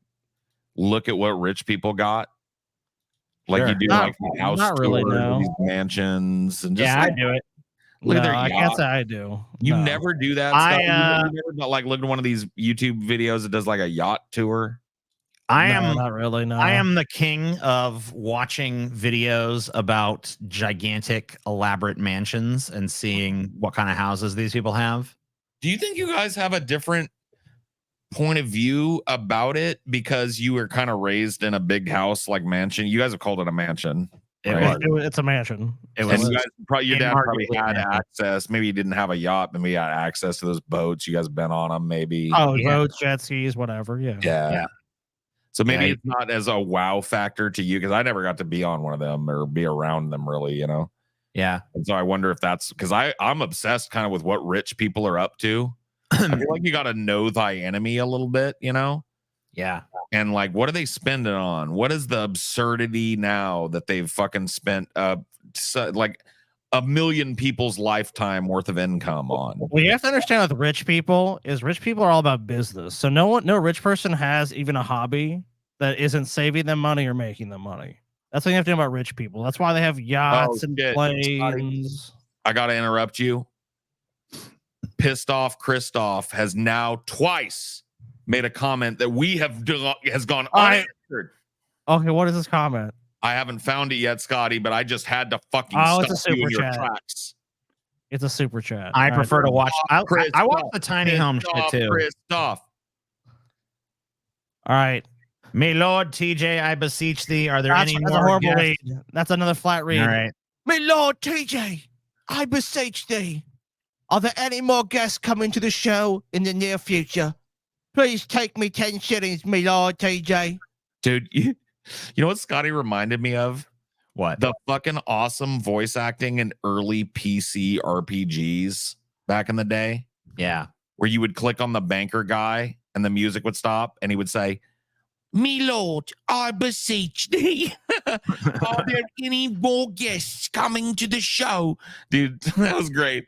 look at what rich people got? Like Sure. you do like house not really, tours, no. these mansions, and just Yeah, like, I do it. look at their I yacht. can't say I do. You No. never do that stuff? You never like look at one of these YouTube videos that does like a yacht tour? Not really. No, I am the king of watching videos about gigantic, elaborate mansions and seeing what kind of houses these people have. Do you think you guys have a different point of view about it because you were kind of raised in a big house like mansion? You guys have called it a mansion. It's a mansion. Your dad probably had access. Maybe you didn't have a yacht, but maybe you had access to those boats. You guys been on them, maybe. Oh, boats, jet skis, whatever. Yeah. So maybe it's not as a wow factor to you because I never got to be on one of them or be around them really, you know? Yeah. And so I wonder if that's because I'm obsessed kind of with what rich people are up to. I feel like you got to know thy enemy a little bit, you know? Yeah. And like, what are they spending on? What is the absurdity now that they've fucking spent like 1 million people's lifetime worth of income on? What you have to understand with rich people is rich people are all about business. So no rich person has even a hobby that isn't saving them money or making them money. That's what you have to know about rich people. That's why they have yachts and planes. I got to interrupt you. Pissed off Christoph has now twice made a comment that has gone unanswered. Okay, what is this comment? I haven't found it yet, Scotty, but I just had to fucking stop you in your tracks. It's a super chat. I prefer to watch. I watch the tiny home shit too. Christoph. All right. May Lord TJ, I beseech thee. Are there any That's more a horrible guests? read. That's another flat read. All right. My Lord TJ, I beseech thee. Are there any more guests coming to the show in the near future? Please take me 10 shillings, my Lord TJ. Dude, you know what Scotty reminded me of? What? The fucking awesome voice acting in early PC RPGs back in the day. Yeah. Where you would click on the banker guy and the music would stop and he would say, Me Lord, I beseech thee. Are there any more guests coming to the show? Dude, that was great.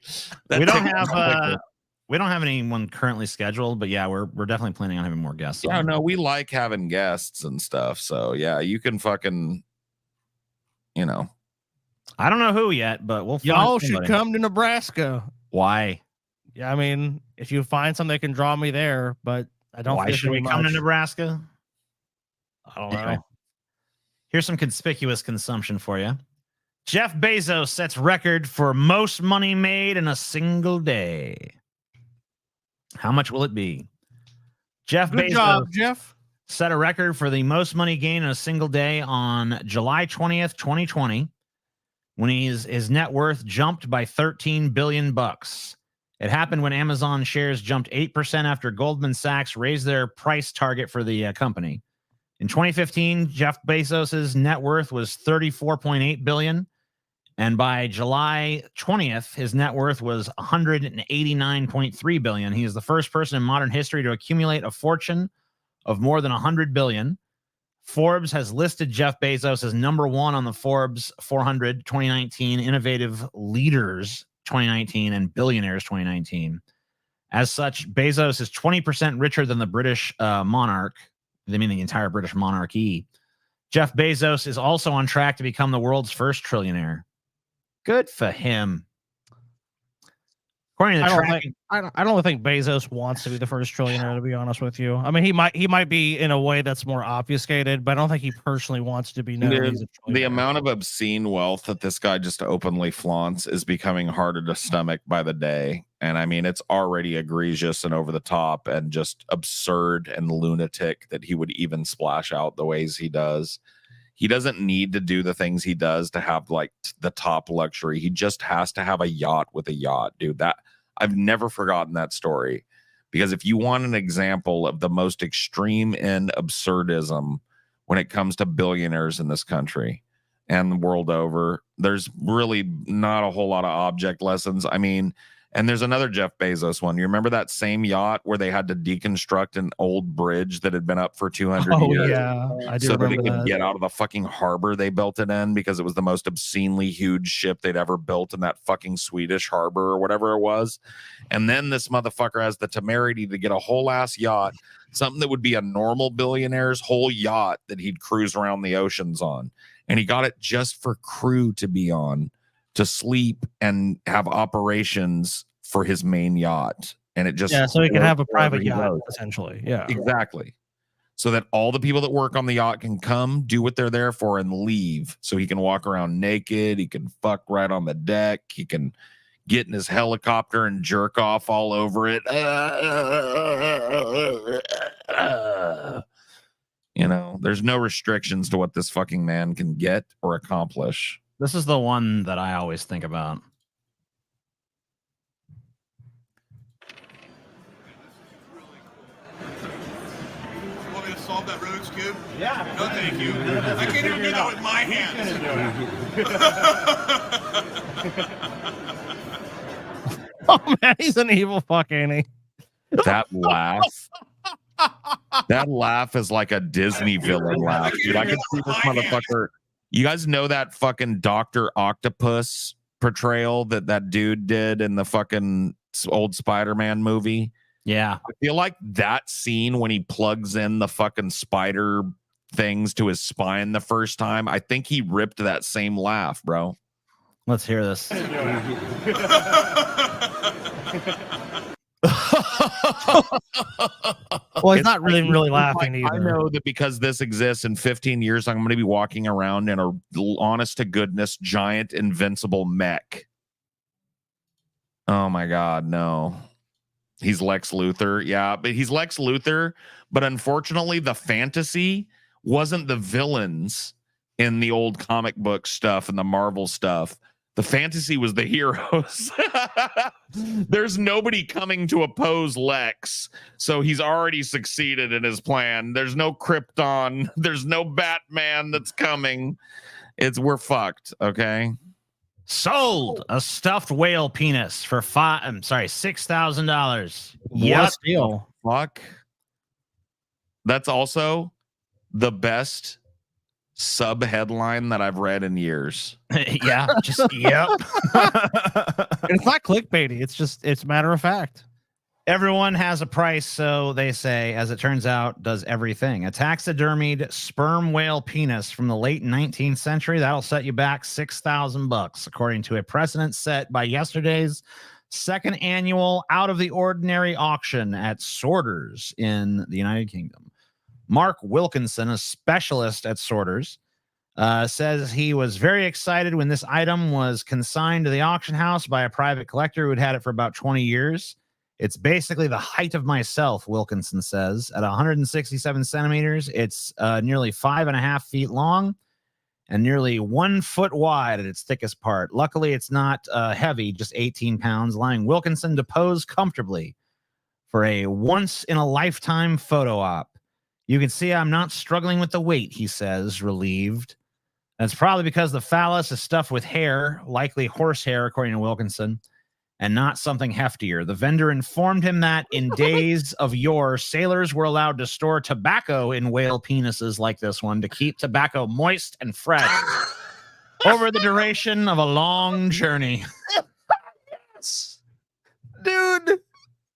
We don't have anyone currently scheduled, but yeah, we're definitely planning on having more guests. Yeah, no, we like having guests and stuff. So yeah, you can fucking, you know. I don't know who yet, but we'll find Y'all should somebody. come to Nebraska. Why? Yeah, I mean, if you find something that can draw me there, but I don't. Why should we come to Nebraska? I don't know. Here's some conspicuous consumption for you. Jeff Bezos sets record for most money made in a single day. How much will it be? Jeff Good Bezos job, Jeff. set a record for the most money gained in a single day on July 20th, 2020, when his net worth jumped by $13 billion. It happened when Amazon shares jumped 8% after Goldman Sachs raised their price target for the company. In 2015, Jeff Bezos's net worth was $34.8 billion. And by July 20th, his net worth was 189.3 billion. He is the first person in modern history to accumulate a fortune of more than 100 billion. Forbes has listed Jeff Bezos as number one on the Forbes 400 2019 Innovative Leaders 2019 and Billionaires 2019. As such, Bezos is 20% richer than the British monarch. They mean the entire British monarchy. Jeff Bezos is also on track to become the world's first trillionaire. Good for him. According to the I don't think Bezos wants to be the first trillionaire, to be honest with you. I mean, he might be in a way that's more obfuscated, but I don't think he personally wants to be known as a trillionaire. The amount of obscene wealth that this guy just openly flaunts is becoming harder to stomach by the day. And I mean, it's already egregious and over the top and just absurd and lunatic that he would even splash out the ways he does. He doesn't need to do the things he does to have like the top luxury. He just has to have a yacht with a yacht, dude. That I've never forgotten that story, because if you want an example of the most extreme in absurdism when it comes to billionaires in this country and the world over, there's really not a whole lot of object lessons. I mean, and there's another Jeff Bezos one. You remember that same yacht where they had to deconstruct an old bridge that had been up for 200 years? Yeah, I do so that remember it could that. get out of the fucking harbor they built it in, because it was the most obscenely huge ship they'd ever built in that fucking Swedish harbor or whatever it was. And then this motherfucker has the temerity to get a whole ass yacht, something that would be a normal billionaire's whole yacht that he'd cruise around the oceans on. And he got it just for crew to be on, to sleep and have operations for his main yacht. And it just, so he can have a private he yacht, goes. essentially. Yeah, Exactly. So that all the people that work on the yacht can come, do what they're there for, and leave. So he can walk around naked. He can fuck right on the deck. He can get in his helicopter and jerk off all over it. You know, there's no restrictions to what this fucking man can get or accomplish. This is the one that I always think about. Solve that Rubik's Cube? Yeah. No, thank you. I can't even do that with my hands. Oh man, he's an evil fuck, ain't he? That laugh. That laugh is like a Disney villain laugh, dude. I can see this motherfucker. You guys know that fucking Dr. Octopus portrayal that dude did in the fucking old Spider-Man movie? Yeah. I feel like that scene when he plugs in the fucking spider things to his spine the first time, I think he ripped that same laugh, bro. Let's hear this. Well, he's not really laughing either. I know that because this exists, in 15 years, I'm going to be walking around in a honest to goodness giant invincible mech. Oh my God, no. He's Lex Luthor. Yeah, but he's Lex Luthor. But unfortunately, the fantasy wasn't the villains in the old comic book stuff and the Marvel stuff. The fantasy was the heroes. There's nobody coming to oppose Lex. So he's already succeeded in his plan. There's no Krypton. There's no Batman that's coming. We're fucked. Okay. Sold a stuffed whale penis for $6,000. What a steal. Fuck. That's also the best sub headline that I've read in years. Yeah, just yep. It's not clickbaity. It's matter of fact. Everyone has a price, so they say. As it turns out, does everything. A taxidermied sperm whale penis from the late 19th century, that'll set you back $6,000, according to a precedent set by yesterday's second annual Out of the Ordinary auction at Sorters in the United Kingdom. Mark Wilkinson, a specialist at Sorters, says he was very excited when this item was consigned to the auction house by a private collector who had had it for about 20 years. It's basically the height of myself, Wilkinson says. At 167 centimeters, it's nearly 5.5 feet long and nearly 1 foot wide at its thickest part. Luckily, it's not heavy, just 18 pounds, allowing Wilkinson to pose comfortably for a once-in-a-lifetime photo op. You can see I'm not struggling with the weight, he says, relieved. That's probably because the phallus is stuffed with hair, likely horsehair, according to Wilkinson, and not something heftier. The vendor informed him that in days of yore, sailors were allowed to store tobacco in whale penises like this one to keep tobacco moist and fresh over the duration of a long journey. Yes. Dude,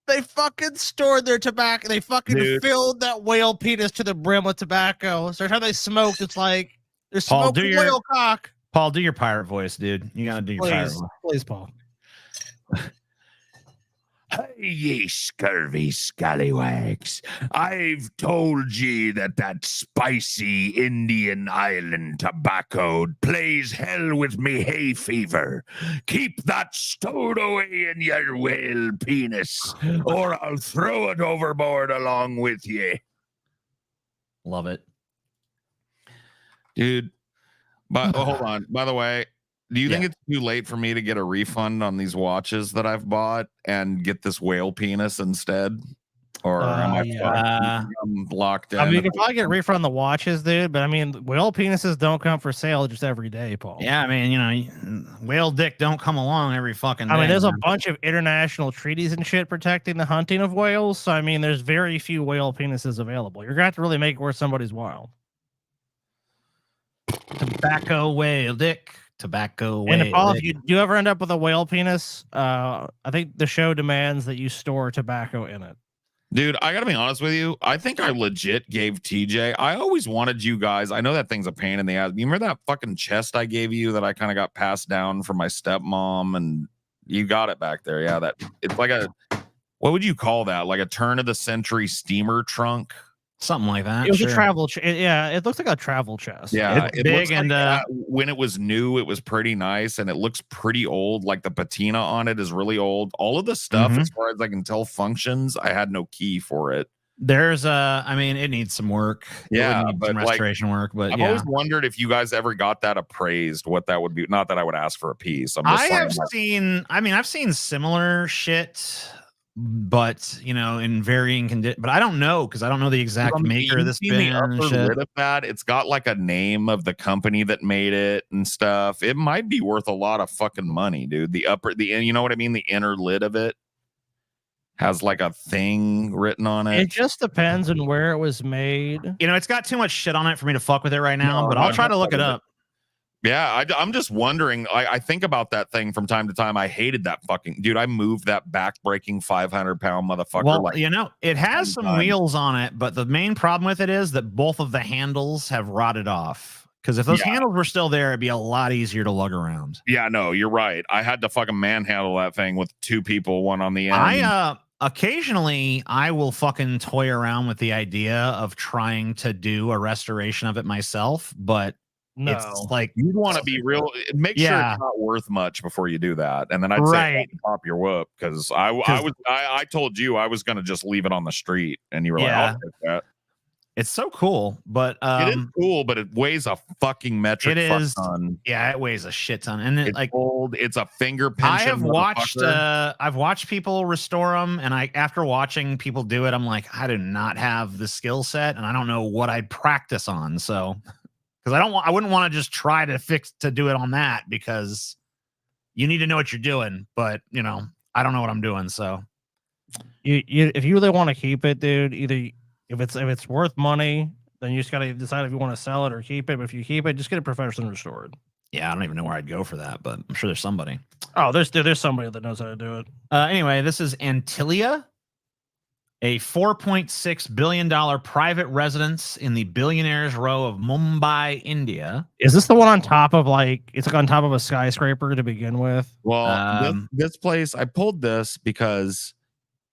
they fucking stored their tobacco. They fucking filled that whale penis to the brim with tobacco. So every time they smoked, it's like they're smoking whale cock. Paul, do your pirate voice, dude. You gotta do your pirate voice. Please, Paul. Hey, ye scurvy scallywags. I've told ye that spicy Indian island tobacco plays hell with me hay fever. Keep that stowed away in your whale penis, or I'll throw it overboard along with ye. Love it. Dude. But hold on. By the way, do you think it's too late for me to get a refund on these watches that I've bought and get this whale penis instead? Or am I locked in? I mean, you can probably get a refund on the watches, dude. But I mean, whale penises don't come for sale just every day, Paul. Yeah, I mean, you know, whale dick don't come along every fucking day. I mean, there's a bunch of international treaties and shit protecting the hunting of whales. So I mean, there's very few whale penises available. You're gonna have to really make it worth somebody's while. Tobacco whale dick. Tobacco whale. And Paul, if you do ever end up with a whale penis, I think the show demands that you store tobacco in it. Dude, I gotta be honest with you. I think I legit gave TJ. I always wanted you guys. I know that thing's a pain in the ass. You remember that fucking chest I gave you that I kind of got passed down from my stepmom, and you got it back there. Yeah, that it's like a, what would you call that? Like a turn of the century steamer trunk. Something like that. It was a travel yeah, it looks like a travel chest. Yeah, it's big, and when it was new, it was pretty nice, and it looks pretty old. Like the patina on it is really old. All of the stuff, as far as I can tell, functions. I had no key for it. There's I mean, it needs some work. Yeah, but some restoration work. But I've always wondered if you guys ever got that appraised, what that would be. Not that I would ask for a piece. I've seen similar shit, but you know, in varying conditions. But I don't know because I don't know the exact maker of this bin and shit. Lid of that, it's got like a name of the company that made it and stuff. It might be worth a lot of fucking money, dude. You know what I mean? The inner lid of it has like a thing written on it. It just depends on where it was made. You know, it's got too much shit on it for me to fuck with it right now. But I'll try to look it up. Yeah, I'm just wondering. I think about that thing from time to time. I hated that fucking dude. I moved that back-breaking 500-pound motherfucker. Well, you know, it has some wheels on it, but the main problem with it is that both of the handles have rotted off. Because if those handles were still there, it'd be a lot easier to lug around. Yeah, no, you're right. I had to fucking manhandle that thing with two people, one on the end. Occasionally I will fucking toy around with the idea of trying to do a restoration of it myself, but no, it's like you'd want to be real. Make sure it's not worth much before you do that, and then I'd say pop your whoop because I told you I was gonna just leave it on the street, and you were like, I'll take that. It's so cool, but it is cool, but it weighs a fucking metric ton. Yeah, it weighs a shit ton, and it's like old. It's a finger pinching. I have watched. I've watched people restore them, and after watching people do it, I'm like, I do not have the skill set, and I don't know what I'd practice on. So, because I wouldn't want to just try to do it on that because you need to know what you're doing. But you know, I don't know what I'm doing. So, if you really want to keep it, dude, either. If it's worth money, then you just gotta decide if you want to sell it or keep it. But if you keep it, just get it professionally restored. Yeah, I don't even know where I'd go for that, but I'm sure there's somebody. Oh, there's somebody that knows how to do it. Anyway, this is Antilia, a $4.6 billion private residence in the billionaires' row of Mumbai, India. Is this the one on top of it's like on top of a skyscraper to begin with? Well, this place, I pulled this because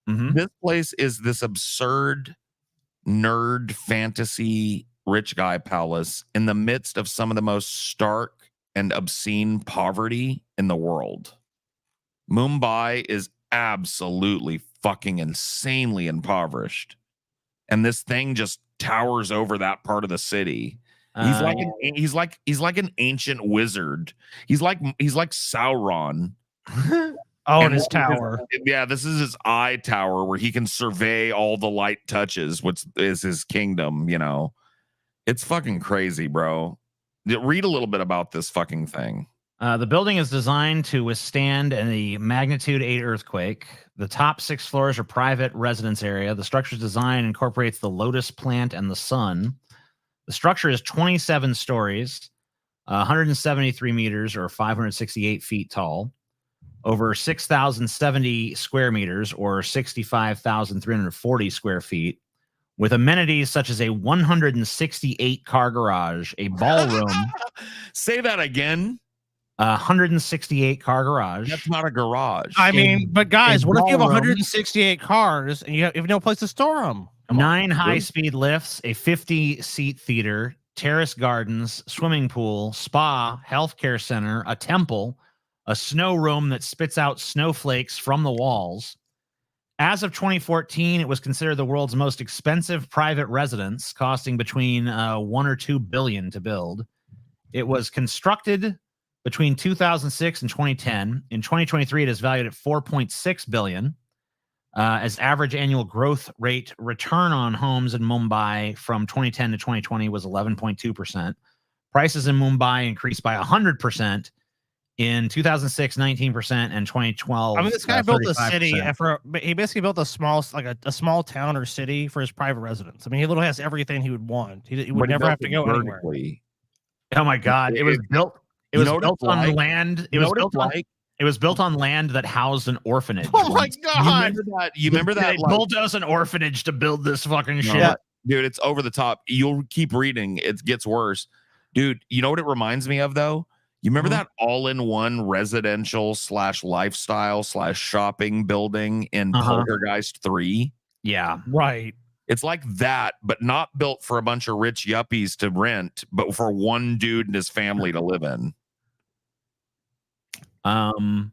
this place is this absurd nerd fantasy rich guy palace in the midst of some of the most stark and obscene poverty in the world. Mumbai is absolutely fucking insanely impoverished, and this thing just towers over that part of the city. He's like an ancient wizard. He's like Sauron. Oh, and his tower. This is his eye tower where he can survey all the light touches, which is his kingdom, you know. It's fucking crazy, bro. Read a little bit about this fucking thing. The building is designed to withstand a magnitude 8 earthquake. The top 6 floors are private residence area. The structure's design incorporates the lotus plant and the sun. The structure is 27 stories, 173 meters or 568 feet tall, over 6,070 square meters or 65,340 square feet, with amenities such as a 168 car garage, a ballroom. Say that again. 168 car garage. That's not a garage. I mean, but guys, what if you have 168 cars and you have no place to store them? 9 high-speed lifts, a 50-seat theater, terrace gardens, swimming pool, spa, healthcare center, a temple, a snow room that spits out snowflakes from the walls. As of 2014, it was considered the world's most expensive private residence, costing between 1 or 2 billion to build. It was constructed between 2006 and 2010. In 2023, it is valued at 4.6 billion. As average annual growth rate return on homes in Mumbai from 2010 to 2020 was 11.2%. Prices in Mumbai increased by 100%. In 2006, 19%, and 2012. I mean, this guy built a 35%. city he basically built a small, like a small town or city for his private residence. I mean, he literally has everything he would want. He would never have to go anywhere. Oh my God! It was built. It was built on land. It was built on. It was built on land that housed an orphanage. Oh my God! You remember that? They bulldozed an orphanage to build this fucking shit. Yeah. Dude, it's over the top. You'll keep reading. It gets worse. Dude, you know what it reminds me of, though? You remember that all-in-one residential / lifestyle / shopping building in Poltergeist 3? Yeah. Right. It's like that, but not built for a bunch of rich yuppies to rent, but for one dude and his family to live in. Some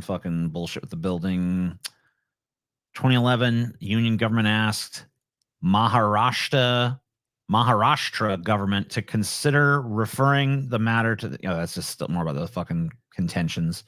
fucking bullshit with the building. 2011, union government asked Maharashtra government to consider referring the matter to the, that's just still more about the fucking contentions.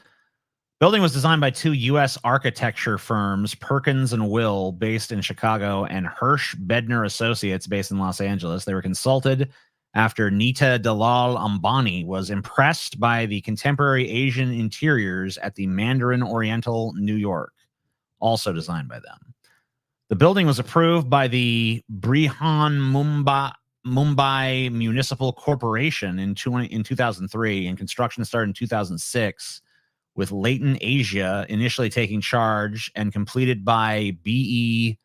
Building was designed by 2 U.S. architecture firms, Perkins and Will, based in Chicago, and Hirsch Bedner Associates, based in Los Angeles. They were consulted after Nita Dalal Ambani was impressed by the contemporary Asian interiors at the Mandarin Oriental, New York, also designed by them. The building was approved by the Brihan Mumbai Municipal Corporation in 2003, and construction started in 2006, with Leighton Asia initially taking charge and completed by B.E.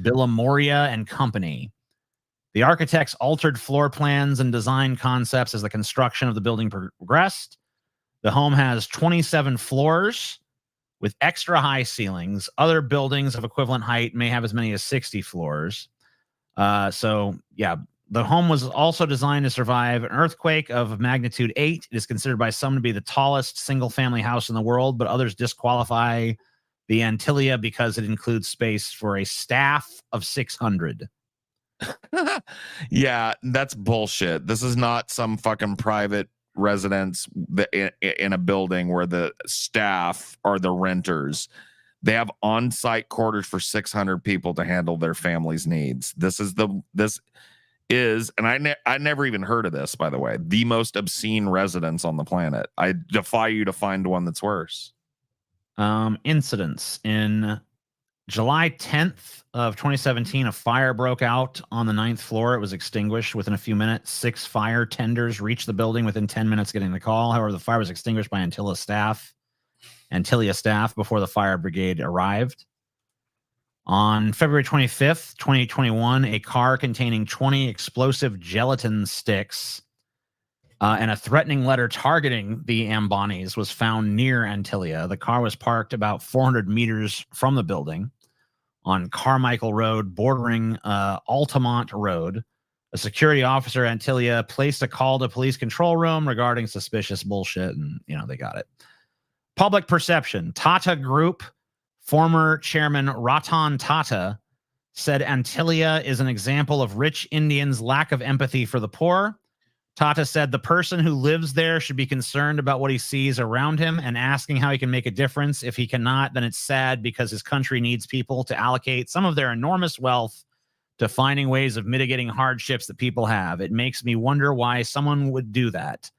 Billamoria and Company. The architects altered floor plans and design concepts as the construction of the building progressed. The home has 27 floors with extra high ceilings. Other buildings of equivalent height may have as many as 60 floors. The home was also designed to survive an earthquake of magnitude 8. It is considered by some to be the tallest single-family house in the world, but others disqualify the Antilia because it includes space for a staff of 600. Yeah, that's bullshit. This is not some fucking private residence in a building where the staff are the renters. They have on-site quarters for 600 people to handle their family's needs. This is, and I never even heard of this, by the way, the most obscene residence on the planet. I defy you to find one that's worse. Incidents. In July 10th of 2017, a fire broke out on the 9th floor. It was extinguished within a few minutes. 6 fire tenders reached the building within 10 minutes getting the call. However, the fire was extinguished by Antilia staff before the fire brigade arrived. On February 25th, 2021, a car containing 20 explosive gelatin sticks and a threatening letter targeting the Ambanis was found near Antilia. The car was parked about 400 meters from the building on Carmichael Road, bordering Altamont Road. A security officer at Antilia placed a call to police control room regarding suspicious bullshit, and they got it. Public perception. Tata Group former chairman Ratan Tata said Antilia is an example of rich Indians' lack of empathy for the poor. Tata said the person who lives there should be concerned about what he sees around him and asking how he can make a difference. If he cannot, then it's sad because his country needs people to allocate some of their enormous wealth to finding ways of mitigating hardships that people have. It makes me wonder why someone would do that.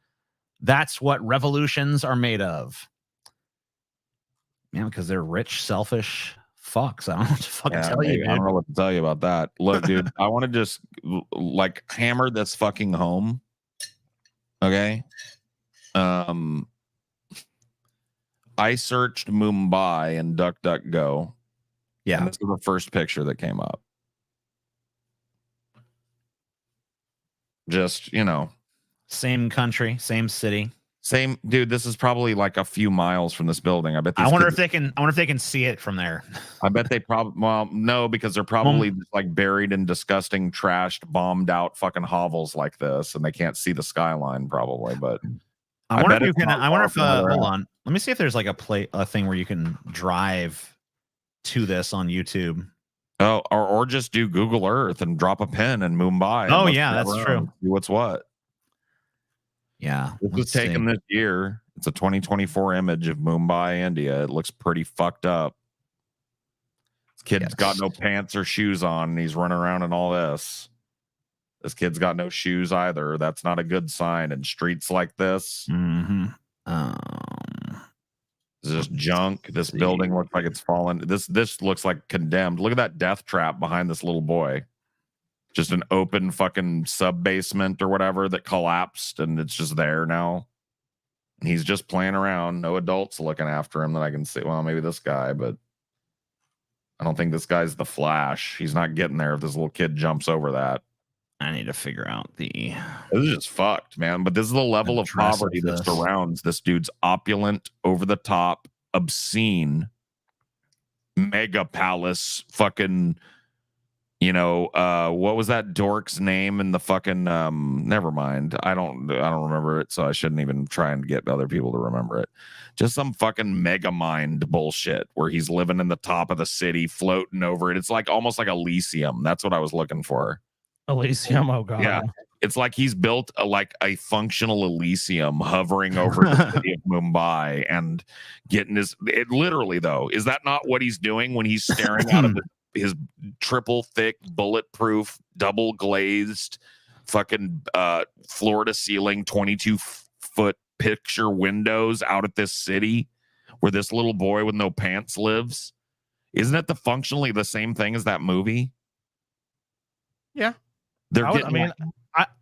That's what revolutions are made of. Yeah, because they're rich, selfish fucks. I don't know what to fucking tell you, dude. I don't know what to tell you about that. Look, dude, I want to just like hammer this fucking home. Okay. I searched Mumbai in DuckDuckGo. Yeah. And this is the first picture that came up. Just, you know, same country, same city. Same dude, this is probably like a few miles from this building. I bet I wonder if they can see it from there. I bet they probably, well, no, because they're probably like buried in disgusting, trashed, bombed out fucking hovels like this, and they can't see the skyline probably. But I wonder if you can. I wonder if hold on. Let me see if there's like a thing where you can drive to this on YouTube. Oh, or just do Google Earth and drop a pin in Mumbai. Oh yeah, that's true. See what's what. Yeah, this was taken this year. It's a 2024 image of Mumbai, India. It looks pretty fucked up. This kid's got no pants or shoes on, and he's running around in all this. This kid's got no shoes either. That's not a good sign in streets like this. Mm-hmm. It's just junk. This building looks like it's fallen. This looks like condemned. Look at that death trap behind this little boy. Just an open fucking sub basement or whatever that collapsed, and it's just there now. And he's just playing around. No adults looking after him that I can see. Well, maybe this guy, but I don't think this guy's the Flash. He's not getting there if this little kid jumps over that. I need to figure out the. This is just fucked, man. But this is the level of poverty that surrounds this dude's opulent, over the top, obscene, mega palace fucking. You know, what was that dork's name in the fucking never mind. I don't remember it, so I shouldn't even try and get other people to remember it. Just some fucking mega mind bullshit where he's living in the top of the city, floating over it. It's like almost like Elysium. That's what I was looking for. Elysium, oh god. Yeah. It's like he's built a functional Elysium hovering over the city of Mumbai and getting it literally though. Is that not what he's doing when he's staring out of his triple thick, bulletproof, double glazed, fucking floor to ceiling, 22-foot picture windows out at this city where this little boy with no pants lives? Isn't it functionally the same thing as that movie? Yeah.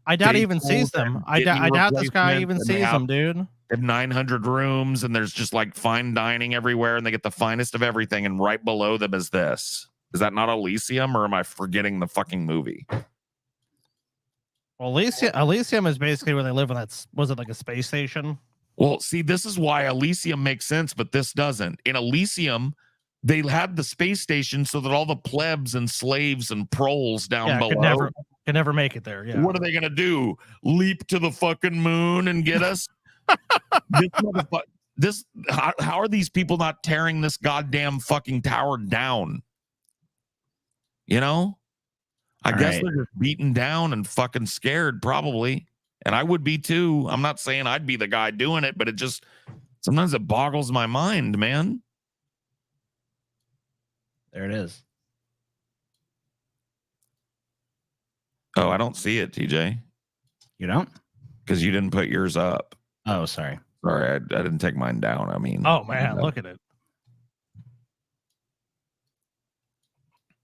I doubt he even sees them. I doubt this guy even sees them, dude. They have 900 rooms, and there's just like fine dining everywhere, and they get the finest of everything. And right below them is this. Is that not Elysium, or am I forgetting the fucking movie? Well, Elysium is basically where they live in that. Was it like a space station? Well, see, this is why Elysium makes sense, but this doesn't. In Elysium, they had the space station so that all the plebs and slaves and proles down below could never make it there. Yeah. What are they gonna do? Leap to the fucking moon and get us? How are these people not tearing this goddamn fucking tower down? You know, I guess they're just beaten down and fucking scared, probably. And I would be too. I'm not saying I'd be the guy doing it, but it just sometimes it boggles my mind, man. There it is. Oh, I don't see it, TJ. You don't? Because you didn't put yours up. Oh, sorry. Sorry, I didn't take mine down. I mean, oh man, look at it.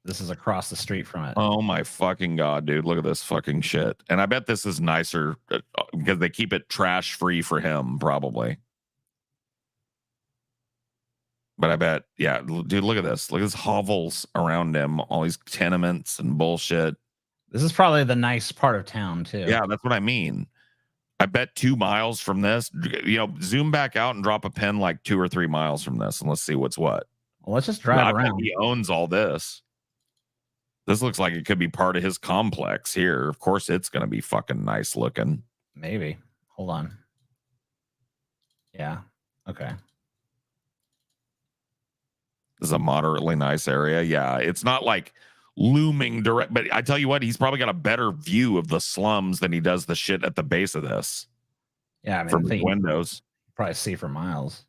This is across the street from it. Oh my fucking god, dude! Look at this fucking shit. And I bet this is nicer because they keep it trash free for him, probably. But I bet, yeah, dude, look at this. Look at this hovels around him, all these tenements and bullshit. This is probably the nice part of town, too. Yeah, that's what I mean. I bet 2 miles from this, you know, zoom back out and drop a pin like 2 or 3 miles from this, and let's see what's what. Well, let's just drive around. He owns all this. This looks like it could be part of his complex here. Of course, it's going to be fucking nice looking. Maybe. Hold on. Yeah. Okay. This is a moderately nice area. Yeah, it's not like looming direct, but I tell you what, he's probably got a better view of the slums than he does the shit at the base of this. Yeah, I mean, from the windows. Probably see for miles.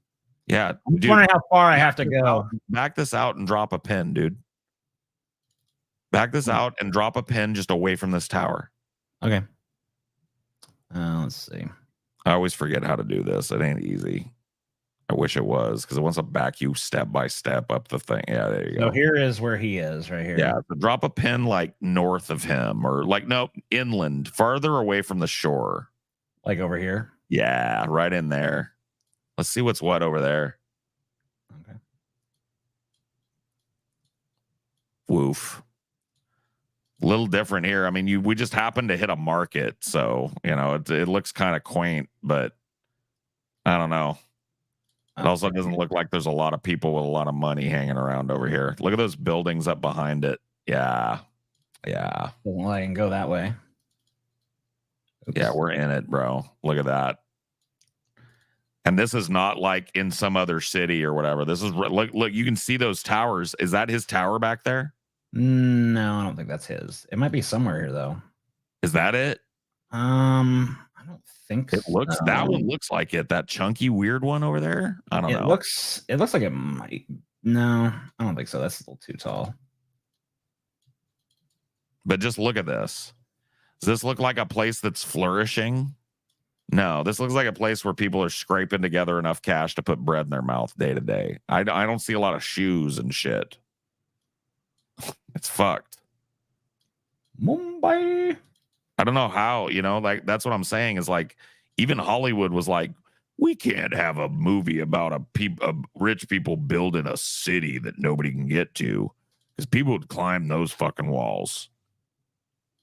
Yeah, I'm wondering how far I have to go. Back this out and drop a pin, dude. Back this out and drop a pin just away from this tower. Okay. Let's see. I always forget how to do this. It ain't easy. I wish it was, because it wants to back you step by step up the thing. Yeah, there you go. So here is where he is, right here. Yeah, so drop a pin like north of him, or like no, inland, farther away from the shore. Like over here? Yeah, right in there. Let's see what's what over there. Okay. Woof. A little different here. I mean, we just happened to hit a market, so it looks kind of quaint, but I don't know. It also doesn't look like there's a lot of people with a lot of money hanging around over here. Look at those buildings up behind it. Yeah. Well, I can go that way. Oops. Yeah, we're in it, bro. Look at that. And this is not like in some other city or whatever. This is look, you can see those towers. Is that his tower back there? No, I don't think that's his. It might be somewhere here though. Is that it? I don't think it looks. so. That one looks like it. That chunky weird one over there. I don't know. It looks like it might. No, I don't think so. That's a little too tall. But just look at this. Does this look like a place that's flourishing? No, this looks like a place where people are scraping together enough cash to put bread in their mouth day to day. I don't see a lot of shoes and shit. It's fucked. Mumbai. I don't know how, like that's what I'm saying is like even Hollywood was like, we can't have a movie about a rich people building a city that nobody can get to because people would climb those fucking walls.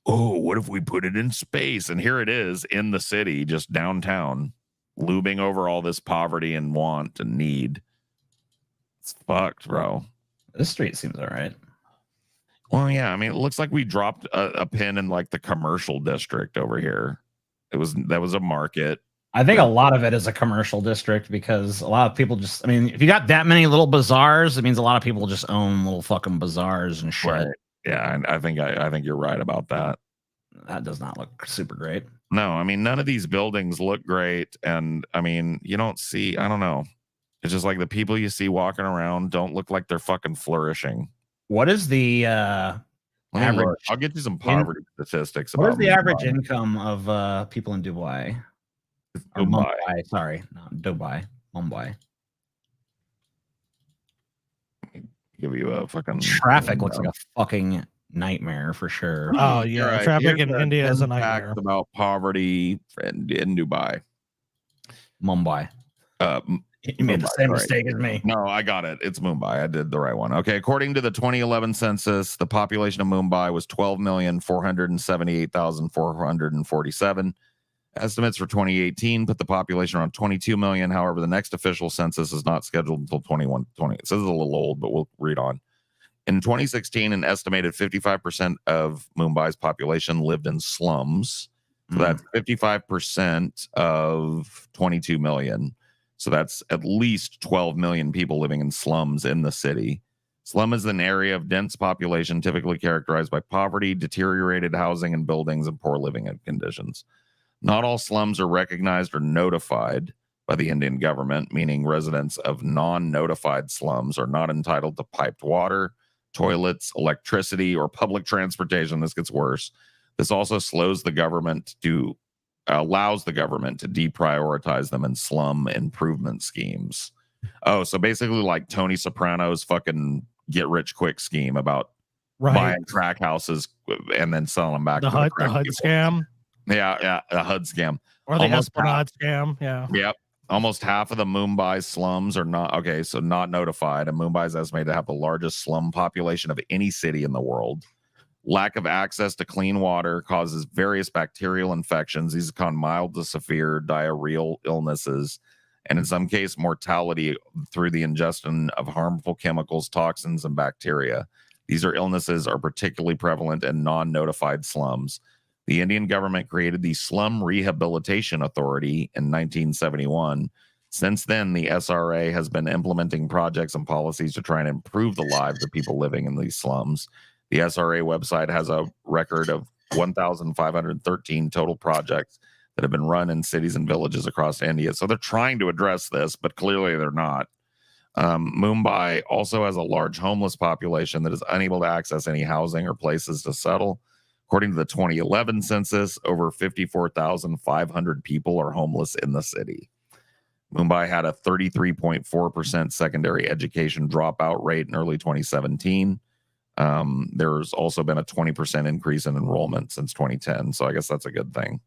Oh, what if we put it in space? And here it is in the city, just downtown, looming over all this poverty and want and need. It's fucked, bro. This street seems all right. Well, yeah, I mean, it looks like we dropped a pin in like the commercial district over here. That was a market. I think a lot of it is a commercial district because a lot of people just, I mean, if you got that many little bazaars, it means a lot of people just own little fucking bazaars and shit. Right. Yeah, and I think you're right about that. That does not look super great. No, I mean, none of these buildings look great. And I mean, you don't see, I don't know. It's just like the people you see walking around don't look like they're fucking flourishing. What is the average? I'll get you some poverty statistics. What is the Mumbai. average income of people in Dubai? Or Mumbai. Sorry, not Dubai. Mumbai. Give you a fucking traffic looks like a fucking nightmare for sure. Oh yeah, Right. traffic Here's in a India is a 10 facts nightmare. about poverty in Dubai. Mumbai. You made the Mumbai, same sorry. mistake as me. No, I got it. It's Mumbai. I did the right one. Okay. According to the 2011 census, the population of Mumbai was 12,478,447. Estimates for 2018 put the population around 22 million. However, the next official census is not scheduled until 2120. It says it's a little old, but we'll read on. In 2016, an estimated 55% of Mumbai's population lived in slums. So that's 55% of 22 million. So that's at least 12 million people living in slums in the city. Slum is an area of dense population typically characterized by poverty, deteriorated housing and buildings, and poor living conditions. Not all slums are recognized or notified by the Indian government, meaning residents of non-notified slums are not entitled to piped water, toilets, electricity, or public transportation. This gets worse. This also allows the government to deprioritize them in slum improvement schemes. Oh, so basically like Tony Soprano's fucking get rich quick scheme about buying crack houses and then selling them back The to HUD, crack the HUD people. scam, Yeah, a HUD scam. or the Almost Esplanade scam. Yeah. Yep. Almost half of the Mumbai slums are not notified, and Mumbai is estimated to have the largest slum population of any city in the world. Lack of access to clean water causes various bacterial infections. These can mild to severe diarrheal illnesses, and in some cases, mortality through the ingestion of harmful chemicals, toxins, and bacteria. These illnesses are particularly prevalent in non-notified slums. The Indian government created the Slum Rehabilitation Authority in 1971. Since then, the SRA has been implementing projects and policies to try and improve the lives of people living in these slums. The SRA website has a record of 1,513 total projects that have been run in cities and villages across India. So they're trying to address this, but clearly they're not. Mumbai also has a large homeless population that is unable to access any housing or places to settle. According to the 2011 census, over 54,500 people are homeless in the city. Mumbai had a 33.4% secondary education dropout rate in early 2017. There's also been a 20% increase in enrollment since 2010, so I guess that's a good thing.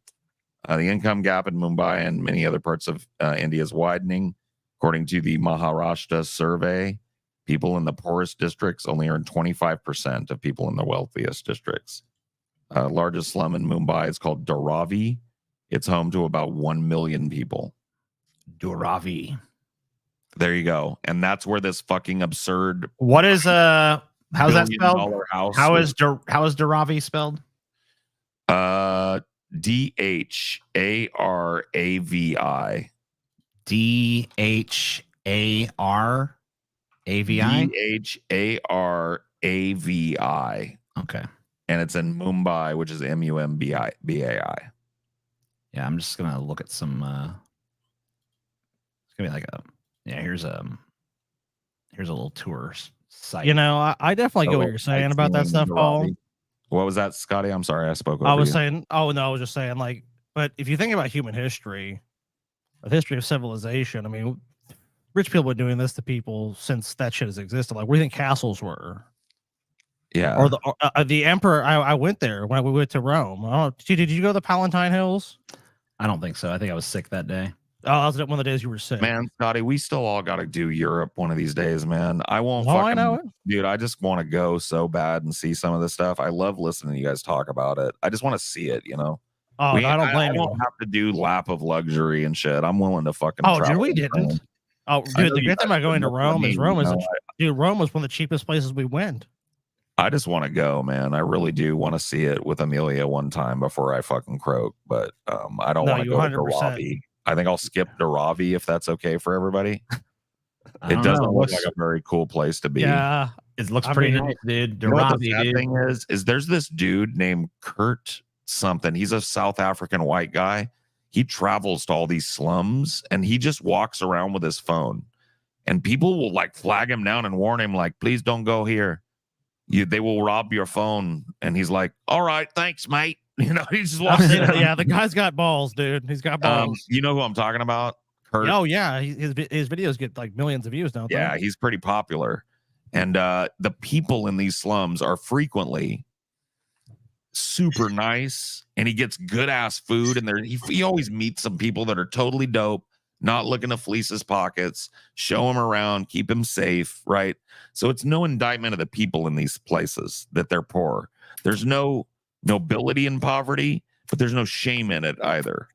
The income gap in Mumbai and many other parts of India is widening. According to the Maharashtra survey, people in the poorest districts only earn 25% of people in the wealthiest districts. Largest slum in Mumbai is called Dharavi. It's home to about 1 million people. Dharavi. There you go. And that's where this fucking absurd. What is how's that spelled? House How is Dharavi spelled? DHARAVI. DHARAVI. DHARAVI. Okay. And it's in Mumbai, which is MUMBAI. Yeah, I'm just gonna look at some. It's gonna be like here's a little tour site. You know, I definitely get what you're saying about that stuff, Paul. What was that, Scotty? I'm sorry, I spoke over I was you. saying, I was just saying, like, but if you think about human history, the history of civilization, I mean, rich people have been doing this to people since that shit has existed. Like, what do you think castles were? Yeah. Or the emperor. I went there when we went to Rome. Did you go to the Palatine Hills? I don't think so. I think I was sick that day. Oh, that was one of the days you were sick. Man, Scotty, we still all got to do Europe one of these days, man. I won't. Oh, I know it. Dude, I just want to go so bad and see some of this stuff. I love listening to you guys talk about it. I just want to see it, you know. Oh, I don't blame I you. don't have to do lap of luxury and shit. I'm willing to fucking. Oh, dude, travel we to didn't. Rome. Oh, dude, the great thing about going to Rome is Rome was one of the cheapest places we went. I just want to go, man. I really do want to see it with Amelia one time before I fucking croak. But I don't want to go to Dharavi. I think I'll skip Dharavi if that's okay for everybody. It doesn't look like a very cool place to be. Yeah, it looks pretty nice, dude. You know what the sad thing is there's this dude named Kurt something. He's a South African white guy. He travels to all these slums and he just walks around with his phone. And people will like flag him down and warn him, like, please don't go here. They will rob your phone. And he's like, all right, thanks, mate. You know, he just walks in. Yeah, the guy's got balls, dude. He's got balls. You know who I'm talking about? Kurt. Oh, yeah. His videos get like millions of views, don't they? Yeah, he's pretty popular. And the people in these slums are frequently super nice. And he gets good ass food. And he always meets some people that are totally dope, not looking to fleece his pockets, show him around, keep him safe, right? So it's no indictment of the people in these places that they're poor. There's no nobility in poverty, but there's no shame in it either.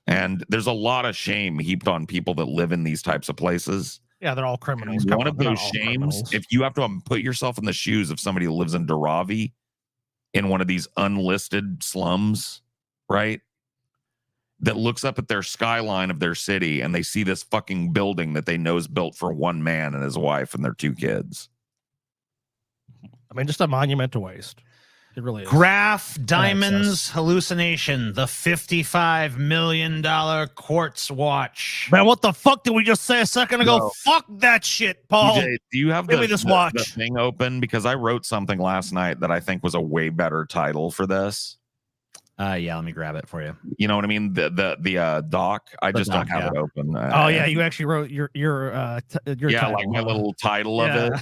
And there's a lot of shame heaped on people that live in these types of places. Yeah, they're all criminals. One of those shames, if you have to put yourself in the shoes of somebody who lives in Dharavi, in one of these unlisted slums, right? That looks up at their skyline of their city and they see this fucking building that they know is built for one man and his wife and their 2 kids. I mean, just a monument to waste. It really is. Graph Diamonds Hallucination, the $55 million quartz watch. Man, what the fuck did we just say a second ago? No. Fuck that shit, Paul. DJ, do you have Give me this watch. the thing open? Because I wrote something last night that I think was a way better title for this. Yeah, let me grab it for you. You know what I mean? The doc. I just don't have it open. Oh yeah, you actually wrote your title. Like my little title of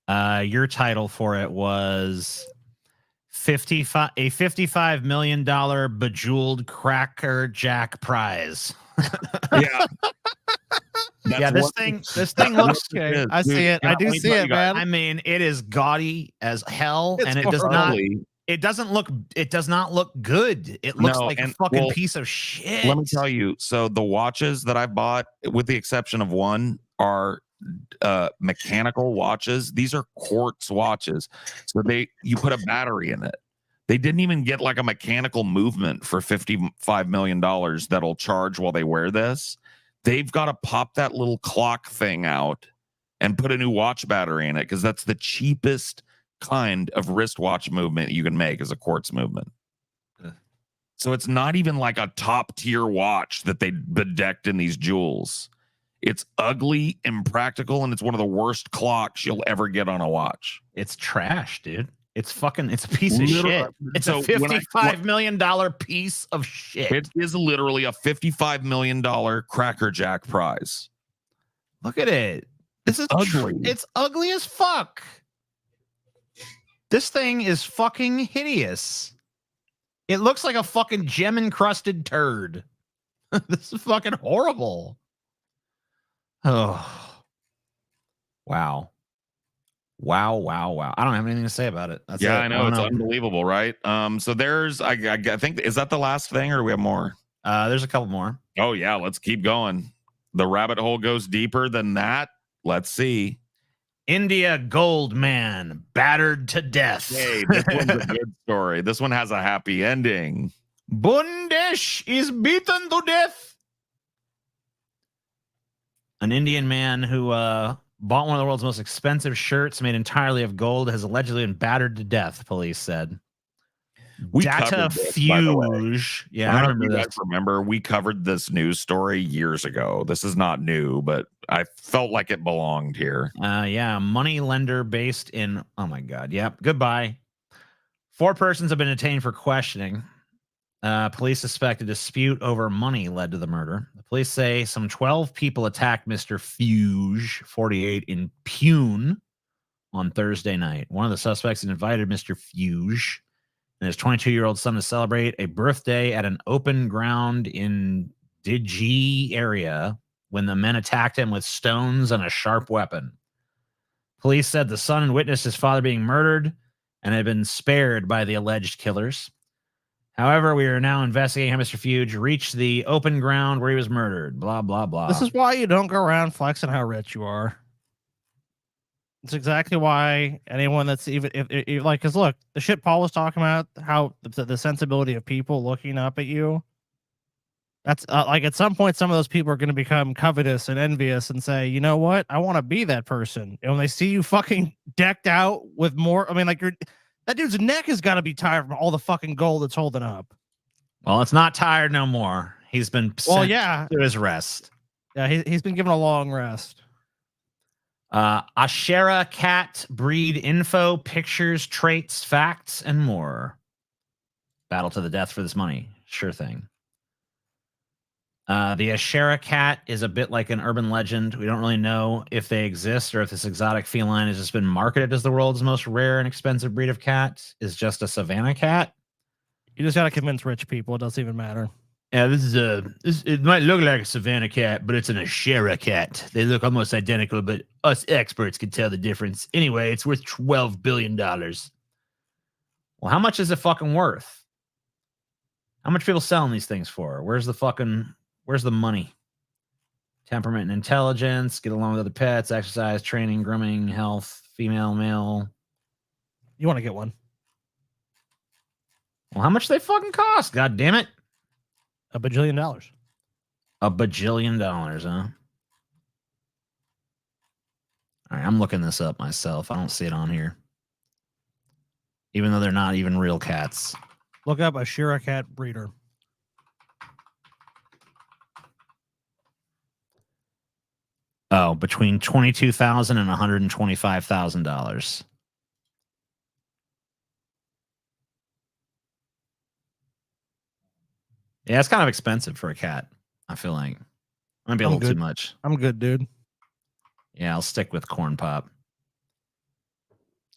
it. Your title for it was $55 million bejeweled Cracker Jack prize. Yeah. Yeah, this thing looks okay. I see it. I do see it, man. I mean, it is gaudy as hell, and it does not. It does not look good. It looks like a fucking piece of shit. Let me tell you. So the watches that I bought, with the exception of one, are mechanical watches. These are quartz watches. So you put a battery in it. They didn't even get like a mechanical movement for $55 million that'll charge while they wear this. They've got to pop that little clock thing out and put a new watch battery in it because that's the cheapest kind of wristwatch movement you can make is a quartz movement. So it's not even like a top tier watch that they bedecked in these jewels. It's ugly, impractical, and it's one of the worst clocks you'll ever get on a watch. It's trash, dude. It's a piece of Literally- shit. It's so a when I- $55 million piece of shit. It is literally a $55 million Cracker Jack prize. Look at it. This is ugly. It's ugly as fuck. This thing is fucking hideous. It looks like a fucking gem encrusted turd. This is fucking horrible. Oh. Wow. Wow. I don't have anything to say about it. That's Yeah, it. I know. It's unbelievable, right? So there's, I think, is that the last thing or do we have more? There's a couple more. Oh, yeah. Let's keep going. The rabbit hole goes deeper than that. Let's see. India gold man battered to death. Hey, this one's a good story. This one has a happy ending. Bundesh is beaten to death. An Indian man who bought one of the world's most expensive shirts made entirely of gold has allegedly been battered to death, police said. We Data covered this, by the way. Fuge. Yeah, I I don't know remember if you this. guys remember, we covered this news story years ago. This is not new, but I felt like it belonged here. Yeah, money lender based in. Oh my God. Yep. Goodbye. 4 persons have been detained for questioning. Police suspect a dispute over money led to the murder. The police say some 12 people attacked Mr. Fuge, 48, in Pune on Thursday night. One of the suspects had invited Mr. Fuge and his 22-year-old son to celebrate a birthday at an open ground in Digi area when the men attacked him with stones and a sharp weapon. Police said the son had witnessed his father being murdered and had been spared by the alleged killers. However, we are now investigating how Mr. Fuge reached the open ground where he was murdered. Blah, blah, blah. This is why you don't go around flexing how rich you are. It's exactly why anyone that's even if like, because look, the shit Paul was talking about, how the sensibility of people looking up at you. That's like at some point, some of those people are going to become covetous and envious and say, you know what? I want to be that person. And when they see you fucking decked out with more, I mean, like that dude's neck has got to be tired from all the fucking gold it's holding up. Well, it's not tired no more. He's been sent to his rest. Yeah, he's been given a long rest. Ashera cat breed info, pictures, traits, facts, and more. Battle to the death for this money. Sure thing. The Ashera cat is a bit like an urban legend. We don't really know if they exist or if this exotic feline has just been marketed as the world's most rare and expensive breed of cat. Is just a savanna cat. You just got to convince rich people. It doesn't even matter. Yeah, it might look like a savanna cat, but it's an Ashera cat. They look almost identical, but us experts can tell the difference. Anyway, it's worth $12 billion. Well, how much is it fucking worth? How much people selling these things for? Where's the money? Temperament and intelligence, get along with other pets, exercise, training, grooming, health, female, male. You want to get one? Well, how much they fucking cost? God damn it. $1 bajillion. $1 bajillion, huh? All right, I'm looking this up myself. I don't see it on here. Even though they're not even real cats. Look up Ashera cat breeder. Oh, between $22,000 and $125,000. Yeah, it's kind of expensive for a cat. I feel like might be a little too much. I'm good, dude. Yeah, I'll stick with corn pop.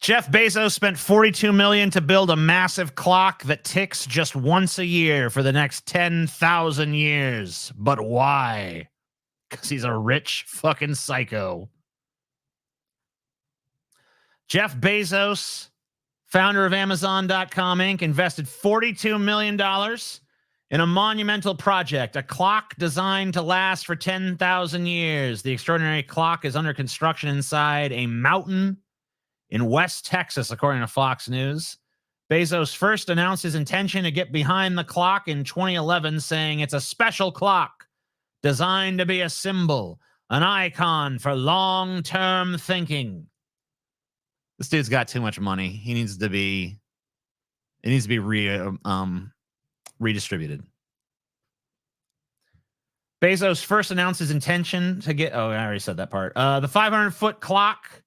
Jeff Bezos spent $42 million to build a massive clock that ticks just once a year for the next 10,000 years. But why? Because he's a rich fucking psycho. Jeff Bezos, founder of Amazon.com Inc., invested $42 million in a monumental project, a clock designed to last for 10,000 years. The extraordinary clock is under construction inside a mountain in West Texas, according to Fox News. Bezos first announced his intention to get behind the clock in 2011, saying it's a special clock designed to be a symbol, an icon for long-term thinking. This dude's got too much money. It needs to be redistributed. Bezos first announced his intention to get. Oh, I already said that part. The 500-foot clock,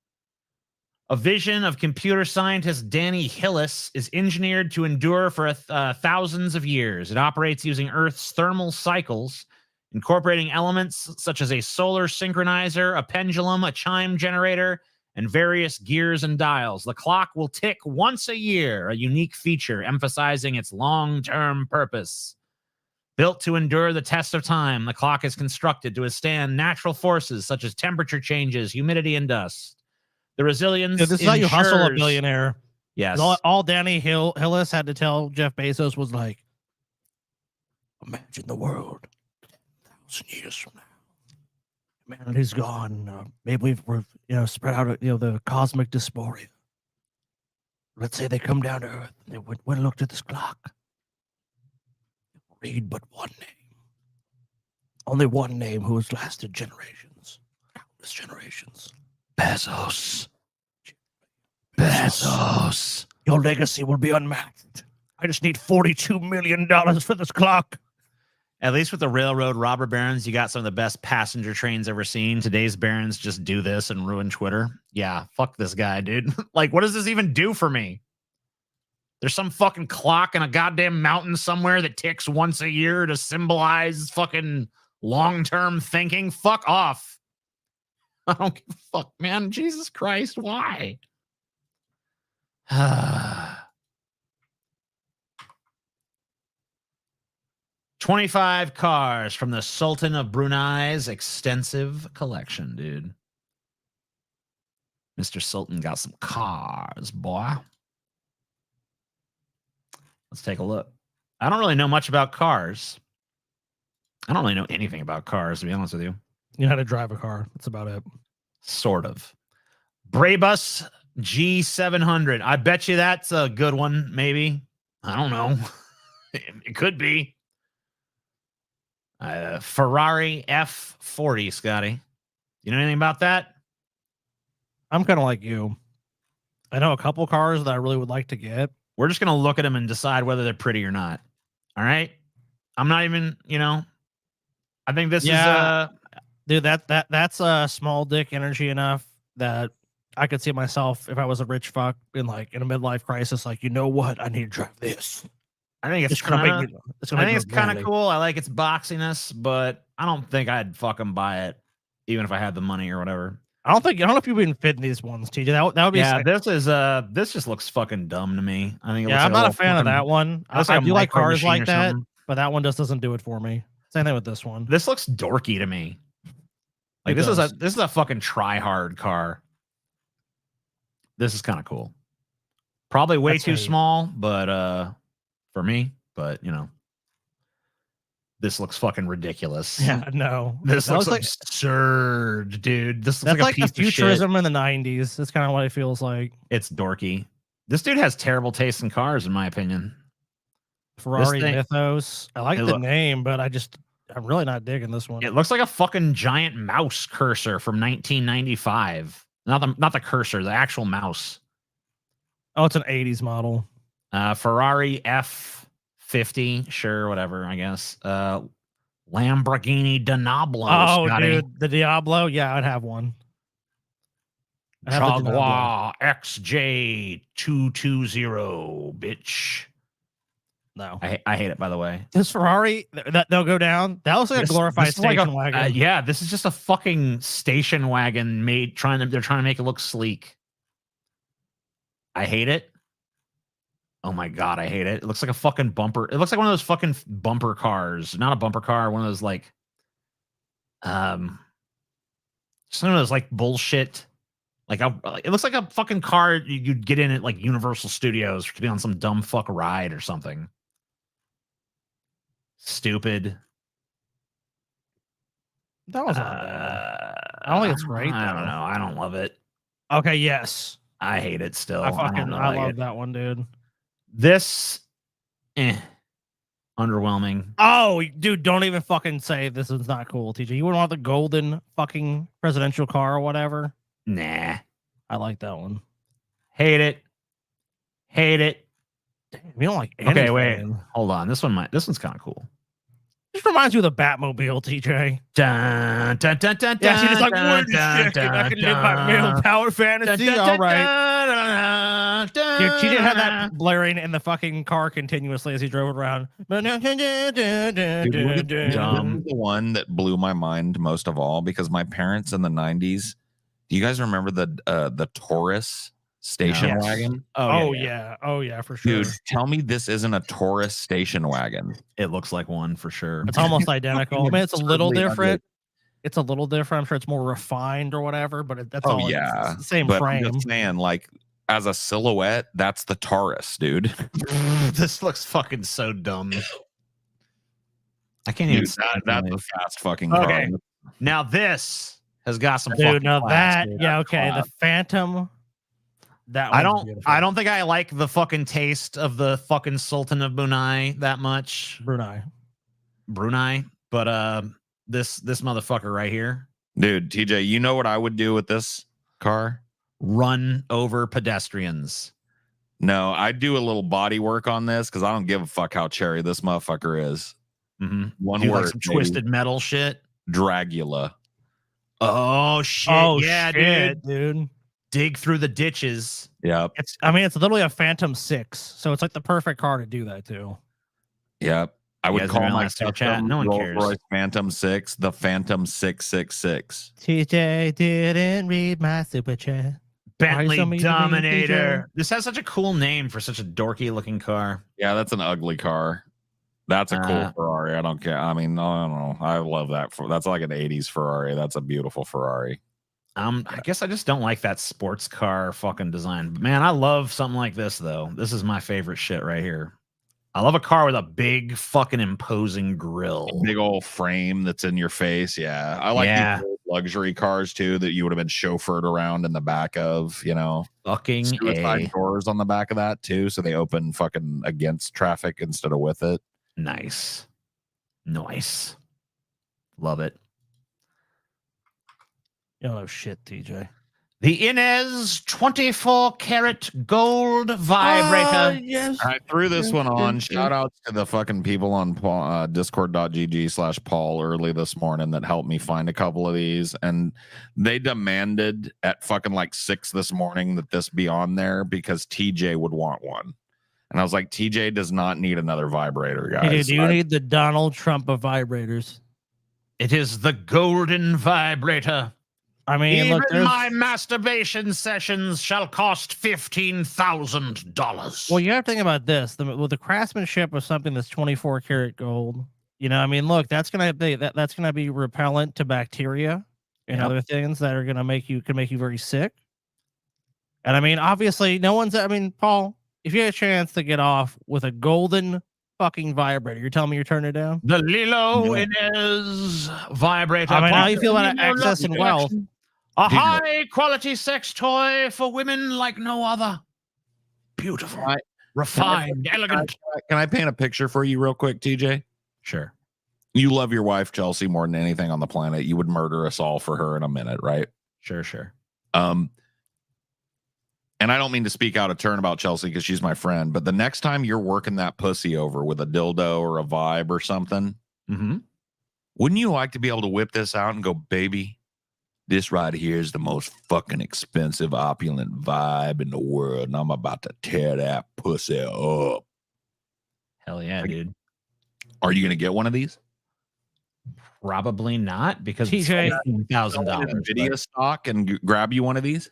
a vision of computer scientist Danny Hillis, is engineered to endure for thousands of years. It operates using Earth's thermal cycles, incorporating elements such as a solar synchronizer, a pendulum, a chime generator, and various gears and dials. The clock will tick once a year, a unique feature emphasizing its long-term purpose. Built to endure the test of time, the clock is constructed to withstand natural forces such as temperature changes, humidity, and dust. The resilience Dude, this is how you hustle a ensures- billionaire. Yes. All Danny Hillis had to tell Jeff Bezos was like, imagine the world 1,000 years from now. Humanity's gone. Maybe we've spread out the cosmic dysphoria. Let's say they come down to Earth and they went and looked at this clock. Read but one name. Only one name who has lasted generations. Countless generations. Bezos. Bezos. Your legacy will be unmatched. I just need $42 million for this clock. At least with the railroad robber barons, you got some of the best passenger trains ever seen. Today's barons just do this and ruin Twitter. Yeah, fuck this guy, dude. Like, what does this even do for me? There's some fucking clock in a goddamn mountain somewhere that ticks once a year to symbolize fucking long-term thinking. Fuck off. I don't give a fuck, man. Jesus Christ, why? 25 cars from the Sultan of Brunei's extensive collection, dude. Mr. Sultan got some cars, boy. Let's take a look. I don't really know much about cars. I don't really know anything about cars, to be honest with you. You know how to drive a car. That's about it. Sort of. Brabus G700. I bet you that's a good one, maybe. I don't know. It could be. Ferrari F40, Scotty. You know anything about that? I'm kind of like you. I know a couple cars that I really would like to get. We're just going to look at them and decide whether they're pretty or not. All right? I'm not even, I think this is dude, that's a small dick energy enough that I could see myself, if I was a rich fuck in a midlife crisis, like, you know what? I need to drive this. I think it's kind of cool. I like its boxiness, but I don't think I'd fucking buy it, even if I had the money or whatever. I don't know if you would fit in these ones, TJ. That would be sick. This just looks fucking dumb to me. I think I'm not a fan of that one. I do like cars like that, something. But that one just doesn't do it for me. Same thing with this one. This looks dorky to me. Like this is a fucking try hard car. This is kind of cool. Probably way too small, but for me, but this looks fucking ridiculous. Yeah, no. This looks absurd, dude. This looks like a piece the futurism in the 90s. That's kind of what it feels like. It's dorky. This dude has terrible taste in cars, in my opinion. Ferrari Mythos. I like the name, but I'm really not digging this one. It looks like a fucking giant mouse cursor from 1995. Not the cursor, the actual mouse. Oh, it's an 80s model. Ferrari F50, sure, whatever, I guess. Lamborghini Diablo. Oh, Scotty. dude, the Diablo. Yeah, I'd have one. Jaguar XJ220, bitch. No, I hate it. By the way, this Ferrari they'll go down. That looks like a glorified station wagon. Yeah, this is just a fucking station wagon they're trying to make it look sleek. I hate it. Oh my god, I hate it. It looks like a fucking bumper. It looks like one of those fucking bumper cars. Not a bumper car, one of those like some of those like bullshit. Like it looks like a fucking car you'd get in at like Universal Studios to be on some dumb fuck ride or something. Stupid. That was not bad. I don't think it's great. I don't know. I don't love it. Okay, yes. I hate it still. I love that one, dude. This underwhelming. Oh, dude, don't even fucking say this is not cool, TJ. You wouldn't want the golden fucking presidential car or whatever? Nah. I like that one. Hate it. Damn, you don't like anything. Okay, wait. Hold on. This one's kind of cool. Just reminds you of the Batmobile, TJ. Dun, dun, dun, dun, Yeah, she just like, dun, wait a dun, second, I dun, can live my male dun. power fantasy. Dun, dun, All dun, right. dun, dun, Dude, she did have dun. that blaring in the fucking car continuously as he drove around. Dude, look at this Dumb. is the one that blew my mind most of all because my parents in the 90s. Do you guys remember the Taurus station Yes. wagon? Oh yeah, for sure. Dude, tell me this isn't a Taurus station wagon. It looks like one for sure. It's almost identical. I mean, it's a little Absurdly different. It's a little different. I'm sure it's more refined or whatever, but that's Oh all. yeah, It's the same but frame. I'm just saying, like as a silhouette, that's the Taurus, dude. This looks fucking so dumb. I can't Dude, even. see it, that's really. a fast fucking car. Okay. Now this has got some. Dude, fucking now class, that dude. yeah, okay, the Phantom. That I one's don't. beautiful. I don't think I like the fucking taste of the fucking Sultan of Brunei that much. Brunei, but this motherfucker right here, Dude, TJ, you know what I would do with this car? run over pedestrians. No, I'd do a little body work on this because I don't give a fuck how cherry this motherfucker is. Mm-hmm. One Do word, like some baby. twisted metal shit. Dragula. Oh shit! Oh yeah, shit, dude. Dig through the ditches. Yep. I mean, it's literally a Phantom 6, so it's like the perfect car to do that too. Yep. I You would guys call are in my on that chat? No one cares. Rolls-Royce Phantom 6 the Phantom 666. TJ didn't read my super chat. Bentley so mean to me, Dominator. This has such a cool name for such a dorky looking car. Yeah, that's an ugly car. That's a cool Uh, Ferrari. I don't care. I mean, I don't know. I love that. That's like an 80s Ferrari. That's a beautiful Ferrari. I guess I just don't like that sports car fucking design. But man, I love something like this though. This is my favorite shit right here. I love a car with a big fucking imposing grill. Big old frame that's in your face. Yeah. I like Yeah. these old luxury cars too that you would have been chauffeured around in the back of, you know. Fucking Suicide A. doors on the back of that too. So they open fucking against traffic instead of with it. Nice. Nice. Love it. You don't know shit, TJ. The Inez 24 karat gold vibrator. Yes. I threw this one on. Shout outs to the fucking people on discord.gg/Paul early this morning that helped me find a couple of these. And they demanded at fucking like 6 this morning that this be on there because TJ would want one. And I was like, TJ does not need another vibrator, guys. Hey, dude, you need the Donald Trump of vibrators. It is the golden vibrator. I mean, Even look, there's... my masturbation sessions shall cost $15,000. Well, you have to think about this. The craftsmanship of something that's 24 karat gold. You know, I mean, look, that's gonna be repellent to bacteria and Yep. other things that are gonna make you very sick. And I mean, obviously, no one's. I mean, Paul, if you had a chance to get off with a golden fucking vibrator, you're telling me you're turning it down? The Lilo Inez vibrator. I mean, how you feel about access and wealth? A high quality sex toy for women like no other. Beautiful, refined, elegant. Can I paint a picture for you real quick, TJ? Sure. You love your wife, Chelsea, more than anything on the planet. You would murder us all for her in a minute, right? Sure. And I don't mean to speak out of turn about Chelsea because she's my friend, but the next time you're working that pussy over with a dildo or a vibe or something, wouldn't you like to be able to whip this out and go, baby, this right here is the most fucking expensive, opulent vibe in the world, and I'm about to tear that pussy up. Hell yeah, dude. Are you going to get one of these? Probably not because TJ, it's $15,000. Nvidia stock and grab you one of these?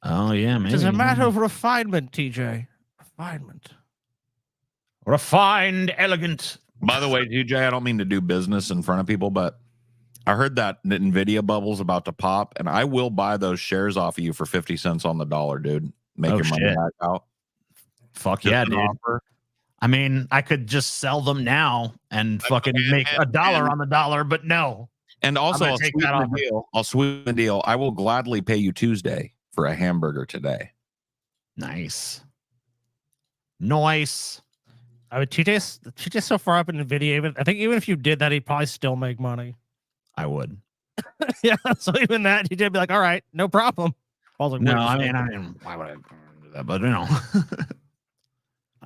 Oh yeah, maybe. It's a matter of refinement, TJ. Refinement. Refined, elegant. By the way, TJ, I don't mean to do business in front of people, but I heard that Nvidia bubble's about to pop, and I will buy those shares off of you for 50 cents on the dollar, dude. Make your money back out. Fuck Just yeah, an dude. offer. I mean, I could just sell them now and fucking make $1 on the dollar, but no. And also, I'm I'll gonna take sweeten that the offer. deal. I'll sweeten the deal. I will gladly pay you Tuesday for a hamburger today. Nice. I mean, TJ's so far up in the video. I think even if you did that, he'd probably still make money. I would. Yeah, so even that, TJ'd be like, all right, no problem. Paul's like, No, wait a I second. mean, why would I do that? But you know,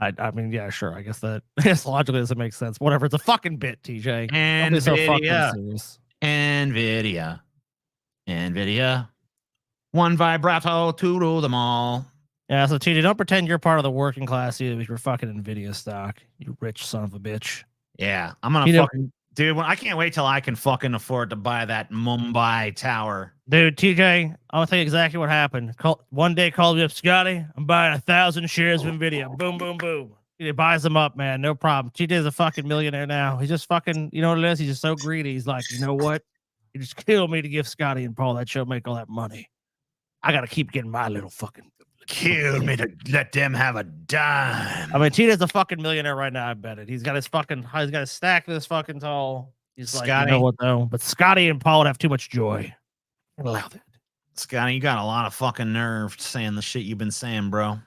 I mean, yeah, sure. I guess that logically doesn't make sense. Whatever. It's a fucking bit, TJ. Don't be so fucking serious. NVIDIA. One vibrato to rule them all. Yeah, so TJ, don't pretend you're part of the working class either with your fucking NVIDIA stock. You rich son of a bitch. Yeah, I'm gonna fucking dude. I can't wait till I can fucking afford to buy that Mumbai tower. Dude, TJ, I'll tell you exactly what happened. One day called me up, Scotty. I'm buying 1,000 shares of NVIDIA. Boom, boom, boom. He buys them up, man. No problem. TJ's a fucking millionaire now. He's just fucking, you know what it is? He's just so greedy. He's like, you know what? You just kill me to give Scotty and Paul that show make all that money. I gotta keep getting my little fucking kill me to let them have a dime. I mean, TJ's a fucking millionaire right now. I bet it. He's got his stack this fucking tall. He's Scotty. like, you know what though? But Scotty and Paul would have too much joy. Allow that. Scotty, you got a lot of fucking nerve saying the shit you've been saying, bro.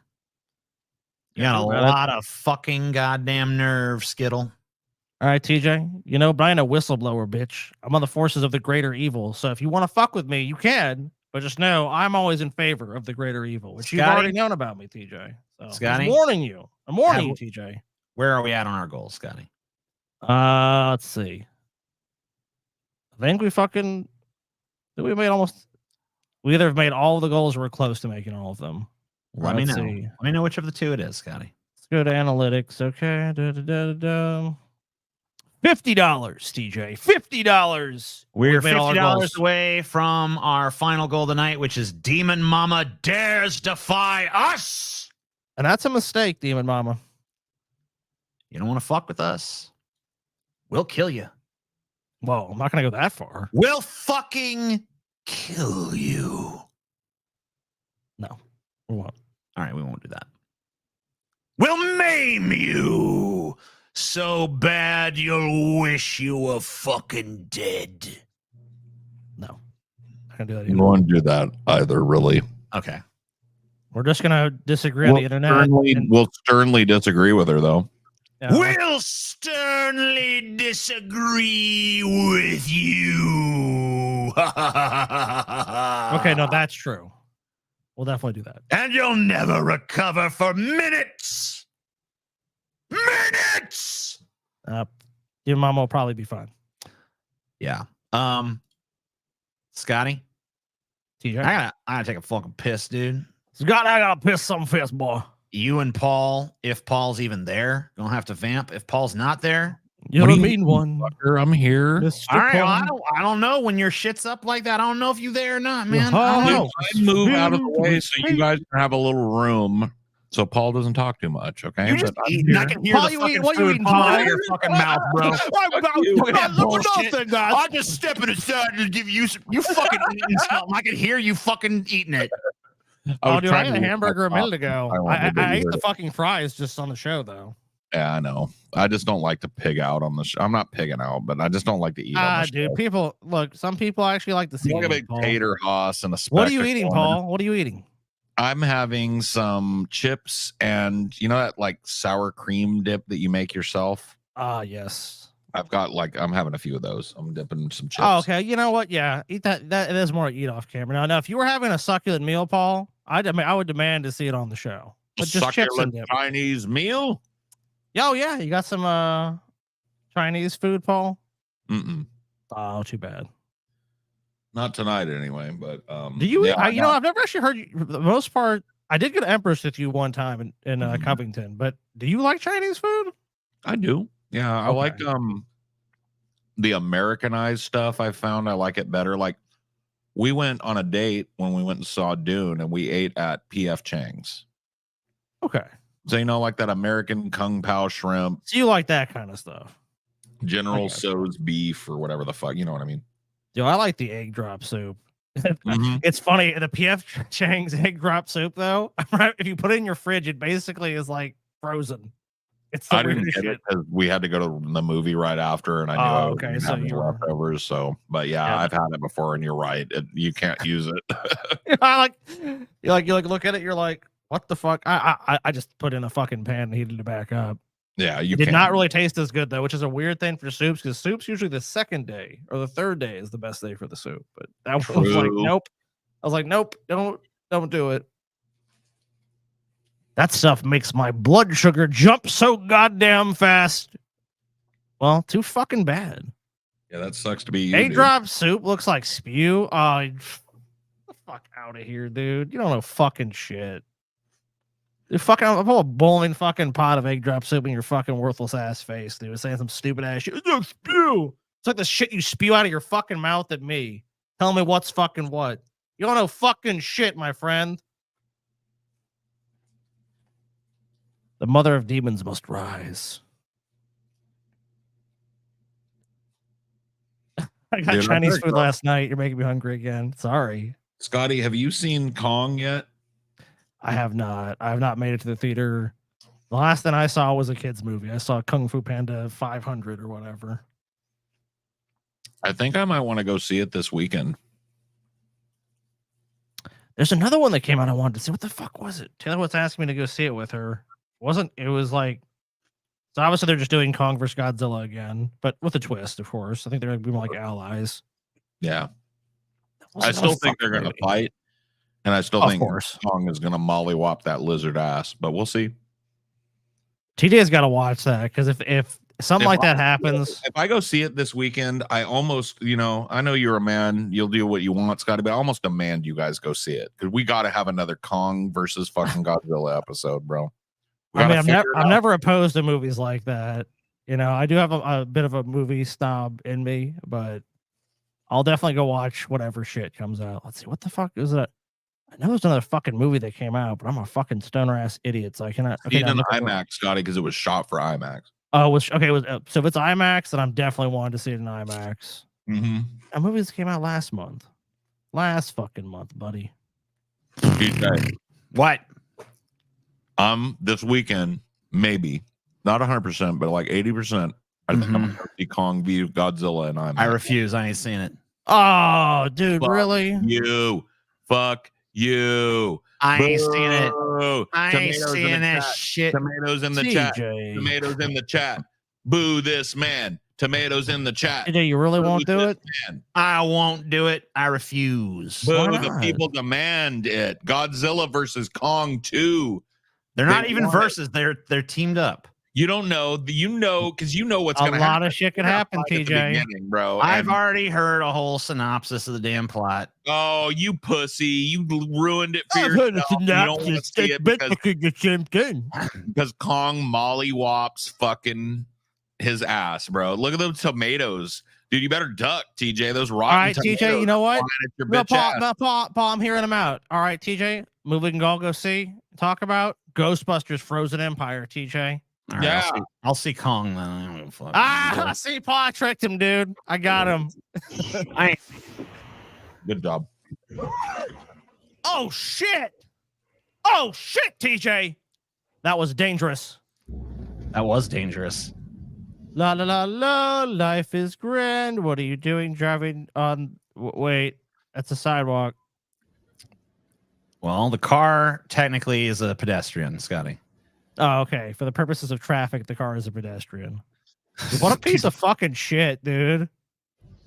You got a lot of fucking goddamn nerve, Skittle. All right, TJ. You know, but I ain't a whistleblower, bitch. I'm on the forces of the greater evil. So if you want to fuck with me, you can. But just know I'm always in favor of the greater evil, which you've already known about me, TJ. So Scotty, I'm warning you. I'm warning you, TJ. Where are we at on our goals, Scotty? Let's see. I think we either have made all the goals or we're close to making all of them. Let me know. Let me know which of the two it is, Scotty. Let's go to analytics. Okay. $50, TJ. $50. We're $50 away from our final goal tonight, which is Demon Mama dares defy us. And that's a mistake, Demon Mama. You don't want to fuck with us? We'll kill you. Well, I'm not going to go that far. We'll fucking kill you. No, we won't. All right, we won't do that. We'll maim you so bad you'll wish you were fucking dead. No, I can't do that. You won't do that either, really. Okay. We're just going to disagree on the internet. We'll sternly disagree with her, though. Yeah, we'll sternly disagree with you. Okay, no, that's true. We'll definitely do that. And you'll never recover for minutes. Minutes. Your mom will probably be fine. Yeah. Scotty, TJ, I gotta take a fucking piss, dude. Scotty, I gotta piss some fast, boy. You and Paul, if Paul's even there, gonna have to vamp. If Paul's not there, you're a mean one. Fucker, I'm here. All right, well, I don't know when your shit's up like that. I don't know if you there or not, man. I don't know. I move out of the way so you guys can have a little room, so Paul doesn't talk too much. Okay, you just eating. I can hear Paul, the fucking food come out of your fucking mouth, bro. I just stepping aside to give you some. You fucking eating something. I can hear you fucking eating it. Oh, dude, I ate a hamburger a minute ago. I ate the fucking fries just on the show, though. Yeah, I know. I just don't like to pig out on the show. I'm not pigging out, but I just don't like to eat on the show. Dude, people, look, some people actually like to see like a big tater hoss and a What are you eating, Paul? What are you eating? I'm having some chips and you know that like sour cream dip that you make yourself? Yes. I've got I'm having a few of those. I'm dipping some chips. Oh, okay. You know what? Yeah, eat that. That is more eat off camera. Now, if you were having a succulent meal, Paul, I would demand to see it on the show. But just chips and dip. Chinese meal? Oh yeah, you got some Chinese food, Paul? Mm-mm. Oh, too bad. Not tonight, anyway. But do you? Yeah, you know, I've never actually heard you. For the most part, I did get Empress with you one time in Covington. But do you like Chinese food? I do. Yeah, I like the Americanized stuff. I found I like it better. Like we went on a date when we went and saw Dune, and we ate at P.F. Chang's. Okay. So you know, like that American Kung Pao shrimp. So you like that kind of stuff? General Tso's beef or whatever the fuck. You know what I mean? Yo, I like the egg drop soup. It's funny. The P.F. Chang's egg drop soup, though, if you put it in your fridge, it basically is like frozen. It's I didn't get it because we had to go to the movie right after, and I knew I was okay. So you leftovers. So, but yeah, I've had it before, and you're right. You can't use it. you look at it. You're like, what the fuck? I just put in a fucking pan and heated it back up. Yeah, you did not really taste as good though, which is a weird thing for soups because soup's usually the second day or the third day is the best day for the soup. But I was like, nope. I was like, nope, don't do it. That stuff makes my blood sugar jump so goddamn fast. Well, too fucking bad. Yeah, that sucks to be you. Egg Dude. drop soup looks like spew. Oh, get the fuck out of here, dude. You don't know fucking shit. You fucking, I'll put a boiling fucking pot of egg drop soup in your fucking worthless ass face, dude. Saying some stupid ass shit. It's like spew. It's like the shit you spew out of your fucking mouth at me. Tell me what's fucking what. You don't know fucking shit, my friend. The mother of demons must rise. I got Dude, Chinese food last night. You're making me hungry again. Sorry. Scotty, have you seen Kong yet? I have not. I have not made it to the theater. The last thing I saw was a kid's movie. I saw Kung Fu Panda 500 or whatever. I think I might want to go see it this weekend. There's another one that came out I wanted to see. What the fuck was it? Taylor was asking me to go see it with her. It was like, so obviously they're just doing Kong vs. Godzilla again, but with a twist, of course. I think they're going to be more like allies. Yeah. I still think they're going to fight. And I still think Kong is going to mollywop that lizard ass, but we'll see. TJ's got to watch that because if something like that happens. If I go see it this weekend, I almost, I know you're a man, you'll do what you want, Scotty, but I almost demand you guys go see it because we got to have another Kong versus fucking Godzilla episode, bro. I mean, I'm never opposed to movies like that. I do have a bit of a movie snob in me, but I'll definitely go watch whatever shit comes out. Let's see. What the fuck is that? I know there's another fucking movie that came out, but I'm a fucking stoner ass idiot. So I cannot. Need an IMAX, Scotty, because it was shot for IMAX. Oh, it was so if it's IMAX, then I'm definitely wanting to see it in IMAX. Mm-hmm. A movie that came out last fucking month, buddy. DJ, what? This weekend, maybe not 100%, but like 80%. I think I'm gonna see Kong vs. Godzilla in IMAX. I refuse. I ain't seen it. Oh, dude, Fuck really? Fuck you. I ain't seen it. I ain't Tomatoes seeing in the that chat. shit. Tomatoes in the chat. Tomatoes in the chat. Boo this man. Tomatoes in the chat. TJ, you really won't do it? Man. I won't do it. I refuse. Boo, the people demand it. Godzilla versus Kong 2. They're not even versus. They're teamed up. You don't know. Because you know what's going to happen. A lot of shit can happen, TJ. Bro. I've already heard a whole synopsis of the damn plot. Oh, you pussy. You ruined it for yourself. You don't want to see it because Kong mollywops fucking his ass, bro. Look at those tomatoes. Dude, you better duck, TJ. Those rotten All right, TJ, you know what? No, Paul, I'm hearing them out. All right, TJ, movie we can all go see, talk about Ghostbusters Frozen Empire, TJ. Right, yeah. I'll see Kong then. See, Paul, I tricked him, dude. I got him. Good job. Oh, shit, TJ. That was dangerous. That was dangerous. La la la la, life is grand. What are you doing driving on? Wait, that's a sidewalk. Well, the car technically is a pedestrian, Scotty. Oh, okay. For the purposes of traffic, the car is a pedestrian. What a piece of fucking shit, dude.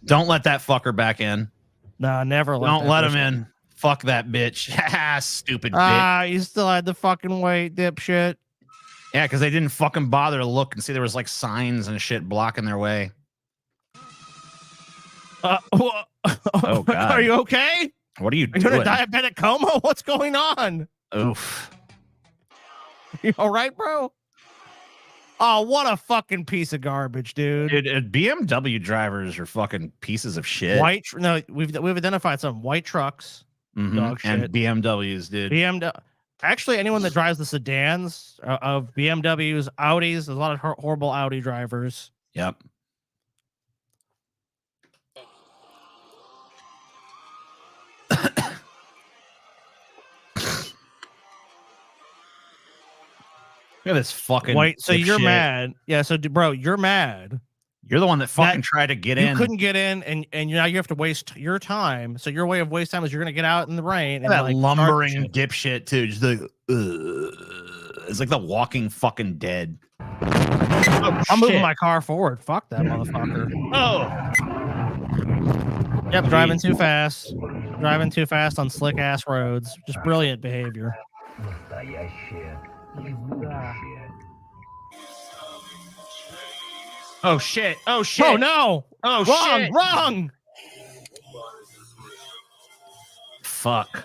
Don't let that fucker back in. Nah, never let Don't let him in. Fuck that bitch. Stupid bitch. Ah, you still had to fucking wait, dipshit. Yeah, because they didn't fucking bother to look and see there was like signs and shit blocking their way. Oh, God. Are you okay? What are you Are you doing? in a diabetic coma? What's going on? Oof. You all right, bro? Oh, what a fucking piece of garbage, dude. Dude, BMW drivers are fucking pieces of shit. No, we've identified some white trucks, dog shit. And BMWs, dude. Actually, anyone that drives the sedans of BMWs, Audis, there's a lot of horrible Audi drivers. Yep. Look at this fucking Wait, so you're shit. mad. Yeah, so bro, you're mad. You're the one that fucking tried to get in. You couldn't get in, and now you have to waste your time. So your way of waste time is you're gonna get out in the rain. And that like, lumbering dipshit too. Just like, it's like the Walking fucking Dead. I'm moving my car forward. Fuck that motherfucker. Oh. Yep, driving too fast. Driving too fast on slick ass roads. Just brilliant behavior. Oh shit! Oh shit! Oh no! Oh Wrong! shit! Wrong! Fuck.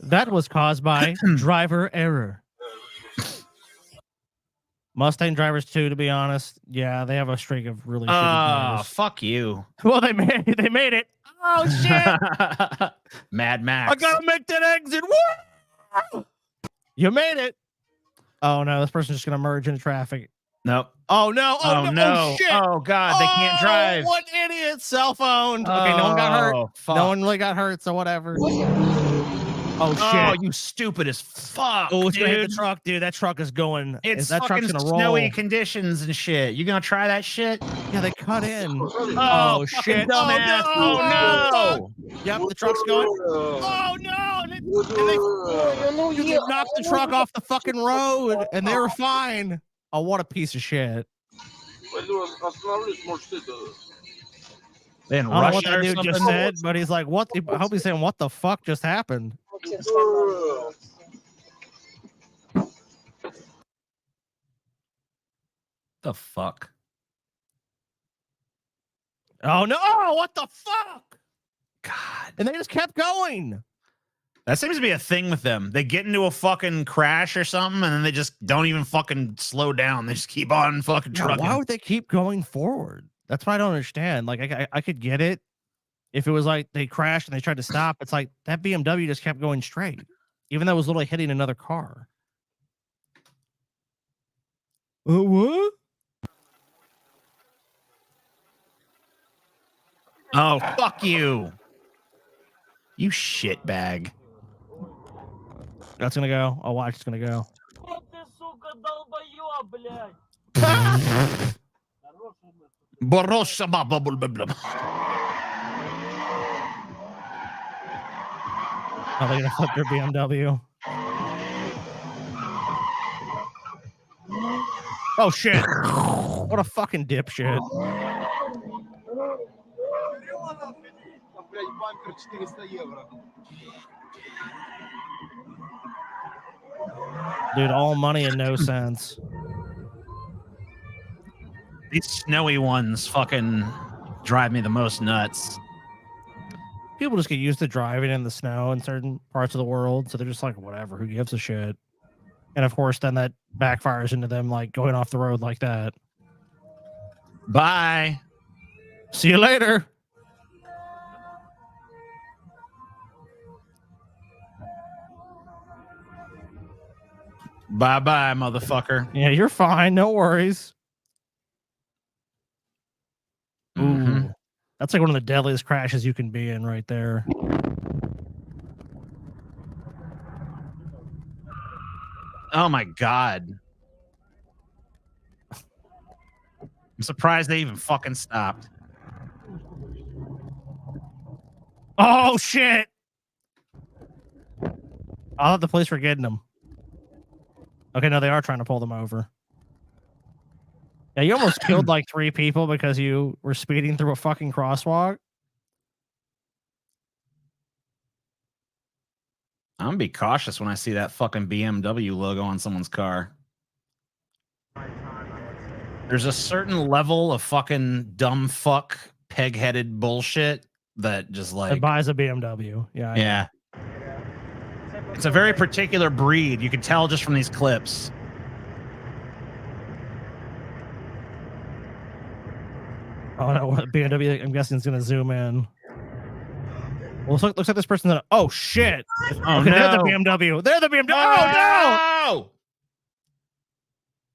That was caused by driver error. Mustang drivers too, to be honest. Yeah, they have a streak of really shitty drivers. Fuck you. Well, they made it. Oh shit! Mad Max. I gotta make that exit. Woo! You made it. Oh no, this person's just gonna merge into traffic. Nope. Oh no! Oh, no! no. Oh shit! Oh god, they can't drive. What idiot! Cell phone. Okay, no one got hurt. Fuck. No one really got hurt, so whatever. Oh shit! Oh, you stupid as fuck. Oh, it's gonna hit the dude. truck, dude. That truck is going. It's that fucking truck's gonna roll. snowy conditions and shit. You gonna try that shit? Yeah, they cut in. Oh, shit! dumbass. Oh no! Yep, the truck's going. Oh no! They knocked the truck off the fucking road, and they were fine. Oh, what a piece of shit! They didn't I don't know rush what it that or dude just something? said, but he's like, "What?" I hope he's saying, "What the fuck just happened?" The fuck? Oh no! Oh, what the fuck? God. And they just kept going. That seems to be a thing with them. They get into a fucking crash or something, and then they just don't even fucking slow down. They just keep on fucking Yeah, trucking. why would they keep going forward? That's what I don't understand. Like, I could get it if it was like they crashed and they tried to stop. It's like that BMW just kept going straight, even though it was literally hitting another car. What? Oh, fuck you. You shitbag. That's gonna go. I'll watch. It's gonna go. Oh, they're gonna flip their BMW. Oh shit! What a fucking dipshit! Dude, all money and no sense. These snowy ones fucking drive me the most nuts. People just get used to driving in the snow in certain parts of the world, so they're just like, whatever, who gives a shit? And of course, then that backfires into them like going off the road like that. Bye. See you later. Bye-bye, motherfucker. Yeah, you're fine. No worries. Mhm. Ooh, that's like one of the deadliest crashes you can be in right there. Oh my god. I'm surprised they even fucking stopped. Oh shit! I thought the police were getting them. Okay, no, they are trying to pull them over. Yeah, you almost killed like 3 people because you were speeding through a fucking crosswalk. I'm gonna be cautious when I see that fucking BMW logo on someone's car. There's a certain level of fucking dumb fuck peg-headed bullshit that just like It buys a BMW. Yeah. yeah. It's a very particular breed. You can tell just from these clips. Oh no, what BMW? I'm guessing it's gonna zoom in. Well, looks like this person. Oh shit! Oh Okay, no. they're the BMW. They're the BMW. Oh no!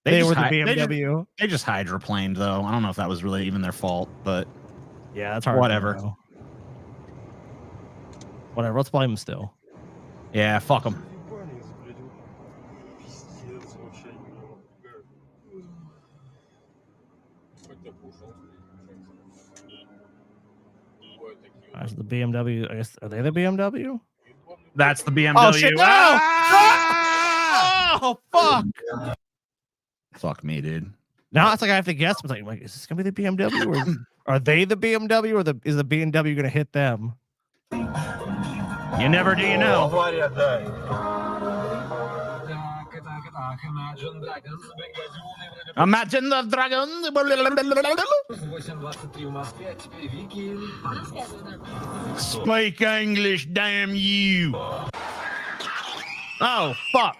They just were the hy- BMW. They just hydroplaned though. I don't know if that was really even their fault, but Yeah, that's hard. whatever. Whatever. Let's blame them still. Yeah, fuck them. That's the BMW. I guess are they the BMW? That's the BMW. Oh shit! No! Ah! Oh fuck! Fuck me, dude. Now it's like I have to guess. I'm like, is this gonna be the BMW? Or are they the BMW, or is the BMW gonna hit them? You never do, you know. Imagine the dragon. Speak English, damn you. Oh, fuck.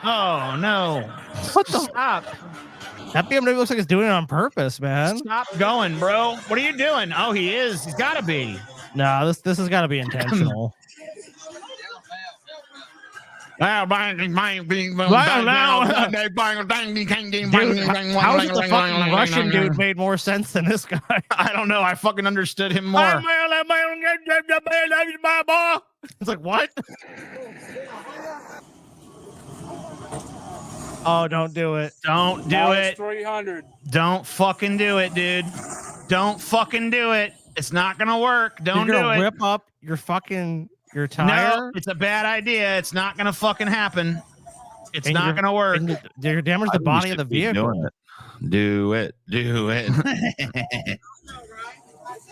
Oh, no. What the? Stop. That BMW looks like it's doing it on purpose, man. Stop going, bro. What are you doing? Oh, he is. He's got to be. No, this has got to be intentional. Dude, how is it the fucking Russian dude made more sense than this guy? I don't know. I fucking understood him more. It's like, what? Oh, don't do it. Don't do it. 300. Don't fucking do it, dude. Don't fucking do it. It's not gonna work. Don't You're do gonna it. rip up your tire. No, it's a bad idea. It's not gonna fucking happen. It's not gonna work. You're damage the body of the vehicle. Do it. This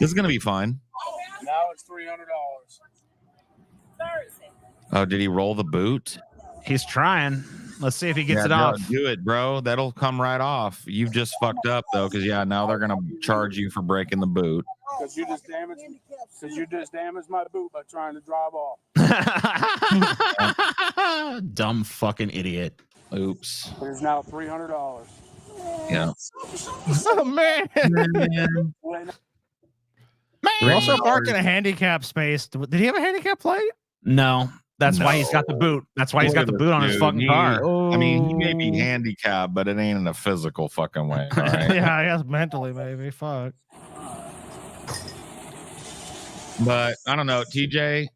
is gonna be fine. Now it's $300. Oh, did he roll the boot? He's trying. Let's see if he gets it off. Do it, bro. That'll come right off. You've just fucked up though, because now they're gonna charge you for breaking the boot. Because you just damaged my boot by trying to drive off. Dumb fucking idiot. Oops. It is now $300. Yeah. Oh man. You're also parked in a handicap space. Did he have a handicap plate? No. That's why he's got the boot. That's why he's got the boot on his fucking car. I mean, he may be handicapped, but it ain't in a physical fucking way. All right? Yeah, I guess mentally maybe. Fuck. But I don't know, TJ.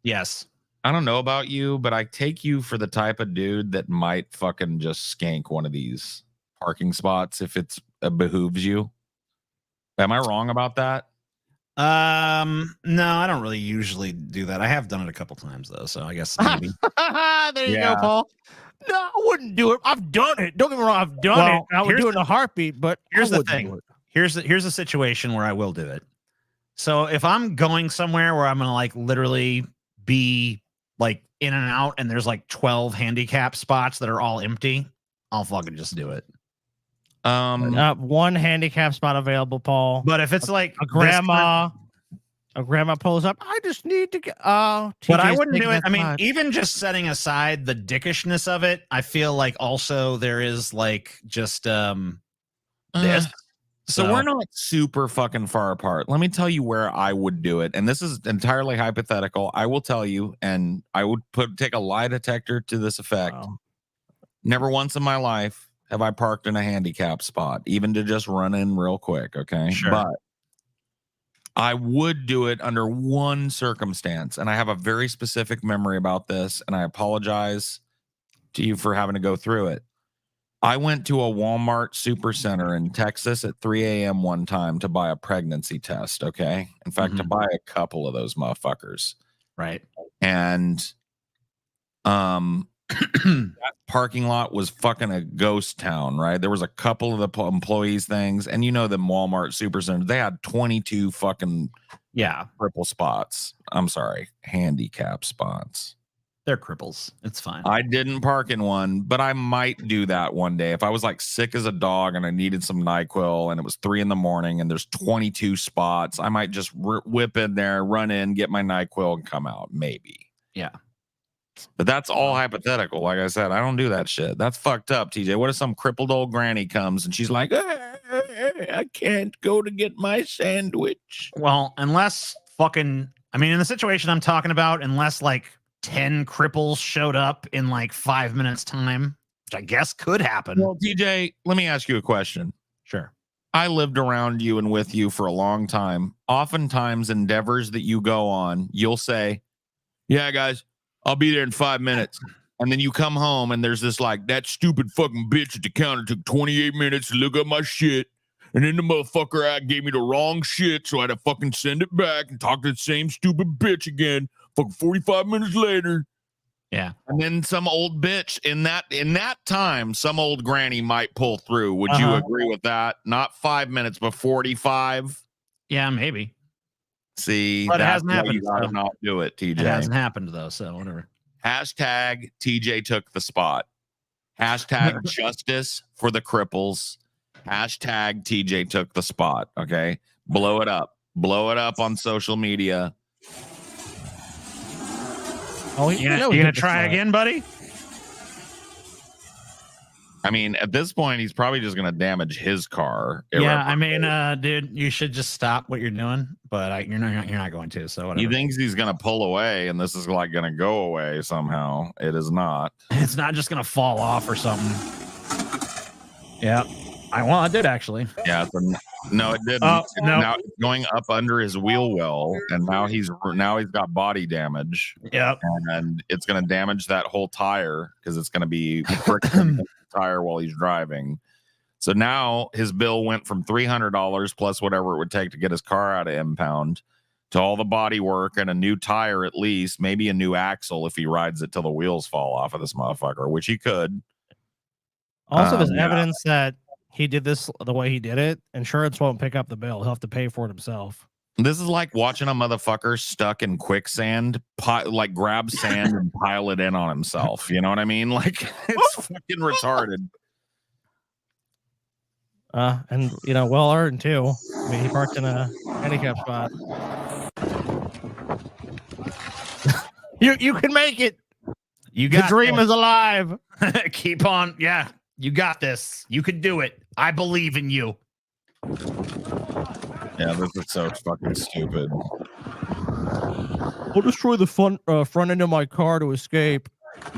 Yes. I don't know about you, but I take you for the type of dude that might fucking just skank one of these parking spots if it behooves you. Am I wrong about that? No, I don't really usually do that. I have done it a couple times though, so I guess maybe. There you go, Paul. No, I wouldn't do it. I've done it. Don't get me wrong, I've done it. I would do it in a heartbeat, but here's the thing. Here's a situation where I will do it. So if I'm going somewhere where I'm gonna like literally be like in and out and there's like 12 handicap spots that are all empty, I'll fucking just do it. One handicap spot available, Paul. But if it's like a grandma pulls up, I just need to get. But I wouldn't do it. I mean, even just setting aside the dickishness of it, I feel like also there is like just this. So we're not super fucking far apart. Let me tell you where I would do it, and this is entirely hypothetical. I will tell you, and I would take a lie detector to this effect. Wow. Never once in my life have I parked in a handicap spot, even to just run in real quick. Okay. Sure. But I would do it under one circumstance. And I have a very specific memory about this. And I apologize to you for having to go through it. I went to a Walmart Supercenter in Texas at 3 a.m. one time to buy a pregnancy test. Okay. In fact, to buy a couple of those motherfuckers. Right. And, that parking lot was fucking a ghost town, right? There was a couple of the employees things, and the Walmart Supercenter, they had 22 fucking cripple spots. I'm sorry, handicap spots. They're cripples. It's fine. I didn't park in one, but I might do that one day if I was like sick as a dog and I needed some NyQuil and it was 3 a.m. and there's 22 spots. I might just whip in there, run in, get my NyQuil, and come out. Maybe. Yeah. But that's all hypothetical. Like I said, I don't do that shit. That's fucked up, TJ. What if some crippled old granny comes and she's like, I can't go to get my sandwich? Well, unless in the situation I'm talking about, unless like 10 cripples showed up in like 5 minutes time, which I guess could happen. Well, TJ, let me ask you a question. Sure. I lived around you and with you for a long time. Oftentimes, endeavors that you go on, you'll say, yeah, guys, I'll be there in 5 minutes. And then you come home and there's this like, that stupid fucking bitch at the counter took 28 minutes to look up my shit. And then the motherfucker gave me the wrong shit. So I had to fucking send it back and talk to the same stupid bitch again. Fucking 45 minutes later. Yeah. And then some old bitch in that time, some old granny might pull through. Would you agree with that? Not 5 minutes, but 45. Yeah, maybe. See, But it that's hasn't why happened, you gotta so- not do it, TJ. It hasn't happened though, so whatever. Hashtag TJ took the spot. Hashtag justice for the cripples. Hashtag TJ took the spot. Okay. Blow it up. Blow it up on social media. Oh, You gonna try again, buddy? I mean, at this point, he's probably just gonna damage his car. Yeah, I mean, dude, you should just stop what you're doing, but you're not going to. So whatever. He thinks he's gonna pull away, and this is like gonna go away somehow. It is not. It's not just gonna fall off or something. Yeah, I did actually. Yeah, no, it didn't. Oh, no. Now it's going up under his wheel well, and now he's got body damage. Yep. And it's gonna damage that whole tire because it's gonna be fricking the tire while he's driving. So now his bill went from $300 plus whatever it would take to get his car out of impound to all the body work and a new tire at least, maybe a new axle if he rides it till the wheels fall off of this motherfucker, which he could. Also, there's Yeah. evidence that he did this the way he did it. Insurance won't pick up the bill. He'll have to pay for it himself. This is like watching a motherfucker stuck in quicksand, like grab sand and pile it in on himself. You know what I mean? Like it's fucking retarded. And well earned too. I mean, he parked in a handicap spot. You can make it. You The got dream this. is alive. Keep on. Yeah, you got this. You can do it. I believe in you. Yeah, this is so fucking stupid. I'll destroy the front end of my car to escape.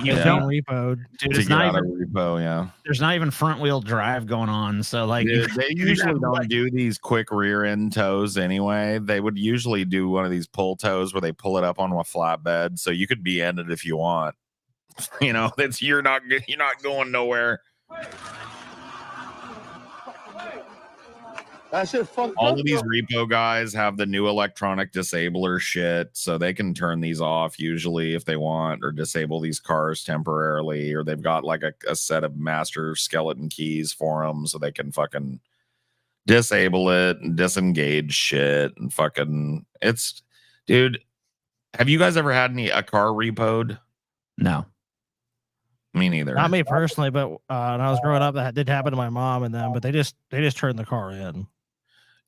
You It's don't- being repoed. Dude, To it's get not out of even. repo, yeah. There's not even front wheel drive going on. So like, Dude, they usually don't do these quick rear end tows anyway. They would usually do one of these pull tows where they pull it up on a flatbed, so you could be in it if you want. You know, that's you're not going nowhere. That shit fucked All up, of these bro. repo guys have the new electronic disabler shit, so they can turn these off usually if they want, or disable these cars temporarily, or they've got like a set of master skeleton keys for them, so they can fucking disable it and disengage shit and fucking. It's, dude. Have you guys ever had a car repoed? No. Me neither. Not me personally, but when I was growing up, that did happen to my mom and them. But they just turned the car in.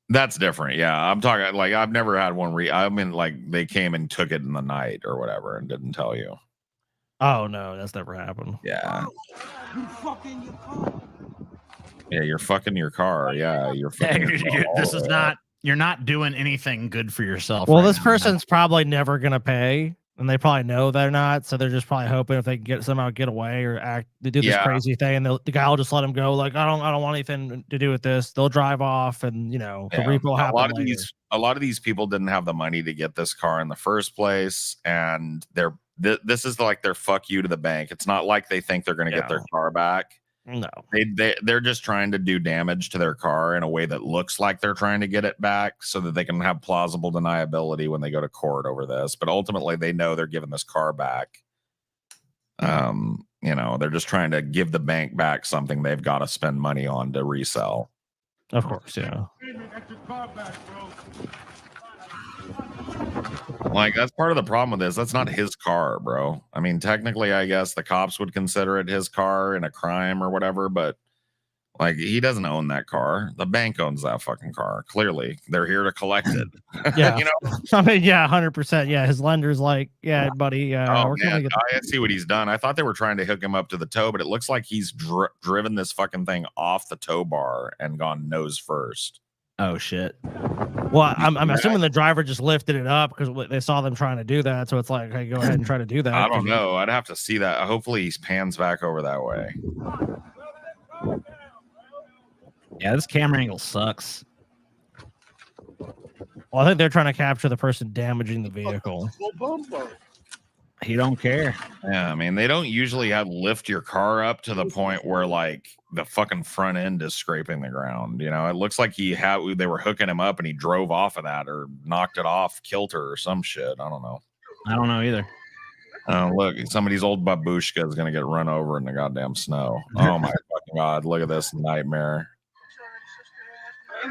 That's different. Yeah, I'm talking like I've never had one. I mean, like they came and took it in the night or whatever and didn't tell you. Oh no, that's never happened. Yeah. Yeah, you're fucking your car. Yeah, you're fucking. Your car all This the is way not. You're not doing anything good for yourself. Well, right this now. person's probably never gonna pay, and they probably know they're not. So they're just probably hoping if they can somehow get away or they do this Yeah. crazy thing, and the guy will just let them go. Like I don't want anything to do with this. They'll drive off, and the Yeah. repo will happen later. A lot of these people didn't have the money to get this car in the first place, and this is like their fuck you to the bank. It's not like they think they're going to get their car back. No, they're just trying to do damage to their car in a way that looks like they're trying to get it back so that they can have plausible deniability when they go to court over this. But ultimately, they know they're giving this car back. They're just trying to give the bank back something they've got to spend money on to resell. Of course, yeah. Like, that's part of the problem with this. That's not his car, bro. I mean, technically, I guess the cops would consider it his car in a crime or whatever, but like, he doesn't own that car. The bank owns that fucking car. Clearly, they're here to collect it. Yeah, You know? I mean, yeah, 100%. Yeah, his lender's like, yeah, buddy. Oh, we're gonna man, get. I see what he's done. I thought they were trying to hook him up to the tow, but it looks like he's driven this fucking thing off the tow bar and gone nose first. Oh shit. Well, I'm assuming the driver just lifted it up because they saw them trying to do that. So it's like, hey, go ahead and try to do that. I don't know. I'd have to see that. Hopefully, he pans back over that way. Yeah, this camera angle sucks. Well, I think they're trying to capture the person damaging the vehicle. He don't care. Yeah, I mean, they don't usually lift your car up to the point where like the fucking front end is scraping the ground. You know, it looks like they were hooking him up and he drove off of that or knocked it off kilter or some shit. I don't know. I don't know either. Look, somebody's old babushka is gonna get run over in the goddamn snow. Oh my fucking god! Look at this nightmare.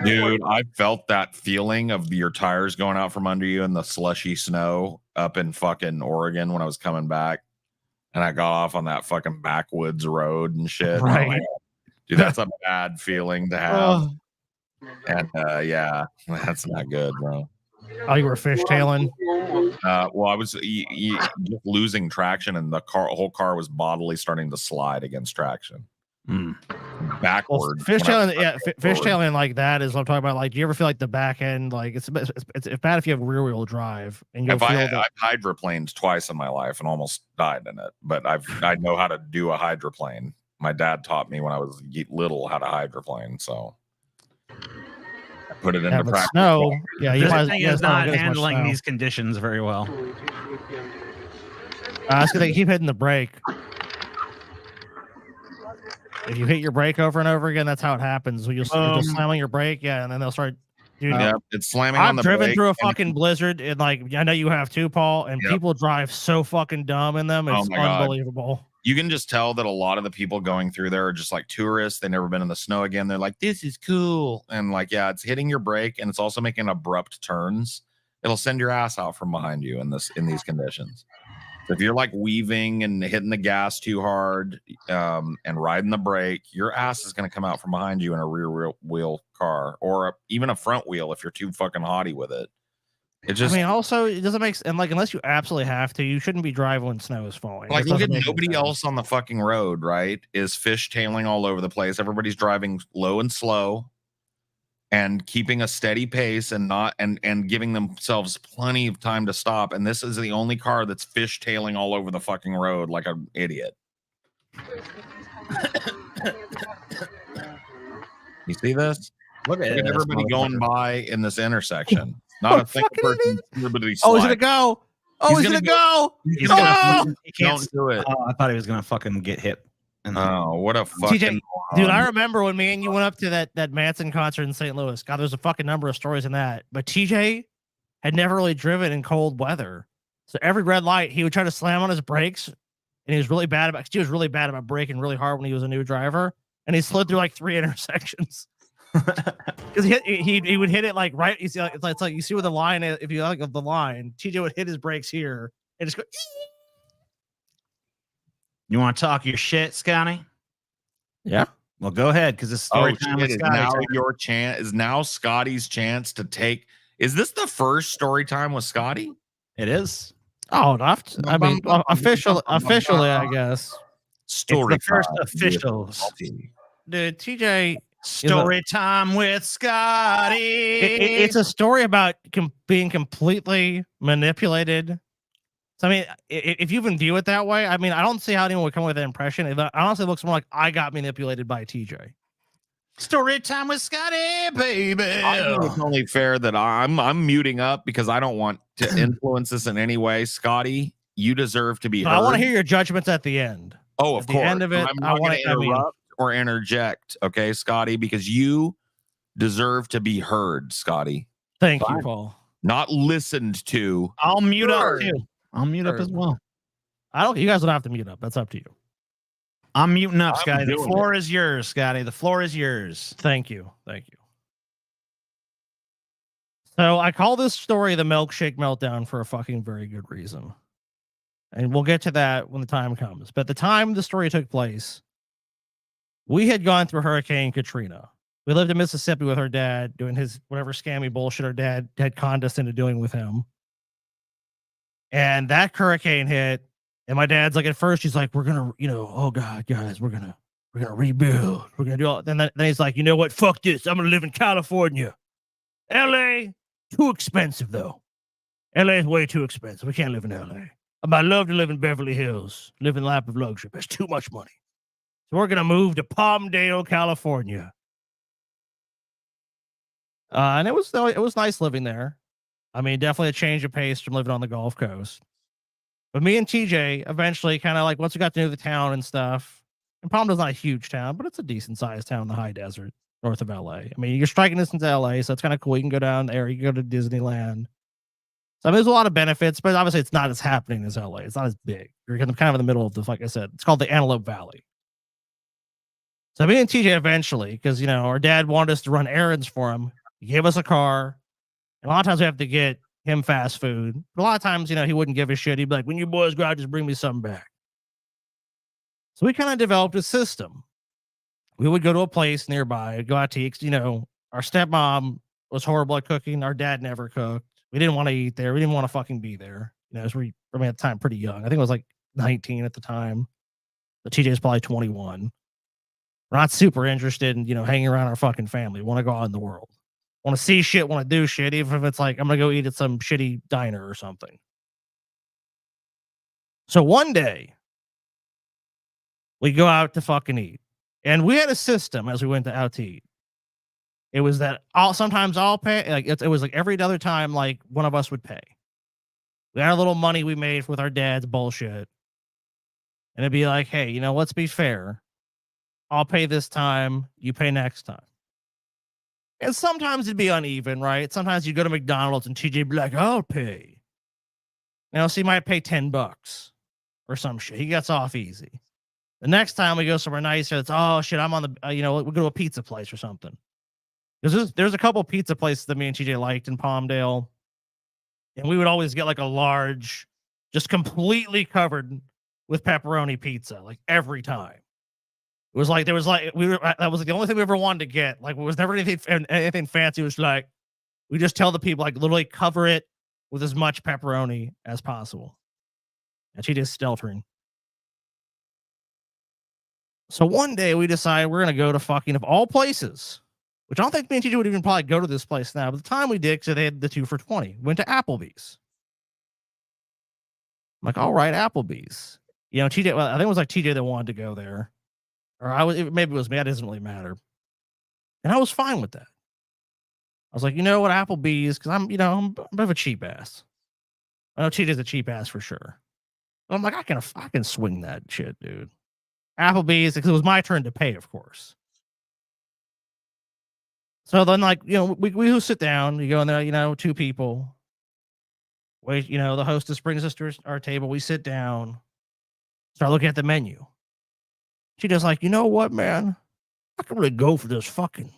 Dude, I felt that feeling of your tires going out from under you in the slushy snow up in fucking Oregon when I was coming back. And I got off on that fucking backwoods road and shit. Right. Like, dude, that's a bad feeling to have. And yeah, that's not good, bro. Oh, you were fishtailing? Well, I was just losing traction, and the whole car was bodily starting to slide against traction. Backward. Well, fishtailing, yeah, fishtailing like that is what I'm talking about. Like, do you ever feel like the back end, like it's bad if you have rear wheel drive and you'll feel that. I've hydroplaned twice in my life and almost died in it, but I know how to do a hydroplane. My dad taught me when I was little how to hydroplane, so I put it into practice. Snow, yeah, you This thing is not handling these conditions very well. That's because they keep hitting the brake. If you hit your brake over and over again, that's how it happens. You'll just slam on your brake, yeah, and then they'll start. Dude, yeah, it's slamming on the brake. I've driven through a fucking blizzard, and like I know you have too, Paul. And people drive so fucking dumb in them. It's unbelievable. God. You can just tell that a lot of the people going through there are just like tourists. They've never been in the snow again. They're like, "This is cool," and like, yeah, it's hitting your brake, and it's also making abrupt turns. It'll send your ass out from behind you in these conditions. So if you're like weaving and hitting the gas too hard and riding the brake, your ass is going to come out from behind you in a rear wheel car or even a front wheel if you're too fucking haughty with it. It just, I mean, also it doesn't make sense. And like, unless you absolutely have to, you shouldn't be driving when snow is falling. like, look at nobody else on the fucking road, right? Is fishtailing all over the place. Everybody's driving low and slow and keeping a steady pace and not and giving themselves plenty of time to stop. And this is the only car that's fishtailing all over the fucking road like an idiot. You see this? Look at everybody going by in this intersection. Not a single person. Everybody's oh, he's gonna go. Oh, he's gonna go. He's gonna. He can't Don't do it. I thought he was gonna fucking get hit. Oh, what a fucking TJ, dude! I remember when me and you went up to that Manson concert in St. Louis. God, there's a fucking number of stories in that. But TJ had never really driven in cold weather, so every red light he would try to slam on his brakes, and he was really bad about. He was really bad about braking really hard when he was a new driver, and he slid through like 3 intersections because he would hit it like right. You see, it's like you see where the line is. If you like the line, TJ would hit his brakes here and just go. You want to talk your shit, Scotty? Yeah. Well, go ahead, because this story time with is Scotty. now your chance. Is now Scotty's chance to take. Is this the first story time with Scotty? It is. Oh, not. I mean, officially, I guess. Story it's the first official. Dude, TJ. Story time with Scotty. It's a story about being completely manipulated. So, I mean, if you even view it that way, I mean, I don't see how anyone would come with that impression. It honestly looks more like I got manipulated by TJ. Story time with Scotty, baby. I think it's only fair that I'm muting up because I don't want to influence this in any way. Scotty, you deserve to be heard. I want to hear your judgments at the end. Oh, of course. At the end of it, I'm not going to interrupt or interject, okay, Scotty, because you deserve to be heard, Scotty. Thank you, Paul. Not listened to. I'll mute up too. I'll mute up as well. You guys don't have to mute up. That's up to you. I'm muting up, Scotty. The floor is yours, Scotty. The floor is yours. Thank you. Thank you. So I call this story the milkshake meltdown for a fucking very good reason. And we'll get to that when the time comes. But the time the story took place, we had gone through Hurricane Katrina. We lived in Mississippi with her dad doing his whatever scammy bullshit her dad had conned us into doing with him. And that hurricane hit, and my dad's like, at first he's like, we're gonna, oh God, guys, we're gonna rebuild. We're gonna do all. Then he's like, you know what? Fuck this. I'm gonna live in California. LA, too expensive though. LA is way too expensive. We can't live in LA. I'd love to live in Beverly Hills, live in the lap of luxury. But it's too much money. So we're gonna move to Palmdale, California. And it was nice living there. I mean, definitely a change of pace from living on the Gulf Coast. But me and TJ eventually kind of like, once we got to know the town and stuff, and Palmdale's not a huge town, but it's a decent sized town in the high desert north of LA. I mean, you're striking distance to LA, so it's kind of cool. You can go down there, you can go to Disneyland. So I mean, there's a lot of benefits, but obviously it's not as happening as LA. It's not as big. You're kind of in the middle of the, like I said, it's called the Antelope Valley. So me and TJ eventually, because our dad wanted us to run errands for him. He gave us a car. And a lot of times we have to get him fast food. But a lot of times, he wouldn't give a shit. He'd be like, when you boys go out, just bring me something back. So we kind of developed a system. We would go to a place nearby, go out to eat. Our stepmom was horrible at cooking. Our dad never cooked. We didn't want to eat there. We didn't want to fucking be there. At the time, pretty young. I think it was like 19 at the time. The TJ is probably 21. We're not super interested in, hanging around our fucking family. We want to go out in the world. Want to see shit, want to do shit, even if it's like, I'm going to go eat at some shitty diner or something. So one day, we go out to fucking eat. And we had a system as we went out to eat. It was that sometimes I'll pay. Like it was like every other time, like one of us would pay. We had a little money we made with our dad's bullshit. And it'd be like, hey, let's be fair. I'll pay this time, you pay next time. And sometimes it'd be uneven, right? Sometimes you go to McDonald's and TJ be like, I'll pay. So he might pay $10 or some shit. He gets off easy. The next time we go somewhere nicer, it's, oh shit, I'm on the, we'll go to a pizza place or something. There's a couple pizza places that me and TJ liked in Palmdale. And we would always get like a large, just completely covered with pepperoni pizza, like every time. It was like, that was the only thing we ever wanted to get. Like, it was never anything fancy. It was like, we just tell the people, like, literally cover it with as much pepperoni as possible. And she just steltering. So one day we decided we're going to go to fucking, of all places, which I don't think me and TJ would even probably go to this place now. But the time we did, because they had the 2 for $20, went to Applebee's. I'm like, all right, Applebee's. TJ, I think it was like TJ that wanted to go there. Or maybe it was me. That doesn't really matter. And I was fine with that. I was like, you know what, Applebee's, because I'm a bit of a cheap ass. I know TJ's a cheap ass for sure. But I'm like, I can swing that shit, dude. Applebee's, because it was my turn to pay, of course. So then, like, we sit down, you go in there, 2 people. Wait, the hostess brings us to our table. We sit down, start looking at the menu. She does like, you know what, man? I can really go for this fucking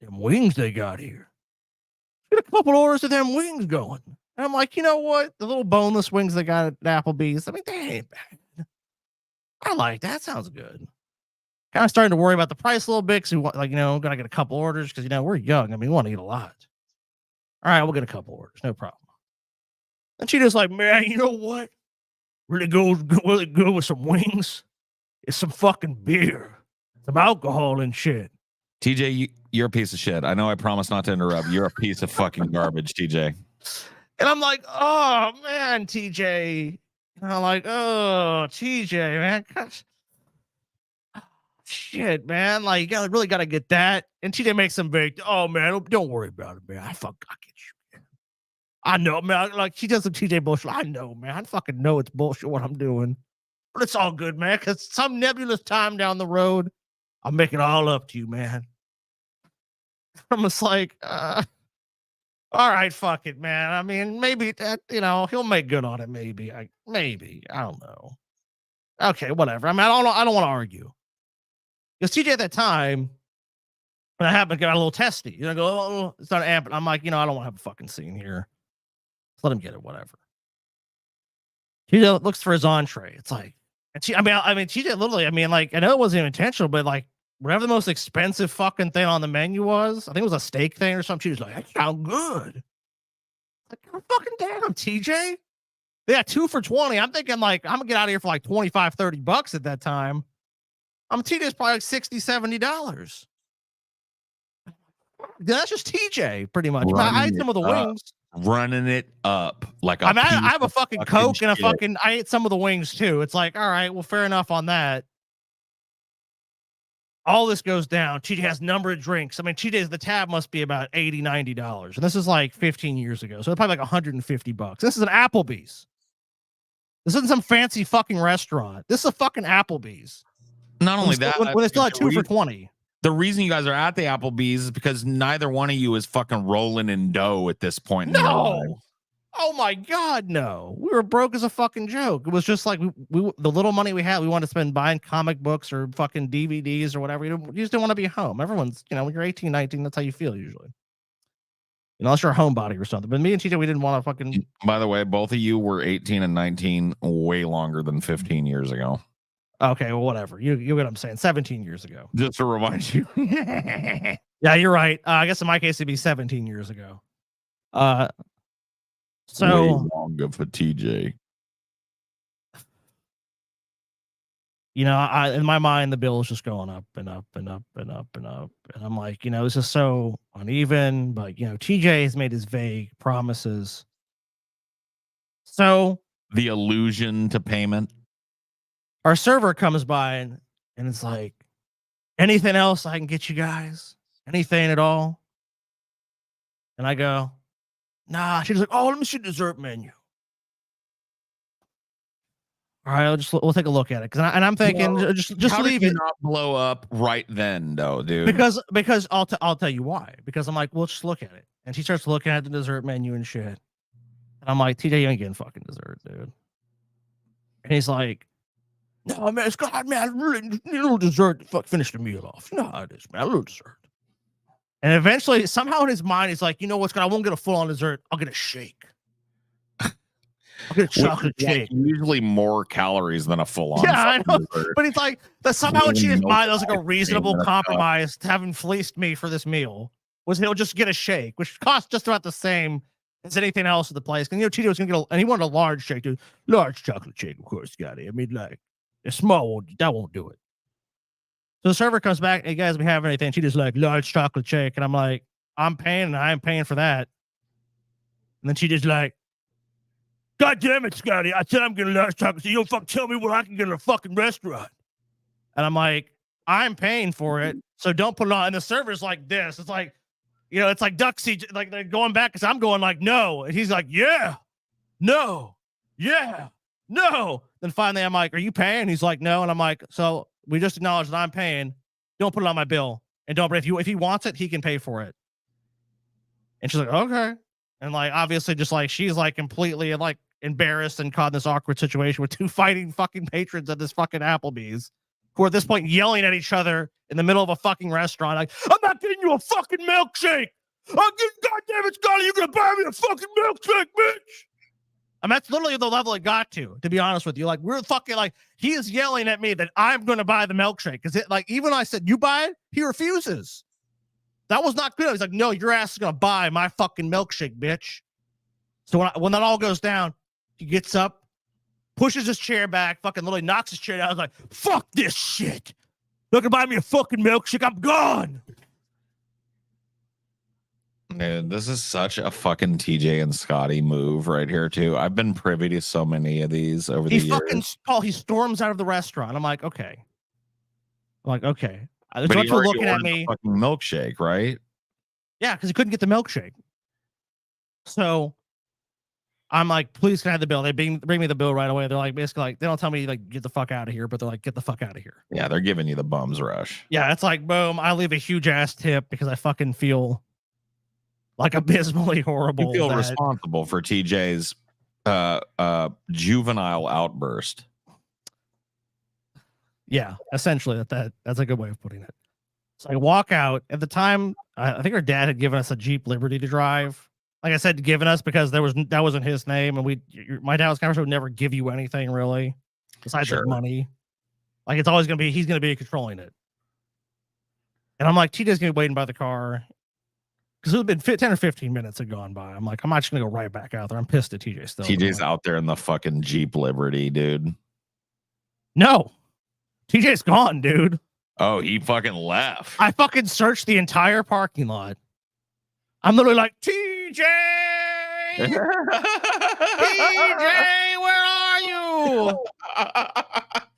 them wings they got here. Get a couple orders of them wings going. And I'm like, you know what? The little boneless wings they got at Applebee's, I mean, they ain't bad. I like that. Sounds good. Kind of starting to worry about the price a little bit because we want, like, gotta get a couple orders because we're young. I mean, we want to eat a lot. All right, we'll get a couple orders, no problem. And she just like, man, you know what? Really good with some wings. It's some fucking beer, some alcohol and shit. TJ, you're a piece of shit. I know I promised not to interrupt. You're a piece of fucking garbage, TJ. And I'm like, oh man, TJ. And I'm like, oh, TJ, man. Gosh. Shit, man. Like, you really gotta get that. And TJ makes some big, oh man, don't worry about it, man. I get you, man. I know, man. Like, she does some TJ bullshit. I know, man. I fucking know it's bullshit what I'm doing. But it's all good, man, because some nebulous time down the road, I'll make it all up to you, man. I'm just like, all right, fuck it, man. I mean, maybe that, he'll make good on it. Maybe. I don't know. Okay, whatever. I mean, I don't want to argue. Because TJ at that time, when I happened to get a little testy, go, oh, it's not amping. I'm like, I don't want to have a fucking scene here. Just let him get it, whatever. TJ looks for his entree. It's like, and TJ literally, like, I know it wasn't intentional, but like, whatever the most expensive fucking thing on the menu was, I think it was a steak thing or something. She was like, that sounds good. Like, oh, fucking damn, TJ. They got 2 for $20. I'm thinking, like, I'm gonna get out of here for like $25-$30 at that time. TJ's probably like $60-$70. That's just TJ, pretty much. I ate some of the wings. Running it up like I have a fucking Coke and I ate some of the wings too. It's like, all right, well, fair enough on that. All this goes down. TJ has a number of drinks. I mean, TJ's the tab must be about $80-$90. And this is like 15 years ago. So it's probably like $150. This is an Applebee's. This isn't some fancy fucking restaurant. This is a fucking Applebee's. Not only that, when it's still at 2 for $20. The reason you guys are at the Applebee's is because neither one of you is fucking rolling in dough at this point in your life. Oh my God, no. We were broke as a fucking joke. It was just like we the little money we had, we wanted to spend buying comic books or fucking DVDs or whatever. You just didn't want to be home. Everyone's, when you're 18, 19, that's how you feel usually. Unless you're a homebody or something. But me and TJ, we didn't want to fucking. By the way, both of you were 18 and 19 way longer than 15 years ago. Okay, well, whatever. You get what I'm saying. 17 years ago. Just to remind you. Yeah, you're right. I guess in my case, it'd be 17 years ago. So way longer for TJ. In my mind, the bill is just going up and up and up and up and up. And I'm like, this is so uneven. But, TJ has made his vague promises. So the allusion to payment. Our server comes by and it's like, anything else I can get you guys? Anything at all? And I go, nah. She's like, oh, let me see the dessert menu. All right, we'll take a look at it. And I'm thinking, just leave it. Not blow up right then, though, dude. Because I'll tell you why. Because I'm like, well, just look at it. And she starts looking at the dessert menu and shit. And I'm like, TJ, you ain't getting fucking dessert, dude. And he's like, no, man, Scott, man, really, a little dessert to finish the meal off. No, it is, man, a little dessert. And eventually, somehow in his mind, he's like, you know what, Scott, I won't get a full-on dessert. I'll get a shake. I'll get a chocolate shake. Usually more calories than a full-on. Yeah, I know. Dessert. But it's like, that somehow in his mind, that was like a reasonable compromise to having fleeced me for this meal. Was he'll just get a shake, which costs just about the same as anything else at the place. And TJ was gonna get and he wanted a large shake, dude. Large chocolate shake, of course, Scotty. I mean, like a small one, that won't do it. So the server comes back, hey guys, we have anything? She just like large chocolate shake, and I'm like, I'm paying, and I am paying for that. And then she just like, God damn it, Scotty! I said I'm getting large chocolate. So you don't fucking tell me what I can get at a fucking restaurant. And I'm like, I'm paying for it, so don't put it on. And the server's like this. It's like, it's like duck seat, like they're going back because I'm going like no, and he's like, yeah, no, yeah, no. Then finally, I'm like, are you paying? He's like, no, and I'm like, so we just acknowledge that I'm paying. Don't put it on my bill, and don't. If he wants it, he can pay for it. And she's like, okay, and like obviously, just like she's like completely like embarrassed and caught in this awkward situation with two fighting fucking patrons at this fucking Applebee's, who are at this point yelling at each other in the middle of a fucking restaurant. Like, I'm not getting you a fucking milkshake. I'm getting, goddamn it, Scotty, you're gonna buy me a fucking milkshake, bitch. And that's literally the level it got to be honest with you. Like, we're fucking like, he is yelling at me that I'm gonna buy the milkshake. Cause it like, even when I said you buy it, he refuses. That was not good. He's like, no, your ass is gonna buy my fucking milkshake, bitch. So when that all goes down, he gets up, pushes his chair back, fucking literally knocks his chair down. I was like, fuck this shit. You're gonna buy me a fucking milkshake. I'm gone. Dude, this is such a fucking TJ and Scotty move right here, too. I've been privy to so many of these over the years. He storms out of the restaurant. I'm like, okay. But he already looking at ordered me. the fucking milkshake, right? Yeah, because he couldn't get the milkshake. So I'm like, please can I have the bill? They bring me the bill right away. They're like, basically like, they don't tell me like, get the fuck out of here, but they're like, get the fuck out of here. Yeah, they're giving you the bums rush. Yeah, it's like, boom, I leave a huge ass tip because I fucking feel like abysmally horrible. You feel responsible for TJ's juvenile outburst. Yeah, essentially that's a good way of putting it. So I walk out. At the time, I think our dad had given us a Jeep Liberty to drive. Like I said, given us because that wasn't his name, and my dad was kind of would never give you anything really besides like money. Like it's always he's gonna be controlling it. And I'm like, TJ's gonna be waiting by the car because it had been 10 or 15 minutes had gone by. I'm like, I'm not just gonna go right back out there. I'm pissed at TJ still. TJ's out there in the fucking Jeep Liberty, dude. No, TJ's gone, dude. Oh, he fucking left. I fucking searched the entire parking lot. I'm literally like, TJ! TJ, where are you?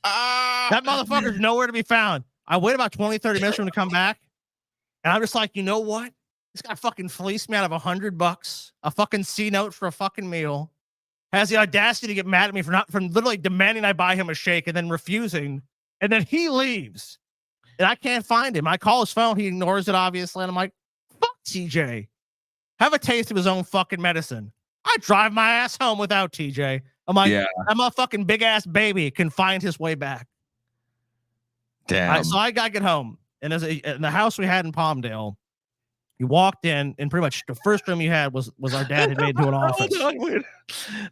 That motherfucker's nowhere to be found. I wait about 20, 30 minutes for him to come back. And I'm just like, you know what? This guy fucking fleeced me out of $100, a fucking C note for a fucking meal. Has the audacity to get mad at me for literally demanding I buy him a shake and then refusing. And then he leaves. And I can't find him. I call his phone. He ignores it, obviously. And I'm like, fuck TJ. Have a taste of his own fucking medicine. I drive my ass home without TJ. I'm like, Yeah. that motherfucking big ass baby can find his way back. Damn. So I got to get home. And in the house we had in Palmdale, you walked in, and pretty much the first room you had was our dad had made into an office. Hold on, wait.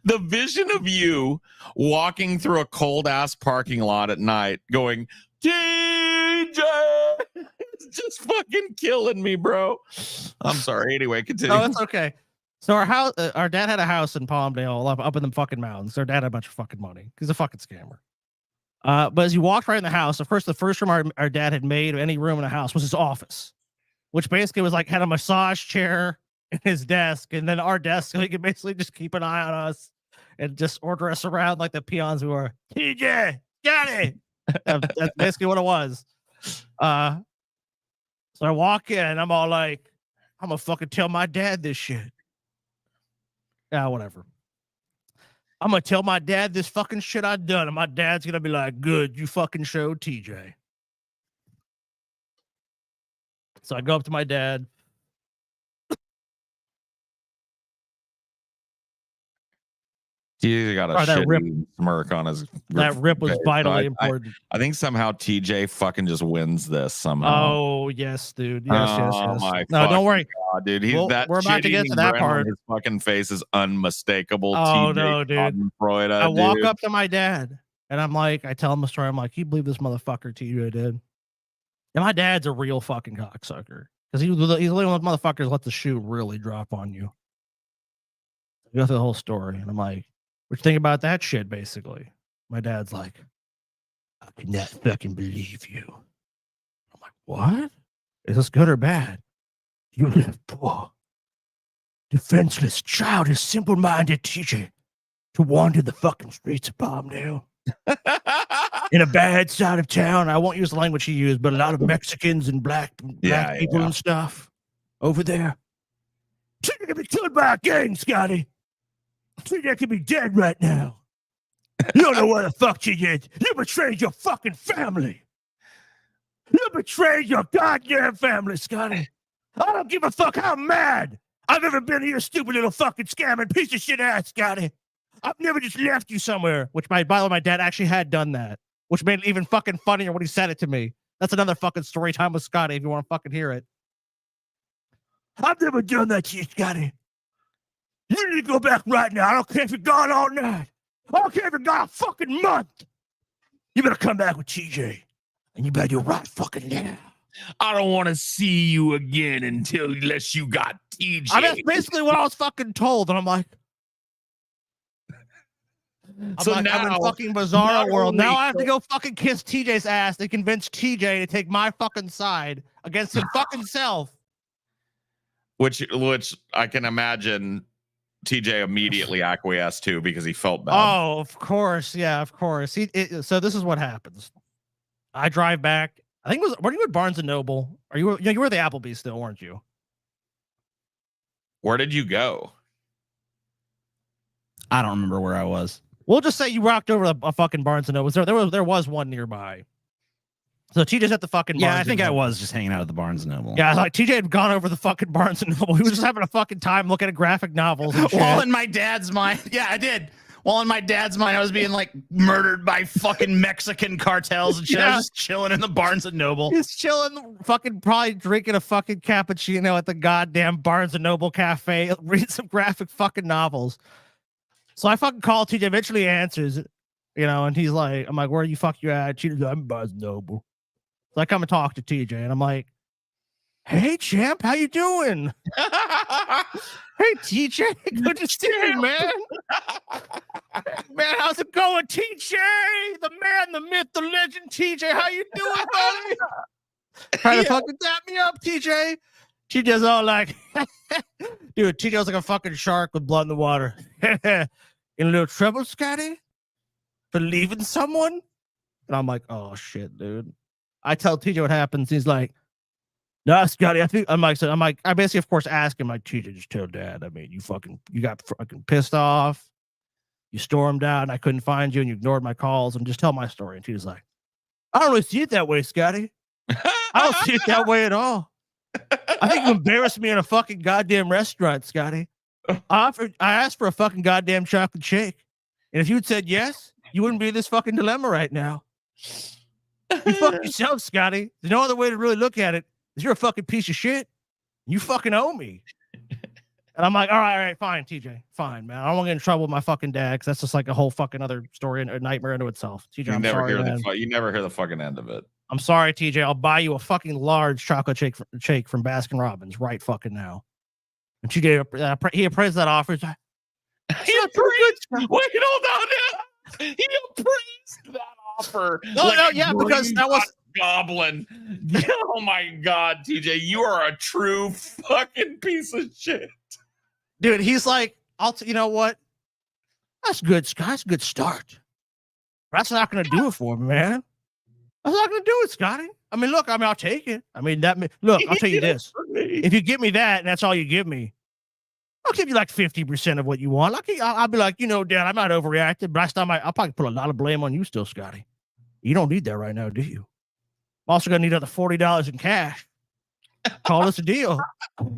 The vision of you walking through a cold ass parking lot at night going, TJ, it's just fucking killing me, bro. I'm sorry. Anyway, continue. No, it's okay. So our dad had a house in Palmdale up in the fucking mountains. Our dad had a bunch of fucking money. He's a fucking scammer. But as you walked right in the house, the first room our dad had made, any room in the house, was his office, which basically was like had a massage chair and his desk, and then our desk, so he could basically just keep an eye on us and just order us around like the peons we were. TJ, got it. That's basically what it was. So I walk in, I'm all like, I'm gonna fucking tell my dad this shit. Yeah, whatever. I'm gonna tell my dad this fucking shit I done, and my dad's gonna be like, good, you fucking showed TJ. So I go up to my dad. He got a shitty smirk on his. That rip was face. vitally important. I think somehow TJ fucking just wins this somehow. Oh yes, dude. Yes, yes. My No, don't worry, God, dude. He's we're about to get to that part. His fucking face is unmistakable. Oh TJ no, dude. Freud, I walk up to my dad and I'm like, I tell him the story. I'm like, you believe this motherfucker TJ did? And my dad's a real fucking cocksucker because he's one of those motherfuckers let the shoe really drop on you. I go through the whole story and I'm like, what you think about that shit? Basically, my dad's like, I cannot fucking believe you. I'm like, what? Is this good or bad? You left poor, defenseless, childish, simple-minded TJ to wander the fucking streets of Palmdale in a bad side of town. I won't use the language he used, but a lot of Mexicans and black people and stuff over there. TJ can be killed by a gang, Scotty. TJ could be dead right now. You don't know what the fuck you did. You betrayed your fucking family. You betrayed your goddamn family, Scotty. I don't give a fuck how mad I've ever been to your stupid little fucking scamming piece of shit ass, Scotty. I've never just left you somewhere. Which, by the way, my dad actually had done that, which made it even fucking funnier when he said it to me. That's another fucking story time with Scotty if you want to fucking hear it. I've never done that to you, Scotty. You need to go back right now. I don't care if you're gone all night. I don't care if you're gone a fucking month. You better come back with TJ. And you better do right fucking now. I don't want to see you again unless you got TJ. I mean, that's basically what I was fucking told. And I'm like, I'm in fucking bizarre world. Now I have to go fucking kiss TJ's ass to convince TJ to take my fucking side against his fucking self. Which I can imagine TJ immediately acquiesced to because he felt bad. Oh, of course. Yeah, of course. So this is what happens. I drive back. I think were you at Barnes and Noble? You were at the Applebee's still, weren't you? Where did you go? I don't remember where I was. We'll just say you rocked over a fucking Barnes and Noble. There was one nearby. So TJ's at the fucking Barnes. Yeah, I think I was just hanging out at the Barnes and Noble. Yeah, like TJ had gone over the fucking Barnes and Noble. He was just having a fucking time looking at graphic novels and shit. Well, in my dad's mind, yeah, I did. Well, in my dad's mind, I was being like murdered by fucking Mexican cartels and shit. I was just chilling in the Barnes and Noble. He's chilling, fucking probably drinking a fucking cappuccino at the goddamn Barnes and Noble cafe, reading some graphic fucking novels. So I fucking call TJ, eventually he answers, and he's like, I'm like, where you fuck you at? She's like, I'm Barnes and Noble. So I come and talk to TJ, and I'm like, hey, champ, how you doing? Hey, TJ, good to see you, man. Man, how's it going, TJ? The man, the myth, the legend, TJ. How you doing, buddy? Trying to fucking tap me up, TJ. TJ's all like, dude, TJ's like a fucking shark with blood in the water. In a little trouble, Scotty? For leaving someone? And I'm like, oh, shit, dude. I tell TJ what happens. He's like, no, Scotty, I think I basically, of course, ask him, like, TJ, just tell dad. I mean, you got fucking pissed off. You stormed out and I couldn't find you and you ignored my calls, and just tell my story. And TJ's like, I don't really see it that way, Scotty. I don't see it that way at all. I think you embarrassed me in a fucking goddamn restaurant, Scotty. I asked for a fucking goddamn chocolate shake. And if you'd said yes, you wouldn't be in this fucking dilemma right now. You fuck yourself, Scotty. There's no other way to really look at it. Is you're a fucking piece of shit. You fucking owe me. And I'm like, all right, fine, TJ. Fine, man. I don't want to get in trouble with my fucking dad because that's just like a whole fucking other story and a nightmare into itself. TJ, You I'm never sorry, hear man. you never hear the fucking end of it. I'm sorry, TJ. I'll buy you a fucking large chocolate shake from Baskin Robbins right fucking now. And TJ, he appraised that offer. He's like, He appraised. Wait, hold on. He appraised that offer. No, yeah, because that was goblin. Oh my god, TJ, you are a true fucking piece of shit, dude. He's like, you know what? That's good, Scott. That's a good start. That's not gonna do it for me, man. That's not gonna do it, Scotty. I mean, look, I'll take it. I mean, look, I'll tell you this. If you give me that and that's all you give me, I'll give you like 50% of what you want. I'll be like, Dad, I'm not overreacting, but I'll probably put a lot of blame on you still, Scotty. You don't need that right now, do you? I'm also gonna need another $40 in cash. Call this a deal.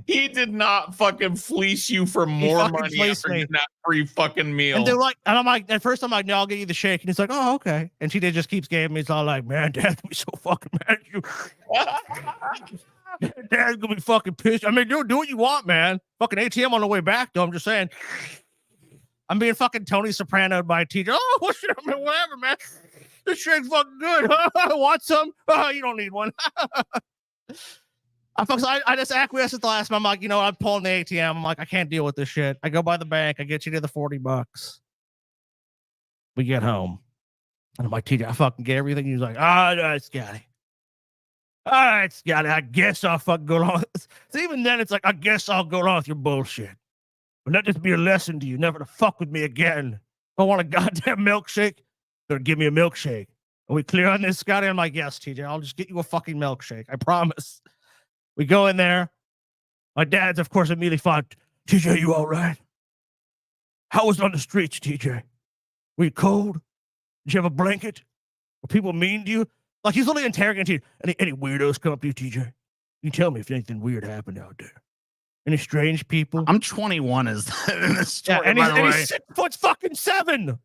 He did not fucking fleece you for more money after getting that free fucking meal. And they're like, and I'm like, at first I'm like, no, I'll get you the shake. And he's like, oh, okay. And she just keeps giving me. It's all like, man, Dad's gonna be so fucking mad at you. Dad's gonna be fucking pissed. I mean, do what you want, man. Fucking ATM on the way back, though. I'm just saying. I'm being fucking Tony Soprano by teacher. Oh, whatever, man. This shake's fucking good. Want some? You don't need one. I just acquiesced at the last time. I'm like, I'm pulling the ATM. I'm like, I can't deal with this shit. I go by the bank. I get you to the $40. We get home. And I'm like, TJ, I fucking get everything. He's like, all right, Scotty. All right, Scotty. I guess I'll fucking go along. So even then, it's like, I guess I'll go along with your bullshit. But let this be a lesson to you, never to fuck with me again. If I want a goddamn milkshake, you're gonna give me a milkshake. Are we clear on this, Scotty? I'm like, yes, TJ. I'll just get you a fucking milkshake. I promise. We go in there. My dad's, of course, immediately thought, TJ, you all right? How was it on the streets, TJ? Were you cold? Did you have a blanket? Were people mean to you? Like, he's only interrogating you. Any weirdos come up to you, TJ? You tell me if anything weird happened out there. Any strange people? I'm 21 in this story, and by the way. he's 6'7".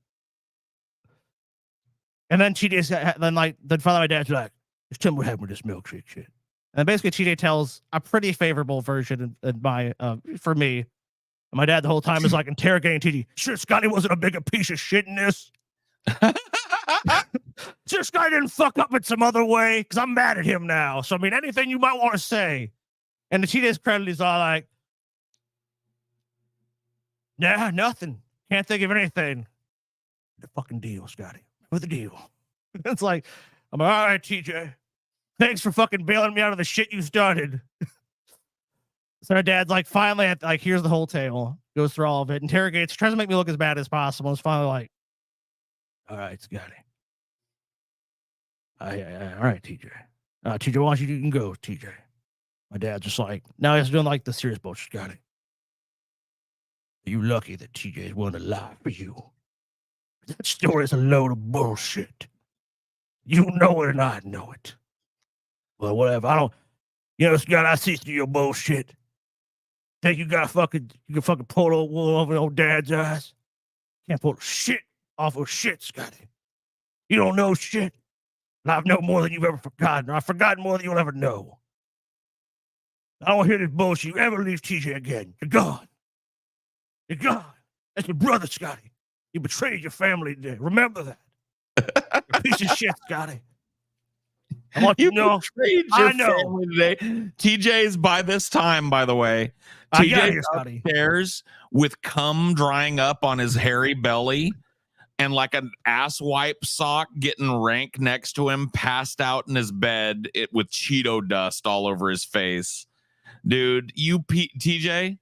And then then finally my dad's like, just tell me what happened with this milkshake shit. And basically, TJ tells a pretty favorable version for me. And my dad the whole time is like interrogating TJ. Sure, Scotty wasn't a bigger piece of shit in this. Sure, Scotty didn't fuck up in some other way because I'm mad at him now. So, I mean, anything you might want to say. And the TJ's credit is all like, nah, nothing. Can't think of anything. The fucking deal, Scotty. With the deal. It's like, I'm like, all right, TJ. Thanks for fucking bailing me out of the shit you started. So our dad's like, finally, here's the whole tale. Goes through all of it, interrogates, tries to make me look as bad as possible. It's finally like, all right, Scotty. All right, TJ. TJ, why don't you can go, TJ? My dad's just like, now he's doing like the serious bullshit, Scotty. You lucky that TJ's willing to lie for you. That story is a load of bullshit. You know it and I know it. Well, whatever. Scott, I see through your bullshit. Think you can fucking pull the wool over old dad's eyes? Can't pull shit off of shit, Scotty. You don't know shit. And I've known more than you've ever forgotten. I've forgotten more than you'll ever know. I don't hear this bullshit. You ever leave TJ again. You're gone. You're gone. That's your brother, Scotty. You betrayed your family today. Remember that. You're a piece of shit, Scotty. I want you to know. I know. Today. TJ's by this time, by the way. TJ's upstairs with cum drying up on his hairy belly and like an ass wipe sock getting rank next to him, passed out in his bed with Cheeto dust all over his face. Dude, TJ,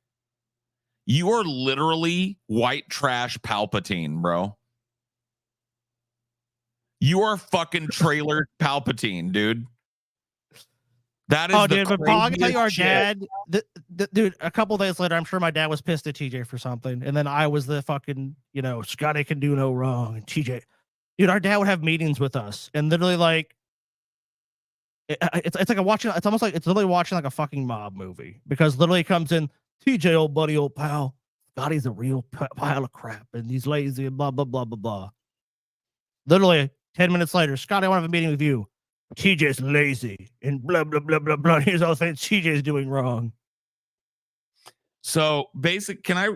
you are literally white trash Palpatine, bro. You are fucking trailer Palpatine, dude. That is dude, but Paul, I can tell you our dad, dude, a couple days later, I'm sure my dad was pissed at TJ for something. And then I was the fucking, Scotty can do no wrong. And TJ, dude, our dad would have meetings with us and literally like, it's like it's almost like it's literally watching like a fucking mob movie because literally comes in, TJ, old buddy, old pal, Scotty's a real pile of crap, and he's lazy, and blah, blah, blah, blah, blah. Literally 10 minutes later, Scotty, I want to have a meeting with you. TJ's lazy, and blah, blah, blah, blah, blah. Here's all the things TJ's doing wrong. So can I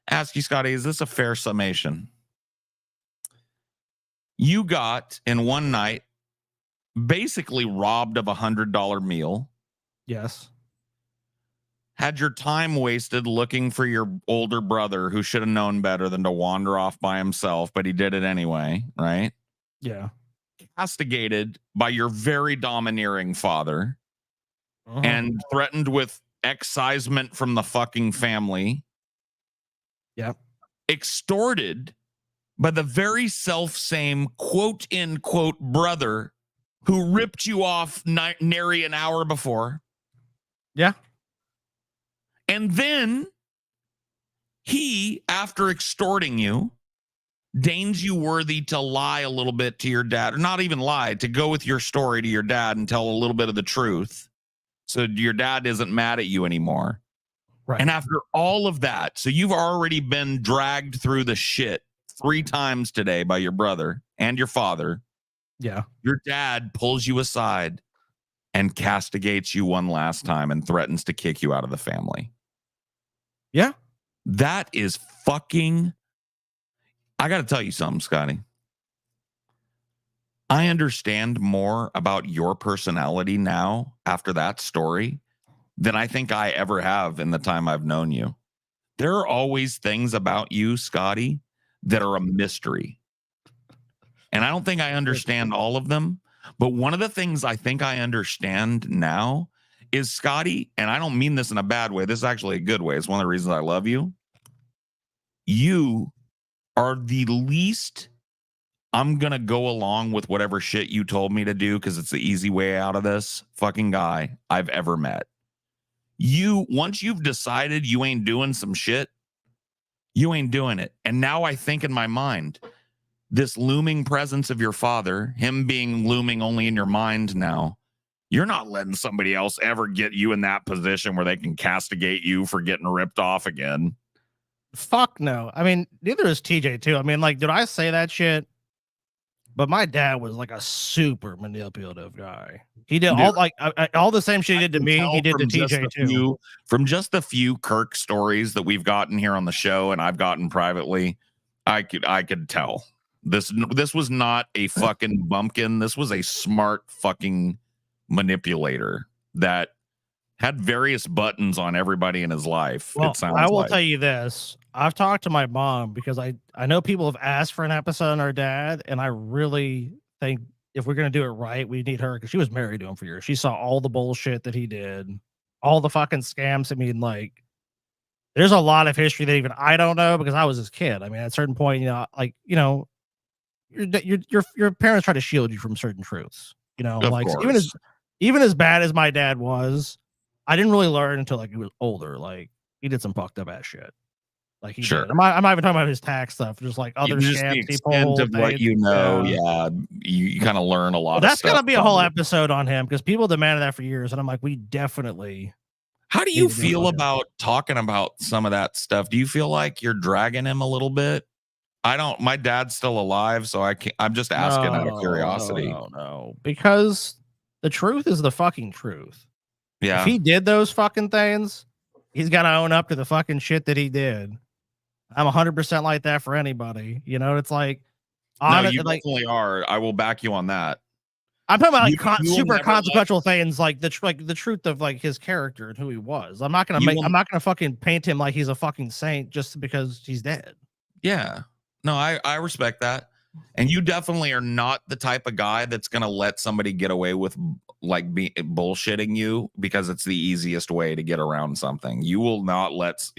ask you, Scotty, is this a fair summation? You got in one night basically robbed of $100 meal. Yes. Had your time wasted looking for your older brother who should have known better than to wander off by himself, but he did it anyway, right? Yeah. Castigated by your very domineering father and threatened with excisement from the fucking family. Yep. Extorted by the very self-same quote in quote brother who ripped you off nary an hour before. Yeah. And then he, after extorting you, deigns you worthy to lie a little bit to your dad, or not even lie, to go with your story to your dad and tell a little bit of the truth. So your dad isn't mad at you anymore. Right. And after all of that, so you've already been dragged through the shit 3 times today by your brother and your father. Yeah. Your dad pulls you aside and castigates you one last time and threatens to kick you out of the family. Yeah. That is fucking... I got to tell you something, Scotty. I understand more about your personality now after that story than I think I ever have in the time I've known you. There are always things about you, Scotty, that are a mystery. And I don't think I understand all of them. But one of the things I think I understand now is, Scotty, and I don't mean this in a bad way. This is actually a good way. It's one of the reasons I love you. You are the least I'm going to go along with whatever shit you told me to do because it's the easy way out of this fucking guy I've ever met. Once you've decided you ain't doing some shit, you ain't doing it. And now I think in my mind, this looming presence of your father, him being looming only in your mind now, you're not letting somebody else ever get you in that position where they can castigate you for getting ripped off again. Fuck no. I mean, neither is TJ too. I mean, like, did I say that shit? But my dad was like a super manipulative guy. He did all the same shit he did to me. He did to TJ too. From just the few Kirk stories that we've gotten here on the show, and I've gotten privately, I could tell this was not a fucking bumpkin. This was a smart fucking manipulator that had various buttons on everybody in his life. Well, it sounds I will like. tell you this. I've talked to my mom because I know people have asked for an episode on our dad, and I really think if we're going to do it right, we need her because she was married to him for years. She saw all the bullshit that he did, all the fucking scams. I mean, like, there's a lot of history that even I don't know because I was his kid. I mean, at a certain point, your parents try to shield you from certain truths. So even as bad as my dad was, I didn't really learn until like he was older. Like, he did some fucked up ass shit. Like he did. I'm not even talking about his tax stuff, just like other scams the extent of what you know. Yeah, you kind of learn a lot. That's gonna be a whole episode on him because people demanded that for years, and I'm like, we definitely. How do you feel about talking about some of that stuff? Do you feel like you're dragging him a little bit? I don't. My dad's still alive, so I can't. I'm just asking out of curiosity. No, because the truth is the fucking truth. Yeah. If he did those fucking things, he's got to own up to the fucking shit that he did. I'm 100% like that for anybody. It's like, no, you definitely are. I will back you on that. I'm talking about like super consequential things, like the truth of like his character and who he was. I'm not gonna fucking paint him like he's a fucking saint just because he's dead. Yeah, no, I respect that, and you definitely are not the type of guy that's gonna let somebody get away with like bullshitting you because it's the easiest way to get around something. You will not let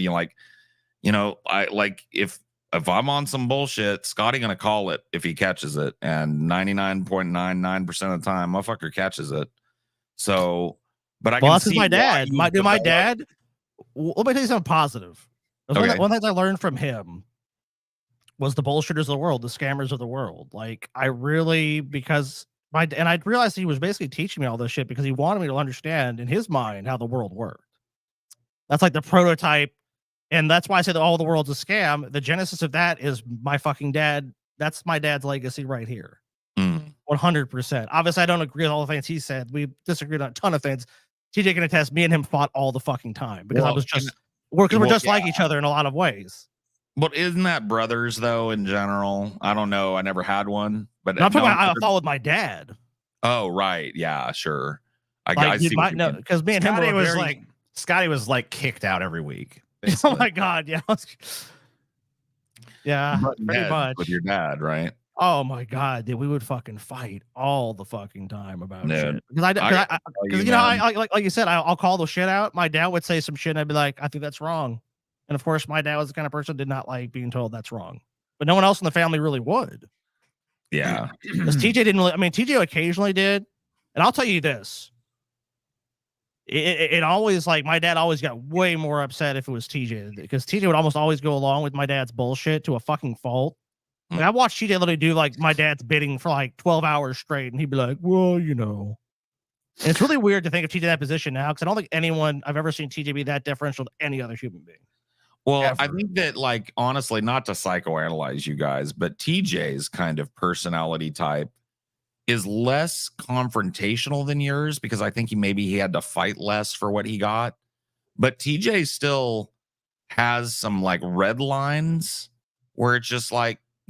I like if I'm on some bullshit, Scotty gonna call it if he catches it, and 99.99% of the time, motherfucker catches it. So, but I can that's see my dad. My dad. Let me tell you something positive. Okay. One thing I learned from him was the bullshitters of the world, the scammers of the world. Like I really and I realized he was basically teaching me all this shit because he wanted me to understand in his mind how the world worked. That's like the prototype And that's why I said all the world's a scam. The genesis of that is my fucking dad. That's my dad's legacy right here. 100%. Obviously, I don't agree with all the things he said. We disagreed on a ton of things. TJ can attest, me and him fought all the fucking time because we're just like each other in a lot of ways. But isn't that brothers though in general? I don't know. I never had one, but I'm talking about I fought with my dad. Oh, right. Yeah, sure. I see because me and him Scotty was like kicked out every week. Oh my God. Yeah. Yeah. Pretty much. With your dad, right? Oh my God, dude, we would fucking fight all the fucking time about shit. Because like you said, I'll call the shit out. My dad would say some shit, and I'd be like, I think that's wrong. And of course, my dad was the kind of person that did not like being told that's wrong, but no one else in the family really would. Yeah, because TJ didn't. TJ occasionally did, and I'll tell you this: it always my dad always got way more upset if it was TJ because TJ would almost always go along with my dad's bullshit to a fucking fault. Like, I watched TJ literally do my dad's bidding for 12 hours straight, and he'd be like, well, And it's really weird to think of TJ in that position now because I don't think anyone I've ever seen TJ be that differential to any other human being. Well, ever. I think that, honestly, not to psychoanalyze you guys, but TJ's kind of personality type is less confrontational than yours because I think he had to fight less for what he got. But TJ still has some red lines where it's just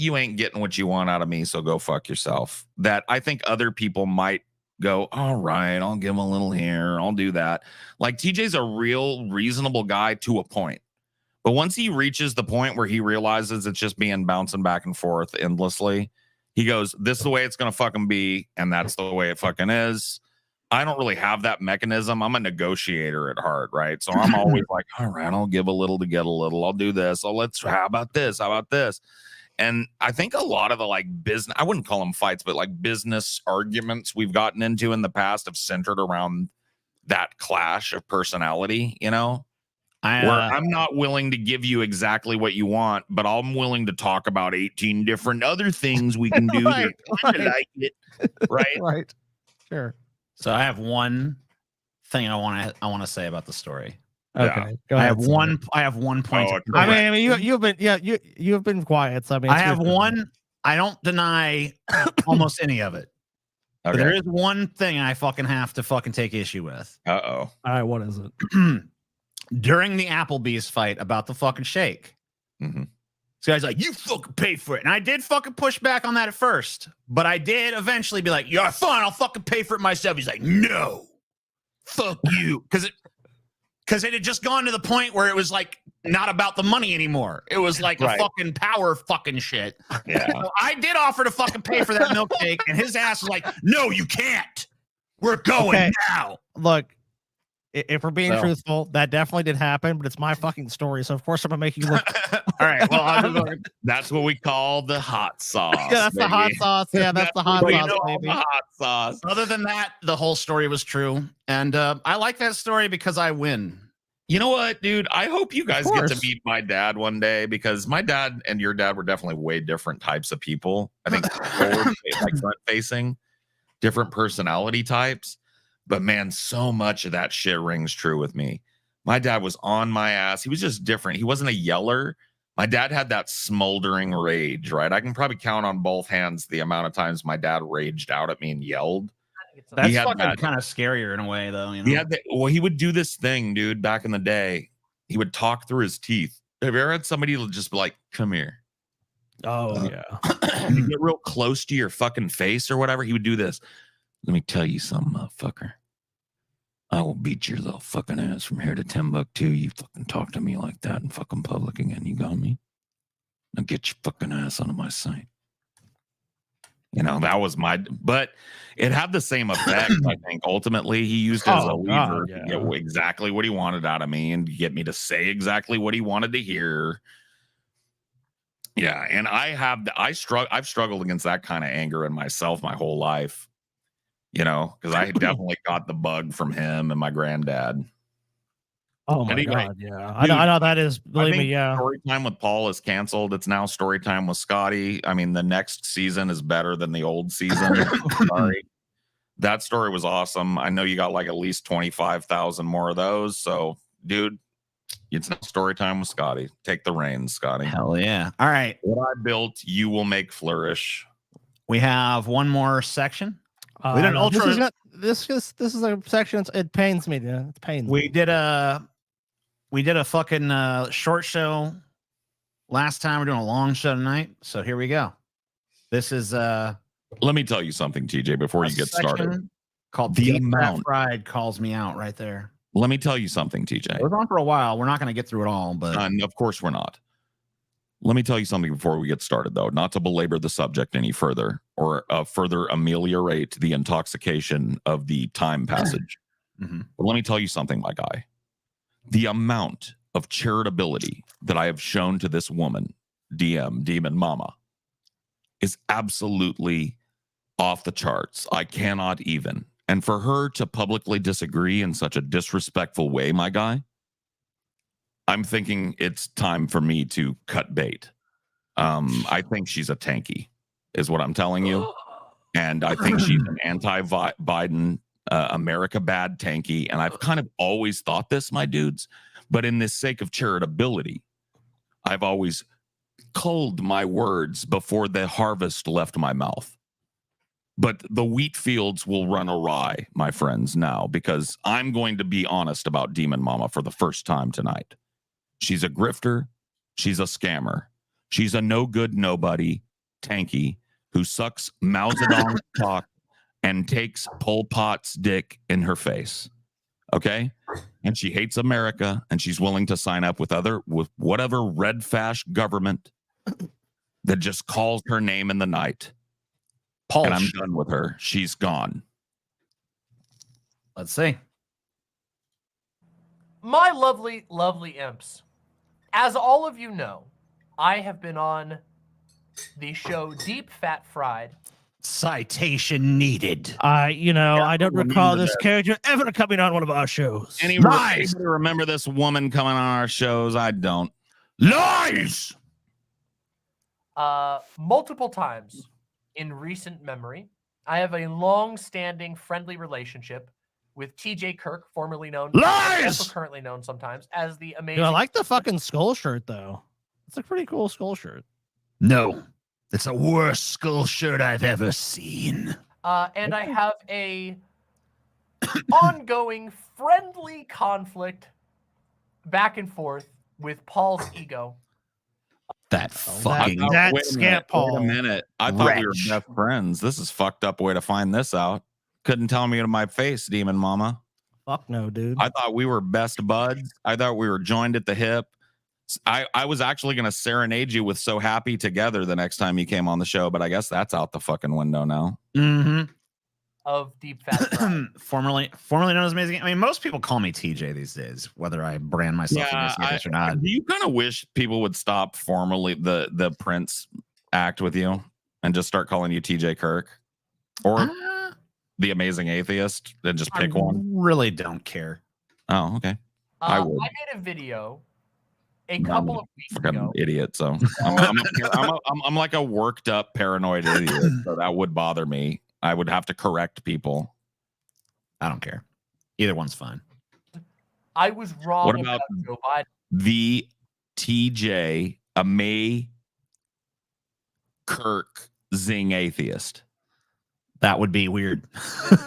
you ain't getting what you want out of me, so go fuck yourself. That I think other people might go, all right, I'll give him a little here, I'll do that. TJ's a real reasonable guy to a point. But once he reaches the point where he realizes it's just bouncing back and forth endlessly, he goes, this is the way it's going to fucking be, and that's the way it fucking is. I don't really have that mechanism. I'm a negotiator at heart, right? So I'm always all right, I'll give a little to get a little. I'll do this. How about this? How about this? And I think a lot of the business, I wouldn't call them fights, but business arguments we've gotten into in the past have centered around that clash of personality, where I'm not willing to give you exactly what you want, but I'm willing to talk about 18 different other things we can do to like it. Right. Right. Sure. So I have one thing I want to say about the story. Okay. Go ahead. I have one point. You've been quiet. So I have one. I don't deny almost any of it. Okay. But there is one thing I fucking have to fucking take issue with. All right, what is it? During the Applebee's fight about the fucking shake, this guy's like, "You fucking pay for it," and I did fucking push back on that at first, but I did eventually be like, "Yeah, fine, I'll fucking pay for it myself." He's like, "No, fuck you," because it had just gone to the point where it was not about the money anymore. It was a fucking power fucking shit. Yeah. So I did offer to fucking pay for that milkshake, and his ass was like, "No, you can't. We're going now." Look, if we're being truthful, that definitely did happen, but it's my fucking story, so of course I'm gonna make you look. All right, well, that's what we call the hot sauce. Yeah, that's the hot sauce. Yeah, that's the hot sauce, baby. The hot sauce. Other than that, the whole story was true, and I like that story because I win. You know what, dude? I hope you guys get to meet my dad one day because my dad and your dad were definitely way different types of people. I think forward, front facing, different personality types. But man, so much of that shit rings true with me. My dad was on my ass. He was just different. He wasn't a yeller. My dad had that smoldering rage, right? I can probably count on both hands the amount of times my dad raged out at me and yelled. That's fucking kind of scarier in a way, though. He would do this thing, dude, back in the day. He would talk through his teeth. Have you ever had somebody just be like, "Come here"? Oh, yeah. You get real close to your fucking face or whatever. He would do this. "Let me tell you something, motherfucker. I will beat your little fucking ass from here to Timbuktu. You fucking talk to me like that in fucking public again. You got me? Now get your fucking ass out of my sight." That was but it had the same effect. I think ultimately he used it as a lever to get exactly what he wanted out of me and get me to say exactly what he wanted to hear. Yeah. And I've struggled against that kind of anger in myself my whole life, because I definitely got the bug from him and my granddad. Oh my God, yeah. I know that is, believe me, yeah. Story Time with Paul is canceled. It's now Story Time with Scotty. I mean, the next season is better than the old season. Sorry. That story was awesome. I know you got at least 25,000 more of those. So, dude, It's not story time with Scotty. Take the reins, Scotty. Hell yeah. All right. What I built, you will make flourish. We have one more section. We did an No, ultra. This is a section. It pains me. It pains me. We did a fucking short show last time. We're doing a long show tonight. So here we go. This is Let me tell you something, TJ, before you get started. Called The Get That amount. Fried calls me out right there. Let me tell you something, TJ. We're on for a while. We're not going to get through it all, but And of course we're not. Let me tell you something before we get started, though, not to belabor the subject any further or further ameliorate the intoxication of the time passage. Mm-hmm. But let me tell you something, my guy. The amount of charitability that I have shown to this woman, Demon Mama, is absolutely off the charts. I cannot even. And for her to publicly disagree in such a disrespectful way, my guy, I'm thinking it's time for me to cut bait. I think she's a tanky, is what I'm telling you. And I think she's an anti-Biden, America bad tanky. And I've kind of always thought this, my dudes. But in this sake of charitability, I've always culled my words before the harvest left my mouth. But the wheat fields will run awry, my friends, now, because I'm going to be honest about Demon Mama for the first time tonight. She's a grifter. She's a scammer. She's a no good nobody tanky who sucks Mao Zedong's cock and takes Pol Pot's dick in her face. Okay? And she hates America, and she's willing to sign up with whatever red fash government that just calls her name in the night. And I'm done with her. She's gone. Let's see. My lovely, lovely imps. As all of you know, I have been on the show Deep Fat Fried. Citation needed. I don't recall this character ever coming on one of our shows. Anybody remember this woman coming on our shows? I don't. Lies! Multiple times in recent memory. I have a long-standing friendly relationship with TJ Kirk, formerly known, also currently known sometimes as the amazing. I like the fucking skull shirt though. It's a pretty cool skull shirt. No, it's the worst skull shirt I've ever seen. And I have a ongoing friendly conflict back and forth with Paul's ego. That fucking scamp Paul. Wait a minute. I thought we were best friends. This is fucked up way to find this out. Couldn't tell me to my face, Demon Mama. Fuck no, dude. I thought we were best buds. I thought we were joined at the hip. I was actually going to serenade you with So Happy Together the next time you came on the show, but I guess that's out the fucking window now. Mm-hmm. Of Deep Fat Fried. formerly known as Amazing. I mean, most people call me TJ these days, whether I brand myself as or not. Do you kind of wish people would stop formally the Prince act with you and just start calling you TJ Kirk or the Amazing Atheist and just pick one? Really don't care. Oh, okay. I would. I made a video a couple of weeks ago. Idiot. So I'm like a worked up paranoid idiot. So that would bother me. I would have to correct people. I don't care. Either one's fine. I was wrong. What about Joe Biden? The TJ May Kirk Zing Atheist? That would be weird.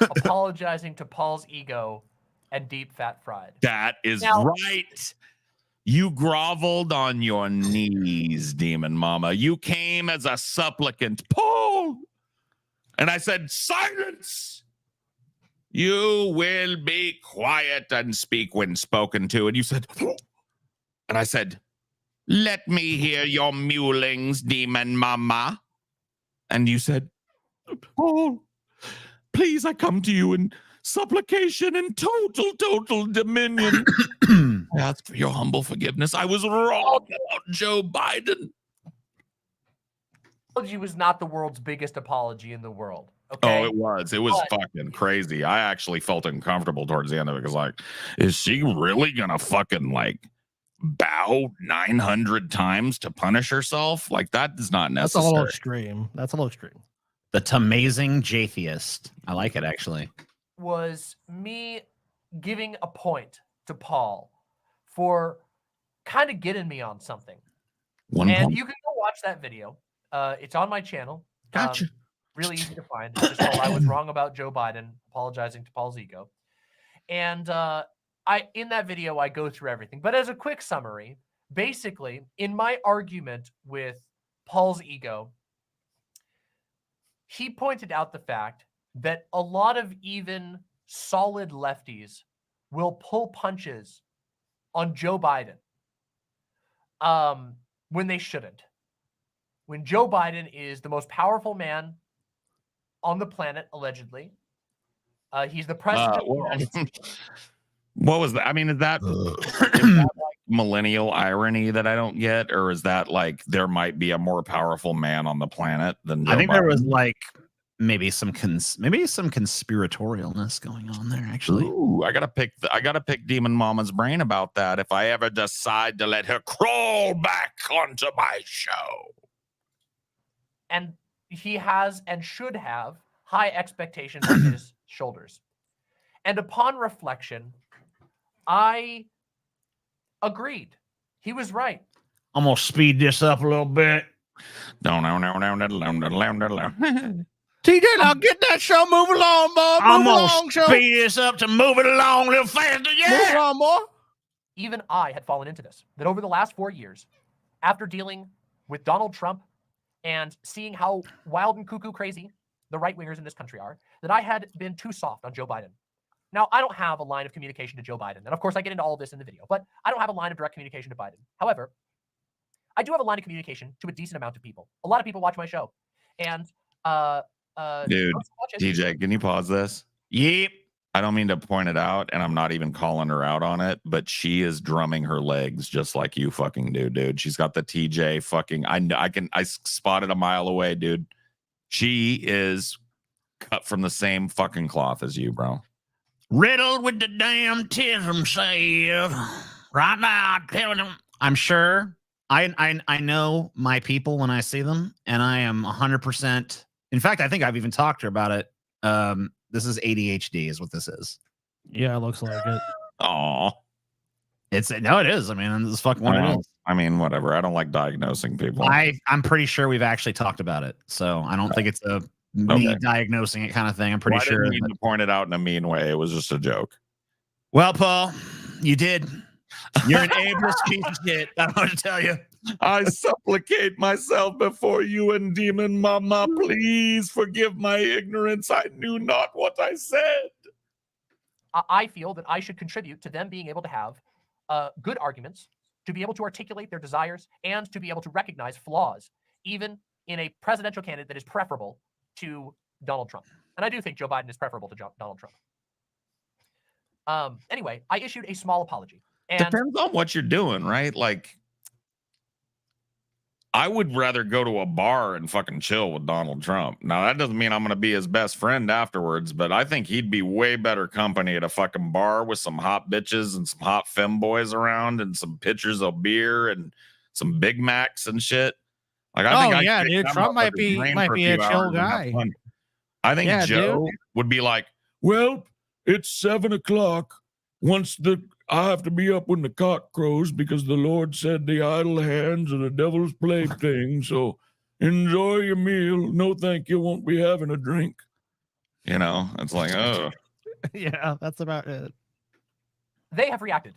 Apologizing to Paul's ego and Deep Fat Fried. That is right. You groveled on your knees, Demon Mama. You came as a supplicant. Paul! And I said, silence! You will be quiet and speak when spoken to. And you said, and I said, let me hear your mewlings, Demon Mama. And you said, Paul, please, I come to you in supplication and total dominion. I ask for your humble forgiveness. I was wrong about Joe Biden. Apology was not the world's biggest apology in the world. Okay? Oh, it was. It was fucking crazy. I actually felt uncomfortable towards the end of it because, like, is she really gonna fucking like bow 900 times to punish herself? Like, that is not necessary. That's a little extreme. That's a little extreme. The Amazing Jatheist. I like it actually. Was me giving a point to Paul for kind of getting me on something. One and point. you can go watch that video. It's on my channel. Gotcha. Really easy to find. It's just called "I Was Wrong About Joe Biden," apologizing to Paul's ego. And in that video, I go through everything. But as a quick summary, basically, in my argument with Paul's ego, he pointed out the fact that a lot of even solid lefties will pull punches on Joe Biden when they shouldn't. When Joe Biden is the most powerful man on the planet, allegedly. He's the president of the United States. What was that? I mean, is that like millennial irony that I don't get, or is that like there might be a more powerful man on the planet than Joe I think Biden? there was like maybe some conspiratorialness going on there. Actually, Ooh, I gotta pick Demon Mama's brain about that if I ever decide to let her crawl back onto my show. And he has and should have high expectations on his shoulders. And upon reflection, I agreed. He was right. I'm gonna speed this up a little bit. TJ, now get that show moving along, boy. I'm Move gonna along, show. speed this up to move it along a little faster. Move Yeah. along, boy. Even I had fallen into this, that over the last 4 years, after dealing with Donald Trump and seeing how wild and cuckoo crazy the right-wingers in this country are, that I had been too soft on Joe Biden. Now, I don't have a line of communication to Joe Biden. And of course, I get into all of this in the video, but I don't have a line of direct communication to Biden. However, I do have a line of communication to a decent amount of people. A lot of people watch my show. And Dude, watch it. TJ, can you pause this? Yep. I don't mean to point it out, and I'm not even calling her out on it, but she is drumming her legs just like you fucking do, dude. She's got the TJ fucking. I spot it a mile away, dude. She is cut from the same fucking cloth as you, bro. Riddled with the damn tism save. Right now, I'm telling them. I'm sure. I know my people when I see them, and I am 100%. In fact, I think I've even talked to her about it. This is ADHD, is what this is. Yeah, it looks like it. Aw. It is. I mean, this is fucking what it is. I mean, whatever. I don't like diagnosing people. I'm pretty sure we've actually talked about it, so I don't think it's a me diagnosing it kind of thing. I'm pretty sure. I didn't mean to point it out in a mean way. It was just a joke. Well, Paul, you did. You're an ableist piece of shit. I don't know what to tell you. I supplicate myself before you and Demon Mama. Please forgive my ignorance. I knew not what I said. I feel that I should contribute to them being able to have good arguments, to be able to articulate their desires, and to be able to recognize flaws, even in a presidential candidate that is preferable to Donald Trump. And I do think Joe Biden is preferable to Donald Trump. Anyway, I issued a small apology. And depends on what you're doing, right? Like, I would rather go to a bar and fucking chill with Donald Trump. Now, that doesn't mean I'm going to be his best friend afterwards, but I think he'd be way better company at a fucking bar with some hot bitches and some hot femboys around and some pitchers of beer and some Big Macs and shit. Like, I think yeah, dude, Trump might be a chill guy. I think Joe would be like, well, it's 7 o'clock. I have to be up when the cock crows because the Lord said the idle hands are the devil's plaything. So enjoy your meal. No, thank you. Won't be having a drink. You know, it's like, oh. Yeah, that's about it. They have reacted.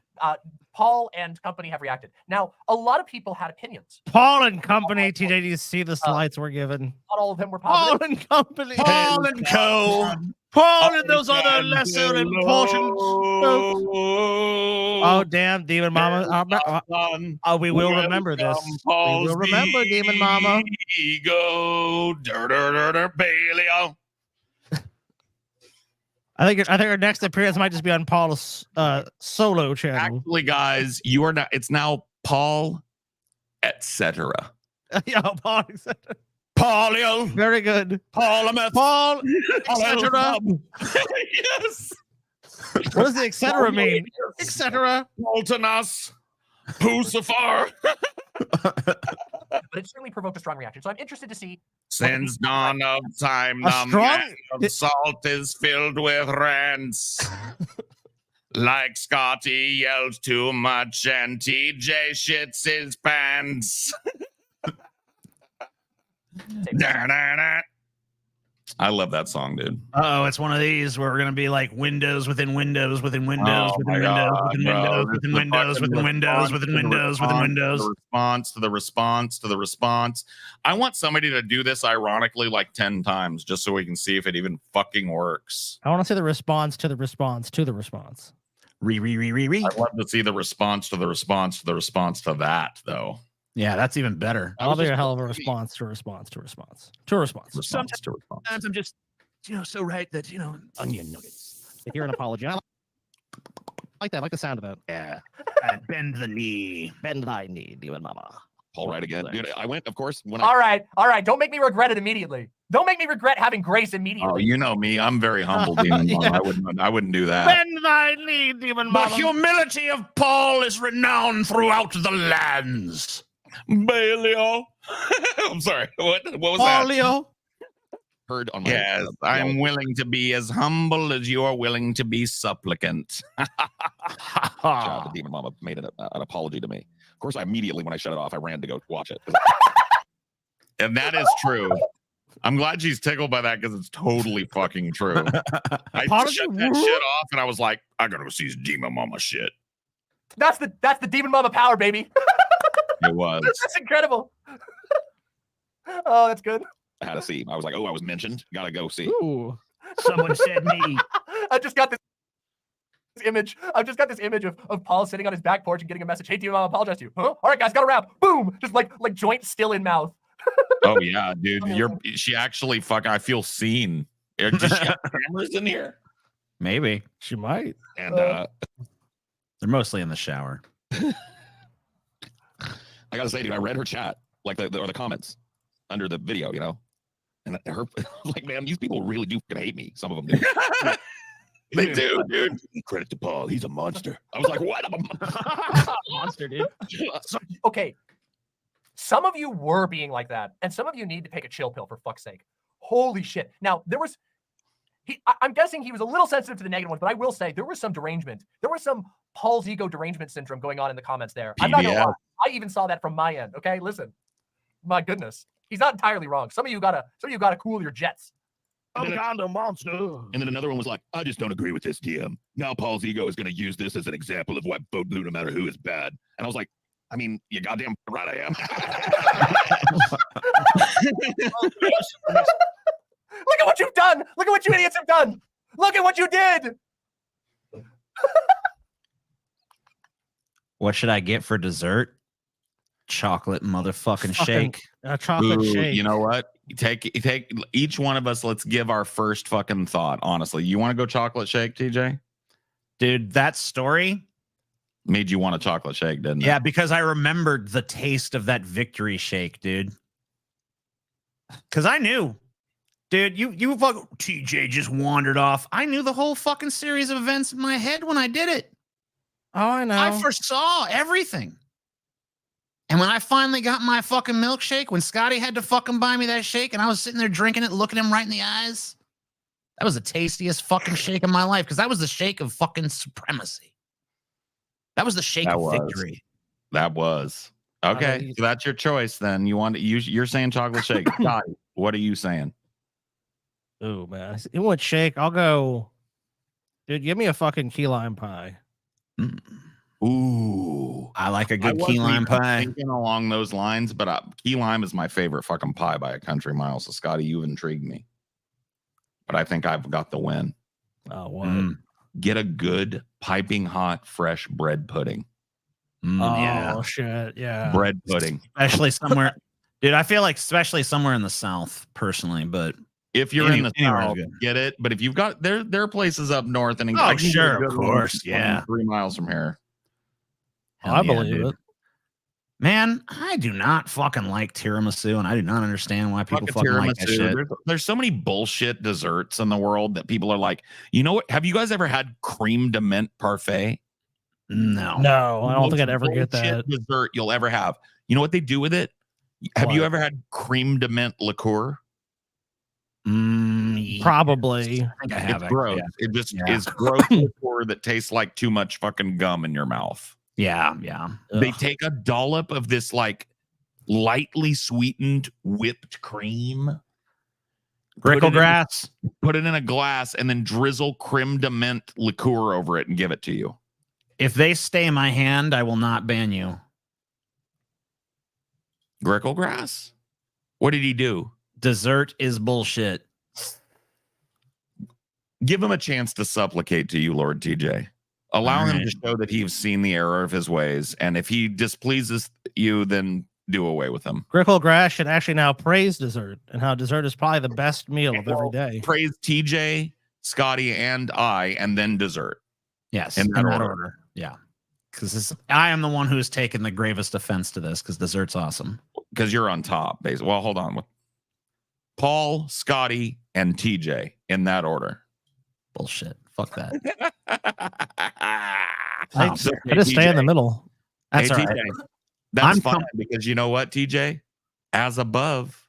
Paul and company have reacted. Now, a lot of people had opinions. Paul and company, TJ, do you see the slides we're given? Not all of them were positive. Paul and company. Paul and co. Paul and those other lesser important folks. Oh, damn, Demon Mama. We will remember this. We will remember, Demon Mama. Ego. Paleo. I think our next appearance might just be on Paul's solo channel. Actually, guys, you are not. It's now Paul, etc. Yeah, Paul, etc. Paulio. Very good. Paul, etc. Yes. What does the etc. mean? Etc. Moltenas. Pusafar. But it certainly provoked a strong reaction. So I'm interested to see. Since dawn of time, the man of salt is filled with rants. Like Scotty yelled too much and TJ shits his pants. Da-da-da. I love that song, dude. Oh, it's one of these where we're gonna be like windows within windows within windows Oh within my windows God, within bro. windows This within is the windows fucking within windows response within to the windows within response, windows. The response to the response to the response. I want somebody to do this ironically like 10 times just so we can see if it even fucking works. I want to see the response to the response to the response. Re. I'd love to see the response to the response to the response to that, though. Yeah, that's even better. That'll be a hell of a response to response to response to response. Response to response. Sometimes I'm just, so right that, onion nuggets. If you're an apology, I like that. I like the sound of that. Yeah. Bend the knee. Bend thy knee, demon mama. Paul right again. Dude, I went, of course, when All right. Don't make me regret it immediately. Don't make me regret having grace immediately. Oh, you know me. I'm very humble, demon mama. I wouldn't do that. Bend thy knee, demon mama. The humility of Paul is renowned throughout the lands. Baleo. I'm sorry. What was that? Paulio. Heard on my Yes, I'm willing to be as humble as you are willing to be supplicant. job. The demon mama made an apology to me. Of course, I immediately, when I shut it off, I ran to go watch it. And that is true. I'm glad she's tickled by that because it's totally fucking true. I shut that shit off and I was like, I gotta go see his demon mama shit. That's the demon mama power, baby. It was. That's incredible. Oh, that's good. I had to see. I was like, oh, I was mentioned. Gotta go see. Ooh. Someone said me. I just got this image. I've just got this image of Paul sitting on his back porch and getting a message. Hey, demon mama, apologize to you. Huh? All right, guys, gotta wrap. Boom. Just like joint still in mouth. Oh yeah, dude. She actually I feel seen. Does she have cameras in here? Maybe. She might. And they're mostly in the shower. I gotta say, dude, I read her chat, like the comments under the video, and her like, man, these people really do hate me. Some of them do. They do, dude. Credit to Paul, he's a monster. I was like, what? I'm a monster, dude. Okay. Some of you were being like that, and some of you need to take a chill pill for fuck's sake. Holy shit. Now, I'm guessing he was a little sensitive to the negative ones, but I will say there was some derangement. There was some Paul's ego derangement syndrome going on in the comments there. I'm not gonna lie. I even saw that from my end. Okay, listen. My goodness. He's not entirely wrong. Some of you gotta cool your jets. I'm kind of monster. And then another one was like, I just don't agree with this DM. Now Paul's ego is going to use this as an example of why vote blue no matter who is bad. And I was like, I mean, you goddamn right I am. Look at what you've done. Look at what you idiots have done. Look at what you did. What should I get for dessert? Chocolate motherfucking shake. Chocolate shake. You know what? Take each one of us. Let's give our first fucking thought. Honestly, you want to go chocolate shake, TJ? Dude, that story made you want a chocolate shake, didn't it? Yeah, because I remembered the taste of that victory shake, dude. Because I knew, dude, you fuck TJ just wandered off. I knew the whole fucking series of events in my head when I did it. Oh, I know. I foresaw everything. And when I finally got my fucking milkshake, when Scotty had to fucking buy me that shake, and I was sitting there drinking it, looking him right in the eyes, that was the tastiest fucking shake of my life, because that was the shake of fucking supremacy. That was the shake of victory. That was. Okay, so that's your choice then. You're saying chocolate shake. Scotty, what are you saying? Oh, man. You want shake? I'll go. Dude, give me a fucking key lime pie. Ooh, I like a good key lime pie. Thinking along those lines, but key lime is my favorite fucking pie by a country mile. So Scotty, you've intrigued me. But I think I've got the win. Oh, what? Get a good piping hot fresh bread pudding. Oh shit, yeah. Bread pudding, especially somewhere, dude. I feel like especially somewhere in the South, personally, but. If you're in the South, get it. But if you've got there are places up north and oh, sure, of course, yeah, 3 miles from here. I believe it. Man, I do not fucking like tiramisu, and I do not understand why people fucking like that shit. There's so many bullshit desserts in the world that people are like, you know what? Have you guys ever had creme de menthe parfait? No, I don't think I'd ever get that dessert you'll ever have. You know what they do with it? Have you ever had creme de menthe liqueur? Probably. I think I have. It's gross. Yeah. It just Yeah. is gross liqueur that tastes like too much fucking gum in your mouth. Yeah. They take a dollop of this like lightly sweetened whipped cream, Grickle grass, put it in a glass, and then drizzle creme de menthe liqueur over it and give it to you. If they stay in my hand, I will not ban you. Grickle grass? What did he do? Dessert is bullshit. Give him a chance to supplicate to you, Lord TJ. Allow him to show that he has seen the error of his ways, and if he displeases you, then do away with him. Grickle Grass should actually now praise dessert and how dessert is probably the best meal of every day. Praise TJ, Scotty, and I, and then dessert. Yes, in that order. Yeah, because I am the one who's taken the gravest offense to this because dessert's awesome. Because you're on top, basically. Well, hold on. Paul, Scotty, and TJ in that order. Bullshit. Fuck that. I just stay in the middle. That's hey, all right. TJ, that's fine because you know what, TJ? As above,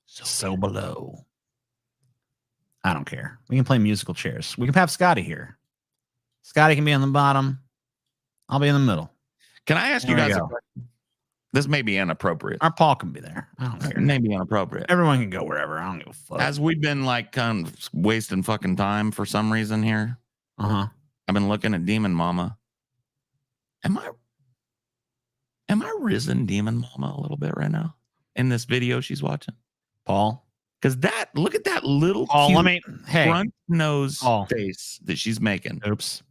so below. I don't care. We can play musical chairs. We can have Scotty here. Scotty can be on the bottom. I'll be in the middle. Can I ask you guys a question? This may be inappropriate. Our Paul can be there. I don't care. It may be inappropriate. Everyone can go wherever. I don't give a fuck. As we've been like kind of wasting fucking time for some reason here. Uh-huh. I've been looking at Demon Mama. Am I risen Demon Mama a little bit right now in this video she's watching? Paul? Because look at that little cute front nose face that she's making. Oops.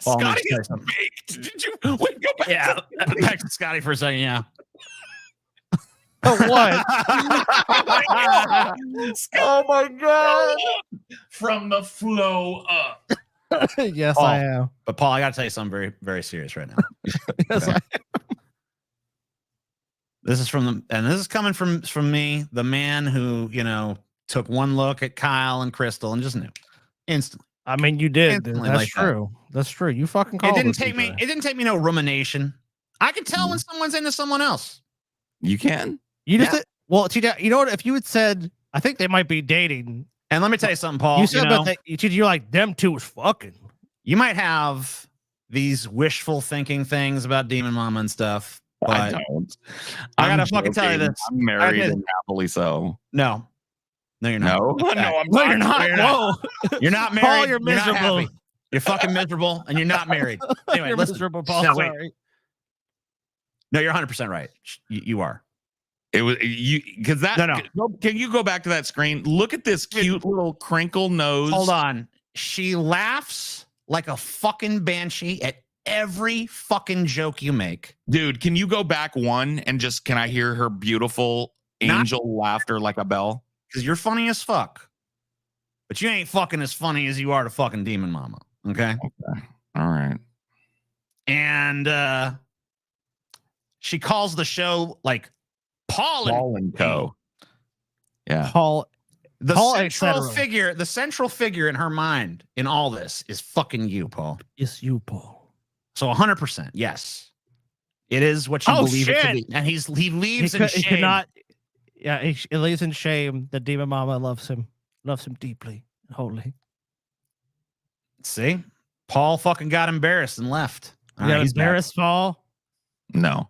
Paul, Scotty is baked. Did you wait? Go back. Yeah, back to Scotty for a second. Yeah. What? Oh my god! From the flow up. Yes, Paul, I am. But Paul, I got to tell you something very, very serious right now. Yes, I am. This is this is coming from me, the man who took one look at Kyle and Crystal and just knew instantly. I mean, you did. Dude. Instantly That's like true. That's true. You fucking called It didn't us, take me. TJ. It didn't take me no rumination. I can tell when someone's into someone else. You can. You just well, TJ. You know what? If you had said, I think they might be dating. And let me tell you something, Paul. You said, but you're like them two was fucking. You might have these wishful thinking things about Demon Mama and stuff. But I don't. I gotta I'm fucking tell you joking. this. I'm married and happily so. No, you're not. No, no, I'm no, you're not. No, you're not. You're not married. Paul, you're not miserable. happy. You're fucking miserable, and you're not married. Anyway, You're listen. miserable, Paul. No, wait. Sorry. No, you're 100% right. You are. It was you because that. No. Can you go back to that screen? Look at this cute little crinkle nose. Hold on. She laughs like a fucking banshee at every fucking joke you make. Dude, can you go back one and just can I hear her beautiful angel laughter like a bell? Because you're funny as fuck. But you ain't fucking as funny as you are to fucking Demon Mama. Okay. All right. And she calls the show like Paul and Co. Yeah. Paul. The Paul, central figure in her mind in all this is fucking you, Paul. It's you, Paul. So 100%, yes. It is what you believe it to be. And he leaves in shame. It leaves in shame that Demon Mama loves him deeply and wholly. See? Paul fucking got embarrassed and left. You got embarrassed, Paul? No.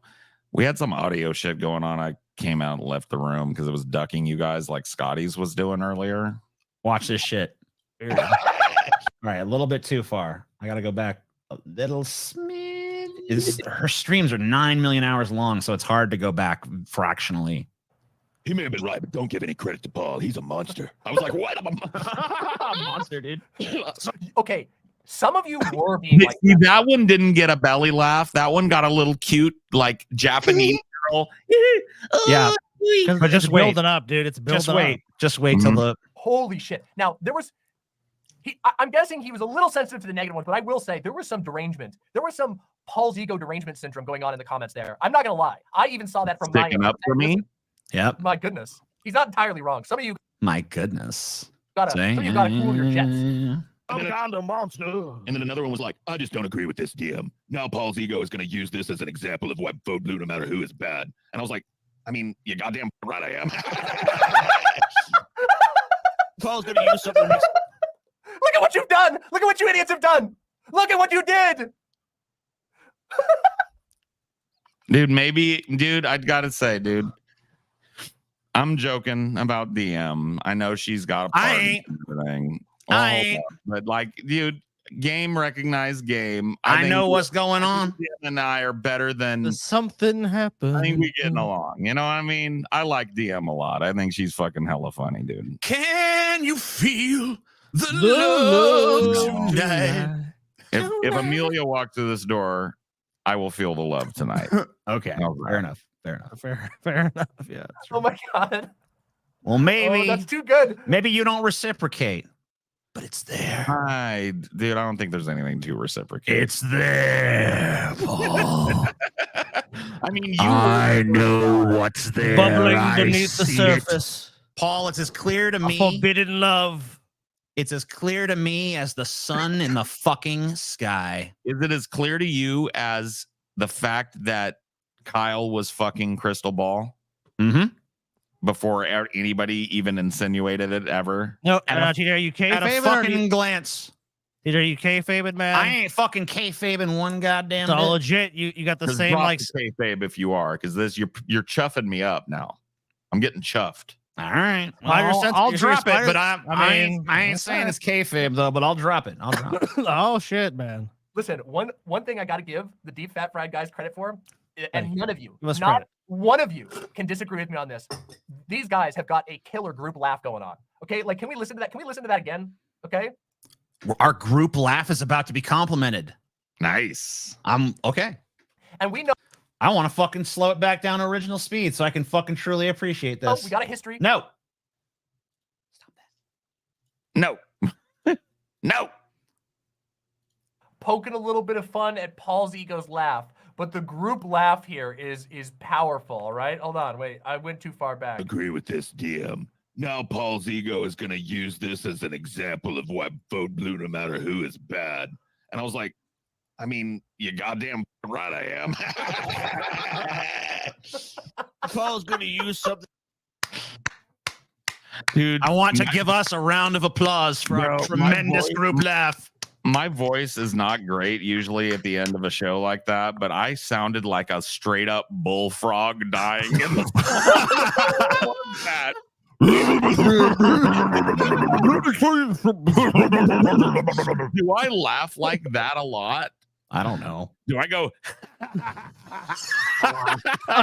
We had some audio shit going on. I came out and left the room because it was ducking you guys like Scotty's was doing earlier. Watch this shit. All right, a little bit too far. I got to go back a little smidge. Her streams are 9 million hours long, so it's hard to go back fractionally. He may have been right, but don't give any credit to Paul. He's a monster. I was like, what? I'm a monster, dude. Okay, some of you were being like See, that one didn't get a belly laugh. That one got a little cute, like Japanese girl. Yeah. But just building up, dude. It's building up. Just wait till the. Holy shit. Now, there was. I'm guessing he was a little sensitive to the negative ones, but I will say there was some derangement. There was some Paul's ego derangement syndrome going on in the comments there. I'm not going to lie. I even saw that from my Sticking up for me. Yep. My goodness. He's not entirely wrong. Some of you My goodness. gotta cool your jets. I'm kind of monster. And then another one was like, I just don't agree with this DM. Now Paul's ego is going to use this as an example of why vote blue no matter who is bad. And I was like, I mean, you goddamn right I am. Paul's gonna use something. Look at what you've done. Look at what you idiots have done. Look at what you did. Dude, I gotta say, dude, I'm joking about DM. I know she's got a part I ain't. and everything. I ain't. But like, dude, game recognized game. I think know what's going on. DM and I are better than. Something happened. I think we getting along. You know what I mean? I like DM a lot. I think she's fucking hella funny, dude. Can you feel the love tonight? If Amelia walked through this door, I will feel the love tonight. Okay, fair enough. Fair enough. Fair enough. Yeah. Oh my god. Well, maybe Oh, that's too good. Maybe you don't reciprocate, but it's there. Dude, I don't think there's anything to reciprocate. It's there, Paul. I mean, I know what's there. Bubbling I beneath the see surface. Paul, it's as clear to A me. forbidden love. It's as clear to me as the sun in the fucking sky. Is it as clear to you as the fact that Kyle was fucking Crystal Ball Mm-hmm. before anybody even insinuated it ever? No, TJ, are you At a kayfabing? fucking glance. TJ, are you kayfabing, man? I ain't fucking kayfabing one goddamn It's all bit. legit. You got the 'Cause same drop like. the kayfabe if you are, because this you're chuffing me up now. I'm getting chuffed. All right. Spider Well, sense- I'll your drop it, spider- but I I mean, ain't saying it's kayfabe though, but I'll drop it. I'll drop it. Oh shit, man. Listen, one thing I got to give the deep fat fried guys credit for, and none of you, Give us not credit. one of you, can disagree with me on this. These guys have got a killer group laugh going on. Okay, like can we listen to that? Can we listen to that again? Okay. Our group laugh is about to be complimented. Nice. I'm okay. And we know I want to fucking slow it back down to original speed so I can fucking truly appreciate this. we got a history. No. No. No. Poking a little bit of fun at Paul's ego's laugh, but the group laugh here is powerful. All right, hold on, wait, I went too far back. Agree with this, DM. Now Paul's ego is going to use this as an example of why vote blue no matter who is bad. And I was like, I mean, you goddamn right I am. Paul's gonna use something. Dude, I want to give us a round of applause for our tremendous group laugh. My voice is not great usually at the end of a show like that, but I sounded like a straight up bullfrog dying in the that. Do I laugh like that a lot? I don't know. Do I go? I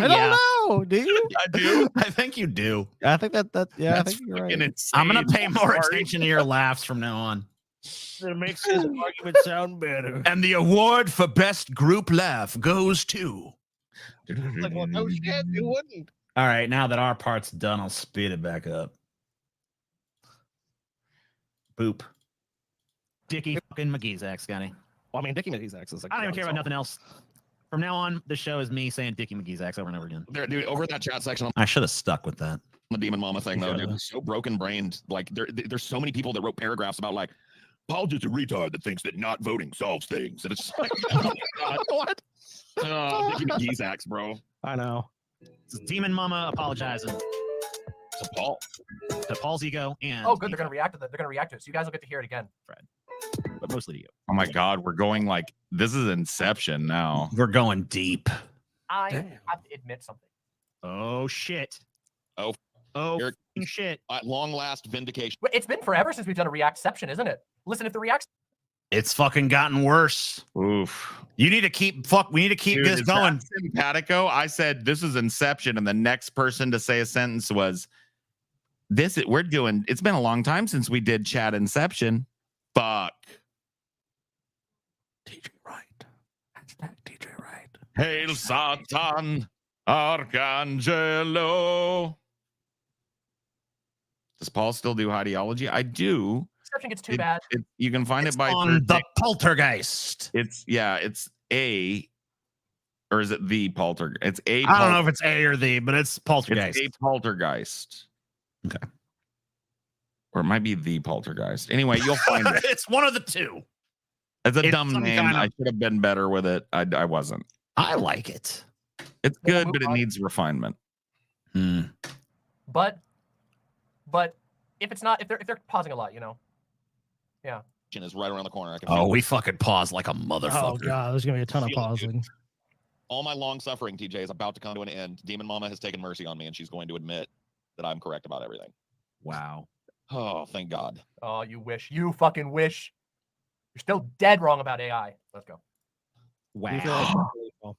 don't know, do you? I do. I think you do. I think that yeah, That's I think you're fucking right. insane. I'm gonna pay more Sorry. attention to your laughs from now on. It makes his argument sound better. And the award for best group laugh goes to. Like, well, no shit, you wouldn't. All right, now that our part's done, I'll speed it back up. Boop. Dickie fucking McGeezack, Scotty. Well, I mean, Dickie McGeezack is like. I don't even care about nothing else. From now on, the show is me saying Dickie McGeezack over and over again. There, dude, over in that chat section on I should have stuck with that. the Demon Mama thing, though, dude, it's so broken brained. Like, there's so many people that wrote paragraphs about, like, Paul just a retard that thinks that not voting solves things. And it's just like, oh my God. What? Oh, Dickie McGeezack, bro. I know. It's Demon Mama apologizing To Paul. to Paul's ego and Oh, good, they're gonna react to that. They're gonna react to it, so you guys will get to hear it again. but mostly to you. Oh my God, we're going like this is Inception now. We're going deep. I have to admit something. Oh shit. Oh, Oh shit. At long last vindication. But it's been forever since we've done a reactception, isn't it? Listen, if the reacts It's fucking gotten worse. Oof. You need to keep we need to keep Dude, this is that going. simpatico. I said this is Inception, and the next person to say a sentence was we're doing it's been a long time since we did chat Inception. Fuck. DJ Right. Hashtag DJ Right. Hail Satan, Arcangelo. Does Paul still do ideology? I do. Inception gets too bad. You can find It's it by on the Poltergeist. It's a or is it the poltergeist? It's a I don't know if it's A or the, but it's Poltergeist. It's a poltergeist. Okay. Or it might be the poltergeist. Anyway, you'll find it. It's one of the two. It's a It's dumb some name. kind of- I should have been better with it. I wasn't. I like it. It's good, but it needs refinement. Hmm. But if it's not, if they're pausing a lot, you know. Yeah. Is right around the corner. I can Oh, feel we it. fucking pause like a motherfucker. Oh god, there's gonna be a ton of Feel it, pausing. All my long suffering, TJ, is about to come to an end. Demon Mama has taken mercy on me, and she's going to admit that I'm correct about everything. Wow. Oh, thank God. Oh, you wish. You fucking wish. You're still dead wrong about AI. Let's go. Wow.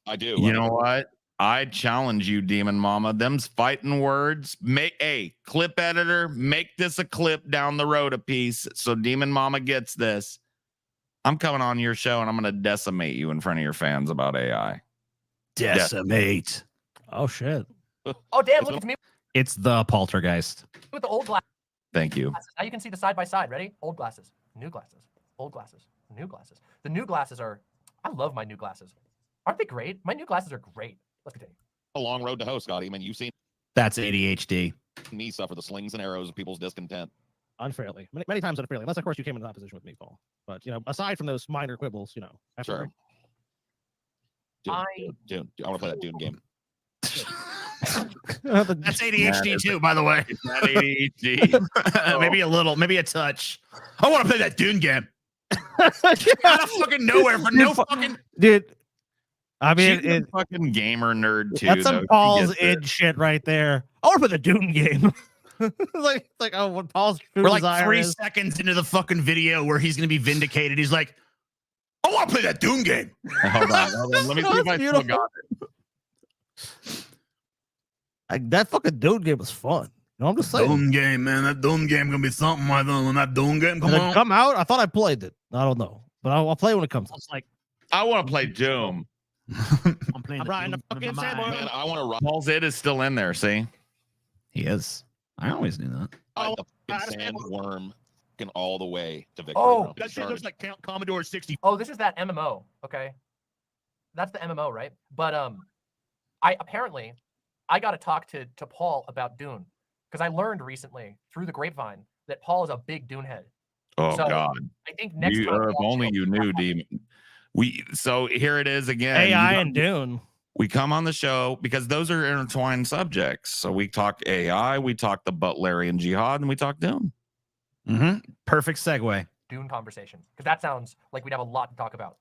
I do. You know what? I challenge you, Demon Mama. Them's fighting words. Make a clip editor. Make this a clip down the road a piece so Demon Mama gets this. I'm coming on your show and I'm going to decimate you in front of your fans about AI. Decimate. Oh shit. Oh damn! Look, it's me It's the poltergeist. with the old glasses. Thank you. Now you can see the side by side. Ready? Old glasses, new glasses, old glasses, new glasses. The new glasses are. I love my new glasses. Aren't they great? My new glasses are great. Let's continue. A long road to hoe, Scotty. I mean, you've seen That's ADHD. me suffer the slings and arrows of people's discontent. Unfairly. Many times unfairly. Unless of course you came in opposition with me, Paul. But you know, aside from those minor quibbles, you know. Sure. Dune. I want to play that Dune game. That's ADHD too, by the way. It's not ADHD. maybe a touch. I want to play that Dune game. Out of fucking nowhere for no fucking dude. I mean, She's a fucking gamer nerd too. That's some though. Paul's id shit right there. I want to play the Dune game. like oh, what Paul's true we're like desire 3 is. seconds into the fucking video where he's gonna be vindicated. He's like, I want to play that Dune game. Hold on. Let me see if I still got it. Like, that fucking Dune game was fun. You know, I'm just saying. Dune game, man. That Dune game gonna be something. I don't know. That Dune game Did it come out? I thought I played it. I don't know, but I'll play when it comes. It's like I want to play Doom. I'm playing. I'm riding the fucking sandbar. Man, I want to ride Paul's it is still in there. See, He is. I always knew that. the fucking sandworm fucking all the way to victory. Oh, bro. That shit looks like Commodore 60. Oh, this is that MMO. Okay, that's the MMO, right? But I got to talk to Paul about Dune because I learned recently through the grapevine that Paul is a big Dune head. oh So, God, I think next time. if only you knew, Demon. So here it is again. AI and Dune. We come on the show because those are intertwined subjects. So we talk AI, we talk the Butlerian Jihad, and we talk Doom. Mm-hmm. Perfect segue. Dune conversation because that sounds like we'd have a lot to talk about.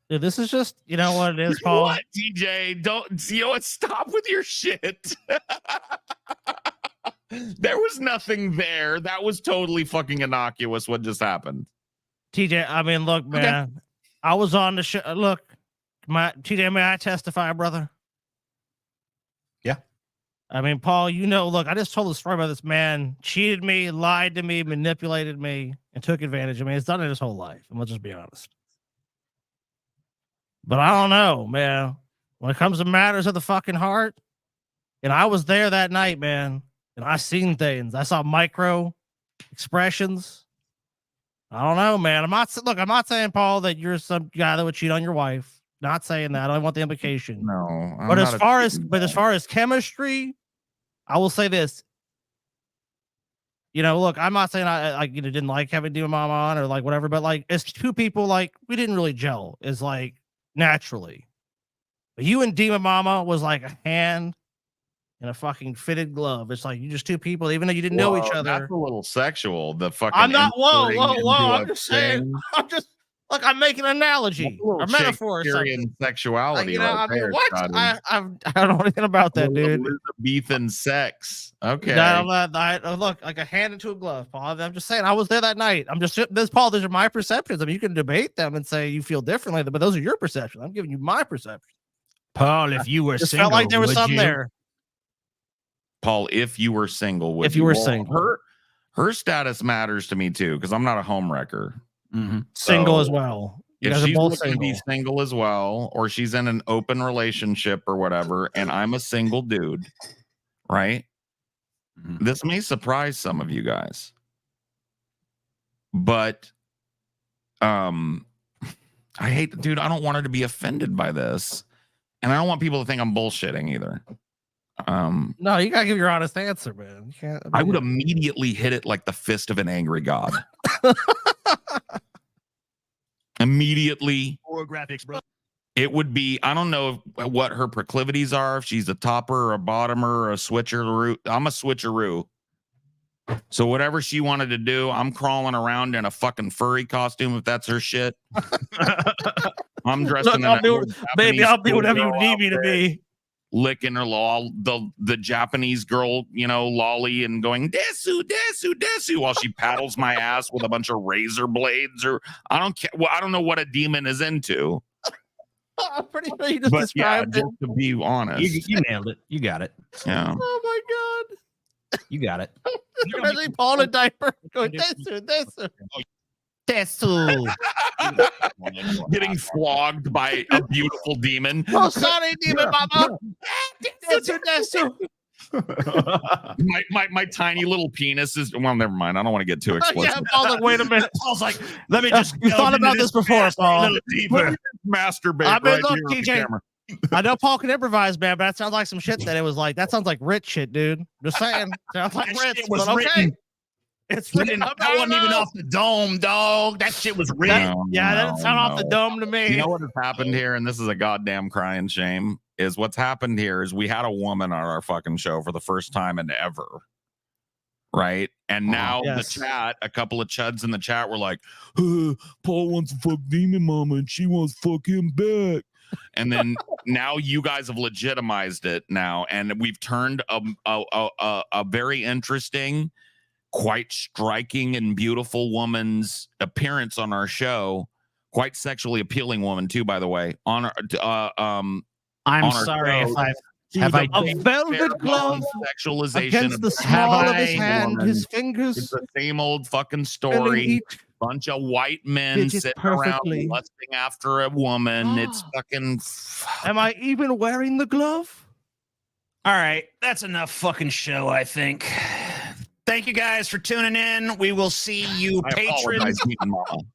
Dude, this is just, you know what it is, Paul? What, DJ? Don't, you know what? Stop with your shit. There was nothing there. That was totally fucking innocuous what just happened. TJ, I mean, look, man. I was on the show. Look, TJ, may I testify, brother? Yeah. I mean, Paul, you know, look, I just told the story about this man cheated me, lied to me, manipulated me, and took advantage of me. He's done it his whole life. And let's just be honest. But I don't know, man. When it comes to matters of the fucking heart, and I was there that night, man, and I seen things. I saw micro expressions. I don't know, man. I'm not saying, Paul, that you're some guy that would cheat on your wife. Not saying that. I don't want the implication. No. But as far as chemistry, I will say this. You know, look, I'm not saying I didn't like having Demon Mama on or like whatever, but like as two people, like we didn't really gel. Is like naturally. But you and Demon Mama was like a hand in a fucking fitted glove. It's like you just two people, even though you didn't know each other. That's a little sexual. The fucking. I'm not. Whoa. entering into I'm a just saying. thing. I'm just like I'm making an analogy or metaphor or Shakespearean something. sexuality. You know, right I mean, there, what? Scotty. I don't know anything about that, dude. Elizabethan sex. Okay. Look, like a hand into a glove, Paul. I'm just saying, I was there that night. I'm just this, Paul. These are my perceptions. I mean, you can debate them and say you feel differently, but those are your perceptions. I'm giving you my perception. Paul, if you were Just single, felt like there was would something you? there. Paul, if you were single, would If you were Well, single. her status matters to me too, because I'm not a home wrecker. Mm-hmm. Single So, as well. You If guys are she's both looking to be single. single as well, or she's in an open relationship or whatever, and I'm a single dude, right? Mm-hmm. This may surprise some of you guys, but I hate, dude. I don't want her to be offended by this, and I don't want people to think I'm bullshitting either. No, you gotta give your honest answer, man. You can't. I would immediately hit it like the fist of an angry god. Immediately. Or graphics, bro. It would be, I don't know what her proclivities are, if she's a topper or a bottomer or a switcheroo. I'm a switcheroo. So whatever she wanted to do, I'm crawling around in a fucking furry costume if that's her shit. I'm dressed in I'll do whatever you need me to be. Licking her the Japanese girl, lolly and going desu desu desu while she paddles my ass with a bunch of razor blades, or I don't care. Well, I don't know what a demon is into. I'm pretty sure you just described it. Just to be honest, you nailed it. You got it. Yeah. Oh my god. You got it. Especially Paul in diaper going desu. Getting flogged by a beautiful demon. Oh, sorry, demon mama. my tiny little penis is, well, never mind. I don't want to get too explicit. Yeah, Paul's like, wait a minute. Paul's like, let me just. You thought about this before, Paul. Masturbate I mean, right look, here on the TJ, camera. I know Paul can improvise, man, but that sounds like some shit that it was like. That sounds like rich shit, dude. Just saying. Sounds like That rich, shit was but okay. written. It's That written. wasn't even off the dome, dog. That shit was written. That didn't sound off the dome to me. You know what has happened here, and this is a goddamn crying shame, is what's happened here is we had a woman on our fucking show for the first time in ever. Right? And now the chat, a couple of chuds in the chat were like, Paul wants to fuck Demon Mama and she wants to fuck him back. And then now you guys have legitimized it now, and we've turned a very interesting, quite striking and beautiful woman's appearance on our show, quite sexually appealing woman too, by the way. On I'm sorry if I've a velvet glove sexualization against the small of his hand, his fingers. It's the same old fucking story. Bunch of white men sitting around lusting after a woman. It's fucking. Am I even wearing the glove? All right, that's enough fucking show, I think. Thank you guys for tuning in. We will see you, patrons.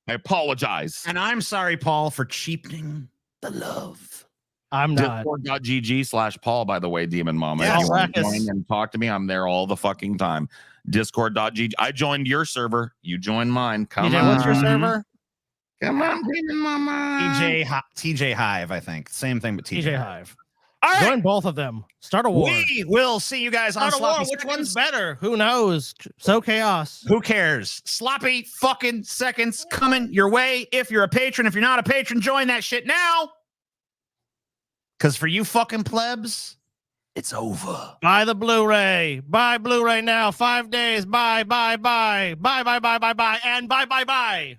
I apologize. And I'm sorry, Paul, for cheapening the love. I'm not. Discord.gg/Paul, by the way, Demon Mama. Yes, if you want to join and talk to me, I'm there all the fucking time. Discord.gg. I joined your server. You joined mine. Come on. What's your server? Come on, Demon Mama. TJ Hive, I think. Same thing, but TJ Hive. All right. Join both of them. Start a war. We will see you guys on Start a war. Sloppy Which Seconds. one's better? Who knows? So chaos. Who cares? Sloppy fucking seconds coming your way. If you're a patron, if you're not a patron, join that shit now. Because for you fucking plebs, it's over. Buy the Blu-ray. Buy Blu-ray now. 5 days. Buy, and buy.